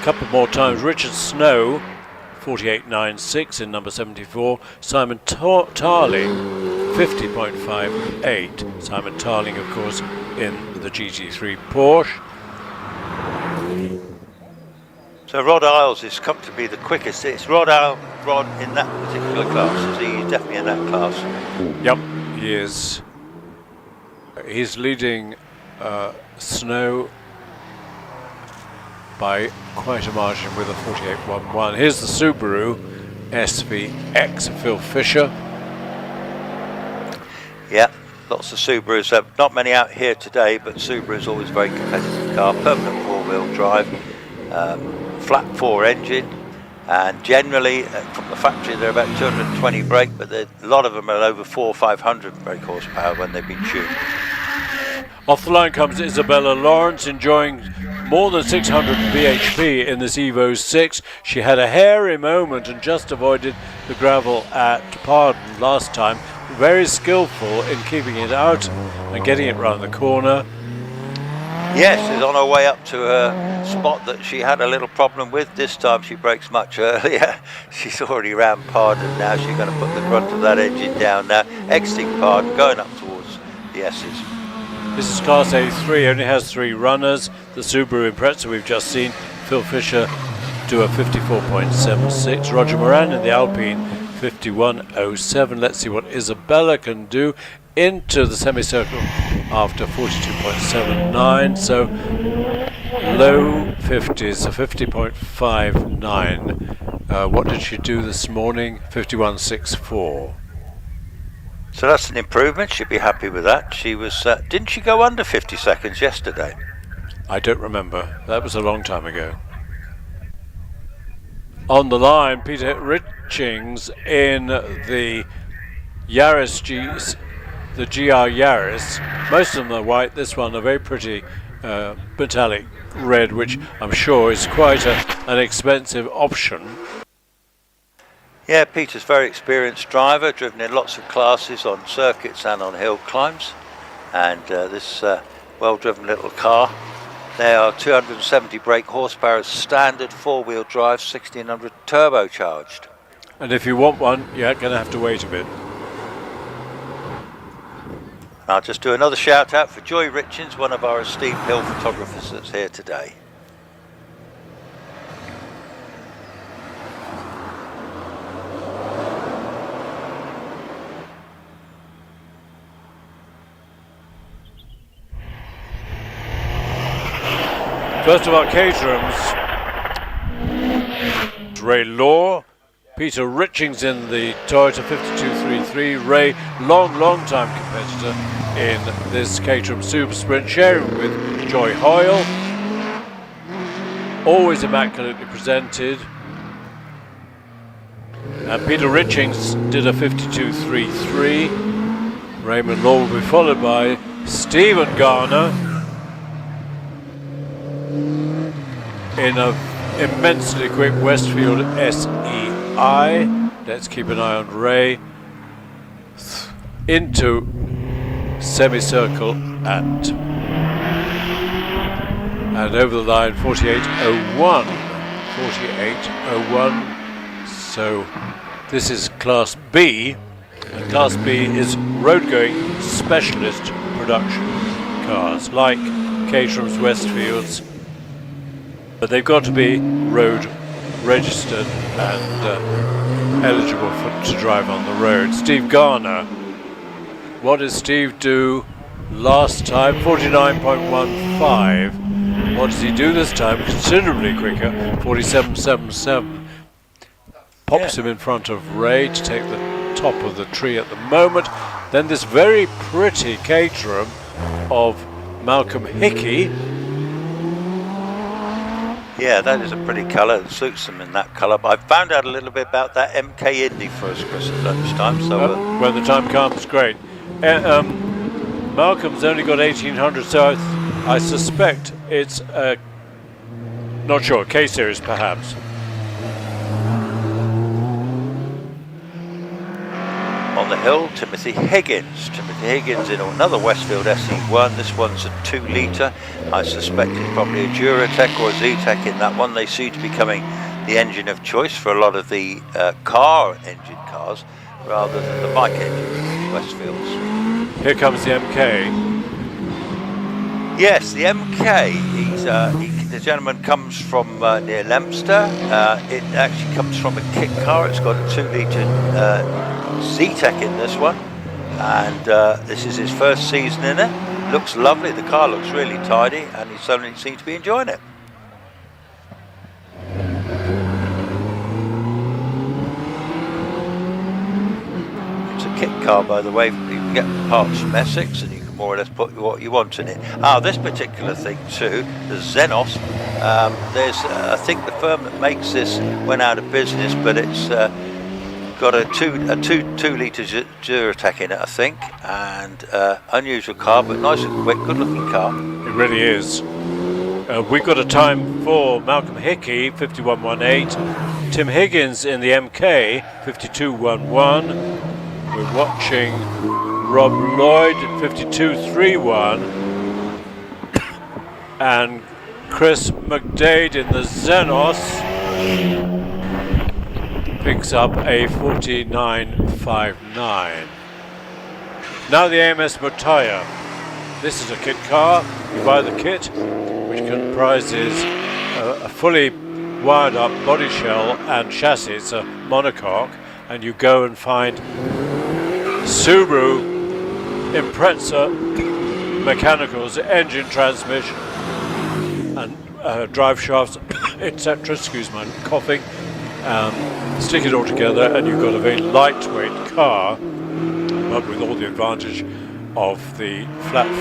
couple more times. Richard Snow, 48.96 in number 74. Simon Tarling, 50.58. Simon Tarling, of course, in the GT3 Porsche. So Rod Isles has come to be the quickest. It's Rod in that particular class. Is he definitely in that class? Yep, he is. He's leading Snow by quite a margin with a 48.11. Here's the Subaru SVX, Phil Fisher. Yeah, lots of Subarus. Not many out here today, but Subaru is always a very competitive car. Permanent four-wheel drive, flat 4 engine, and generally from the factory they're about 220 brake, but a lot of them are over 400 or 500 brake horsepower when they've been tuned. Off the line comes Isabella Lawrence, enjoying more than 600 bhp in this Evo 6. She had a hairy moment and just avoided the gravel at Pardon last time. Very skillful in keeping it out and getting it round the corner. Yes, she's on her way up to her spot that she had a little problem with. This time she brakes much earlier. She's already round Pardon now. She's going to put the grunt of that engine down now. Exiting Pardon, going up towards the S's. This is Class A3, only has 3 runners. The Subaru Impreza we've just seen. Phil Fisher do a 54.76. Roger Moran in the Alpine 51.07. Let's see what Isabella can do into the semicircle after 42.79. So low 50s, a 50.59. What did she do this morning? 51.64. So that's an improvement. She'd be happy with that. She was, didn't she go under 50 seconds yesterday? I don't remember. That was a long time ago. On the line, Peter Richings in the Yaris the GR Yaris. Most of them are white. This one a very pretty metallic red, which I'm sure is quite an expensive option. Yeah, Peter's a very experienced driver, driven in lots of classes on circuits and on hill climbs. And this well-driven little car, they are 270 brake horsepower, standard four-wheel drive, 1600 turbocharged. And if you want one, you're going to have to wait a bit. I'll just do another shout out for Joy Richins, one of our esteemed hill photographers that's here today. First of our caterhams, Ray Law, Peter Richings in the Toyota 5233. Ray, long time competitor in this Caterham Super Sprint, sharing with Joy Hoyle. Always immaculately presented. And Peter Richings did a 5233. Raymond Law will be followed by Stephen Garner in an immensely quick Westfield SEI. Let's keep an eye on Ray. Into semicircle and over the line 48.01. 48.01. So this is Class B, and Class B is road-going specialist production cars like Caterham's, Westfields. But they've got to be road registered and eligible to drive on the road. Steve Garner, what did Steve do last time? 49.15. What does he do this time? Considerably quicker, 47.77. Pops him in front of Ray to take the top of the tree at the moment. Then this very pretty Caterham of Malcolm Hickey. Yeah, that is a pretty colour. It suits them in that colour. But I found out a little bit about that MK Indy for us, Chris, at lunchtime. So when the time comes, great. Malcolm's only got 1800, so I suspect it's not sure, K-Series perhaps. on the hill, Timothy Higgins. Timothy Higgins in another Westfield SE1. This one's a 2 litre. I suspect it's probably a Duratec or a Zetec in that one. They seem to be becoming the engine of choice for a lot of the car engine cars rather than the bike engine Westfields. Here comes the MK. Yes, the MK. The gentleman comes from near Leominster. It actually comes from a kit car. It's got a 2 litre Zetec in this one, and this is his first season in it. Looks lovely. The car looks really tidy, and he certainly seems to be enjoying it. It's a kit car, by the way. You can get parts from Essex, and you can more or less put what you want in it. This particular thing too, the Xenos. There's, I think the firm that makes this went out of business, but it's got a 2 litre Duratec in it, I think, and unusual car, but nice and quick, good looking car. It really is. We've got a time for Malcolm Hickey, 51.18. Tim Higgins in the MK, 52.11. We're watching Rob Lloyd, 52.31. And Chris McDade in the Xenos picks up a 49.59. Now the AMS Motaya. This is a kit car. You buy the kit, which comprises a fully wired up body shell and chassis. It's a monocoque, and you go and find Subaru Impreza mechanicals, engine, transmission, and drive shafts, etc. Excuse my coughing. Stick it all together, and you've got a very lightweight car, but with all the advantage of the flat 4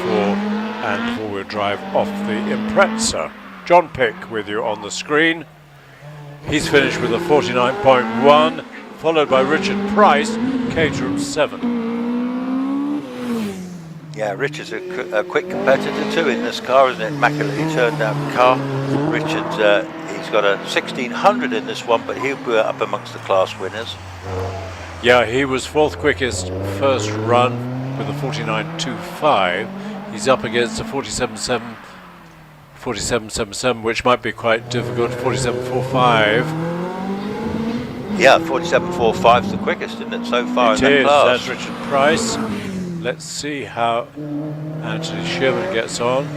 and 4-wheel drive off the Impreza. John Pick with you on the screen. He's finished with a 49.1, followed by Richard Price, Caterham 7. Yeah, Richard's a quick competitor too in this car, isn't it? Immaculately turned out car. Richard's he's got a 1600 in this one, but he'll be up amongst the class winners. Yeah, he was 4th quickest first run with a 49.25. He's up against a 47.77, which might be quite difficult. 47.45. Yeah, 47.45 is the quickest, isn't it, so far in that class? That's Richard Price. Let's see how Anthony Sherman gets on.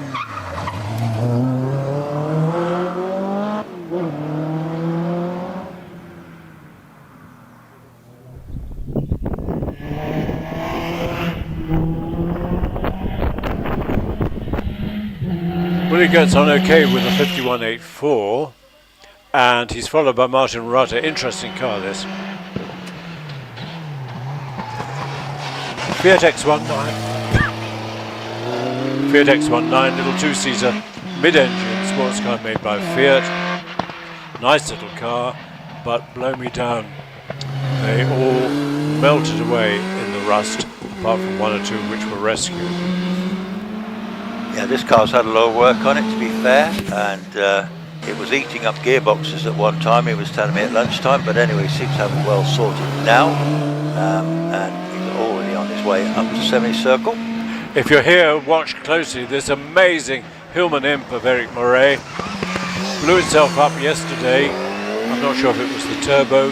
Well, he gets on okay with a 51.84, and he's followed by Martin Rutter. Interesting car, this. Fiat X19. Fiat X19, little 2-seater, mid-engine sports car made by Fiat. Nice little car, but blow me down. They all melted away in the rust, apart from 1 or 2 which were rescued. Yeah, this car's had a lot of work on it, to be fair, and it was eating up gearboxes at one time. He was telling me at lunchtime, but anyway, he seems to have it well sorted now, and he's already on his way up to semicircle. If you're here, watch closely. This amazing Hillman Imp of Eric Murray blew itself up yesterday. I'm not sure if it was the turbo.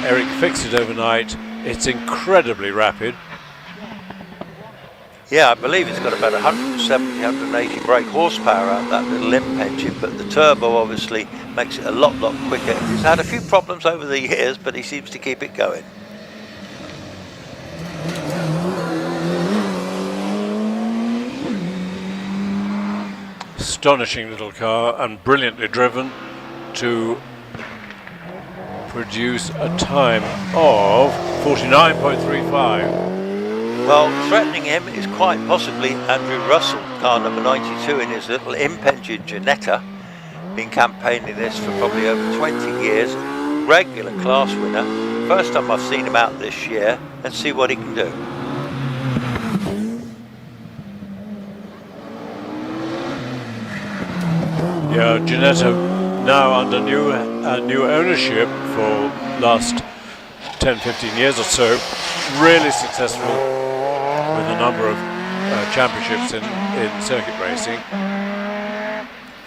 Eric fixed it overnight. It's incredibly rapid. Yeah, I believe it's got about 170, 180 brake horsepower out that little imp engine, but the turbo obviously makes it a lot quicker. He's had a few problems over the years, but he seems to keep it going. Astonishing little car, and brilliantly driven to produce a time of 49.35. Well, threatening him is quite possibly Andrew Russell, car number 92 in his little imp engine Janetta. Been campaigning this for probably over 20 years. Regular class winner. First time I've seen him out this year. Let's see what he can do. Yeah, Janetta now under new ownership for last 10-15 years or so, really successful with a number of championships in circuit racing.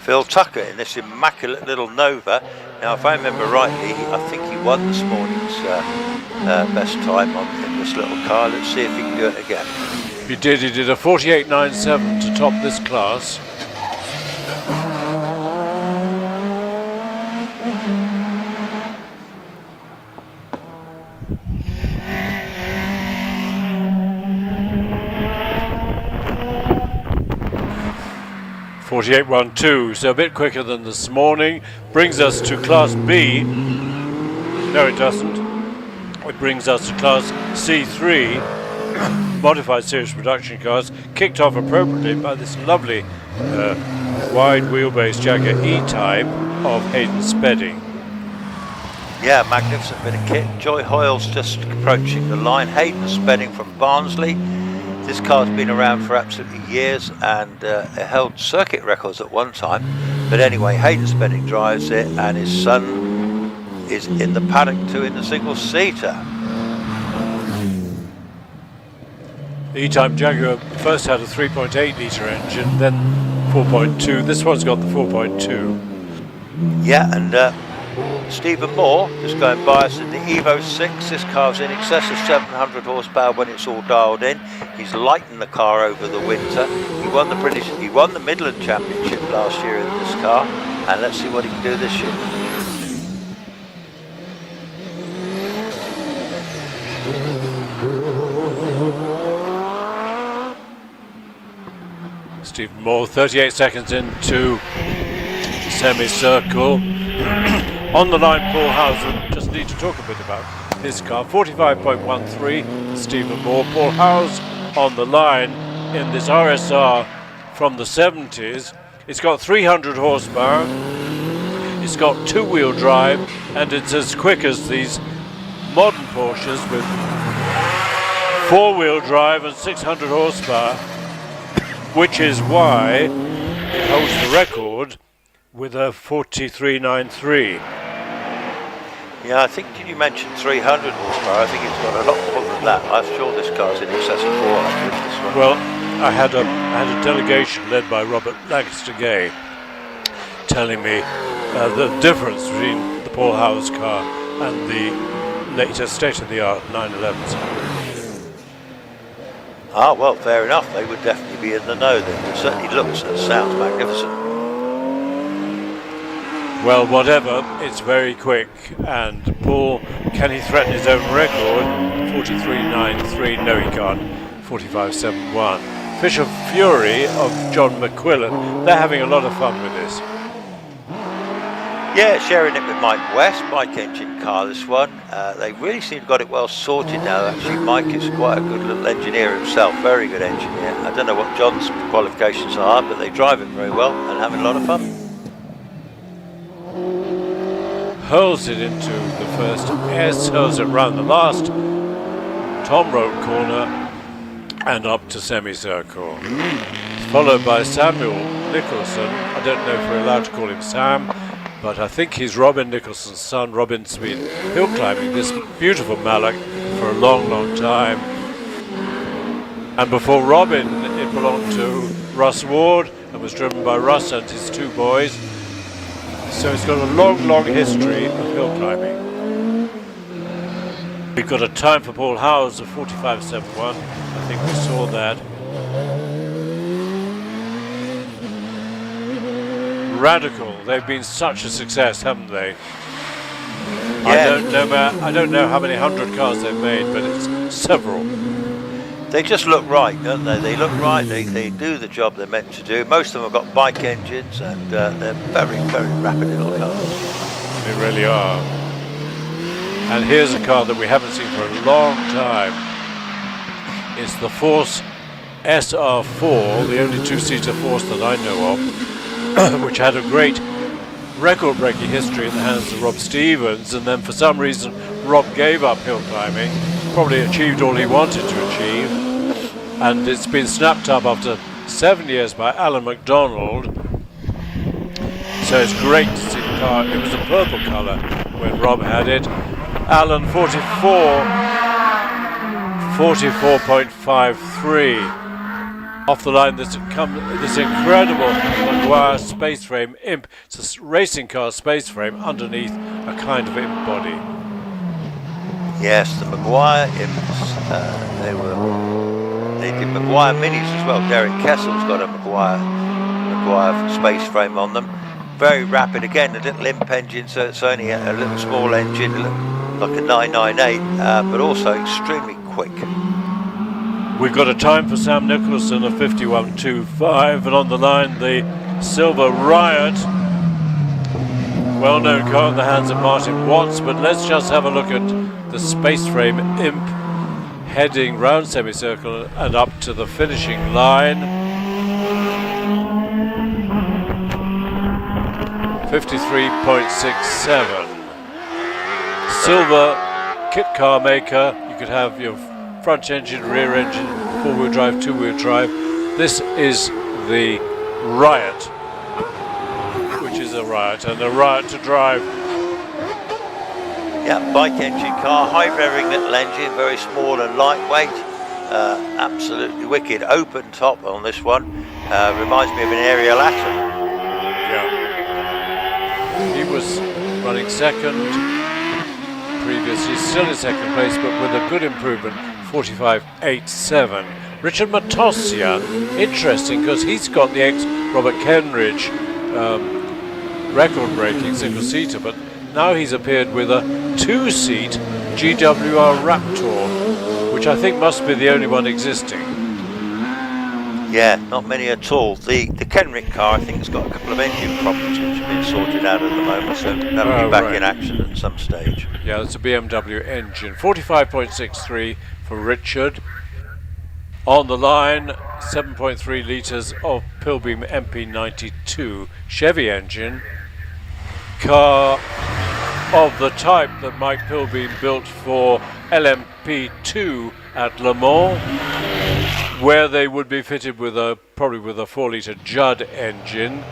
Phil Tucker in this immaculate little Nova. Now, if I remember rightly, I think he won this morning's best time in this little car. Let's see if he can do it again. He did a 48.97 to top this class. .48.12, so a bit quicker than this morning. Brings us to Class B. No, it doesn't. It brings us to Class C3, modified series production cars, kicked off appropriately by this lovely wide wheelbase Jaguar E-Type of Hayden Spedding. Yeah, magnificent bit of kit. Joy Hoyle's just approaching the line. Hayden Spedding from Barnsley. This car's been around for absolutely years and it held circuit records at one time. But anyway, Hayden Spedding drives it and his son is in the paddock too in the single-seater. The E-Type Jaguar first had a 3.8 litre engine, then 4.2. This one's got the 4.2. Yeah, and Stephen Moore just going by us in the Evo 6. This car's in excess of 700 horsepower when it's all dialed in. He's lightened the car over the winter. He won the Midland Championship last year in this car, and let's see what he can do this year. Stephen Moore, 38 seconds into semicircle. On the line, Paul Howes. Just need to talk a bit about this car. 45.13, Stephen Moore. Paul Howes on the line in this RSR from the 70s. It's got 300 horsepower. It's got two-wheel drive, and it's as quick as these modern Porsches with four-wheel drive and 600 horsepower, which is why it holds the record with a 43.93. Yeah, I think, did you mention 300 horsepower? I think it's got a lot more than that. I'm sure this car's in excess of 400. This one. Well, I had a delegation led by Robert Lancaster Gay telling me the difference between the Paul Howes car and the later state-of-the-art 911s. Ah, well, fair enough. They would definitely be in the know then. It certainly looks and sounds magnificent. Well, whatever, it's very quick, and Paul, can he threaten his own record? 43.93, no he can't, 45.71. Fisher Fury of John McQuillan, they're having a lot of fun with this. Yeah, sharing it with Mike West, Mike engine car, this one. They really seem to have got it well sorted now. Actually, Mike is quite a good little engineer himself, very good engineer. I don't know what John's qualifications are, but they drive it very well and having a lot of fun. Hurls it into the first S, hurls it round the last Tom Road corner and up to semicircle. It's followed by Samuel Nicholson. I don't know if we're allowed to call him Sam, but I think he's Robin Nicholson's son. Robin's been hill climbing this beautiful Mallock for a long, long time. And before Robin, it belonged to Russ Ward and was driven by Russ and his two boys. So it's got a long, long history of hill climbing. We've got a time for Paul Howes of 45.71. I think we saw that. Radical. They've been such a success, haven't they? Yeah. I don't know how many hundred cars they've made, but it's several. They just look right, don't they? They look right, they do the job they're meant to do. Most of them have got bike engines and they're very, very rapid little cars. They really are. And here's a car that we haven't seen for a long time. It's the Force SR4, the only two-seater Force that I know of, which had a great record-breaking history in the hands of Rob Stevens, and then for some reason Rob gave up hill climbing, probably achieved all he wanted to achieve, and it's been snapped up after 7 years by Alan MacDonald. So it's great to see the car. It was a purple colour, when Rob had it. Alan 44.53. Off the line, this incredible Maguire space frame imp. It's a racing car space frame underneath a kind of imp body. Yes, the Maguire imps. They did Maguire minis as well. Derek Kessel's got a Maguire space frame on them. Very rapid again, a little imp engine, so it's only a little small engine, like a 998, but also extremely quick. We've got a time for Sam Nicholson of 51.25, and on the line the Silver Riot, well-known car in the hands of Martin Watts. But let's just have a look at the space frame imp heading round semicircle and up to the finishing line. 53.67. Silver kit car maker. You could have your front engine, rear engine, four-wheel drive, two-wheel drive. This is the Riot, which is a Riot, and a Riot to drive. Yeah, bike engine car, high revving little engine, very small and lightweight. Absolutely wicked. Open top on this one. Reminds me of an aerial atom. Yeah. He was running second previously, still in second place, but with a good improvement, 45.87. Richard Matossia, interesting because he's got the ex-Robert Kenridge record-breaking single-seater, but now he's appeared with a two-seat GWR Raptor, which I think must be the only one existing. Yeah, not many at all. The Kenrick car, I think, has got a couple of engine problems which have been sorted out at the moment, so that'll be back in action at some stage. Yeah, it's a BMW engine. 45.63 for Richard. On the line, 7.3 litres of Pilbeam MP92 Chevy engine. Car of the type that Mike Pilbeam built for LMP2 at Le Mans, where they would be fitted with probably with a 4-litre Judd engine.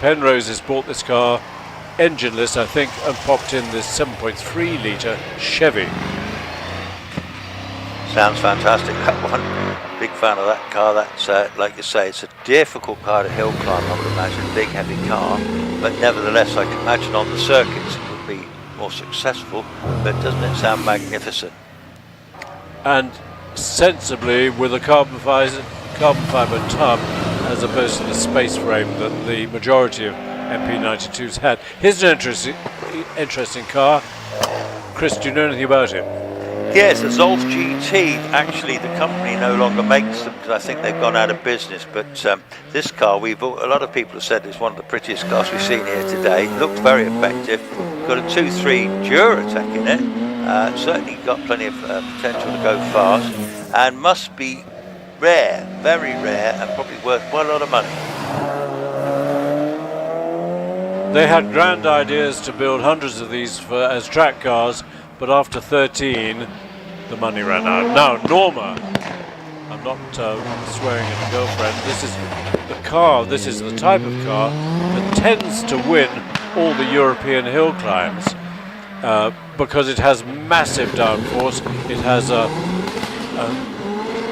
Penrose has bought this car engineless, I think, and popped in this 7.3 litre Chevy. Sounds fantastic, that one. Big fan of that car. That's, like you say, it's a difficult car to hill climb, I would imagine. Big, heavy car. But nevertheless, I can imagine on the circuits it would be more successful. But doesn't it sound magnificent? And sensibly with a carbon fiber tub as opposed to the space frame that the majority of MP92s had. Here's an interesting car. Chris, do you know anything about it? Yes, the Zolf GT. Actually, the company no longer makes them because I think they've gone out of business. But this car, a lot of people have said it's one of the prettiest cars we've seen here today. Looked very effective. Got a 2.3 Duratec in it. Certainly got plenty of potential to go fast, and must be rare, very rare, and probably worth quite a lot of money. They had grand ideas to build hundreds of these as track cars, but after 13, the money ran out. Now, Norma, I'm not swearing at a girlfriend, this is the type of car that tends to win all the European hill climbs. Because it has massive downforce. It has a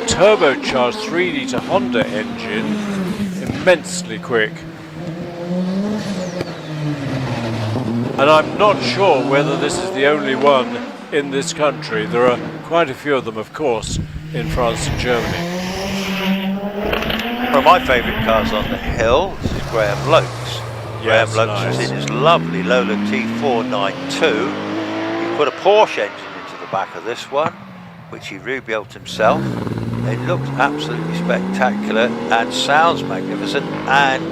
turbocharged 3-litre Honda engine, immensely quick. And I'm not sure whether this is the only one in this country. There are quite a few of them, of course, in France and Germany. One of my favourite cars on the hill, this is Graham Lokes. Yes, Graham Lokes is in his lovely Lola T492. Put a Porsche engine into the back of this one, which he rebuilt himself. It looks absolutely spectacular and sounds magnificent and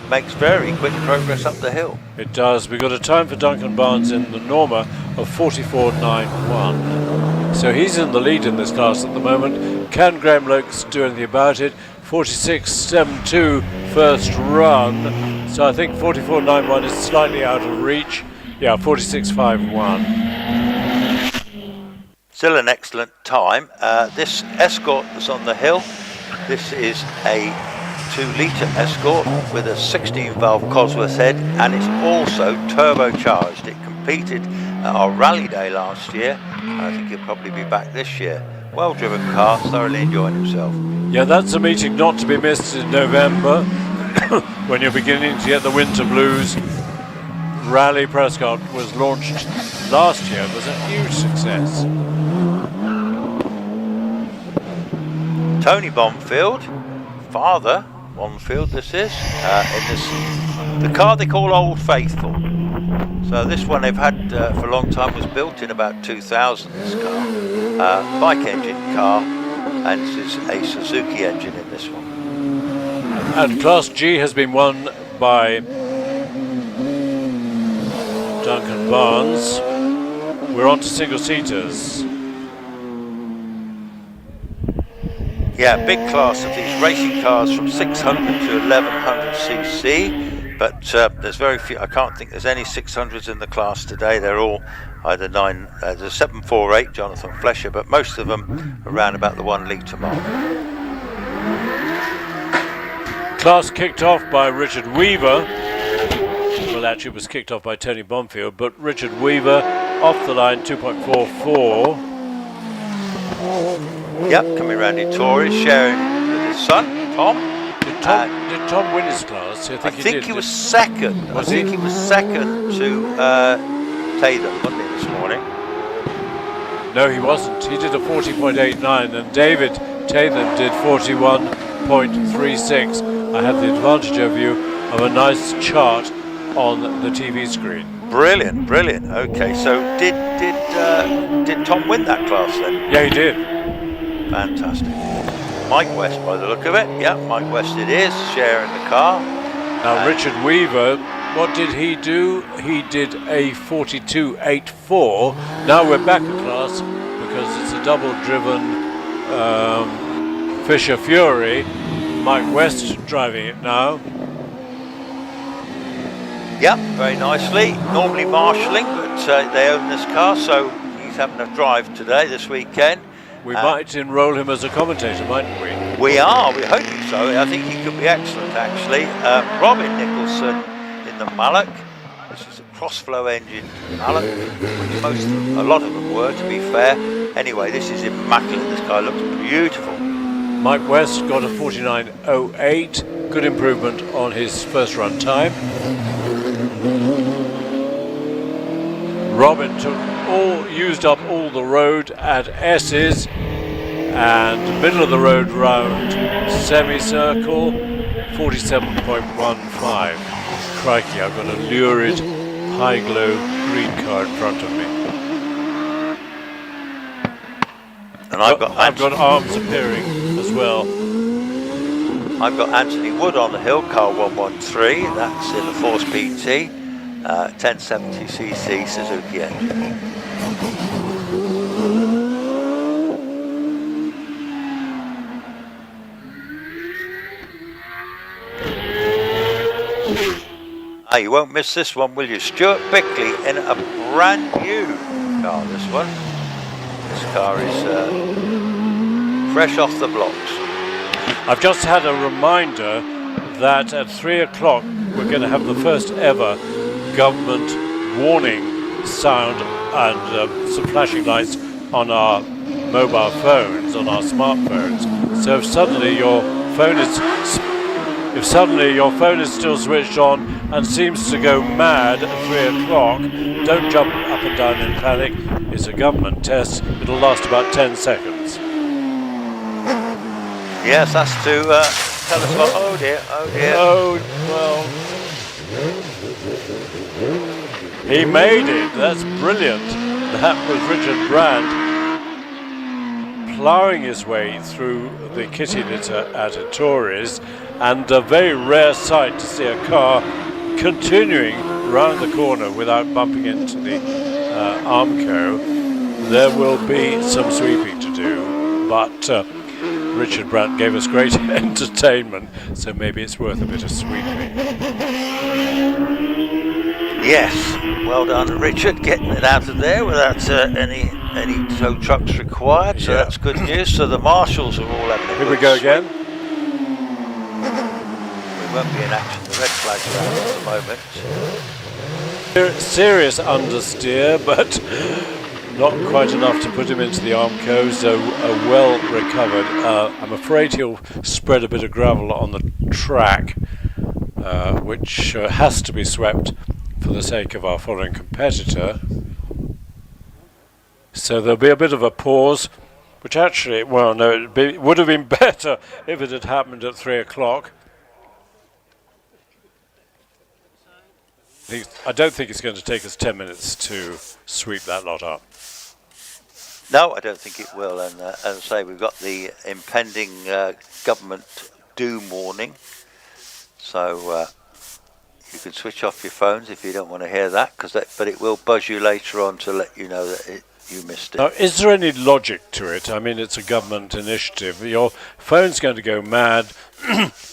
makes very quick progress up the hill. It does. We've got a time for Duncan Barnes in the Norma of 44.91. So he's in the lead in this class at the moment. Can Graham Lokes do anything about it? 46.72 first run. So I think 44.91 is slightly out of reach. Yeah, 46.51. Still an excellent time. This Escort that's on the hill, this is a 2-litre Escort with a 16-valve Cosworth head, and it's also turbocharged. It can competed at our rally day last year, and I think he'll probably be back this year. Well driven car, thoroughly enjoying himself. Yeah, that's a meeting not to be missed in November when you're beginning to get the winter blues. Rally Prescott was launched last year. It was a huge success. Tony Bonfield, father Bonfield this is, in this, the car they call Old Faithful. So this one they've had for a long time, was built in about 2000, this car. Bike engine car, and this is a Suzuki engine in this one. And Class G has been won by Duncan Barnes. We're on to single-seaters. Yeah, big class of these racing cars from 600 to 1100 cc, but there's very few. I can't think there's any 600s in the class today. They're all either there's a 748 Jonathan Flesher, but most of them around about the 1 litre mark. Class kicked off by Richard Weaver. Well, actually it was kicked off by Tony Bonfield, but Richard Weaver off the line, 2.44. Yep, coming round in Tories, sharing with his son, Tom. Did Tom win his class? I think he was second. I think he was second to Tatham, wasn't he, this morning? No, he wasn't. He did a 40.89 and David Tatham did 41.36. I had the advantage of you of a nice chart on the TV screen. Brilliant, brilliant. Okay, so did Tom win that class then? Yeah, he did. Fantastic. Mike West, by the look of it. Yeah, Mike West it is, sharing the car. Now, Richard Weaver, what did he do? He did a 42.84. Now we're back a class because it's a double-driven Fisher Fury. Mike West driving it now. Yep, very nicely. Normally marshalling, but they own this car, so he's having a drive today, this weekend. We might enroll him as a commentator, mightn't we? We are, we're hoping so. I think he could be excellent, actually. Robin Nicholson in the Mallock. This is a cross-flow engine Mallock, which a lot of them were, to be fair. Anyway, this is immaculate. This guy looks beautiful. Mike West got a 49.08. Good improvement on his first run time. Robin used up all the road at S's and middle of the road round semicircle, 47.15. Crikey, I've got a lurid high glow green car in front of me. And I've got arms appearing as well. I've got Anthony Wood on the hill, car 113. That's in the Force PT. 1070cc Suzuki engine. You won't miss this one, will you? Stuart Bickley in a brand new car, this one. This car is fresh off the blocks. I've just had a reminder that at 3 o'clock we're going to have the first ever government warning sound and some flashing lights on our mobile phones, on our smartphones. So if suddenly your phone is still switched on and seems to go mad at 3 o'clock, don't jump up and down in panic. It's a government test. It'll last about 10 seconds. Yes, that's to tell us what. Oh dear. Oh, well. He made it. That's brilliant. That was Richard Brandt ploughing his way through the kitty litter at a Tories, and a very rare sight to see a car continuing round the corner without bumping into the Armco. There will be some sweeping to do, but Richard Brandt gave us great entertainment, so maybe it's worth a bit of sweeping. Yes, well done, Richard, getting it out of there without any tow trucks required. So that's good news. So the marshals are all having a Here we go again. We won't be in action. The red flag's out at the moment. Serious understeer, but not quite enough to put him into the Armco, so well recovered. I'm afraid he'll spread a bit of gravel on the track, which has to be swept for the sake of our following competitor. So there'll be a bit of a pause, which actually, well, no, it would have been better if it had happened at 3 o'clock. I don't think it's going to take us 10 minutes to sweep that lot up. No, I don't think it will. And as I say, we've got the impending government doom warning. So you can switch off your phones if you don't want to hear that, but it will buzz you later on to let you know that you missed it. Now, is there any logic to it? I mean, it's a government initiative. Your phone's going to go mad,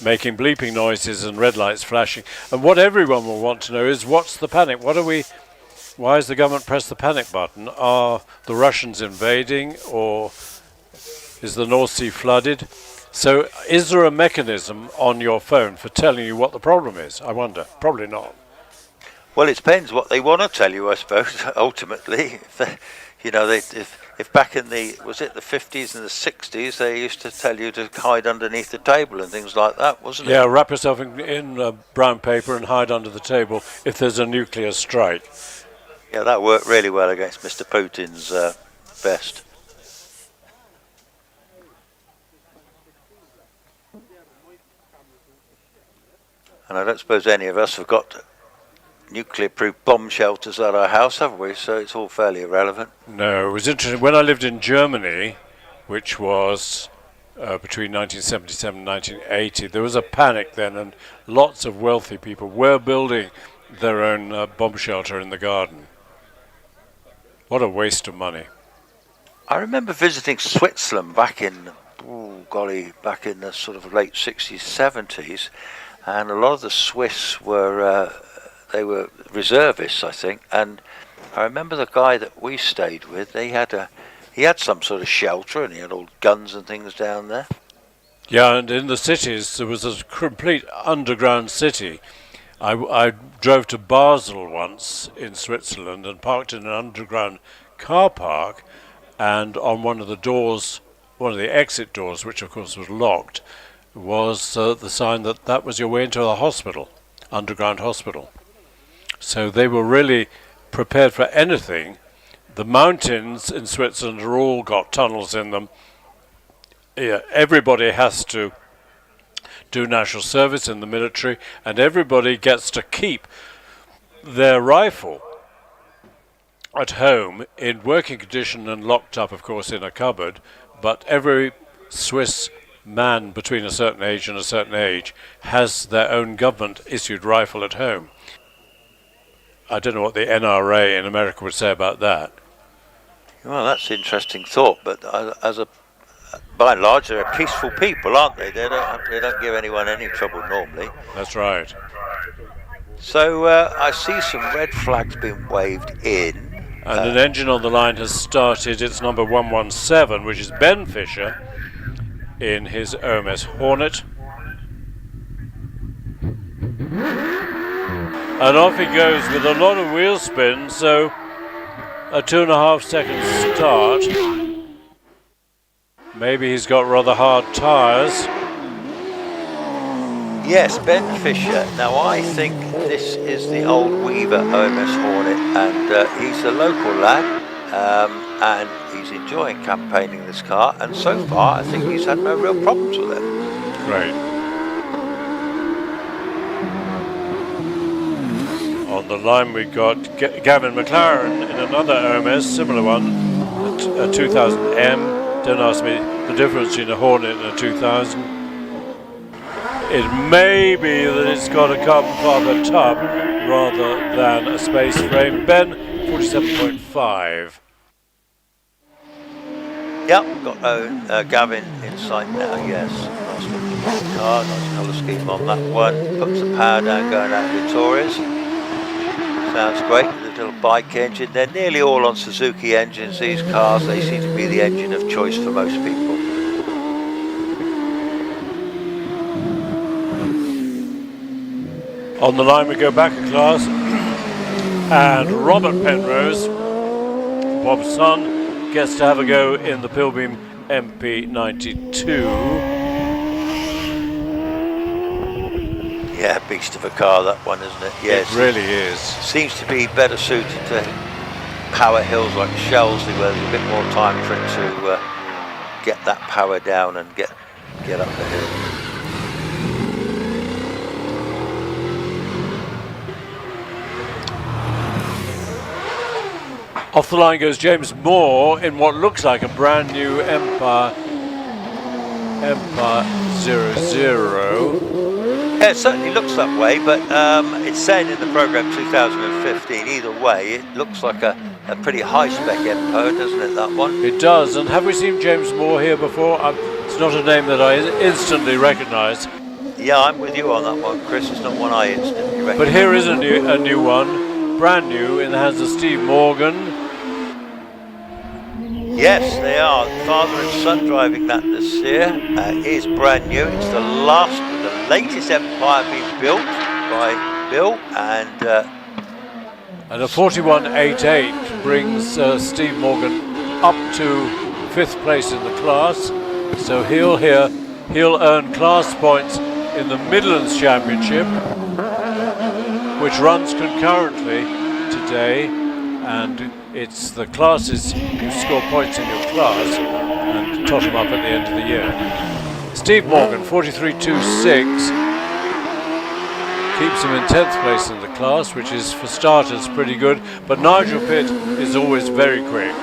making bleeping noises and red lights flashing. And what everyone will want to know is, what's the panic? Why has the government pressed the panic button? Are the Russians invading, or is the North Sea flooded? So is there a mechanism on your phone for telling you what the problem is? I wonder. Probably not. Well, it depends what they want to tell you, I suppose, ultimately. If back in the 50s and the 60s, they used to tell you to hide underneath the table and things like that, wasn't it? Yeah, wrap yourself in brown paper and hide under the table if there's a nuclear strike. Yeah, that worked really well against Mr. Putin's vest. And I don't suppose any of us have got nuclear-proof bomb shelters at our house, have we? So it's all fairly irrelevant. No, it was interesting. When I lived in Germany, which was between 1977 and 1980, there was a panic then, and lots of wealthy people were building their own bomb shelter in the garden. What a waste of money. I remember visiting Switzerland back in the sort of late 60s, 70s, and a lot of the Swiss were they were reservists, I think, and I remember the guy that we stayed with, he had some sort of shelter, and he had all guns and things down there. Yeah, and in the cities there was a complete underground city. I drove to Basel once in Switzerland and parked in an underground car park, and on one of the doors, one of the exit doors, which of course was locked, was the sign that was your way into a hospital, underground hospital. So they were really prepared for anything. The mountains in Switzerland are all got tunnels in them. Yeah, everybody has to do national service in the military, and everybody gets to keep their rifle at home in working condition and locked up, of course, in a cupboard. But every Swiss man between a certain age and a certain age has their own government-issued rifle at home. I don't know what the NRA in America would say about that. Well, that's an interesting thought, but by and large, they're peaceful people, aren't they? They don't give anyone any trouble normally. That's right. So I see some red flags being waved in. And an engine on the line has started. It's number 117, which is Ben Fisher in his OMS Hornet. And off he goes with a lot of wheel spin, so a 2.5 second start. Maybe he's got rather hard tyres. Yes, Ben Fisher. Now I think this is the old Weaver OMS Hornet, and he's a local lad, and he's enjoying campaigning this car, and so far I think he's had no real problems with it. Great. On the line we got Gavin McLaren in another OMS, similar one, a 2000M. Don't ask me the difference between a Hornet and a 2000. It may be that it's got a carbon fibre tub rather than a space frame. Ben, 47.5. Yep, we've got Gavin in sight now, yes. Nice looking car, nice colour scheme on that one. Puts the power down going out Victoria's. Sounds great with a little bike engine. They're nearly all on Suzuki engines, these cars. They seem to be the engine of choice for most people. On the line we go back a class. And Robert Penrose, Bob's son, gets to have a go in the Pilbeam MP92. Yeah, beast of a car, that one, isn't it? Yes, it really is. Seems to be better suited to power hills like Shelsley, where there's a bit more time for it to get that power down and get up the hill. Off the line goes James Moore in what looks like a brand new Empire 00. Yeah, it certainly looks that way, but it's saying in the programme 2015. Either way, it looks like a pretty high-spec Empire, doesn't it, that one? It does, and have we seen James Moore here before? It's not a name that I instantly recognise. Yeah, I'm with you on that one, Chris. It's not one I instantly recognise. But here is a new one, brand new, in the hands of Steve Morgan. Yes, they are. Father and son driving that this year. It is brand new. It's the latest Empire being built by Bill, and a 41.88 brings Steve Morgan up to 5th place in the class. So he'll earn class points in the Midlands Championship, which runs concurrently today, and it's the classes you score points in your class and tot them up at the end of the year. Steve Morgan, 43.26, keeps him in 10th place in the class, which is, for starters, pretty good, but Nigel Pitt is always very quick.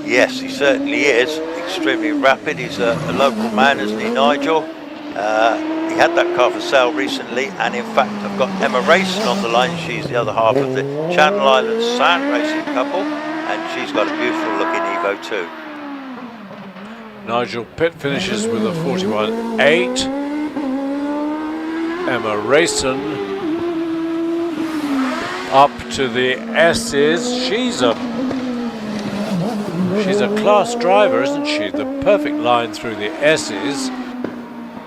Yes, he certainly is. Extremely rapid. He's a local man, isn't he, Nigel? He had that car for sale recently, and in fact I've got Emma Racing on the line. She's the other half of the Channel Islands Sand Racing couple, and she's got a beautiful looking Evo too. Nigel Pitt finishes with a 41.8. Emma Racing up to the S's. She's a class driver, isn't she? The perfect line through the S's.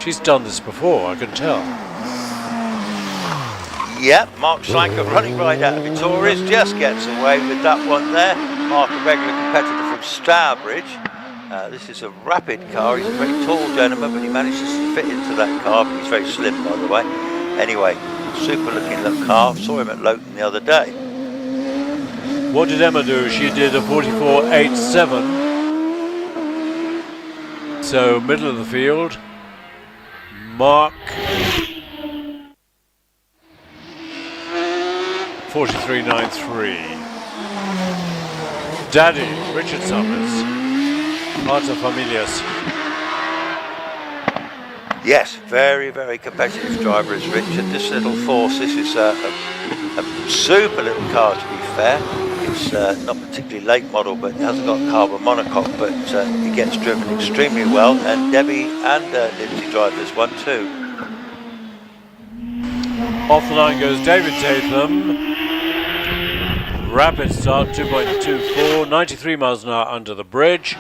She's done this before, I can tell. Yep, Mark Sanker running right out of Vittoria's, just gets away with that one there. Mark, a regular competitor from Stourbridge. This is a rapid car. He's a very tall gentleman, but he manages to fit into that car. He's very slim, by the way. Anyway, super looking little car. Saw him at Lowton the other day. What did Emma do? She did a 44.87. So middle of the field. Mark 43.93. Daddy, Richard Summers, Marta Familias. Yes, very, very competitive driver is Richard. This little Force, this is a super little car, to be fair. It's not particularly late model, but it hasn't got carbon monocoque, but it gets driven extremely well, and Debbie and Lindsay drive this one too. Off the line goes David Tatham. Rapid start, 2.24, 93 miles an hour under the bridge.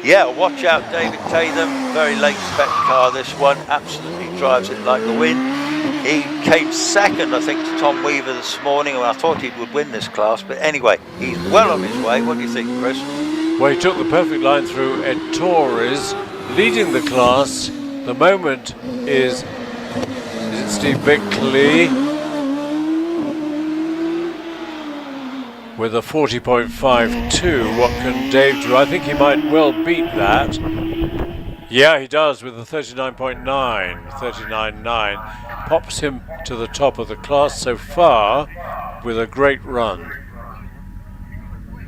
Yeah, watch out David Tatham, very late spec car this one, absolutely drives it like the wind. He came second, I think, to Tom Weaver this morning, and I thought he would win this class, but anyway, he's well on his way. What do you think, Chris? Well, he took the perfect line through Ed Torres, leading the class. The moment is it Steve Bickley with a 40.52. What can Dave do? I think he might well beat that. Yeah, he does with a 39.9. Pops him to the top of the class so far with a great run.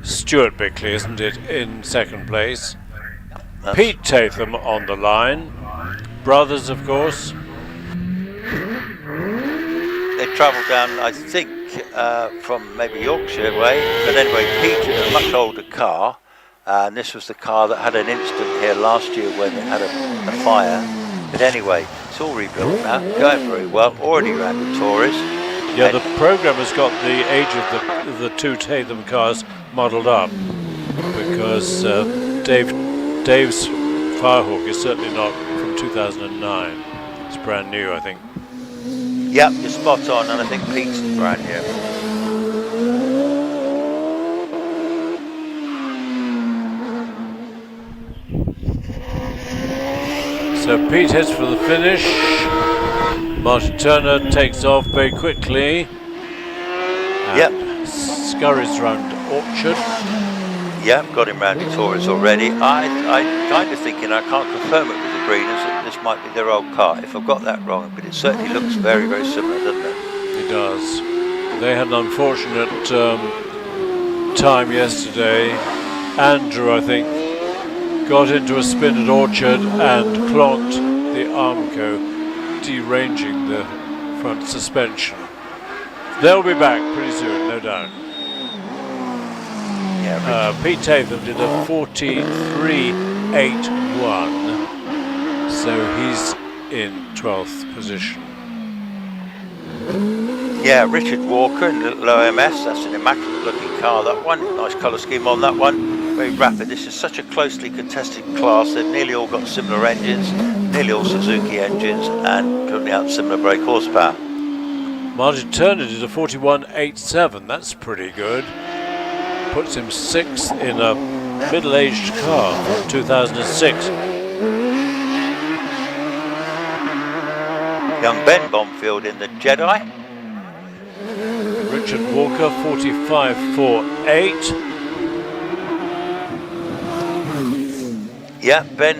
Stuart Bickley, isn't it, in second place? Pete Tatham on the line. Brothers, of course. They travelled down, I think, from maybe Yorkshire way. But anyway, Pete is a much older car. And this was the car that had an incident here last year when it had a fire. But anyway, it's all rebuilt now, going very well. Already ran the Taurus. Yeah, the programme has got the age of the two Tatham cars modelled up, because Dave's Firehawk is certainly not from 2009. It's brand new, I think. Yep, you're spot on, and I think Pete's brand new. So Pete heads for the finish. Martin Turner takes off very quickly. Yep. Scurries round Orchard. Yep, got him round Victoria's already. I kind of thinking, I can't confirm it with the Greeners, that this might be their old car, if I've got that wrong, but it certainly looks very, very similar, doesn't it? It does. They had an unfortunate time yesterday. Andrew, I think, got into a spin at Orchard and clogged the Armco, deranging the front suspension. They'll be back pretty soon, no doubt. Yeah, Pete Tatham did a 43.81, so he's in 12th position. Yeah, Richard Walker in the little OMS, that's an immaculate looking car, that one. Nice colour scheme on that one. Very rapid. This is such a closely contested class. They've nearly all got similar engines, nearly all Suzuki engines, and currently out similar brake horsepower. Martin Turner did a 41.87, that's pretty good. Puts him 6th in a middle-aged car from 2006. Young Ben Bonfield in the Jedi. Richard Walker, 45.48. Yeah, Ben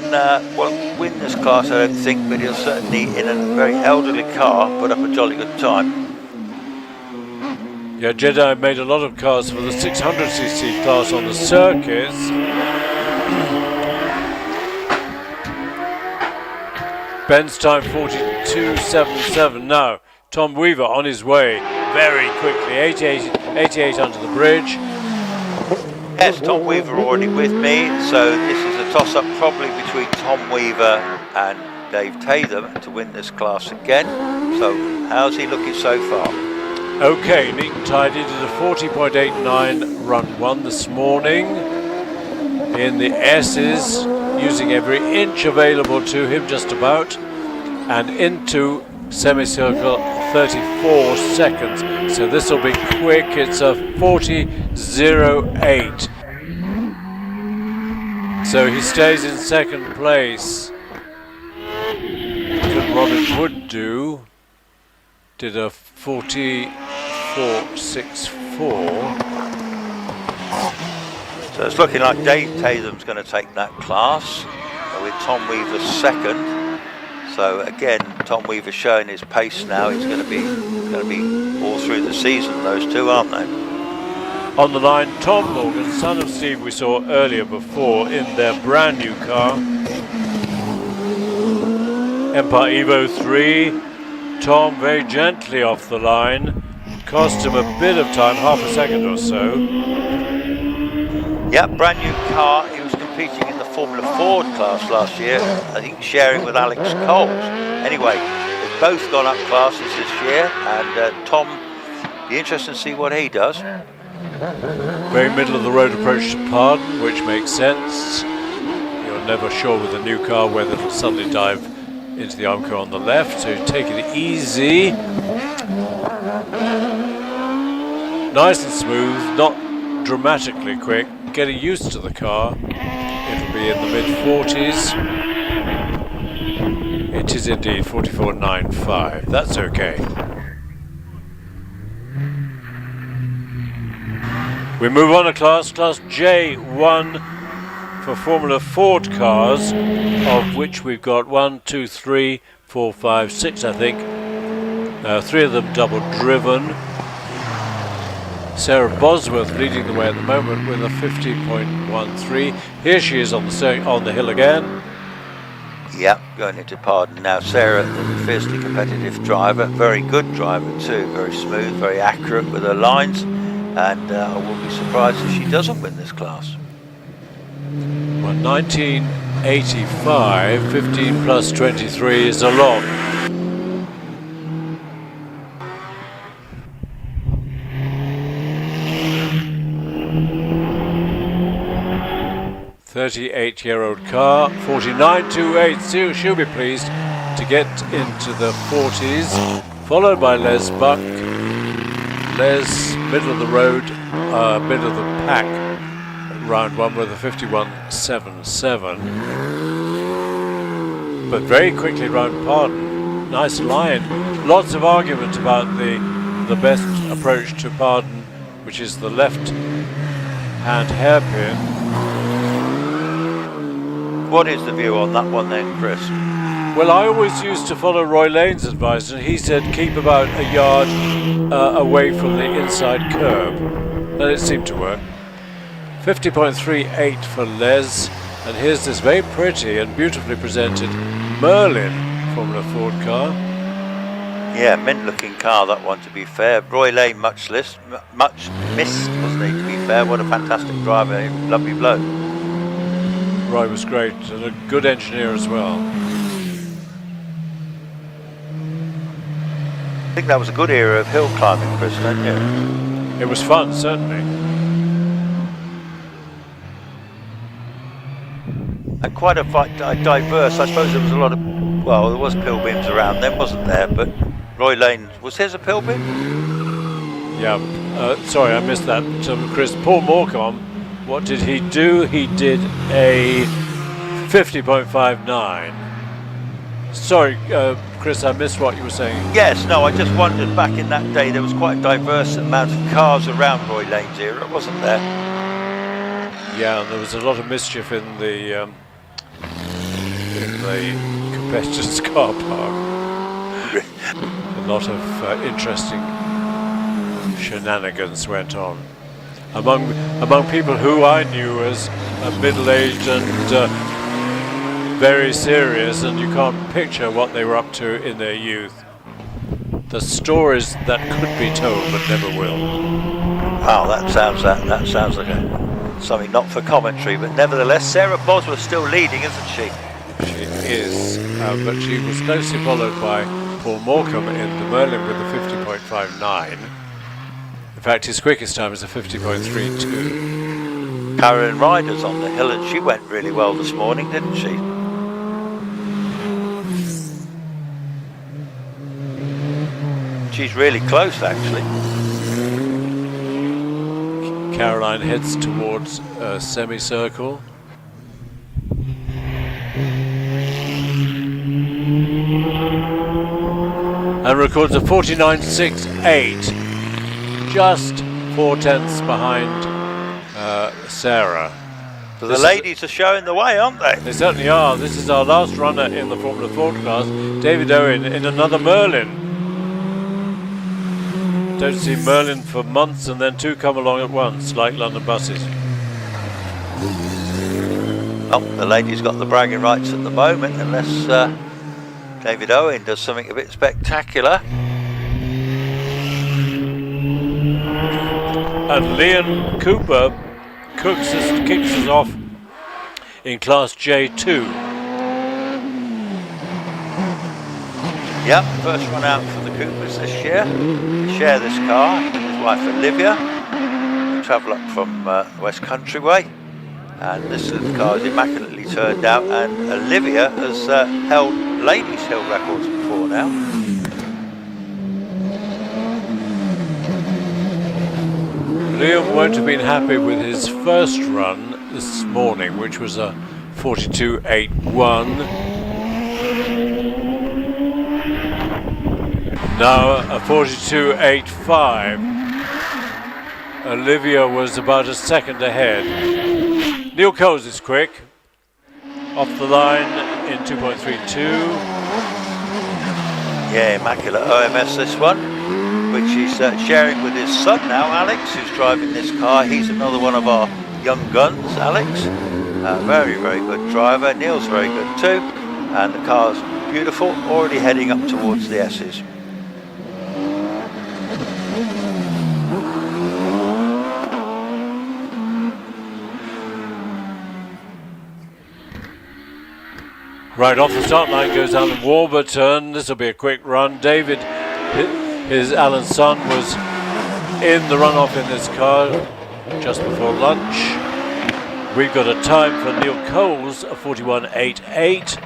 won't win this class, I don't think, but he'll certainly, in a very elderly car, put up a jolly good time. Yeah, Jedi made a lot of cars for the 600cc class on the circuits. Ben's time 42.77 now. Tom Weaver on his way very quickly, 88 under the bridge. Yes, Tom Weaver already with me, so this is a toss-up probably between Tom Weaver and Dave Tatham to win this class again. So how's he looking so far? Okay, neat and tidy, did a 40.89 run 1 this morning in the S's, using every inch available to him just about, and into semicircle 34 seconds. So this will be quick, it's a 40.08. So he stays in second place. Good Robin Wood did a 44.64. So it's looking like Dave Tatham's going to take that class, with Tom Weaver second. So again, Tom Weaver showing his pace now. It's going to be all through the season, those two, aren't they? On the line, Tom Morgan, son of Steve we saw earlier before in their brand new car. Empire Evo 3. Tom very gently off the line. Cost him a bit of time, half a second or so. Yeah, brand new car. He was competing in the Formula Ford class last year, I think sharing with Alex Coles. Anyway, they've both gone up classes this year, and Tom, be interesting to see what he does. Very middle of the road approach to Pardon, which makes sense. You're never sure with a new car whether it'll suddenly dive into the Armco on the left, so take it easy. Nice and smooth, not dramatically quick. Getting used to the car. It'll be in the mid-40s. It is indeed 44.95. That's okay. We move on to class J1 for Formula Ford cars, of which we've got 1, 2, 3, 4, 5, 6, I think. 3 of them double driven. Sarah Bosworth leading the way at the moment with a 50.13. Here she is on the hill again. Yep, going into Pardon now. Sarah, a fiercely competitive driver, very good driver too, very smooth, very accurate with her lines, and I will be surprised if she doesn't win this class. Well, 1985, 15 plus 23 is a lot. .38-year-old car, 49.28. She'll be pleased to get into the 40s. followed by Les Buck. Les, middle of the road, middle of the pack, round 1 with a 51.77. But very quickly round Pardon. Nice line. Lots of argument about the best approach to Pardon, which is the left hand hairpin. What is the view on that one then, Chris? Well, I always used to follow Roy Lane's advice, and he said keep about a yard away from the inside curb, and it seemed to work. 50.38 for Les, and here's this very pretty and beautifully presented Merlin Formula Ford car. Yeah, mint-looking car, that one, to be fair. Roy Lane, much missed, wasn't he, to be fair? What a fantastic driver, lovely bloke. Roy was great, and a good engineer as well. I think that was a good era of hill climbing, Chris, don't you? It was fun, certainly. And quite a diverse, I suppose there was a lot of, well, there was Pilbeams around then, wasn't there? But Roy Lane, was his a Pilbeam? Yeah, sorry, I missed that, Chris. Paul Morecambe, what did he do? He did a 50.59. Sorry, Chris, I missed what you were saying. Yes, no, I just wondered, back in that day there was quite a diverse amount of cars around Roy Lane's era, wasn't there? Yeah, and there was a lot of mischief in the competitors' car park. A lot of interesting shenanigans went on among people who I knew as middle-aged and very serious, and you can't picture what they were up to in their youth. The stories that could be told but never will. Wow, that sounds like something not for commentary, but nevertheless, Sarah Bosworth's still leading, isn't she? She is, but she was closely followed by Paul Morecambe in the Merlin with a 50.59. In fact, his quickest time is a 50.32. Carolyn Ryder's on the hill, and she went really well this morning, didn't she? She's really close, actually. Caroline heads towards a semicircle. And records a 49.68, just 4/10 behind Sarah. So the ladies are showing the way, aren't they? They certainly are. This is our last runner in the Formula Ford class, David Owen, in another Merlin. Don't see Merlin for months, and then two come along at once, like London buses. Oh, the lady's got the bragging rights at the moment, unless David Owen does something a bit spectacular. And Leon Cooper kicks us off in Class J2. Yep, first one out for the Coopers this year. They share this car with his wife Olivia. They travel up from West Country way. And this car is immaculately turned out, and Olivia has held ladies' hill records before now. Liam won't have been happy with his first run this morning, which was a 42.81. Now a 42.85. Olivia was about a second ahead. Neil Coles is quick, off the line in 2.32. Yeah, immaculate OMS this one, which he's sharing with his son now, Alex, who's driving this car. He's another one of our young guns, Alex. Very, very good driver. Neil's very good too. And the car's beautiful, already heading up towards the S's. Right off the start line goes Alan Warburton. This will be a quick run. David, Alan's son, was in the runoff in this car just before lunch. We've got a time for Neil Coles, a 41.88.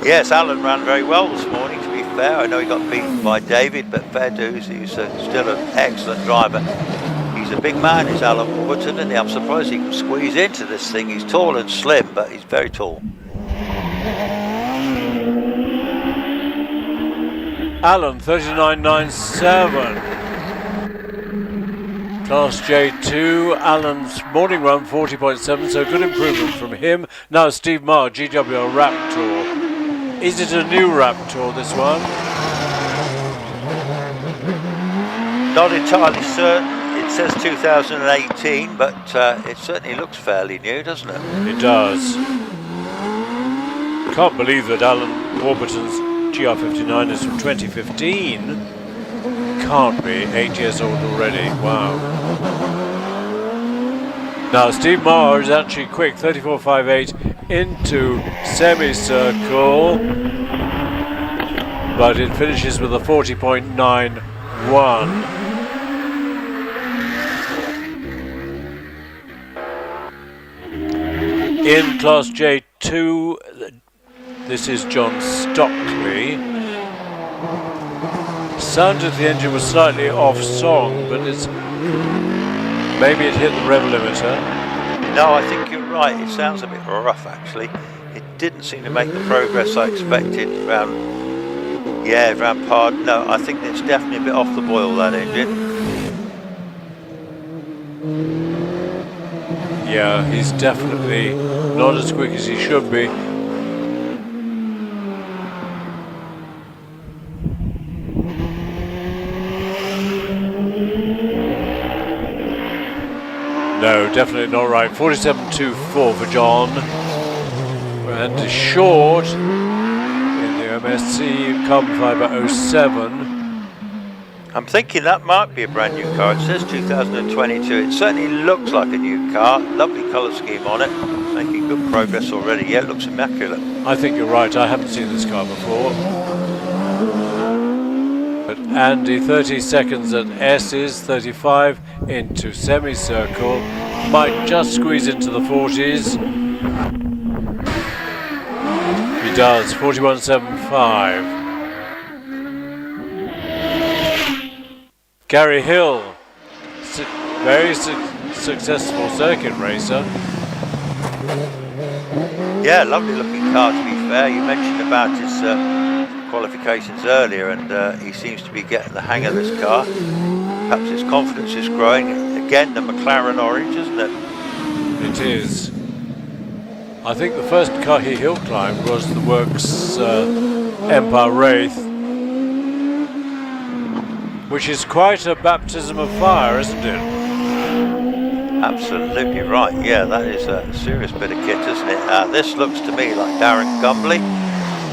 Yes, Alan ran very well this morning, to be fair. I know he got beaten by David, but fair dues, he's still an excellent driver. He's a big man, is Alan Warburton, and I'm surprised he can squeeze into this thing. He's tall and slim, but he's very tall. Alan, 39.97. Class J2, Alan's morning run 40.7, so good improvement from him. Now Steve Marr, GWR Raptor. Is it a new Raptor, this one? Not entirely certain. It says 2018, but it certainly looks fairly new, doesn't it? It does. Can't believe that Alan Warburton's GR59 is from 2015. Can't be 8 years old already. Wow. Now Steve Marr is actually quick, 34.58 into semicircle, but it finishes with a 40.91. In Class J2, this is John Stockley. Sound of the engine was slightly off song, but it's maybe it hit the rev limiter. No, I think you're right. It sounds a bit rough, actually. It didn't seem to make the progress I expected around par. No, I think it's definitely a bit off the boil, that engine. Yeah, he's definitely not as quick as he should be. No, definitely not right. 47.24 for John. And short in the MSC carbon fibre 07. I'm thinking that might be a brand new car. It says 2022. It certainly looks like a new car. Lovely colour scheme on it. Making good progress already. Yeah, it looks immaculate. I think you're right. I haven't seen this car before. But Andy, 30 seconds at S's, 35 into semicircle. Might just squeeze into the 40s. He does, 41.75. Gary Hill, very successful circuit racer. Yeah, lovely looking car, to be fair. You mentioned about his qualifications earlier, and he seems to be getting the hang of this car. Perhaps his confidence is growing. Again, the McLaren orange, isn't it? It is. I think the first car he hill climbed was the Works Empire Wraith, which is quite a baptism of fire, isn't it? Absolutely right. Yeah, that is a serious bit of kit, isn't it? This looks to me like Darren Gumbley.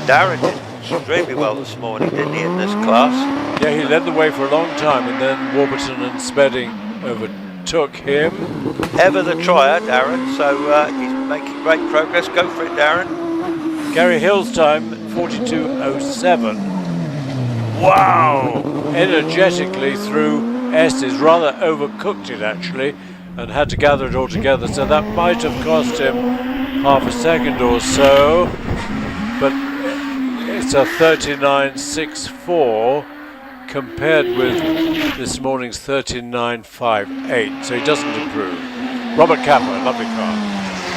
Darren did extremely well this morning, didn't he, in this class? Yeah, he led the way for a long time, and then Warburton and Spedding overtook him. Ever the trier, Darren, so he's making great progress. Go for it, Darren. Gary Hill's time, 42.07. Wow! Energetically through S's, rather overcooked it actually, and had to gather it all together, so that might have cost him half a second or so, but it's a 39.64 compared with this morning's 39.58, so he doesn't improve. Robert Capper, lovely car.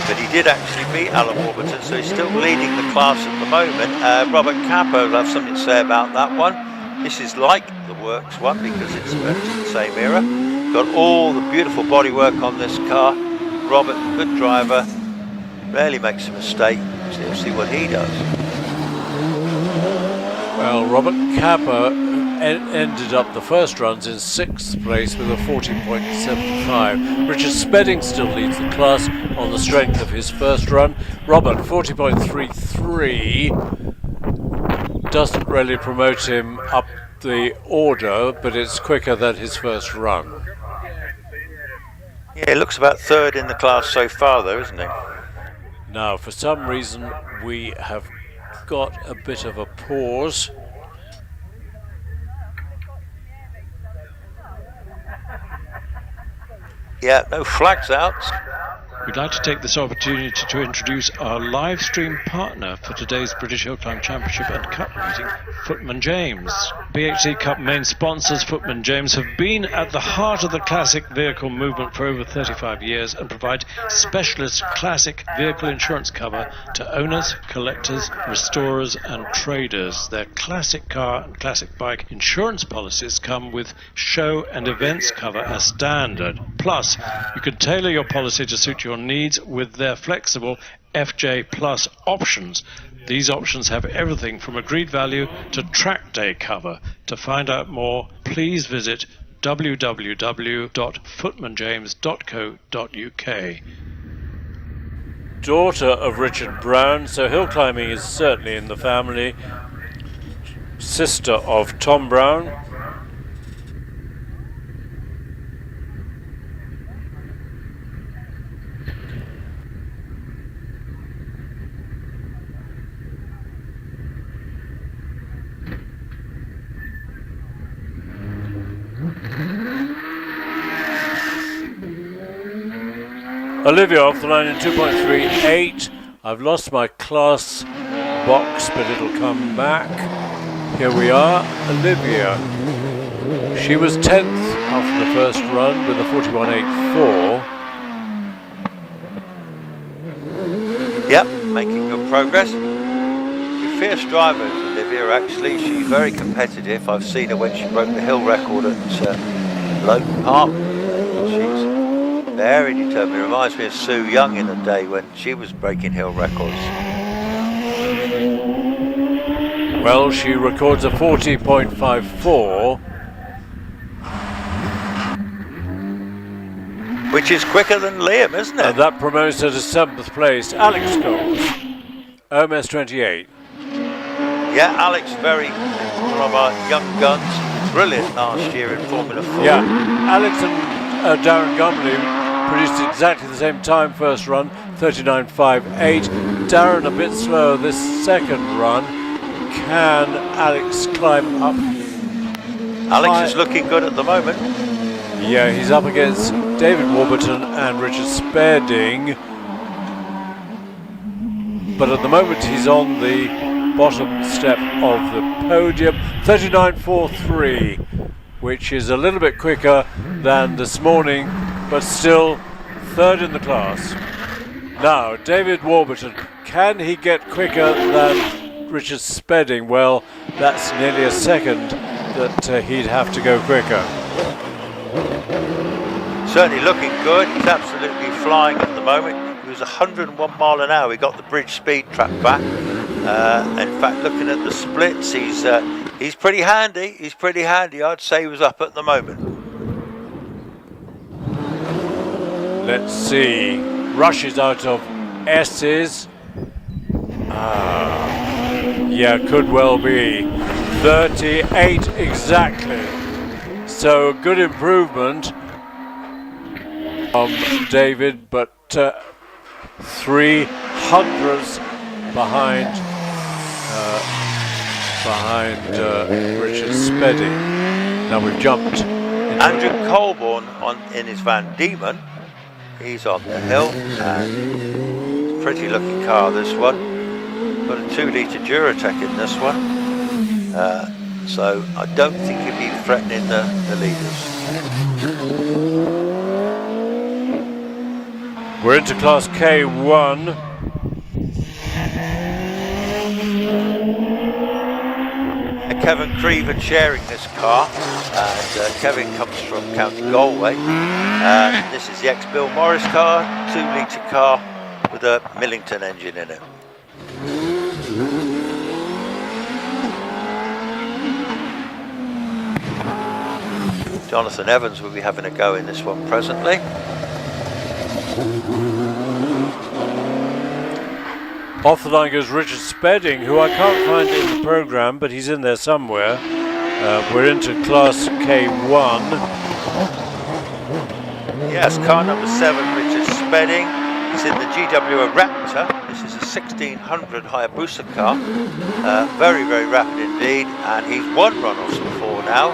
But he did actually beat Alan Warburton, so he's still leading the class at the moment. Robert Capper will have something to say about that one. This is like the Works one because it's the same era. Got all the beautiful bodywork on this car. Robert, good driver, rarely makes a mistake. So we'll see what he does. Well, Robert Capper ended up the first runs in 6th place with a 40.75. Richard Spedding still leads the class on the strength of his first run. Robert, 40.33, doesn't really promote him up the order, but it's quicker than his first run. Yeah, he looks about third in the class so far though, isn't he? Now, for some reason, we have got a bit of a pause. Yeah, no flags out. We'd like to take this opportunity to introduce our live stream partner for today's British Hillclimb Championship and Cup meeting, Footman James. BHC Cup main sponsors Footman James have been at the heart of the classic vehicle movement for over 35 years and provide specialist classic vehicle insurance cover to owners, collectors, restorers and traders. Their classic car and classic bike insurance policies come with show and events cover as standard. Plus, you can tailor your policy to suit your needs with their flexible FJ Plus options. These options have everything from agreed value to track day cover. To find out more, please visit www.footmanjames.co.uk. Daughter of Richard Brown, so hill climbing is certainly in the family. Sister of Tom Brown. Olivia off the line in 2.38. I've lost my class box, but it'll come back. Here we are, Olivia. She was 10th after the first run with a 41.84. Yep, making good progress. She's a fierce driver, Olivia, actually. She's very competitive. I've seen her when she broke the hill record at Logan Park. She's very determined. It reminds me of Sue Young in the day when she was breaking hill records. Well, she records a 40.54. Which is quicker than Liam, isn't it? And that promotes her to 7th place. Alex scores. OMS 28. Yeah, Alex, very one of our young guns. Brilliant last year in Formula 4. Yeah, Alex and Darren Gumley produced exactly the same time first run, 39.58. Darren a bit slower this second run. Can Alex climb up? Alex is looking good at the moment. Yeah, he's up against David Warburton and Richard Sperding. But at the moment he's on the bottom step of the podium. 39.43, which is a little bit quicker than this morning, but still third in the class. Now, David Warburton, can he get quicker than Richard Spedding? Well, that's nearly a second that he'd have to go quicker. Certainly looking good. He's absolutely flying at the moment. He was 101 mile an hour. He got the bridge speed trap back. In fact, looking at the splits, he's pretty handy. He's pretty handy. I'd say he was up at the moment. Let's see. Rushes out of S's. Yeah, could well be. 38 exactly. So good improvement from David, but 300ths behind Richard Spedding. Now we've jumped. Andrew Colborne in his Van Diemen. He's on the hill, and pretty looking car this one. Got a 2-litre Duratec in this one, so I don't think he'll be threatening the leaders. We're into class K1. Kevin Creevan sharing this car, and Kevin comes from County Galway. This is the ex-Bill Morris car, 2-litre car with a Millington engine in it. Jonathan Evans will be having a go in this one presently. Off the line goes Richard Spedding, who I can't find in the programme, but he's in there somewhere. We're into class K1. Yes, car number 7, Richard Spedding. He's in the GWO Raptor. This is a 1600 Hayabusa car. Very, very rapid indeed, and he's won runoffs before now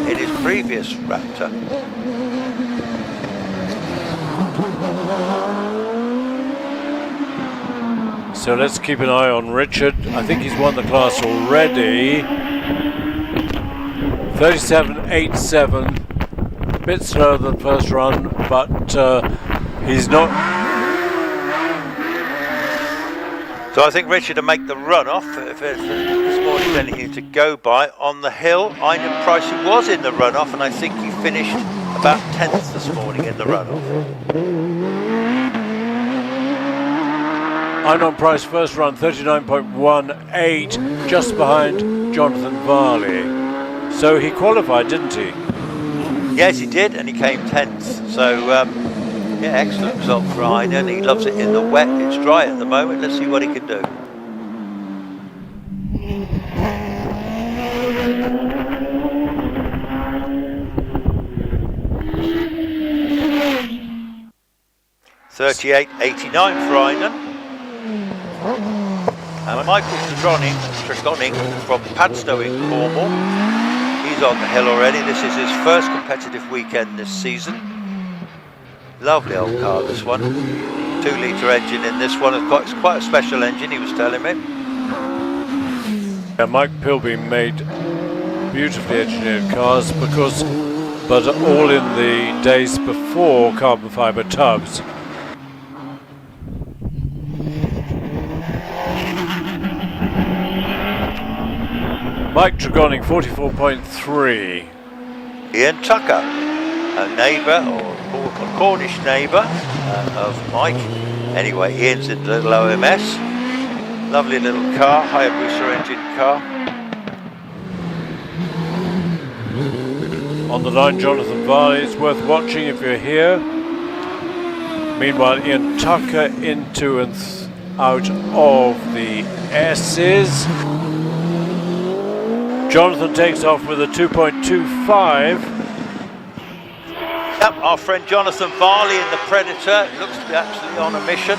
in his previous Raptor. So let's keep an eye on Richard. I think he's won the class already. 37.87, a bit slower than first run, but he's not. So I think Richard will make the runoff. If this morning's anything to go by on the hill. Einan Price was in the runoff, and I think he finished about 10th this morning in the runoff. Einan Price first run 39.18, just behind Jonathan Varley. So he qualified, didn't he? Yes, he did, and he came 10th. So, yeah, excellent result for Einan. He loves it in the wet. It's dry at the moment. Let's see what he can do. .38.89 for Einan. And Michael Tregonning from Padstow in Cornwall. He's on the hill already. This is his first competitive weekend this season. Lovely old car, this one. 2-litre engine in this one. It's quite a special engine, he was telling me. Yeah, Mike Pilby made beautifully engineered cars but all in the days before carbon fibre tubs. Mike Tregonning, 44.3. Ian Tucker, a neighbour, or a Cornish neighbour of Mike. Anyway, Ian's in the little OMS. Lovely little car, Hayabusa engine car. On the line, Jonathan Varley. It's worth watching if you're here. Meanwhile, Ian Tucker into and out of the S's. Jonathan takes off with a 2.25. Yep, our friend Jonathan Varley in the Predator looks to be absolutely on a mission.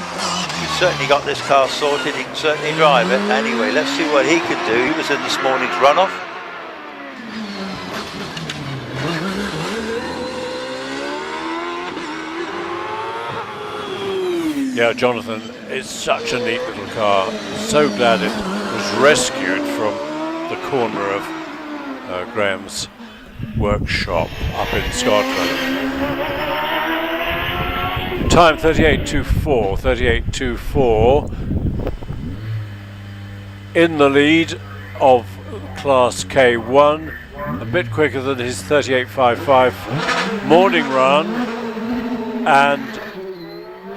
He's certainly got this car sorted, he can certainly drive it. Anyway, let's see what he can do. He was in this morning's runoff. Yeah, Jonathan, it's such a neat little car. So glad it was rescued from the corner of Graham's workshop up in Scotland. Time 38.24, 38.24. In the lead of Class K1, a bit quicker than his 38.55 morning run, and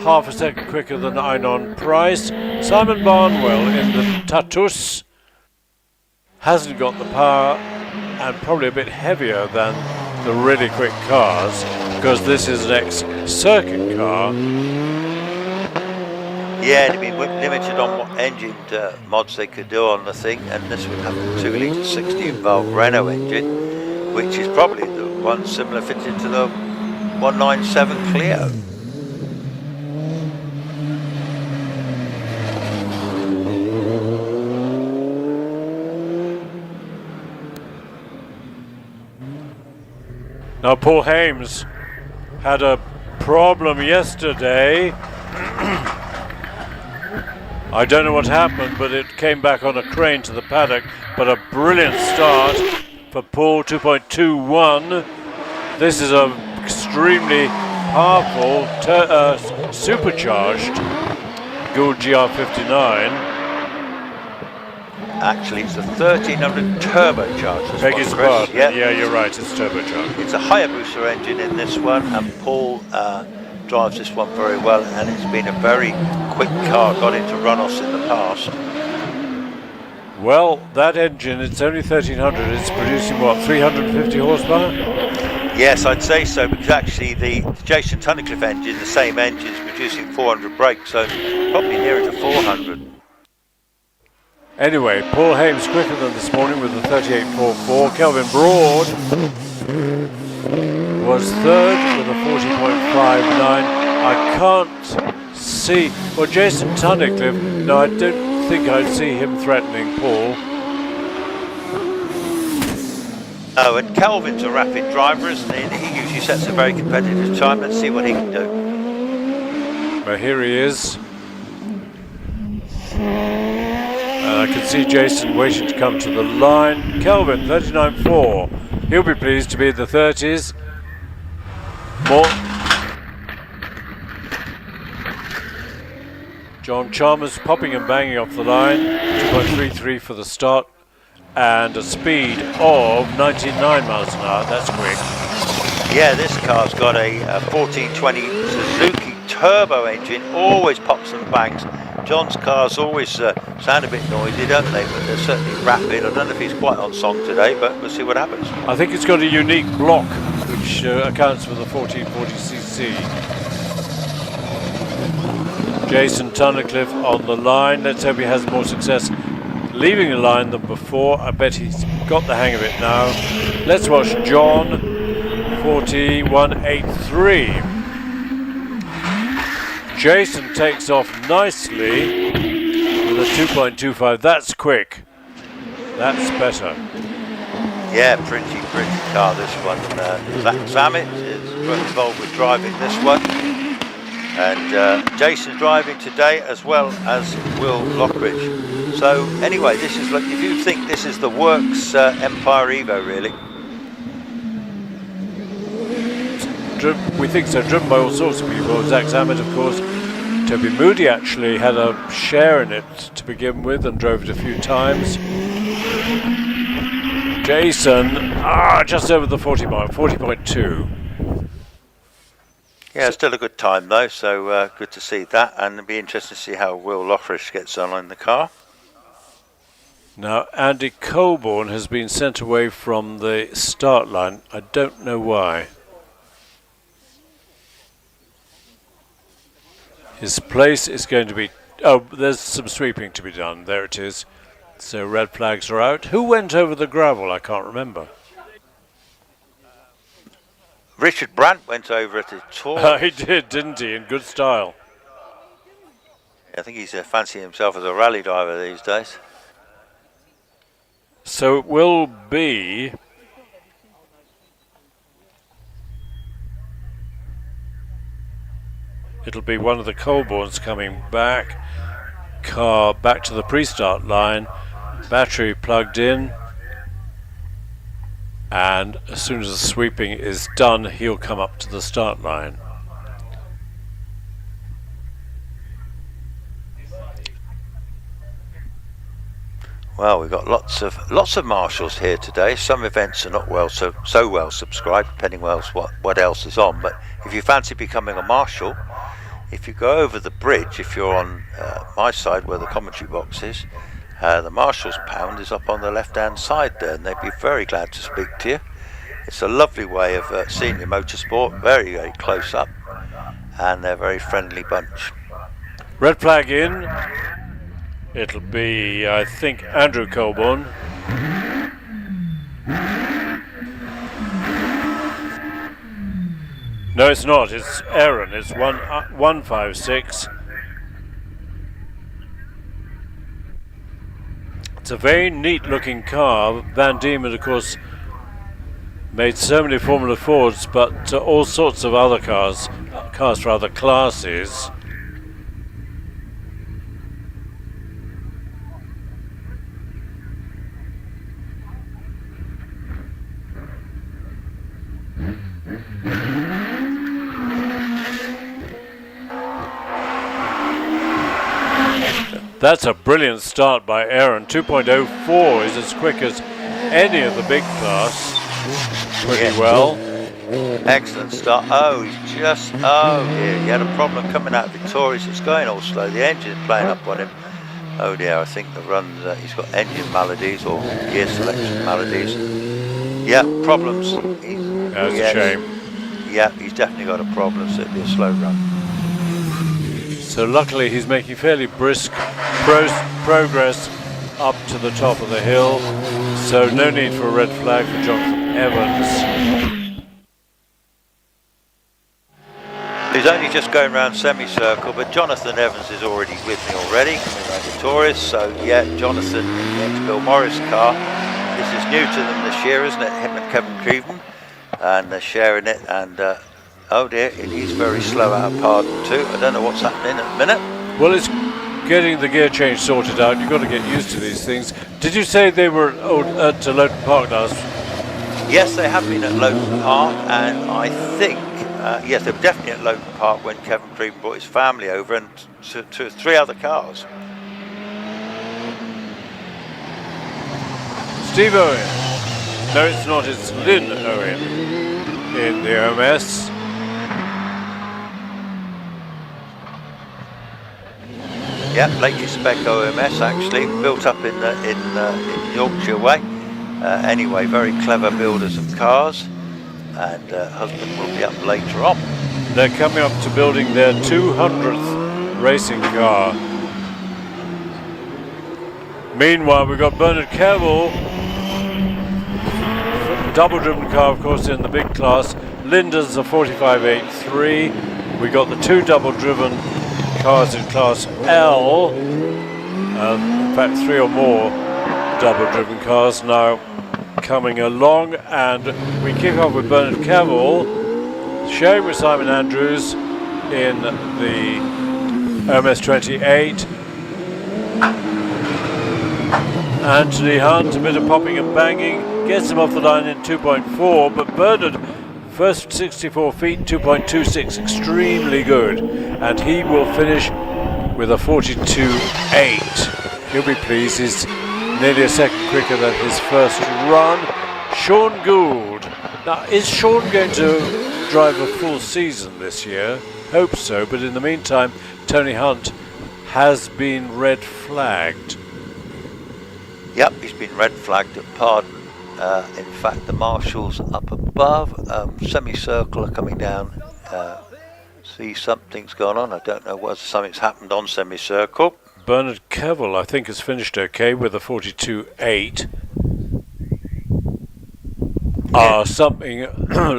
half a second quicker than Einan Price. Simon Barnwell in the Tatus hasn't got the power and probably a bit heavier than the really quick cars, because this is an ex-circuit car. Yeah, they've been limited on what engine mods they could do on the thing, and this would have a 2-litre 60-valve Renault engine, which is probably the one similar fitted to the 197 Clio. Now, Paul Hames had a problem yesterday. I don't know what happened, but it came back on a crane to the paddock. But a brilliant start for Paul, 2.21. This is an extremely powerful, supercharged Gould GR59. Actually, it's a 1300 turbocharged. Beg your pardon. Yeah, you're right, it's turbocharged. It's a Hayabusa engine in this one, and Paul drives this one very well, and it's been a very quick car, got into runoffs in the past. Well, that engine, it's only 1300, it's producing what, 350 horsepower? Yes, I'd say so, because actually the Jason Tunnicliffe engine, the same engine, is producing 400 brake, so probably nearer to 400. Anyway, Paul Hames quicker than this morning with a 38.44. Kelvin Broad was third with a 40.59. I can't see, well, Jason Tunnicliffe, no, I don't think I'd see him threatening Paul. Oh, and Kelvin's a rapid driver, isn't he? He usually sets a very competitive time. Let's see what he can do. Well, here he is. I can see Jason waiting to come to the line. Kelvin, 39.4. He'll be pleased to be in the 30s. More. John Chalmers popping and banging off the line. 2.33 for the start. And a speed of 99 miles an hour. That's quick. Yeah, this car's got a 1420 Suzuki turbo engine. Always pops and bangs. John's cars always sound a bit noisy, don't they? But they're certainly rapid. I don't know if he's quite on song today, but we'll see what happens. I think it's got a unique block, which accounts for the 1440cc. Jason Tunnicliffe on the line. Let's hope he has more success leaving the line than before. I bet he's got the hang of it now. Let's watch John, 41.83. Jason takes off nicely with a 2.25. That's quick. That's better. Yeah, pretty car, this one. Zach Zammit is involved with driving this one. And Jason's driving today as well as Will Lockridge. So anyway, this is, if you think this is the Works Empire Evo, really. We think so, driven by all sorts of people. Zach Zammit, of course. Toby Moody actually had a share in it to begin with and drove it a few times. Jason, just over the 40 mark, 40.2. Yeah, still a good time though, so good to see that, and it'll be interesting to see how Will Lockridge gets on in the car. Now, Andy Colborne has been sent away from the start line. I don't know why. His place is going to be... Oh, there's some sweeping to be done. There it is. So red flags are out. Who went over the gravel? I can't remember. Richard Brandt went over at the tour. He did, didn't he? In good style. I think he's fancying himself as a rally driver these days. So it will be... It'll be one of the Colborns coming back. Car back to the pre-start line. Battery plugged in. And as soon as the sweeping is done, he'll come up to the start line. Well, we've got lots of marshals here today. Some events are not so well subscribed, depending what else is on. But if you fancy becoming a marshal, if you go over the bridge, if you're on my side where the commentary box is, the Marshal's Pound is up on the left-hand side there, and they'd be very glad to speak to you. It's a lovely way of seeing your motorsport, very, very close up, and they're a very friendly bunch. Red flag in. It'll be, I think, Andrew Colborne. No, it's not. It's Aaron. It's 156. It's a very neat-looking car. Van Diemen, of course, made so many Formula Fords, but all sorts of other cars for other classes. That's a brilliant start by Aaron. 2.04 is as quick as any of the big class. Pretty well. Excellent start. Oh, he's just... Oh, dear. He had a problem coming out victorious. It's going all slow. The engine's playing up on him. Oh, dear. I think the runs... he's got engine maladies or gear selection maladies. Yeah, problems. That's a shame. Yeah, he's definitely got a problem, so it'll be a slow run. So luckily he's making fairly brisk progress up to the top of the hill. So no need for a red flag for Jonathan Evans. He's only just going around semicircle, but Jonathan Evans is already with me already, coming around victorious. So yeah, Jonathan in the ex-Bill Morris car. This is new to them this year, isn't it? Him and Kevin Creven, and they're sharing it. And oh dear, it is very slow out of pardon too. I don't know what's happening at the minute. Well, it's getting the gear change sorted out. You've got to get used to these things. Did you say they were at Lowton Park last? Yes, they have been at Lowton Park, and I think, yes, they were definitely at Lowton Park when Kevin Freeman brought his family over, and to 3 other cars. Steve Owen. No, it's not, it's Lynn Owen in the OMS. Yeah, latest spec OMS actually, built up in Yorkshire way. Anyway, very clever builders of cars, and husband will be up later on. They're coming up to building their 200th racing car. Meanwhile, we've got Bernard Cavill, double-driven car, of course, in the big class. Linda's a 45.83. We got the 2 double-driven cars in class L. In fact, 3 or more double-driven cars now coming along, and we kick off with Bernard Cavill, sharing with Simon Andrews in the OMS 28. Anthony Hunt, a bit of popping and banging, gets him off the line in 2.4, but Bernard, first 64 feet, 2.26, extremely good, and he will finish with a 42.8. He'll be pleased, he's nearly a second quicker than his first run. Sean Gould. Now, is Sean going to drive a full season this year? Hope so, but in the meantime, Tony Hunt has been red flagged. Yep, he's been red flagged at Pardon. In fact, the marshals up above, semicircle are coming down. See, something's gone on. I don't know whether something's happened on semicircle. Bernard Cavill, I think, has finished okay with a 42.8. Something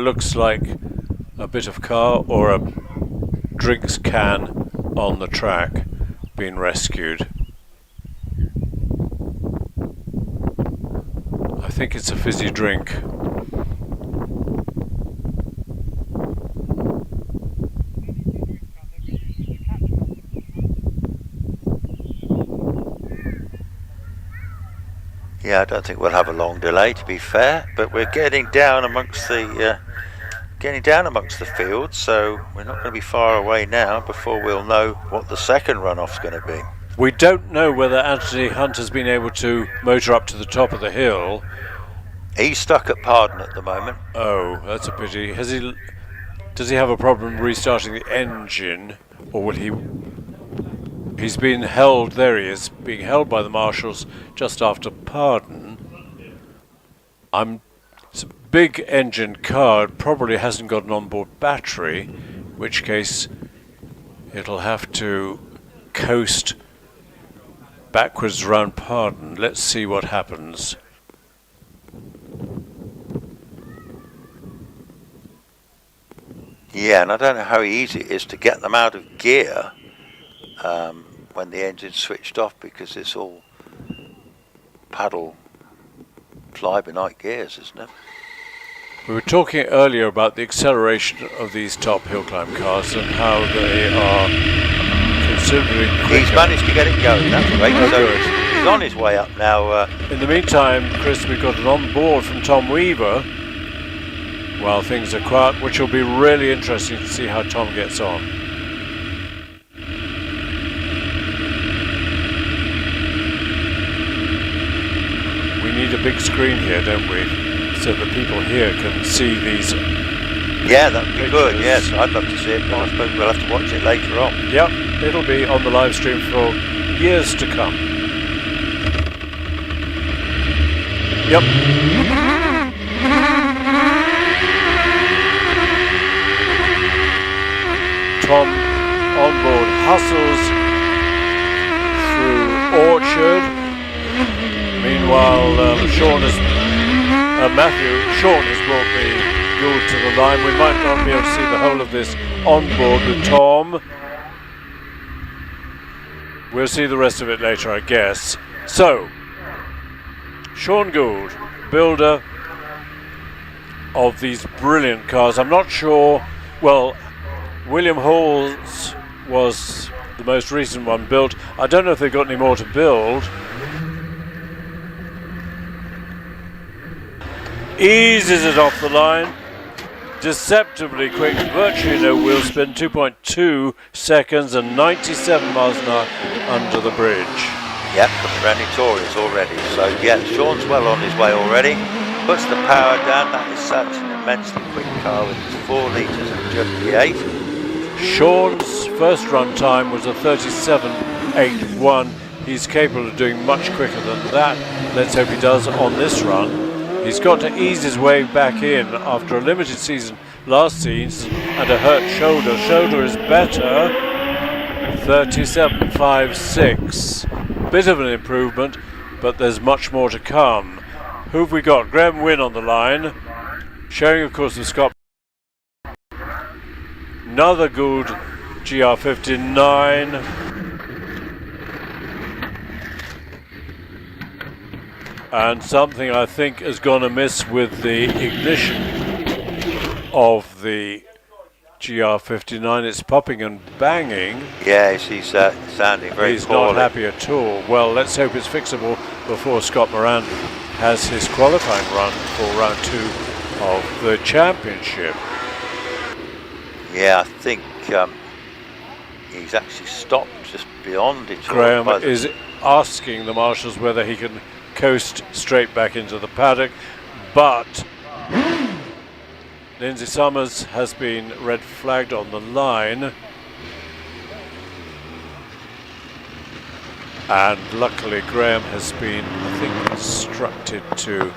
looks like a bit of car or a drinks can on the track being rescued. I think it's a fizzy drink. Yeah, I don't think we'll have a long delay, to be fair, but we're getting down amongst the fields, so we're not going to be far away now before we'll know what the second runoff's going to be. We don't know whether Anthony Hunt has been able to motor up to the top of the hill. He's stuck at Pardon at the moment. Oh, that's a pity. Does he have a problem restarting the engine, or will he? He's been held. There he is, being held by the marshals just after Pardon. It's a big engine car. It probably hasn't got an onboard battery, in which case it'll have to coast backwards around Pardon. Let's see what happens. Yeah, and I don't know how easy it is to get them out of gear when the engine's switched off, because it's all paddle fly-by-night gears, isn't it? We were talking earlier about the acceleration of these top hill climb cars and how they are considerably quicker. He's managed to get it going, that's great. So he's on his way up now. In the meantime, Chris, we've got an on-board from Tom Weaver while things are quiet, which will be really interesting to see how Tom gets on. We need a big screen here, don't we? So that people here can see these. Yeah, that'd be good, yes. I'd love to see it, but I suppose we'll have to watch it later on. Yep, it'll be on the live stream for years to come. Yep. Tom on board hustles through Orchard. Meanwhile, Sean has brought the Gould to the line. We might not be able to see the whole of this on board with Tom. We'll see the rest of it later, I guess. So, Sean Gould, builder of these brilliant cars. I'm not sure, well, William Hall's was the most recent one built. I don't know if they've got any more to build. Eases it off the line. Deceptively quick, virtually no wheel spin, 2.2 seconds and 97 miles an hour under the bridge. Yep, got the Ranitorius already. So yeah, Sean's well on his way already. Puts the power down. That is such an immensely quick car with its 4 litres and just V8. Sean's first run time was a 37.81. He's capable of doing much quicker than that. Let's hope he does on this run. He's got to ease his way back in after a limited season last season and a hurt shoulder. Shoulder is better. 37.56. Bit of an improvement, but there's much more to come. Who have we got? Graham Wynn on the line, showing of course the Scott. Another good GR59. And something I think is going to miss with the ignition of the GR59. It's popping and banging. Yes, he's sounding very He's poorly. not happy at all. Well, let's hope it's fixable before Scott Moran has his qualifying run for round 2 of the championship. Yeah, I think he's actually stopped just beyond it. Graham is asking the marshals whether he can coast straight back into the paddock, but Lindsay Summers has been red flagged on the line, and luckily Graham has been, I think, instructed to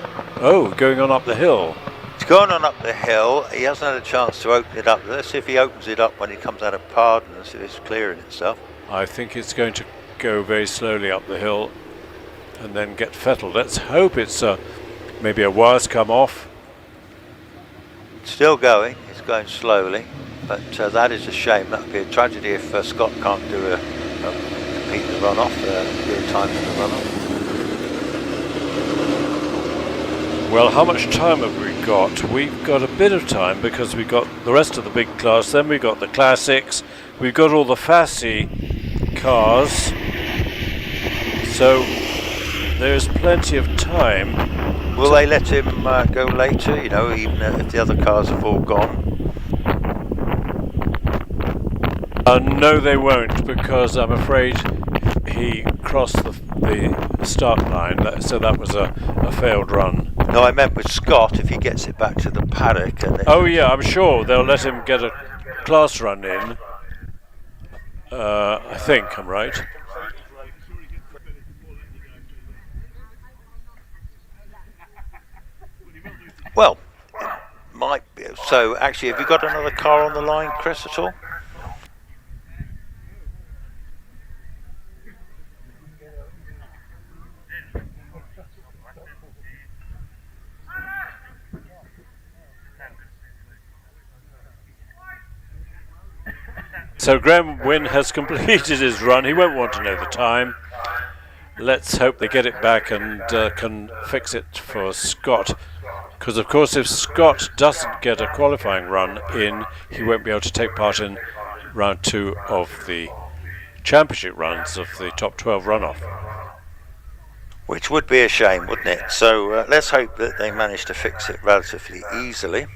going on up the hill. He's going on up the hill. He hasn't had a chance to open it up. Let's see if he opens it up when he comes out of Pardon and see if it's clearing itself. I think it's going to go very slowly up the hill and then get fettled. Let's hope it's maybe a wire's come off. Still going, it's going slowly, but that is a shame. That would be a tragedy if Scott can't do compete the runoff, do a time in the runoff. Well, how much time have we got? We've got a bit of time because we've got the rest of the big class, then we've got the classics, we've got all the Fassi cars, so there's plenty of time. Will they let him go later, you know, even if the other cars have all gone? No, they won't, because I'm afraid he crossed the start line, so that was a failed run. No, I meant with Scott, if he gets it back to the paddock. And oh yeah, I'm sure they'll let him get a class run in. I think I'm right. Well, might be. So actually, have you got another car on the line, Chris, at all? So Graham Wynn has completed his run. He won't want to know the time. Let's hope they get it back and can fix it for Scott. Because of course if Scott doesn't get a qualifying run in, he won't be able to take part in round 2 of the championship runs of the top 12 runoff. Which would be a shame, wouldn't it? So let's hope that they manage to fix it relatively easily.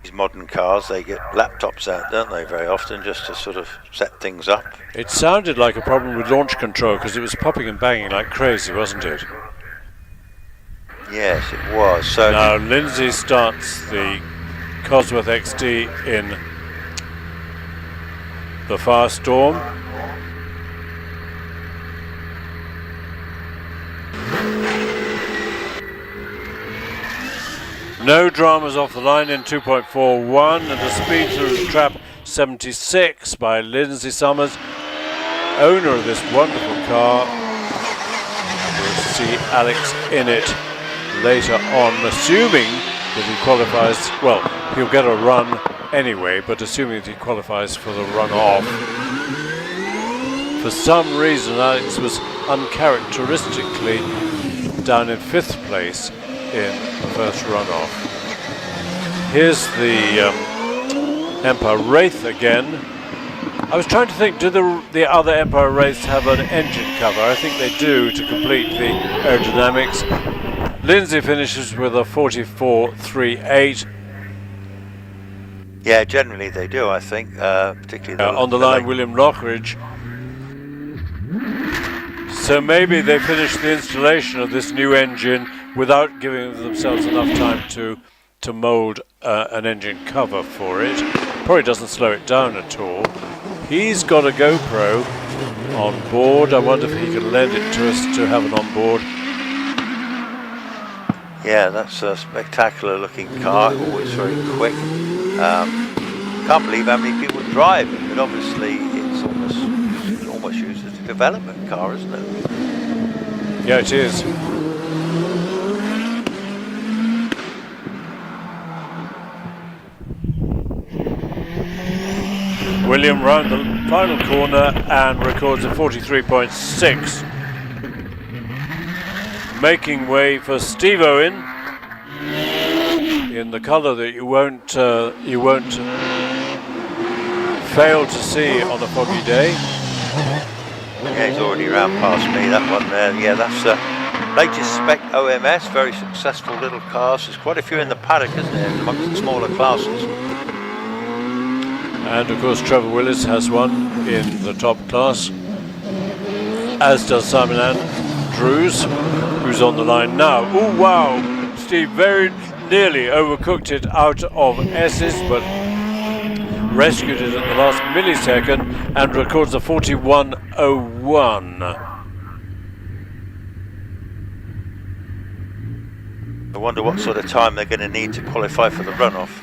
These modern cars, they get laptops out, don't they, very often, just to sort of set things up. It sounded like a problem with launch control because it was popping and banging like crazy, wasn't it? Yes, it was. So now Lindsay starts the Cosworth XD in the Firestorm. No dramas off the line in 2.41, and a speed through the trap 76 by Lindsay Summers, owner of this wonderful car. We'll see Alex in it later on, assuming that he qualifies. Well, he'll get a run anyway, but assuming that he qualifies for the runoff. For some reason, Alex was uncharacteristically down in 5th place in the first runoff. Here's the Empire Wraith again. I was trying to think, do the other Empire Wraiths have an engine cover? I think they do to complete the aerodynamics. Lindsay finishes with a 44.38. Yeah, generally they do, I think, particularly on the line, William Lockridge. So maybe they finished the installation of this new engine without giving themselves enough time to mould an engine cover for it. Probably doesn't slow it down at all. He's got a GoPro on board. I wonder if he can lend it to us to have it on board. Yeah, that's a spectacular looking car, always very quick. Can't believe how many people drive it, but obviously it's almost used as a development car, isn't it? Yeah, it is. William round the final corner and records a 43.6. Making way for Steve Owen in the colour that you won't fail to see on a foggy day. Yeah, he's already round past me, that one there. Yeah, that's the latest spec OMS, very successful little cars. There's quite a few in the paddock, isn't there, amongst the smaller classes. And of course Trevor Willis has one in the top class, as does Simon Andrews, who's on the line now. Oh wow, Steve very nearly overcooked it out of S's, but rescued it at the last millisecond and records a 41.01. I wonder what sort of time they're going to need to qualify for the runoff.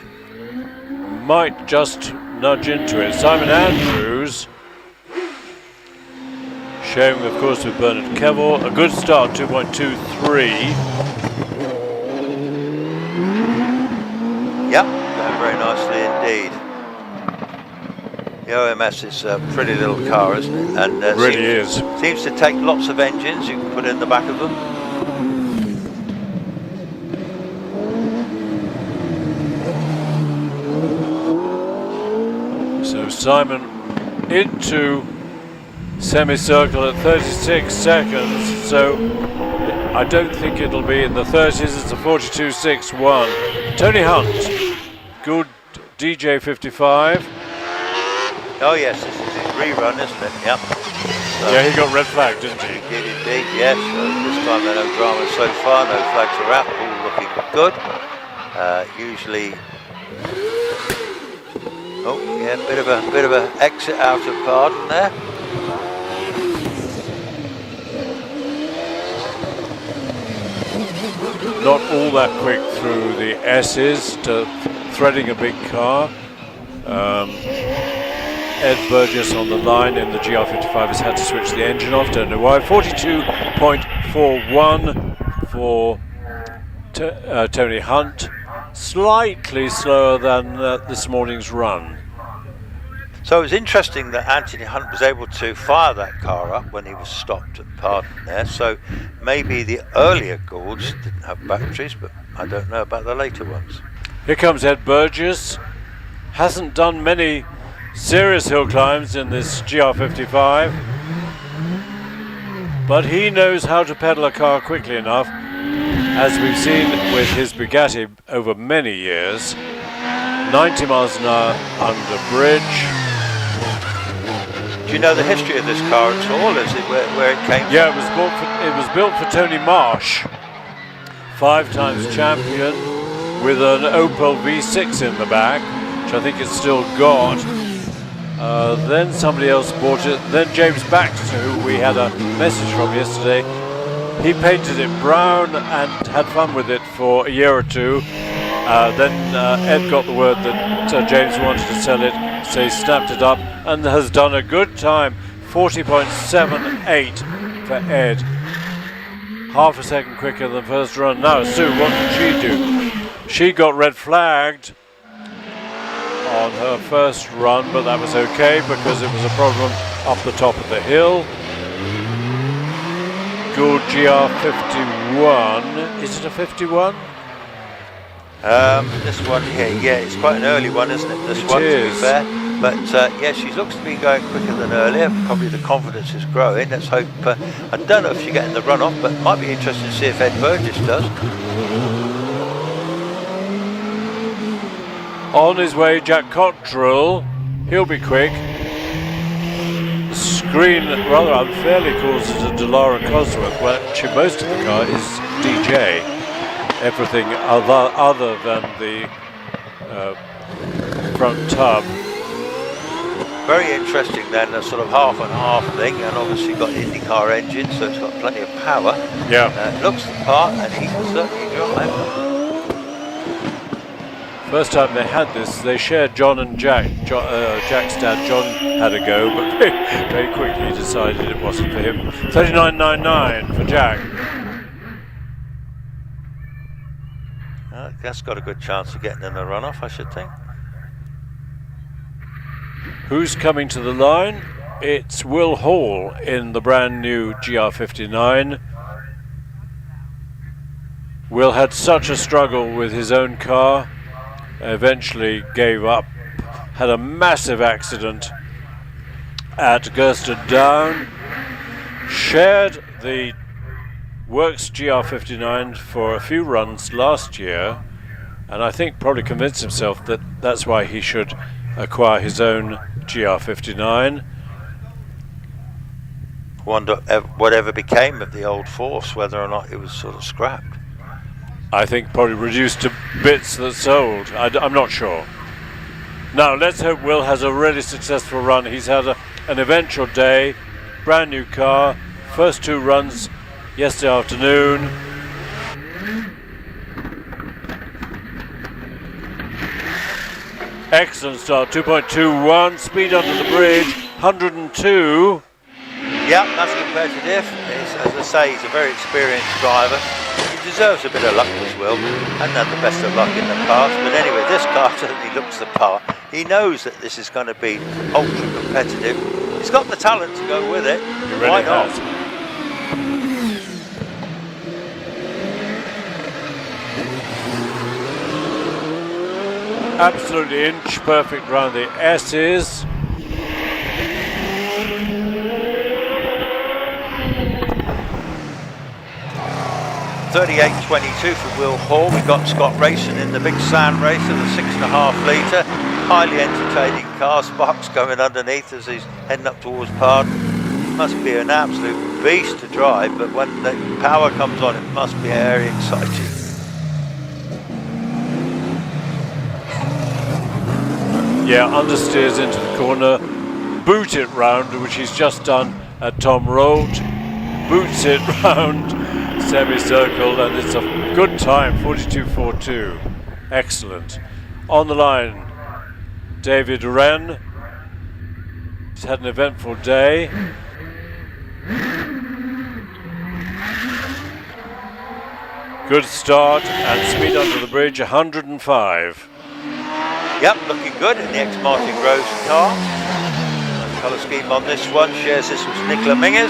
Might just nudge into it. Simon Andrews, sharing of course with Bernard Kevel. A good start, 2.23. Yep, going very nicely indeed. The OMS is a pretty little car, isn't it? And really seems to take lots of engines you can put in the back of them. So Simon into semicircle at 36 seconds, so I don't think it'll be in the 30s. It's a 42.61. Tony Hunt, good DJ 55. Oh yes, this is his rerun, isn't it? Yep. So yeah, he got red flag, didn't he? He did indeed, yes. This time no drama so far, no flags are out, all looking good. Usually, oh yeah, bit of a exit out of pardon there. Not all that quick through the S's to threading a big car. Ed Burgess on the line in the GR55 has had to switch the engine off, don't know why. 42.41 for Tony Hunt, slightly slower than this morning's run. So it was interesting that Anthony Hunt was able to fire that car up when he was stopped at Pardon there, so maybe the earlier Goulds didn't have batteries, but I don't know about the later ones. Here comes Ed Burgess, hasn't done many serious hill climbs in this GR55, but he knows how to pedal a car quickly enough, as we've seen with his Bugatti over many years. 90 miles an hour under bridge. Do you know the history of this car at all? Is it where it came from? Yeah, it was built for Tony Marsh, 5 times champion, with an Opel V6 in the back, which I think it's still got. Then somebody else bought it. Then James Baxter, who we had a message from yesterday, he painted it brown and had fun with it for a year or two. Then Ed got the word that James wanted to sell it, so he snapped it up and has done a good time. 40.78 for Ed. Half a second quicker than first run. Now Sue, what did she do? She got red flagged on her first run, but that was okay because it was a problem up the top of the hill. Good GR51. Is it a 51? This one here, yeah, it's quite an early one, isn't it? This one, to be fair. But yeah, she looks to be going quicker than earlier. Probably the confidence is growing. Let's hope. I don't know if she's getting the runoff, but it might be interesting to see if Ed Burgess does. On his way, Jack Cottrell. He'll be quick. The screen rather unfairly calls it a Delara Cosworth, where actually most of the car is DJ. Everything other than the front tub. Very interesting then, a sort of half and half thing, and obviously got IndyCar engine, so it's got plenty of power. Yeah. Looks the part, and he can certainly drive. First time they had this, they shared John and Jack. Jack's dad, John, had a go, but very quickly decided it wasn't for him. 39.99 for Jack. That's got a good chance of getting in the runoff, I should think. Who's coming to the line? It's Will Hall in the brand new GR59. Will had such a struggle with his own car, eventually gave up, had a massive accident at Gersted Down, shared the Works GR59 for a few runs last year, and I think probably convinced himself that that's why he should acquire his own GR59. Wonder whatever became of the old Force, whether or not it was sort of scrapped. I think probably reduced to bits that sold. I'm not sure. Now let's hope Will has a really successful run. He's had an eventual day, brand new car, first two runs yesterday afternoon. Excellent start, 2.21, speed under the bridge, 102. Yeah, that's competitive. As I say, he's a very experienced driver. He deserves a bit of luck as well. Hadn't had the best of luck in the past, but anyway, this car certainly looks the part. He knows that this is going to be ultra competitive. He's got the talent to go with it. He really Why not? has. Absolutely inch perfect round the S's. .38.22 for Will Hall. We've got Scott racing in the big sand racer, the 6.5 litre. Highly entertaining car. Sparks going underneath as he's heading up towards Pardon. Must be an absolute beast to drive, but when the power comes on, it must be very exciting. Yeah, understeers into the corner, boot it round, which he's just done at Tom Rolt, boots it round, semicircle, and it's a good time, 42.42. Excellent. On the line, David Wren. He's had an eventful day. Good start and speed under the bridge, 105. Yep, looking good in the ex-Martin Groves car. Colour scheme on this one shares this with Nicola Mingers,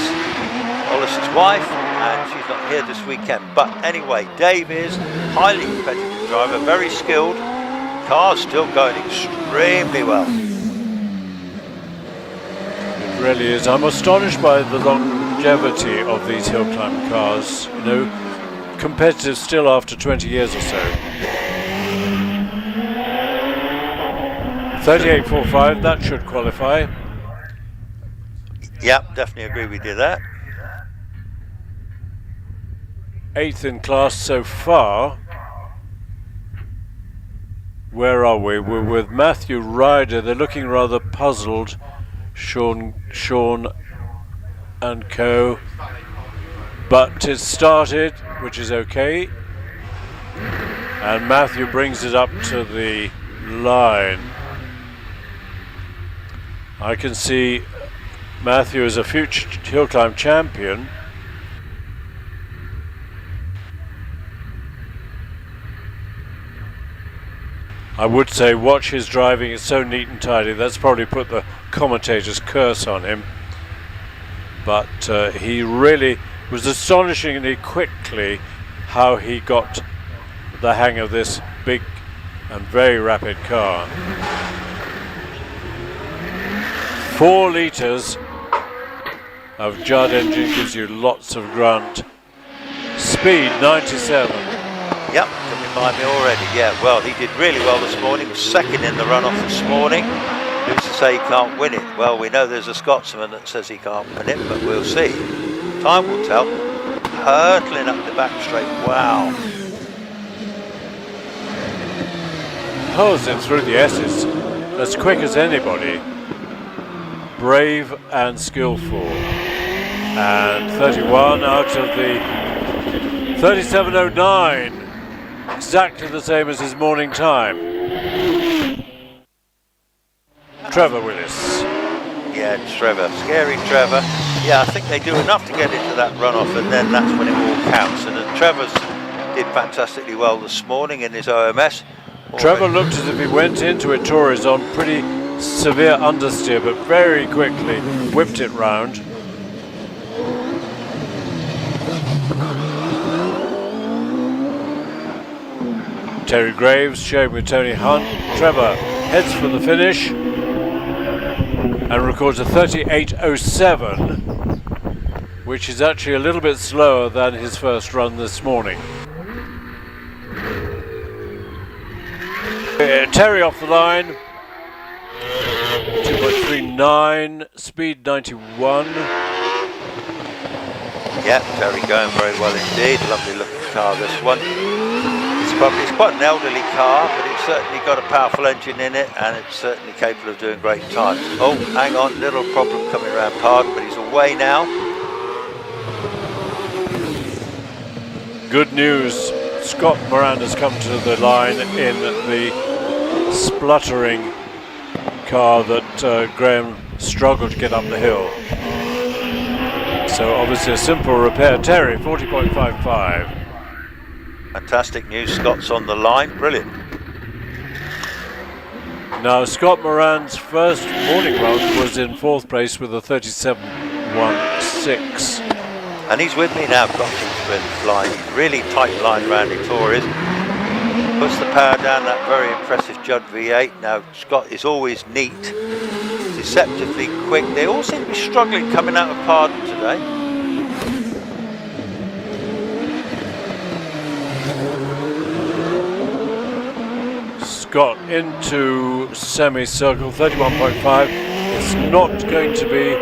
Hollis's wife, and she's not here this weekend. But anyway, Dave is highly competitive driver, very skilled. Car's still going extremely well. It really is. I'm astonished by the longevity of these hill climb cars. You know, competitive still after 20 years or so. 38.45, that should qualify. Yep, definitely agree we did that. 8th in class so far. Where are we? We're with Matthew Ryder. They're looking rather puzzled. Sean and co. But it's started, which is okay. And Matthew brings it up to the line. I can see Matthew is a future HillClimb champion. I would say watch his driving, it's so neat and tidy. That's probably put the commentator's curse on him. But he really was astonishingly quickly how he got the hang of this big and very rapid car. 4 litres of Judd engine gives you lots of grunt. Speed 97. Yep, can remind me already. Yeah, well, he did really well this morning. Was second in the runoff this morning. Who's to say he can't win it? Well, we know there's a Scotsman that says he can't win it, but we'll see. Time will tell. Hurtling up the back straight. Wow. Hurls it through the S's as quick as anybody. Brave and skillful. And 31 out of the 37.09. Exactly the same as his morning time. Trevor Willis. Yeah, Trevor. Scary Trevor. Yeah, I think they do enough to get into that runoff, and then that's when it all counts. And Trevor's did fantastically well this morning in his OMS. Trevor looked as if he went into it Tories on pretty severe understeer, but very quickly whipped it round. Terry Graves sharing with Tony Hunt. Trevor heads for the finish and records a 38.07, which is actually a little bit slower than his first run this morning. Terry off the line, 2.39, speed 91. Yeah, Terry going very well indeed. Lovely looking car, this one. It's quite an elderly car, but it's certainly got a powerful engine in it, and it's certainly capable of doing great times. Oh, hang on, little problem coming around Pardon, but he's away now. Good news, Scott Moran has come to the line in the spluttering car that Graham struggled to get up the hill. So obviously a simple repair. Terry, 40.55. Fantastic news, Scott's on the line, brilliant. Now Scott Moran's first morning run was in 4th place with a 37.16. And he's with me now, Coxon's line, really tight line round it, Tories. Puts the power down, that very impressive Judd V8. Now Scott is always neat, deceptively quick. They all seem to be struggling coming out of Pardon today. Scott into semicircle, 31.5. It's not going to be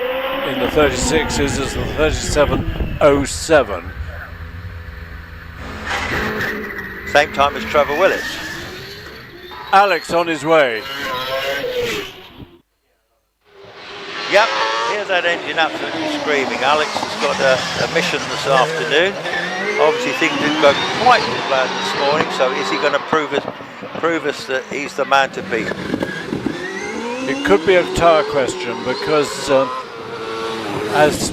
in the 36s, it's the 37.07. Same time as Trevor Willis. Alex on his way. Yep, here's that engine absolutely screaming. Alex has got a mission this afternoon. Obviously things didn't go quite as planned this morning, so is he going to prove us that he's the man to beat? It could be a tyre question because as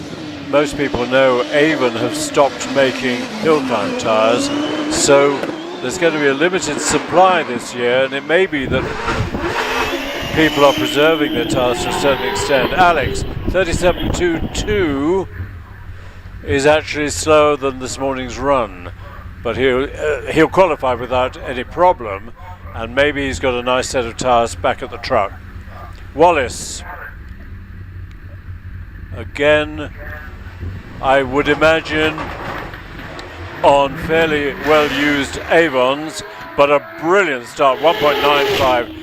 most people know, Avon have stopped making HillClimb tyres, so there's going to be a limited supply this year, and it may be that people are preserving their tyres to a certain extent. Alex, 37.22 is actually slower than this morning's run, but he'll qualify without any problem, and maybe he's got a nice set of tyres back at the truck. Wallace, again, I would imagine on fairly well used Avons, but a brilliant start, 1.95,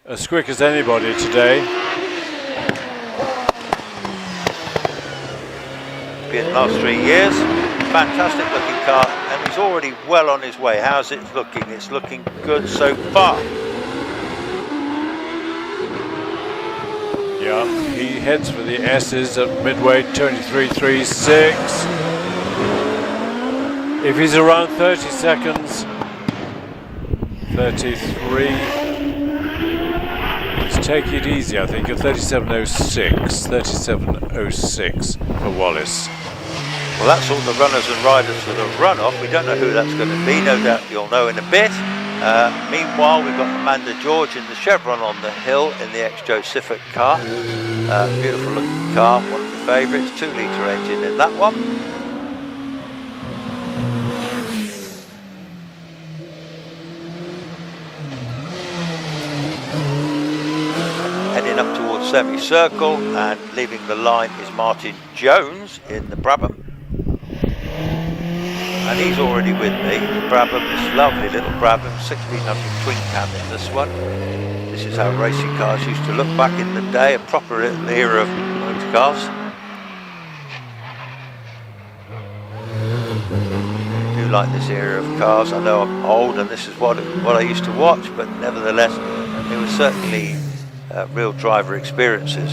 as quick as anybody today. In the last 3 years, fantastic looking car, and he's already well on his way. How's it looking? It's looking good so far. Yeah, he heads for the S's at midway, 23.36. If he's around 30 seconds, 33. Let's take it easy, I think, at 37.06 for Wallace. Well, that's all the runners and riders for the runoff. We don't know who that's going to be. No doubt you'll know in a bit. Meanwhile, we've got Amanda George in the Chevron on the hill in the ex-Joe Siffert car. Beautiful looking car, one of the favourites, 2-litre engine in that one. semicircle, and leaving the line is Martin Jones in the Brabham. And he's already with me. The Brabham, this lovely little Brabham, 1600 twin cam in this one. This is how racing cars used to look back in the day, a proper little era of motor cars. I do like this era of cars. I know I'm old and this is what I used to watch, but nevertheless, it was certainly real driver experiences.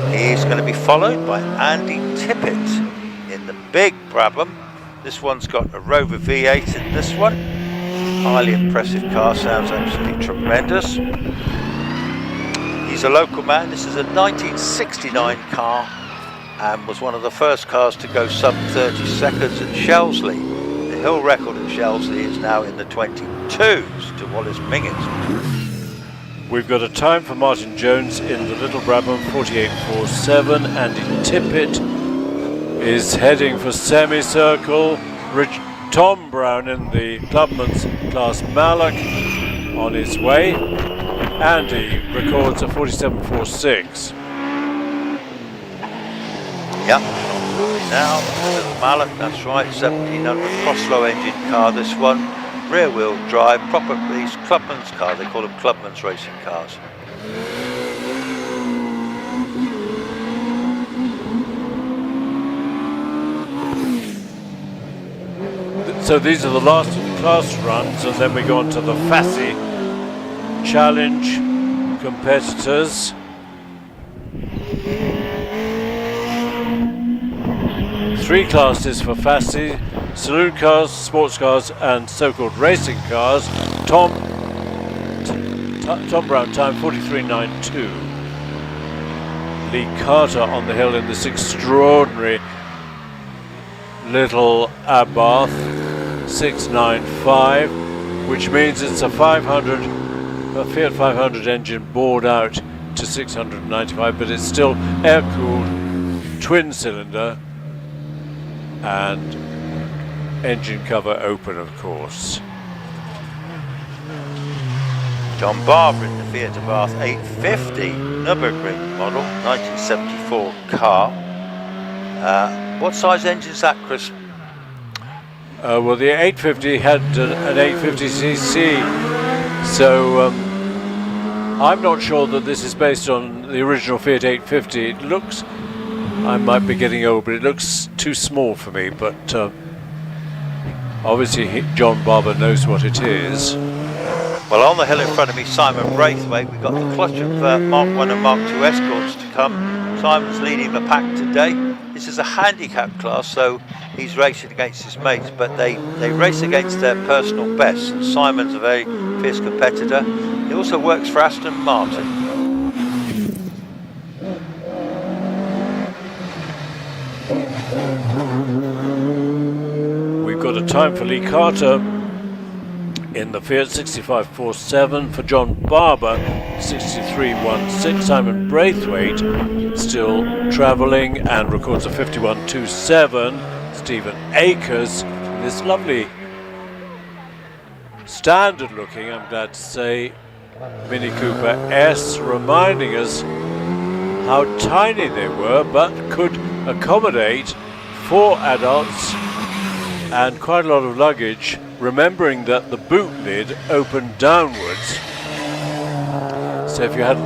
He's going to be followed by Andy Tippett in the big Brabham. This one's got a Rover V8 in this one. Highly impressive car, sounds absolutely tremendous. He's a local man. This is a 1969 car and was one of the first cars to go sub 30 seconds at Shelsley. The hill record at Shelsley is now in the 22s to Wallace Mingott. We've got a time for Martin Jones in the little Brabham, 48.47. Andy Tippett is heading for semicircle. Tom Brown in the Clubman's class Mallock on his way. Andy records a 47.46. Yep, now little Mallock, that's right, 1700 cross-flow engine car, this one. Rear wheel drive, proper these Clubman's car, they call them Clubman's racing cars. So these are the last of the class runs, and then we go on to the Fassi Challenge competitors. Three classes for Fassi: saloon cars, sports cars and so-called racing cars. Tom Brown time 43.92. Lee Carter on the hill in this extraordinary little Abarth 695, which means it's a Fiat 500 engine bored out to 695, but it's still air-cooled twin cylinder and engine cover open, of course. John Barber in the Fiat Abarth 850 Nürburgring model, 1974 car. What size engine is that, Chris? Well, the 850 had an 850cc, so I'm not sure that this is based on the original Fiat 850. It looks, I might be getting old, but it looks too small for me, but obviously John Barber knows what it is. Well, on the hill in front of me, Simon Braithwaite. We've got the clutch of Mark 1 and Mark 2 escorts to come. Simon's leading the pack today. This is a handicap class, so he's racing against his mates, but they race against their personal best. And Simon's a very fierce competitor. He also works for Aston Martin. We've got a time for Lee Carter in the Fiat 65.47, for John Barber 63.16. Simon Braithwaite still travelling and records a 51.27. Stephen Akers, this lovely standard looking, I'm glad to say, Mini Cooper S, reminding us how tiny they were but could accommodate 4 adults and quite a lot of luggage, remembering that the boot lid opened downwards. So if you had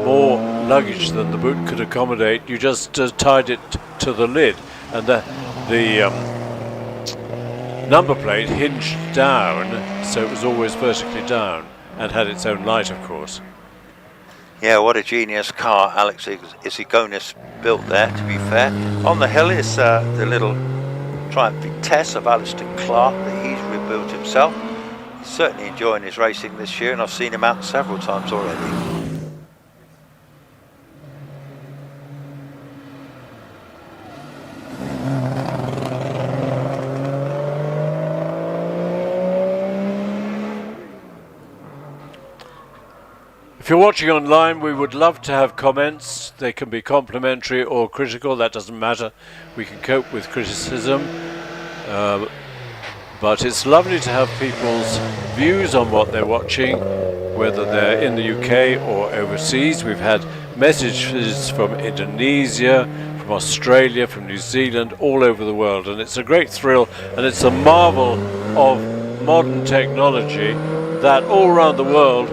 more luggage than the boot could accommodate, you just tied it to the lid, and the number plate hinged down, so it was always vertically down and had its own light, of course. Yeah, what a genius car Alex Isigonis built there, to be fair. On the hill is the little Triumph Vitesse of Alistair Clark that he's rebuilt himself. He's certainly enjoying his racing this year, and I've seen him out several times already. If you're watching online, we would love to have comments. They can be complimentary or critical, that doesn't matter. We can cope with criticism. But it's lovely to have people's views on what they're watching, whether they're in the UK or overseas. We've had messages from Indonesia, from Australia, from New Zealand, all over the world, and it's a great thrill, and it's a marvel of modern technology that all around the world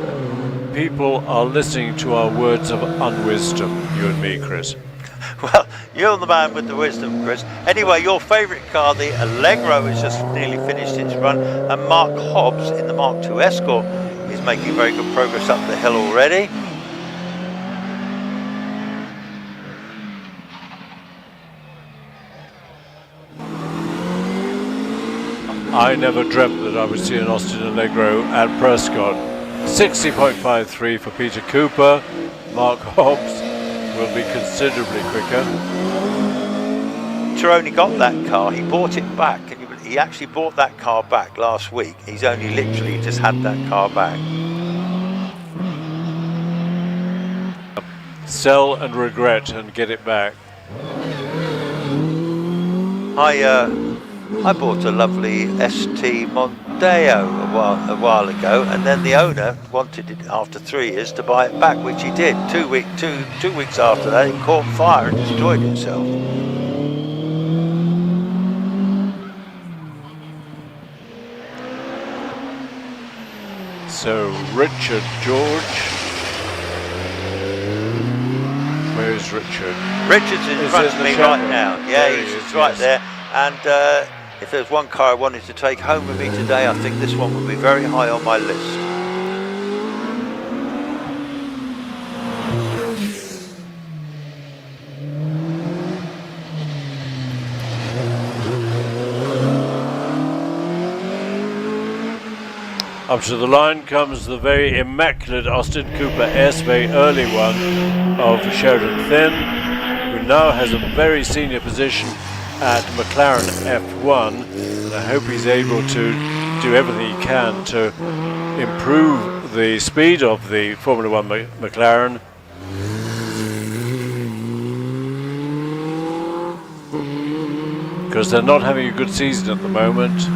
people are listening to our words of unwisdom, you and me, Chris. Well, you're the man with the wisdom, Chris. Anyway, your favourite car, the Allegro, has just nearly finished its run, and Mark Hobbs in the Mark II Escort is making very good progress up the hill already. I never dreamt that I would see an Austin Allegro at Prescott. 60.53 for Peter Cooper. Mark Hobbs will be considerably quicker. Tironi got that car, he bought it back. He actually bought that car back last week. He's only literally just had that car back. Sell and regret and get it back. I bought a lovely ST Mondeo a while ago, and then the owner wanted it after 3 years to buy it back, which he did. Two weeks after that, it caught fire and destroyed itself. So Richard George, where is Richard? Richard's in front of me right now. Yeah, he's right there. And if there's one car I wanted to take home with me today, I think this one would be very high on my list. Up to the line comes the very immaculate Austin Cooper S, very early one of Sheridan Thin, who now has a very senior position at McLaren F1. And I hope he's able to do everything he can to improve the speed of the Formula One McLaren. Because they're not having a good season at the moment.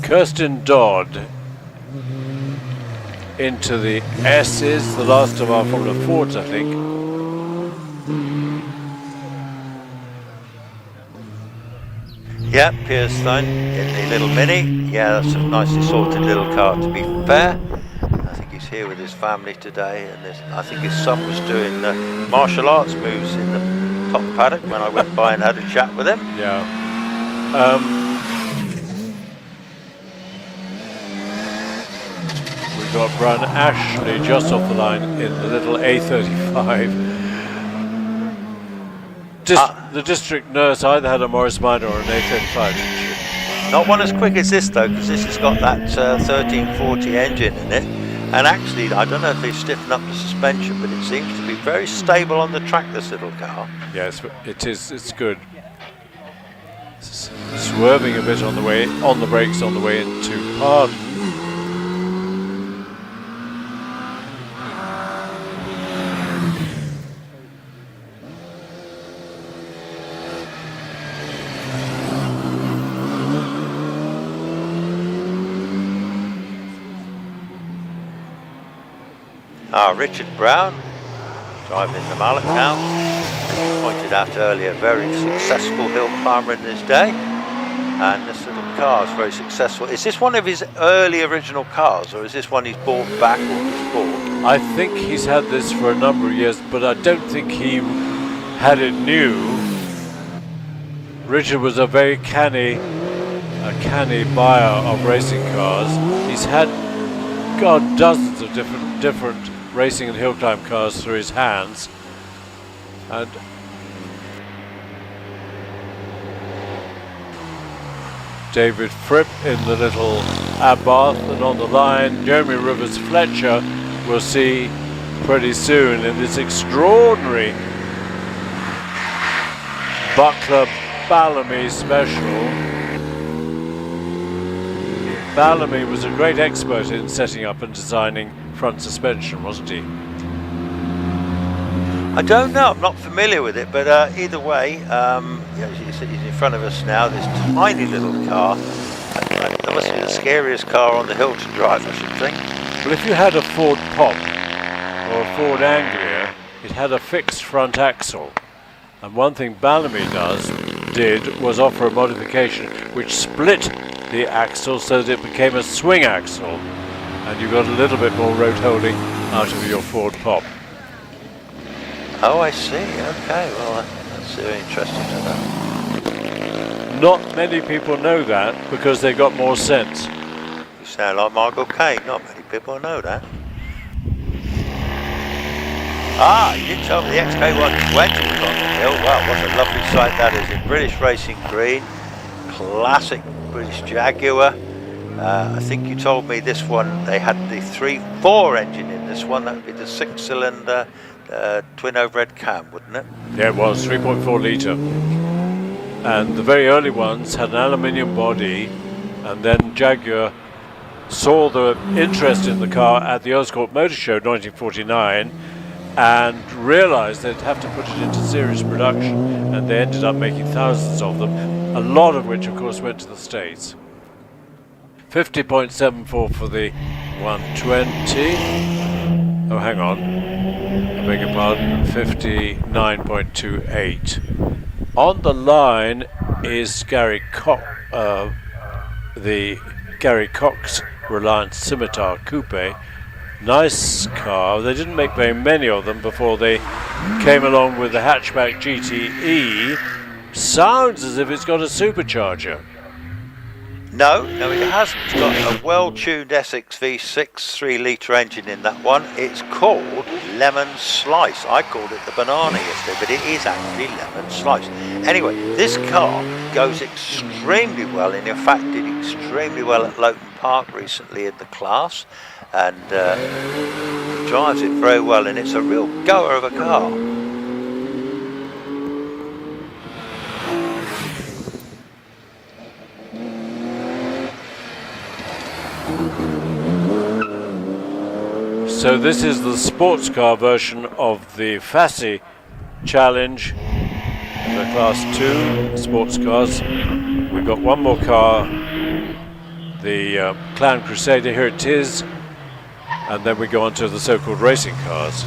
Kirsten Dodd into the S's, the last of our Formula Fords, I think. Yeah, Pierstone in the little Mini. Yeah, that's a nicely sorted little car, to be fair. I think he's here with his family today, and I think his son was doing martial arts moves in the top paddock when I went by and had a chat with him. Yeah. We've got Brian Ashley just off the line in the little A35. The district nurse either had a Morris Minor or an A35, didn't she? Not one as quick as this though, because this has got that 1340 engine in it. And actually, I don't know if they stiffen up the suspension, but it seems to be very stable on the track, this little car. Yes, it is. It's good. Swerving a bit on the way, on the brakes on the way into Pardon. Richard Brown driving the Mallet now. Pointed out earlier, very successful hill climber in his day, and this little car is very successful. Is this one of his early original cars, or is this one he's bought back or he's bought? I think he's had this for a number of years, but I don't think he had it new. Richard was a very canny buyer of racing cars. He's had dozens of different racing and hill climb cars through his hands, and David Fripp in the little Abarth, and on the line Jeremy Rivers Fletcher we'll see pretty soon in this extraordinary Buckler Ballamy special. Ballamy was a great expert in setting up and designing front suspension, wasn't he? I don't know, I'm not familiar with it, but either way, he's in front of us now, this tiny little car. I the scariest car on the hill to drive, I should think. Well, if you had a Ford Pop or a Ford Anglia, it had a fixed front axle. And one thing Bellamy did was offer a modification which split the axle so that it became a swing axle, and you got a little bit more road holding out of your Ford Pop. Oh, I see. Okay, well, that's very interesting to know. Not many people know that because they got more sense. You sound like Michael Caine. Not many people know that. Ah, you did tell me the XK1 went on the hill. Wow, what a lovely sight that is in British Racing Green. Classic British Jaguar. I think you told me this one, they had the 3.4 engine in this one. That would be the 6-cylinder twin overhead cam, wouldn't it? Yeah, it was 3.4 litre. And the very early ones had an aluminium body, and then Jaguar saw the interest in the car at the Oscorp Motor Show 1949 and realized they'd have to put it into series production, and they ended up making thousands of them, a lot of which of course went to the States. 50.74 for the 120. Oh, hang on, I beg your pardon, 59.28. On the line is Gary the Gary Cox Reliance Scimitar Coupe. Nice car. They didn't make very many of them before they came along with the hatchback GTE. Sounds as if it's got a supercharger. No, it hasn't. It's got a well-tuned Essex V6 3-litre engine in that one. It's called Lemon Slice. I called it the banana yesterday, but it is actually Lemon Slice. Anyway, this car goes extremely well, and in fact did extremely well at Loughton Park recently in the class, and drives it very well, and it's a real goer of a car. So this is the sports car version of the Fassi Challenge, the Class 2 sports cars. We've got one more car, the Clown Crusader, here it is, and then we go on to the so-called racing cars.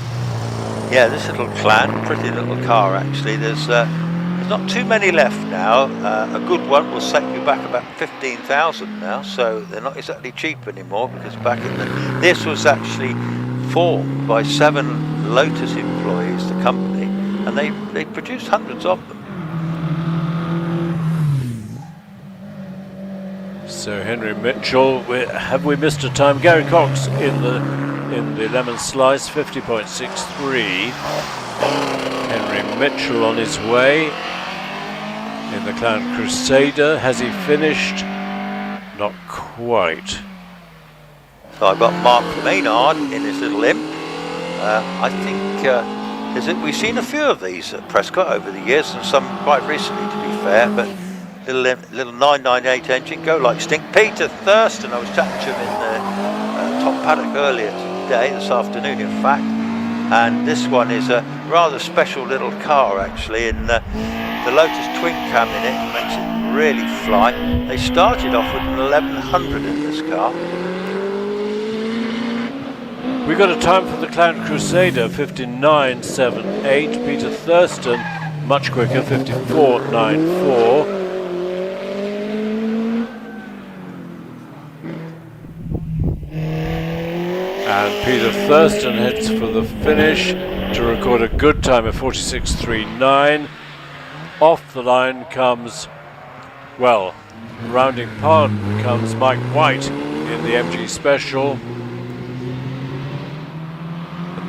Yeah, this little Clan, pretty little car actually. There's not too many left now. A good one will set you back about 15,000 now, so they're not exactly cheap anymore, because back in this was actually formed by 7 Lotus employees, the company, and they produced hundreds of them. So Henry Mitchell, have we missed a time? Gary Cox in the Lemon Slice, 50.63. Henry Mitchell on his way in the Clown Crusader. Has he finished? Not quite. So I've got Mark Maynard in his little imp. I think we've seen a few of these at Prescott over the years, and some quite recently, to be fair. But little 998 engine, go like stink. Peter Thurston, I was chatting to him in the top paddock earlier today, this afternoon in fact. And this one is a rather special little car actually, and the Lotus twin cam in it makes it really fly. They started off with an 1100 in this car. We got a time for the Clown Crusader, 59.78. Peter Thurston, much quicker, 54.94. And Peter Thurston heads for the finish to record a good time of 46.39. Off the line comes, well, rounding past comes Mike White in the MG Special.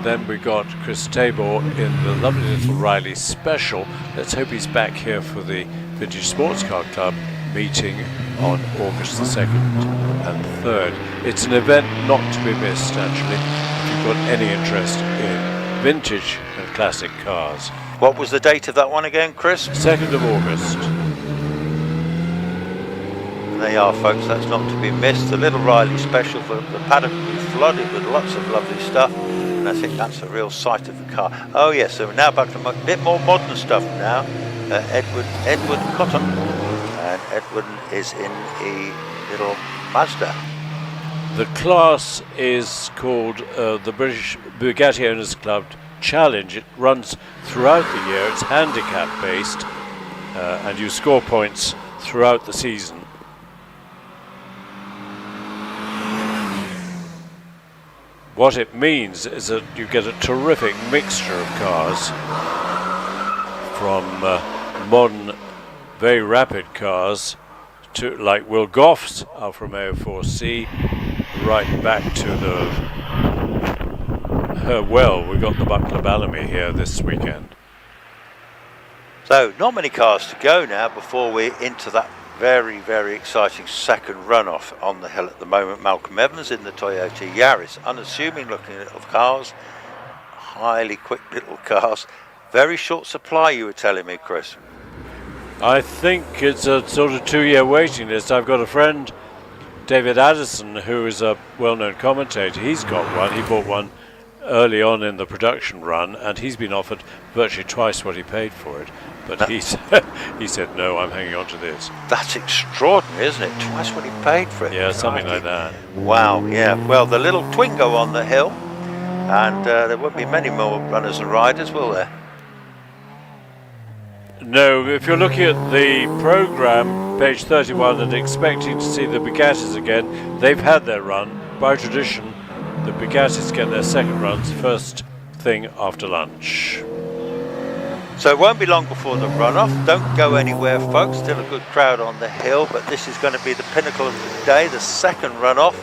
Then we got Chris Tabor in the lovely little Riley Special. Let's hope he's back here for the Vintage Sports Car Club meeting on August the 2nd and 3rd. It's an event not to be missed, actually, if you've got any interest in vintage and classic cars. What was the date of that one again, Chris? 2nd of August. There you are, folks, that's not to be missed. The little Riley Special, the paddock will be flooded with lots of lovely stuff. And I think that's a real sight of the car. Oh yes, so we're now back to a bit more modern stuff now. Edward Cotton, and Edward is in a little Mazda. The class is called the British Bugatti Owners Club Challenge. It runs throughout the year. It's handicap based, and you score points throughout the season. What it means is that you get a terrific mixture of cars, from modern, very rapid cars to like Will Goff's Alfa Romeo 4C, right back to the well, we got the Buckler Bellamy here this weekend. So not many cars to go now before we're into that very, very exciting second runoff on the hill at the moment. Malcolm Evans in the Toyota Yaris, unassuming looking little cars, highly quick little cars. Very short supply, you were telling me, Chris. I think it's a sort of 2-year waiting list. I've got a friend, David Addison, who is a well-known commentator. He's got one. He bought one early on in the production run, and he's been offered virtually twice what he paid for it. But he said, no, I'm hanging on to this. That's extraordinary, isn't it? Twice what he paid for it. Yeah, something like that. Wow, yeah. Well, the little Twingo on the hill, and there won't be many more runners and riders, will there? No, if you're looking at the programme, page 31, and expecting to see the Bugattis again, they've had their run. By tradition, the Bugattis get their second runs first thing after lunch. So it won't be long before the runoff. Don't go anywhere, folks. Still a good crowd on the hill, but this is going to be the pinnacle of the day, the second runoff.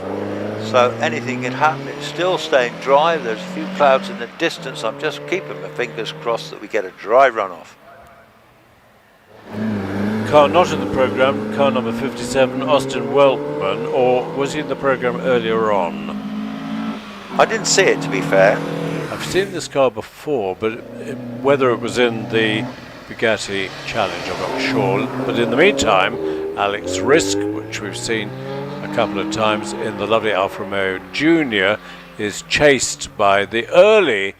So anything can happen. It's still staying dry. There's a few clouds in the distance. I'm just keeping my fingers crossed that we get a dry runoff. Car not in the programme, car number 57, Austin Weltman, or was he in the programme earlier on? I didn't see it, to be fair. I've seen this car before, but whether it was in the Bugatti Challenge, I'm not sure. But in the meantime, Alex Risk, which we've seen a couple of times in the lovely Alfa Romeo Junior, is chased by the early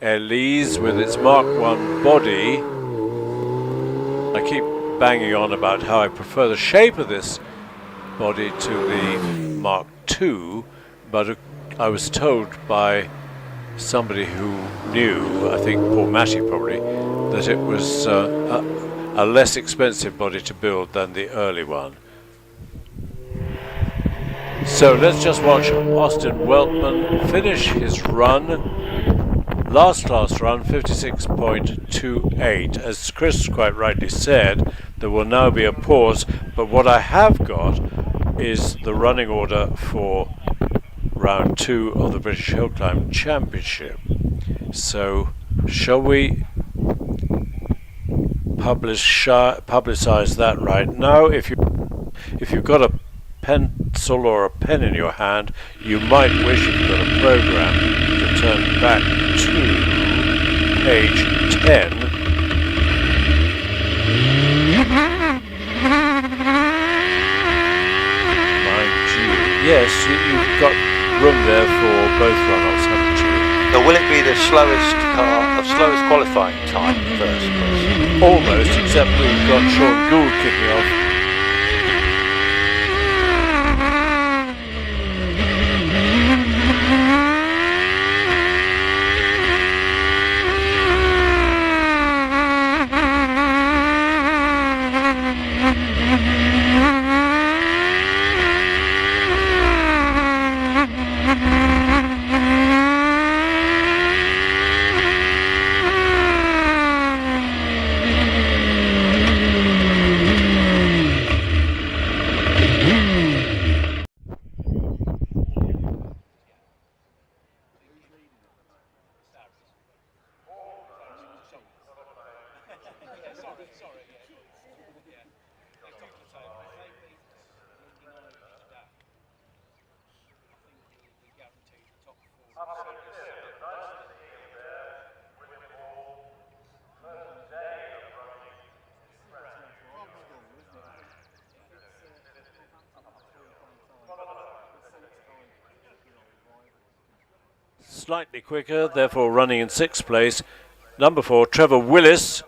Elise with its Mark I body. I keep banging on about how I prefer the shape of this body to the Mark II, but I was told by somebody who knew, I think Paul Matty probably, that it was a less expensive body to build than the early one. So let's just watch Austin Weltman finish his run. Last run, 56.28. As Chris quite rightly said, there will now be a pause, but what I have got is the running order for round 2 of the British Hillclimb Championship. So, shall we publicize that right now? If you've got a pencil or a pen in your hand, you might wish, if you've got a program, to turn back to page 10. Mind you, yes, you've got room there for both runoffs, haven't you? So will it be the slowest qualifying time first, Chris? Almost, except we've got Sean Gould kicking off. Slightly quicker, therefore running in 6th place, number 4, Trevor Willis,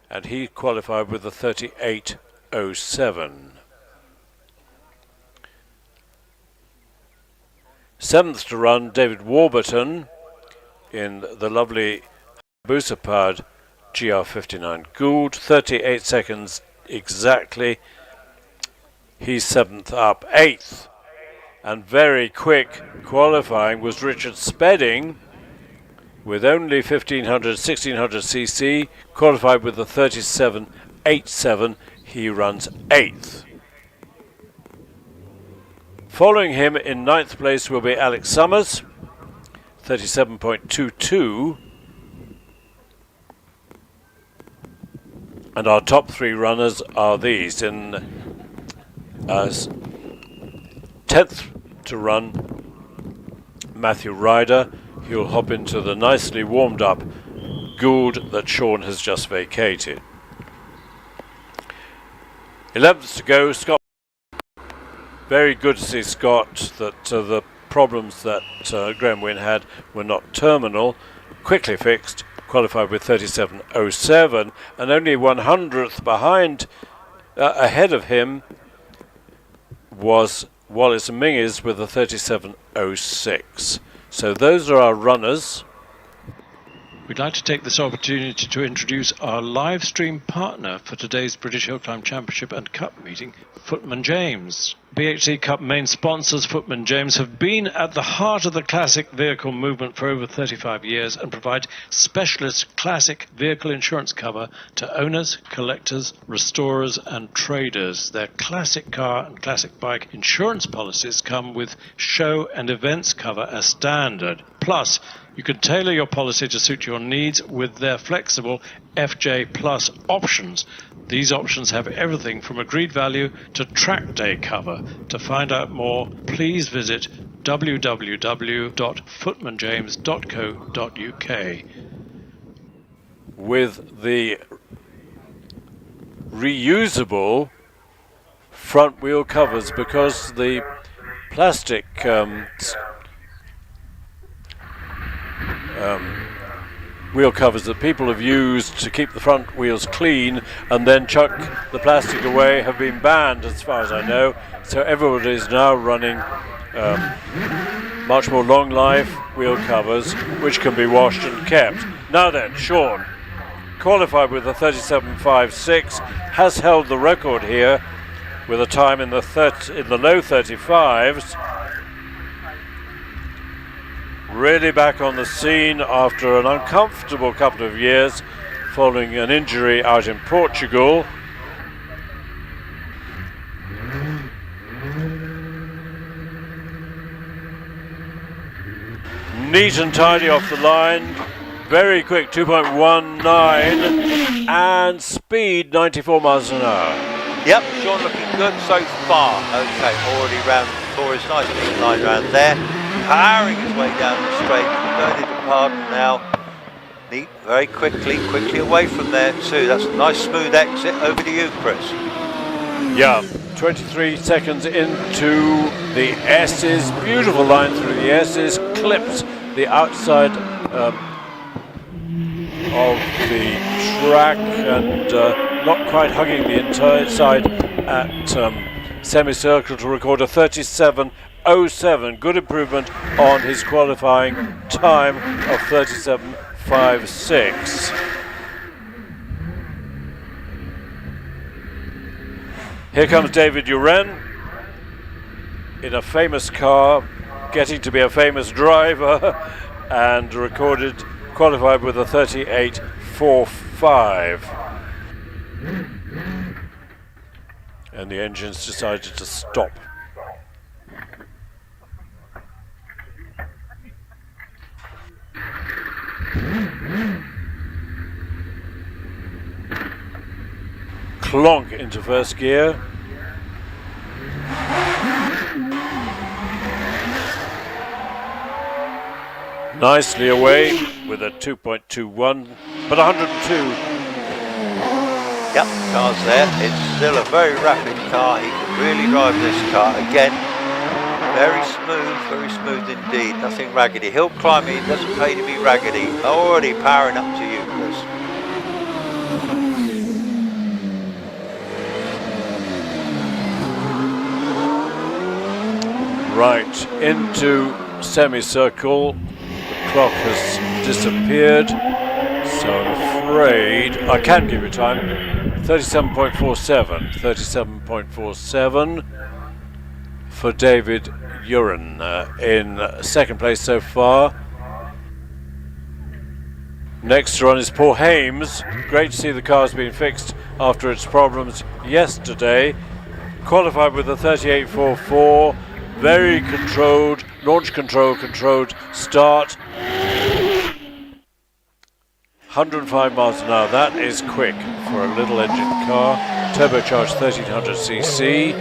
and he qualified with a 38.07. 7th to run, David Warburton in the lovely Hayabusa-powered GR59 Gould. 38 seconds exactly. He's 7th up. 8th, and very quick qualifying, was Richard Spedding with only 1600 cc, qualified with the 37.87. He runs 8th. Following him in 9th place will be Alex Summers, 37.22. And our top 3 runners are these. In 10th to run, Matthew Ryder. He'll hop into the nicely warmed up Gould that Sean has just vacated. 11th to go, Scott. Very good to see Scott, that the problems that Graham Wynne had were not terminal. Quickly fixed, qualified with 37.07, and only 100th behind, ahead of him was Wallace Minges with a 37.06. So those are our runners. We'd like to take this opportunity to introduce our live stream partner for today's British Hillclimb Championship and Cup meeting, Footman James. BHC Cup main sponsors, Footman James, have been at the heart of the classic vehicle movement for over 35 years and provide specialist classic vehicle insurance cover to owners, collectors, restorers and traders. Their classic car and classic bike insurance policies come with show and events cover as standard. Plus, you can tailor your policy to suit your needs with their flexible FJ Plus options. These options have everything from agreed value to track day cover. To find out more, please visit www.footmanjames.co.uk. With the reusable front wheel covers, because the plastic wheel covers that people have used to keep the front wheels clean and then chuck the plastic away have been banned, as far as I know. So everybody is now running much more long life wheel covers which can be washed and kept. Now then, Sean, qualified with a 37.56, has held the record here with a time in the low 35s. Really back on the scene after an uncomfortable couple of years following an injury out in Portugal. Neat and tidy off the line, very quick 2.19 and speed 94 miles an hour. Yep, Sean looking good so far. Okay, already round Torres, nice neat line round there. Powering his way down the straight, Bernard Pardon now. Neat, very quickly away from there too. That's a nice smooth exit. Over to you, Chris. Yeah, 23 seconds into the S's. Beautiful line through the S's. Clips the outside of the track and not quite hugging the entire side at semicircle to record a 37.07. Good improvement on his qualifying time of 37.56. Here comes David Uren in a famous car, getting to be a famous driver, and qualified with a 38.45. And the engines decided to stop. Clonk into first gear. Nicely away with a 2.21, but 102. Yep, car's there. It's still a very rapid car. He can really drive this car. Again, very smooth indeed. Nothing raggedy. Hill climbing, it doesn't pay to be raggedy. Already powering up to you, Chris. Right, into semicircle. The clock has disappeared, so I'm afraid I can give you time. 37.47. 37.47 for David Uren in second place so far. Next to run is Paul Hames. Great to see the car's been fixed after its problems yesterday. Qualified with a 38.44. Very controlled, launch controlled start. 105 miles an hour. That is quick for a little engine car. Turbocharged 1300cc.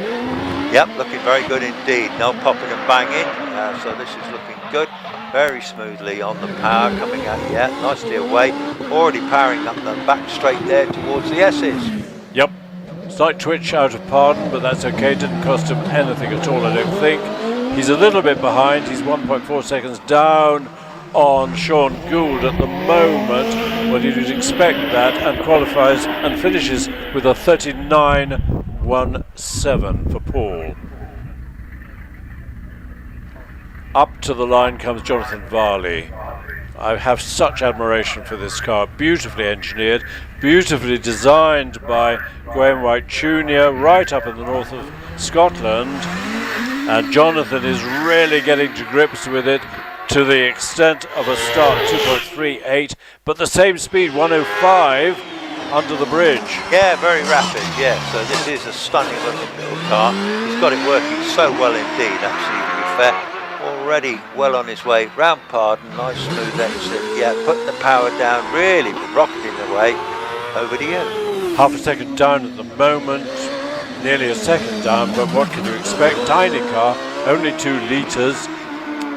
Yep, looking very good indeed. No popping and banging. So this is looking good. Very smoothly on the power coming out, yeah, nicely away. Already powering up the back straight there towards the S's. Yep, slight twitch out of pardon, but that's okay. Didn't cost him anything at all, I don't think. He's a little bit behind. He's 1.4 seconds down on Sean Gould at the moment. Well, you'd expect that, and qualifies and finishes with a 39.17 for Paul. Up to the line comes Jonathan Varley. I have such admiration for this car. Beautifully engineered, beautifully designed by Graham White Jr. right up in the north of Scotland. And Jonathan is really getting to grips with it to the extent of a start 2.38, but the same speed, 105 under the bridge. Yeah, very rapid, yeah. So this is a stunning looking little car. He's got it working so well indeed, actually, to be fair. Already well on his way round pardon, nice smooth exit, yeah, putting the power down, really rocketing away. Over to you. Half a second down at the moment, nearly a second down, but what can you expect? Tiny car, only 2 litres,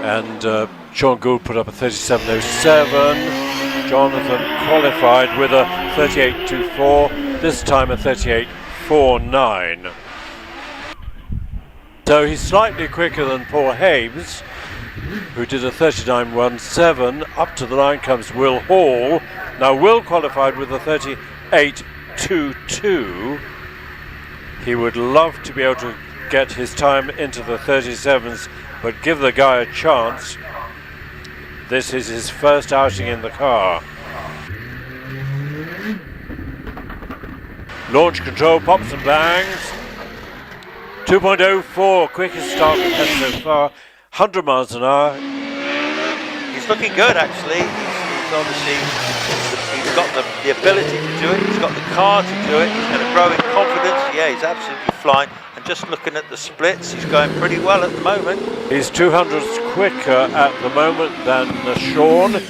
and Sean Gould put up a 37.07. Jonathan qualified with a 38.24, this time a 38.49. So he's slightly quicker than Paul Hames, who did a 39.17. Up to the line comes Will Hall. Now Will qualified with a 38.22. He would love to be able to get his time into the 37s, but give the guy a chance. This is his first outing in the car. Launch control, pops and bangs. 2.04, quickest start we've had so far, 100 miles an hour. He's looking good, actually. He's obviously, he's got the ability to do it, he's got the car to do it, he's going to grow in confidence. Yeah, he's absolutely flying. And just looking at the splits, he's going pretty well at the moment. He's 200ths quicker at the moment than Sean.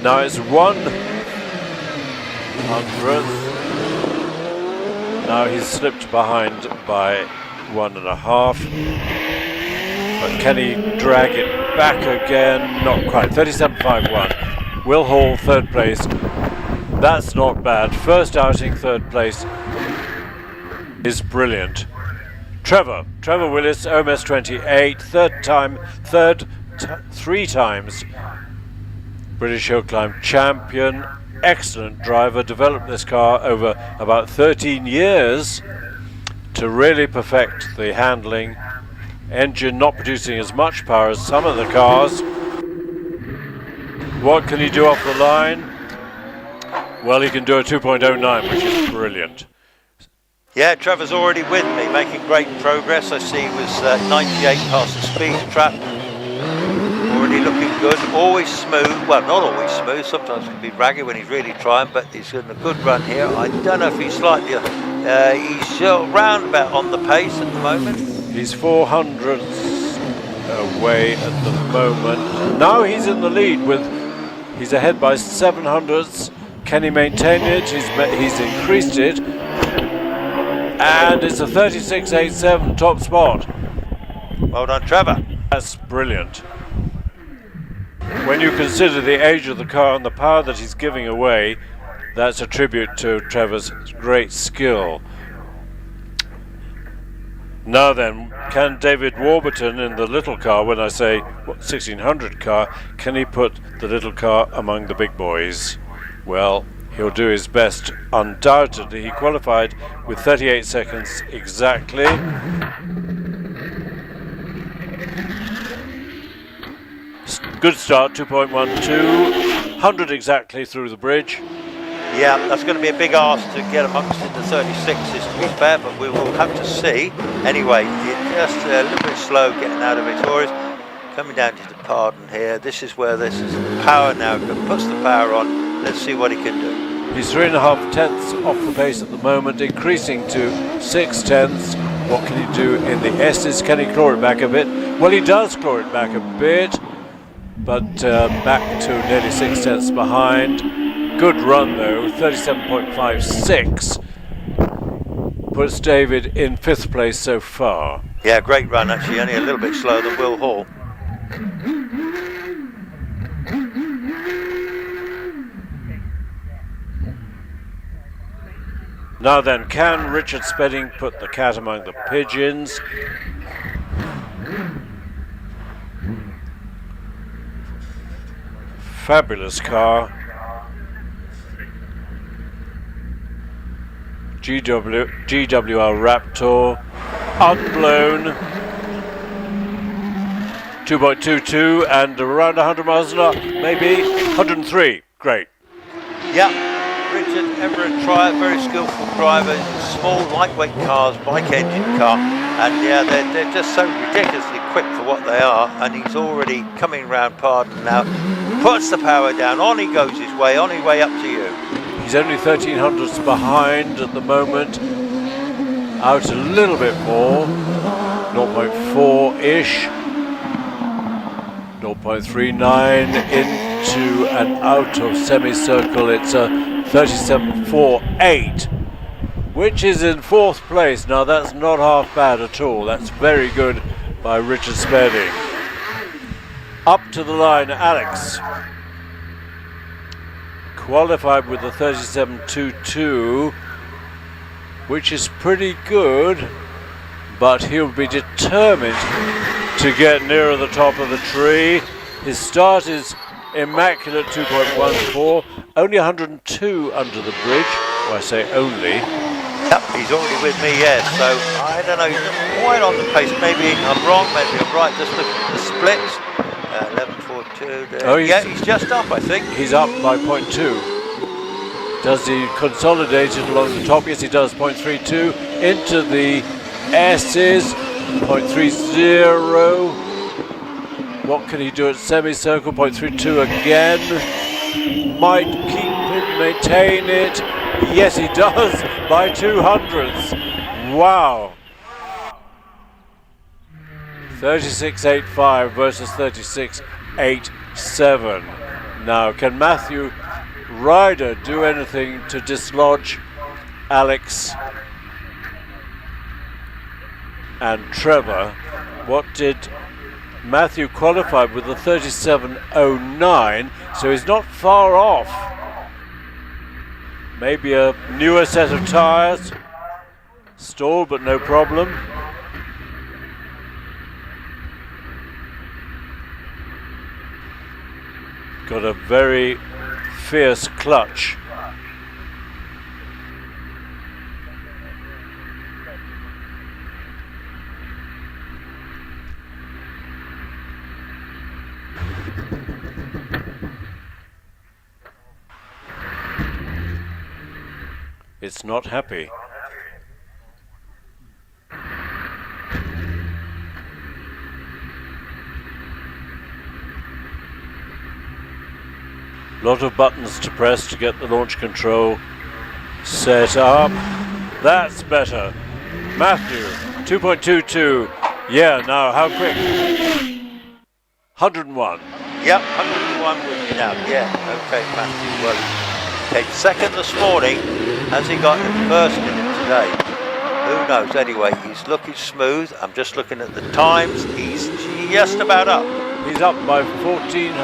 Now it's 100th. Now he's slipped behind by 1.5, but can he drag it back again? Not quite. 37.51. Will Hall, third place. That's not bad. First outing, third place is brilliant. Trevor Willis, OMS 28, three times British Hillclimb champion. Excellent driver. Developed this car over about 13 years. To really perfect the handling. Engine not producing as much power as some of the cars. What can he do off the line? Well, he can do a 2.09, which is brilliant. Yeah, Trevor's already with me, making great progress. I see he was 98 past the speed trap. Already looking good, always smooth. Well, not always smooth, sometimes it can be raggy when he's really trying, but he's in a good run here. I don't know if he's slightly, he's round about on the pace at the moment. He's 400ths away at the moment. Now he's in the lead he's ahead by 700ths. Can he maintain it? He's increased it. And it's a 36.87 top spot. Well done, Trevor. That's brilliant. When you consider the age of the car and the power that he's giving away, that's a tribute to Trevor's great skill. Now then, can David Warburton in the little car, when I say 1600 car, can he put the little car among the big boys? Well, he'll do his best, undoubtedly. He qualified with 38 seconds exactly. Good start, 2.12, 100 exactly through the bridge. Yeah, that's going to be a big ask to get amongst in the 36s, to be fair, but we will have to see. Anyway, it's just a little bit slow getting out of Victoria's. Coming down to the Pardon here. This is where this is power now. Puts the power on. Let's see what he can do. He's 3.5 tenths off the pace at the moment, increasing to 6 tenths. What can he do in the S's? Can he claw it back a bit? Well, he does claw it back a bit, but back to nearly 6 tenths behind. Good run though, 37.56. Puts David in 5th place so far. Yeah, great run actually, only a little bit slower than Will Hall. Now then, can Richard Spedding put the cat among the pigeons? Fabulous car. GWR Raptor, unblown, 2.22 and around 100 miles an hour, maybe 103. Great. Yeah, Richard Everett Trier, very skillful driver, small, lightweight cars, bike engine car, and yeah, they're just so ridiculously quick for what they are, and he's already coming round Pardon now, puts the power down, on he goes his way up to you. He's only 13 hundredths behind at the moment, out a little bit more, 0.4-ish, 0.39 into and out of semicircle. It's a 37.48, which is in 4th place. Now that's not half bad at all, that's very good by Richard Spedding. Up to the line, Alex. Qualified with the 37.22, which is pretty good, but he'll be determined to get nearer the top of the tree. His start is immaculate, 2.14, only 102 under the bridge. Well, I say only. Yep, he's already with me, yes, so I don't know, he's not quite on the pace. Maybe I'm wrong, maybe I'm right. Just look at the splits. 11.42 there. Oh, yeah, he's just up, I think. He's up by 0.2. Does he consolidate it along the top? Yes, he does. 0.32 into the S's. 0.30. What can he do at semicircle? 0.32 again. Might keep it, maintain it. Yes, he does by 200ths. Wow. 36.85 versus 36.87. Now, can Matthew Ryder do anything to dislodge Alex and Trevor? What did Matthew qualify with? The 37.09, so he's not far off. Maybe a newer set of tyres. Stalled, but no problem. Got a very fierce clutch. It's not happy. Lot of buttons to press to get the launch control set up. That's better. Matthew, 2.22. Yeah, now how quick? 101. Yep, 101 with me now. Yeah, okay, Matthew. Well, okay, second this morning. Has he got him first in it today? Who knows? Anyway, he's looking smooth. I'm just looking at the times. He's just about up. He's up by 14.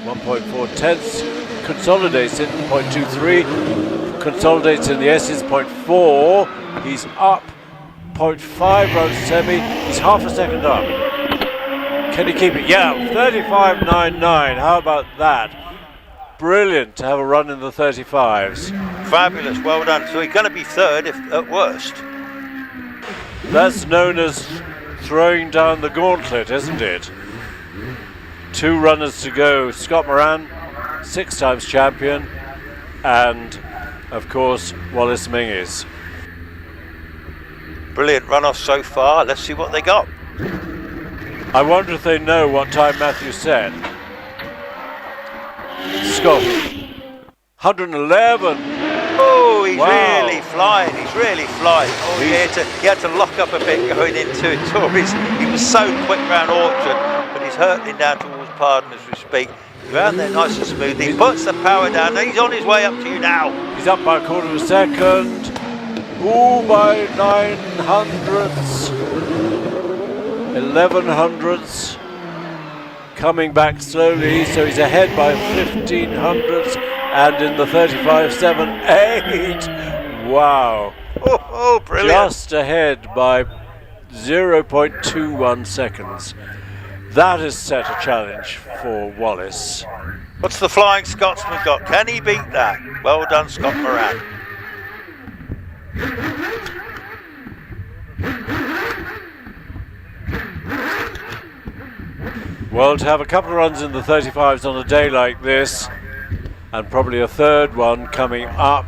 1.4 tenths, consolidates in 0.23, consolidates in the S's 0.4, he's up 0.5 round semi, he's half a second up. Can he keep it? Yeah, 35.99, how about that? Brilliant to have a run in the 35s. Fabulous, well done. So he's going to be third if at worst. That's known as throwing down the gauntlet, isn't it? 2 runners to go. Scott Moran, 6 times champion, and of course Wallace Mingies. Brilliant runoff so far. Let's see what they got. I wonder if they know what time Matthew said. Scott, 111. Oh, he's Wow. really flying. He's really flying. Oh, he had to lock up a bit going into it. Tories. He was so quick round Orchard, but he's hurtling down towards Pardon as we speak. Round there nice and smooth. He puts the power down. He's on his way up to you now. He's up by a quarter of a second. Ooh, by 900ths. 1100ths. Coming back slowly, so he's ahead by 1500ths. And in the 35.78. Wow. Oh, brilliant. Just ahead by 0.21 seconds. That has set a challenge for Wallace. What's the Flying Scotsman got? Can he beat that? Well done, Scott Moran. Well, to have a couple of runs in the 35s on a day like this, and probably a third one coming up,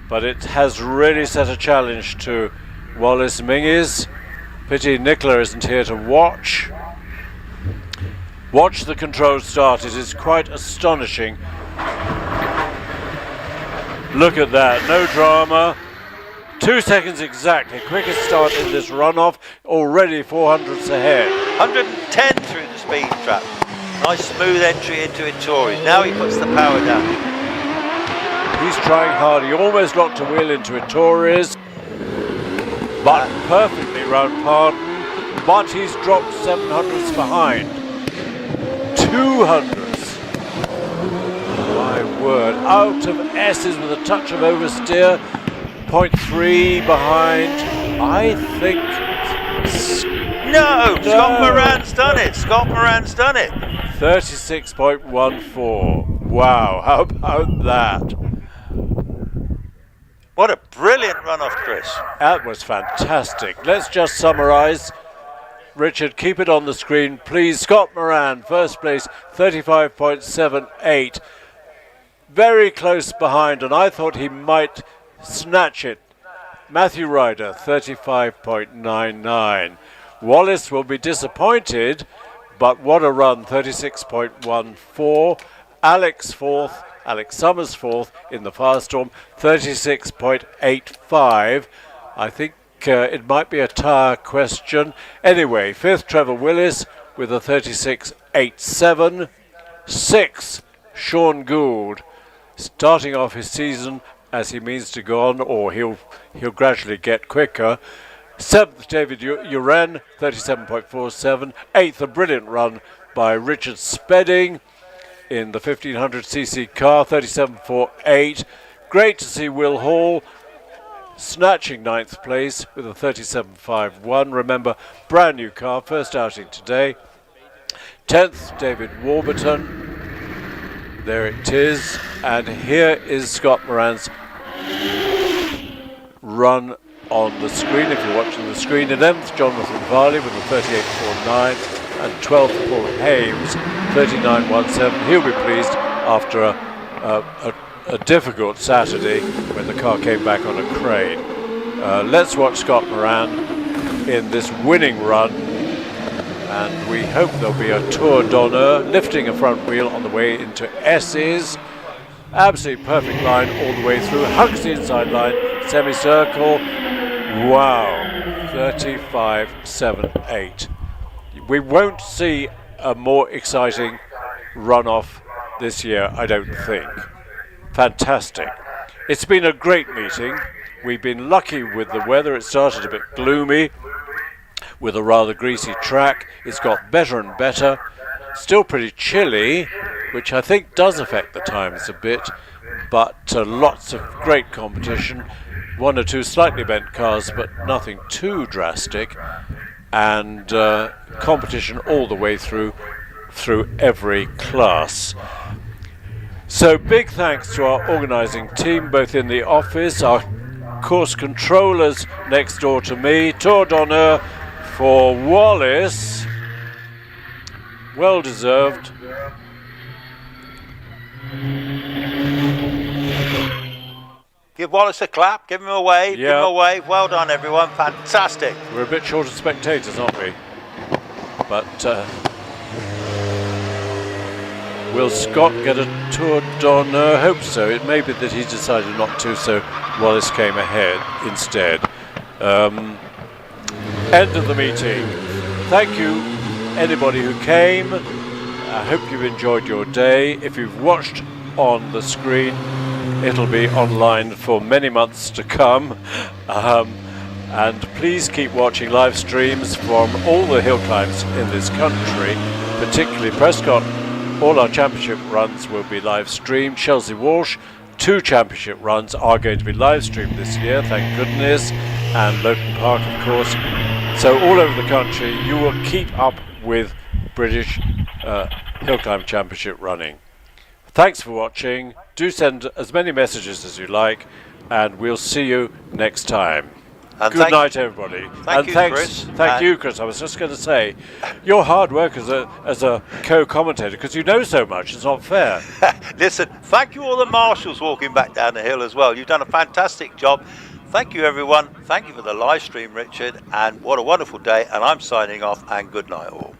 but it has really set a challenge to Wallace Mingies. Pity Nicola isn't here to watch. Watch the control start. It is quite astonishing. Look at that, no drama. 2 seconds exactly, quickest start in this runoff, already 400ths ahead. 110 through the speed trap. Nice smooth entry into it, Tories. Now he puts the power down. He's trying hard, he almost locked a wheel into it, Tories, but perfectly round Pardon, but he's dropped 700ths behind. 200ths. My word, out of S's with a touch of oversteer. 0.3 behind, I think. No, Scott Moran's done it. Scott Moran's done it. 36.14. Wow, how about that? What a brilliant runoff, Chris. That was fantastic. Let's just summarise. Richard, keep it on the screen, please. Scott Moran, first place, 35.78. Very close behind, and I thought he might snatch it. Matthew Ryder, 35.99. Wallace will be disappointed, but what a run, 36.14. Alex fourth, Alex Summers fourth in the Firestorm, 36.85. I think it might be a tire question. Anyway, fifth, Trevor Willis with a 36.87. Sixth, Sean Gould, starting off his season as he means to go on, or he'll gradually get quicker. Seventh, David Uren, 37.47. Eighth, a brilliant run by Richard Spedding in the 1500cc car, 37.48. Great to see Will Hall snatching ninth place with a 37.51. Remember, brand new car, first outing today. 10th, David Warburton. There it is. And here is Scott Moran's run on the screen, if you're watching the screen. 11th, Jonathan Varley with a 38.49. And 12th, Paul Hames, 39.17. He'll be pleased after a difficult Saturday when the car came back on a crane. Let's watch Scott Moran in this winning run, and we hope there'll be a tour d'honneur, lifting a front wheel on the way into S's. Absolutely perfect line all the way through, hugs the inside line, semicircle. Wow, 35.78. We won't see a more exciting runoff this year, I don't think. Fantastic. It's been a great meeting. We've been lucky with the weather. It started a bit gloomy with a rather greasy track. It's got better and better. Still pretty chilly, which I think does affect the times a bit, but lots of great competition. One or two slightly bent cars, but nothing too drastic. And competition all the way through every class. So big thanks to our organising team, both in the office, our course controllers next door to me, tour d'honneur for Wallace. Well deserved. Give Wallace a clap, give him a wave, give him a wave. Well done, everyone. Fantastic. We're a bit short of spectators, aren't we? But will Scott get a Tour d'Honneur? Hope so. It may be that he decided not to, so Wallace came ahead instead. End of the meeting. Thank you, anybody who came. I hope you've enjoyed your day. If you've watched on the screen, it'll be online for many months to come. And please keep watching live streams from all the hill climbs in this country, particularly Prescott. All our championship runs will be live streamed. Chelsea Walsh, 2 championship runs are going to be live streamed this year, thank goodness, and Lowton Park, of course. So all over the country, you will keep up with British Hillclimb Championship running. Thanks for watching. Do send as many messages as you like, and we'll see you next time. And good night, everybody. Thank you, Chris. Thank you, Chris. I was just going to say, your hard work as a co-commentator, because you know so much, it's not fair. Listen, thank you all the marshals walking back down the hill as well. You've done a fantastic job. Thank you, everyone. Thank you for the live stream, Richard. And what a wonderful day. And I'm signing off, and good night all.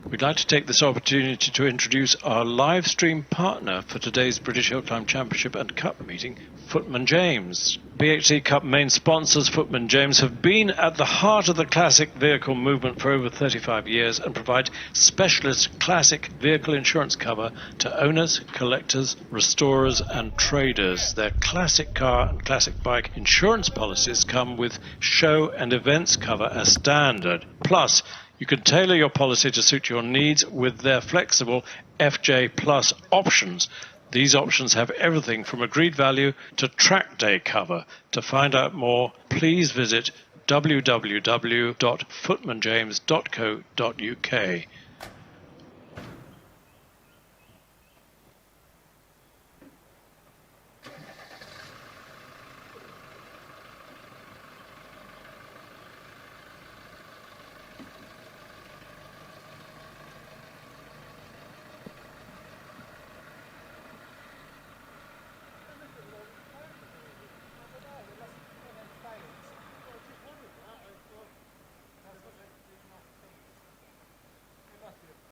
We'd like to take this opportunity to introduce our live stream partner for today's British Hillclimb Championship and Cup meeting, Footman James. BHC Cup main sponsors, Footman James, have been at the heart of the classic vehicle movement for over 35 years and provide specialist classic vehicle insurance cover to owners, collectors, restorers and traders. Their classic car and classic bike insurance policies come with show and events cover as standard. Plus, you can tailor your policy to suit your needs with their flexible FJ Plus options. These options have everything from agreed value to track day cover. To find out more, please visit www.footmanjames.co.uk.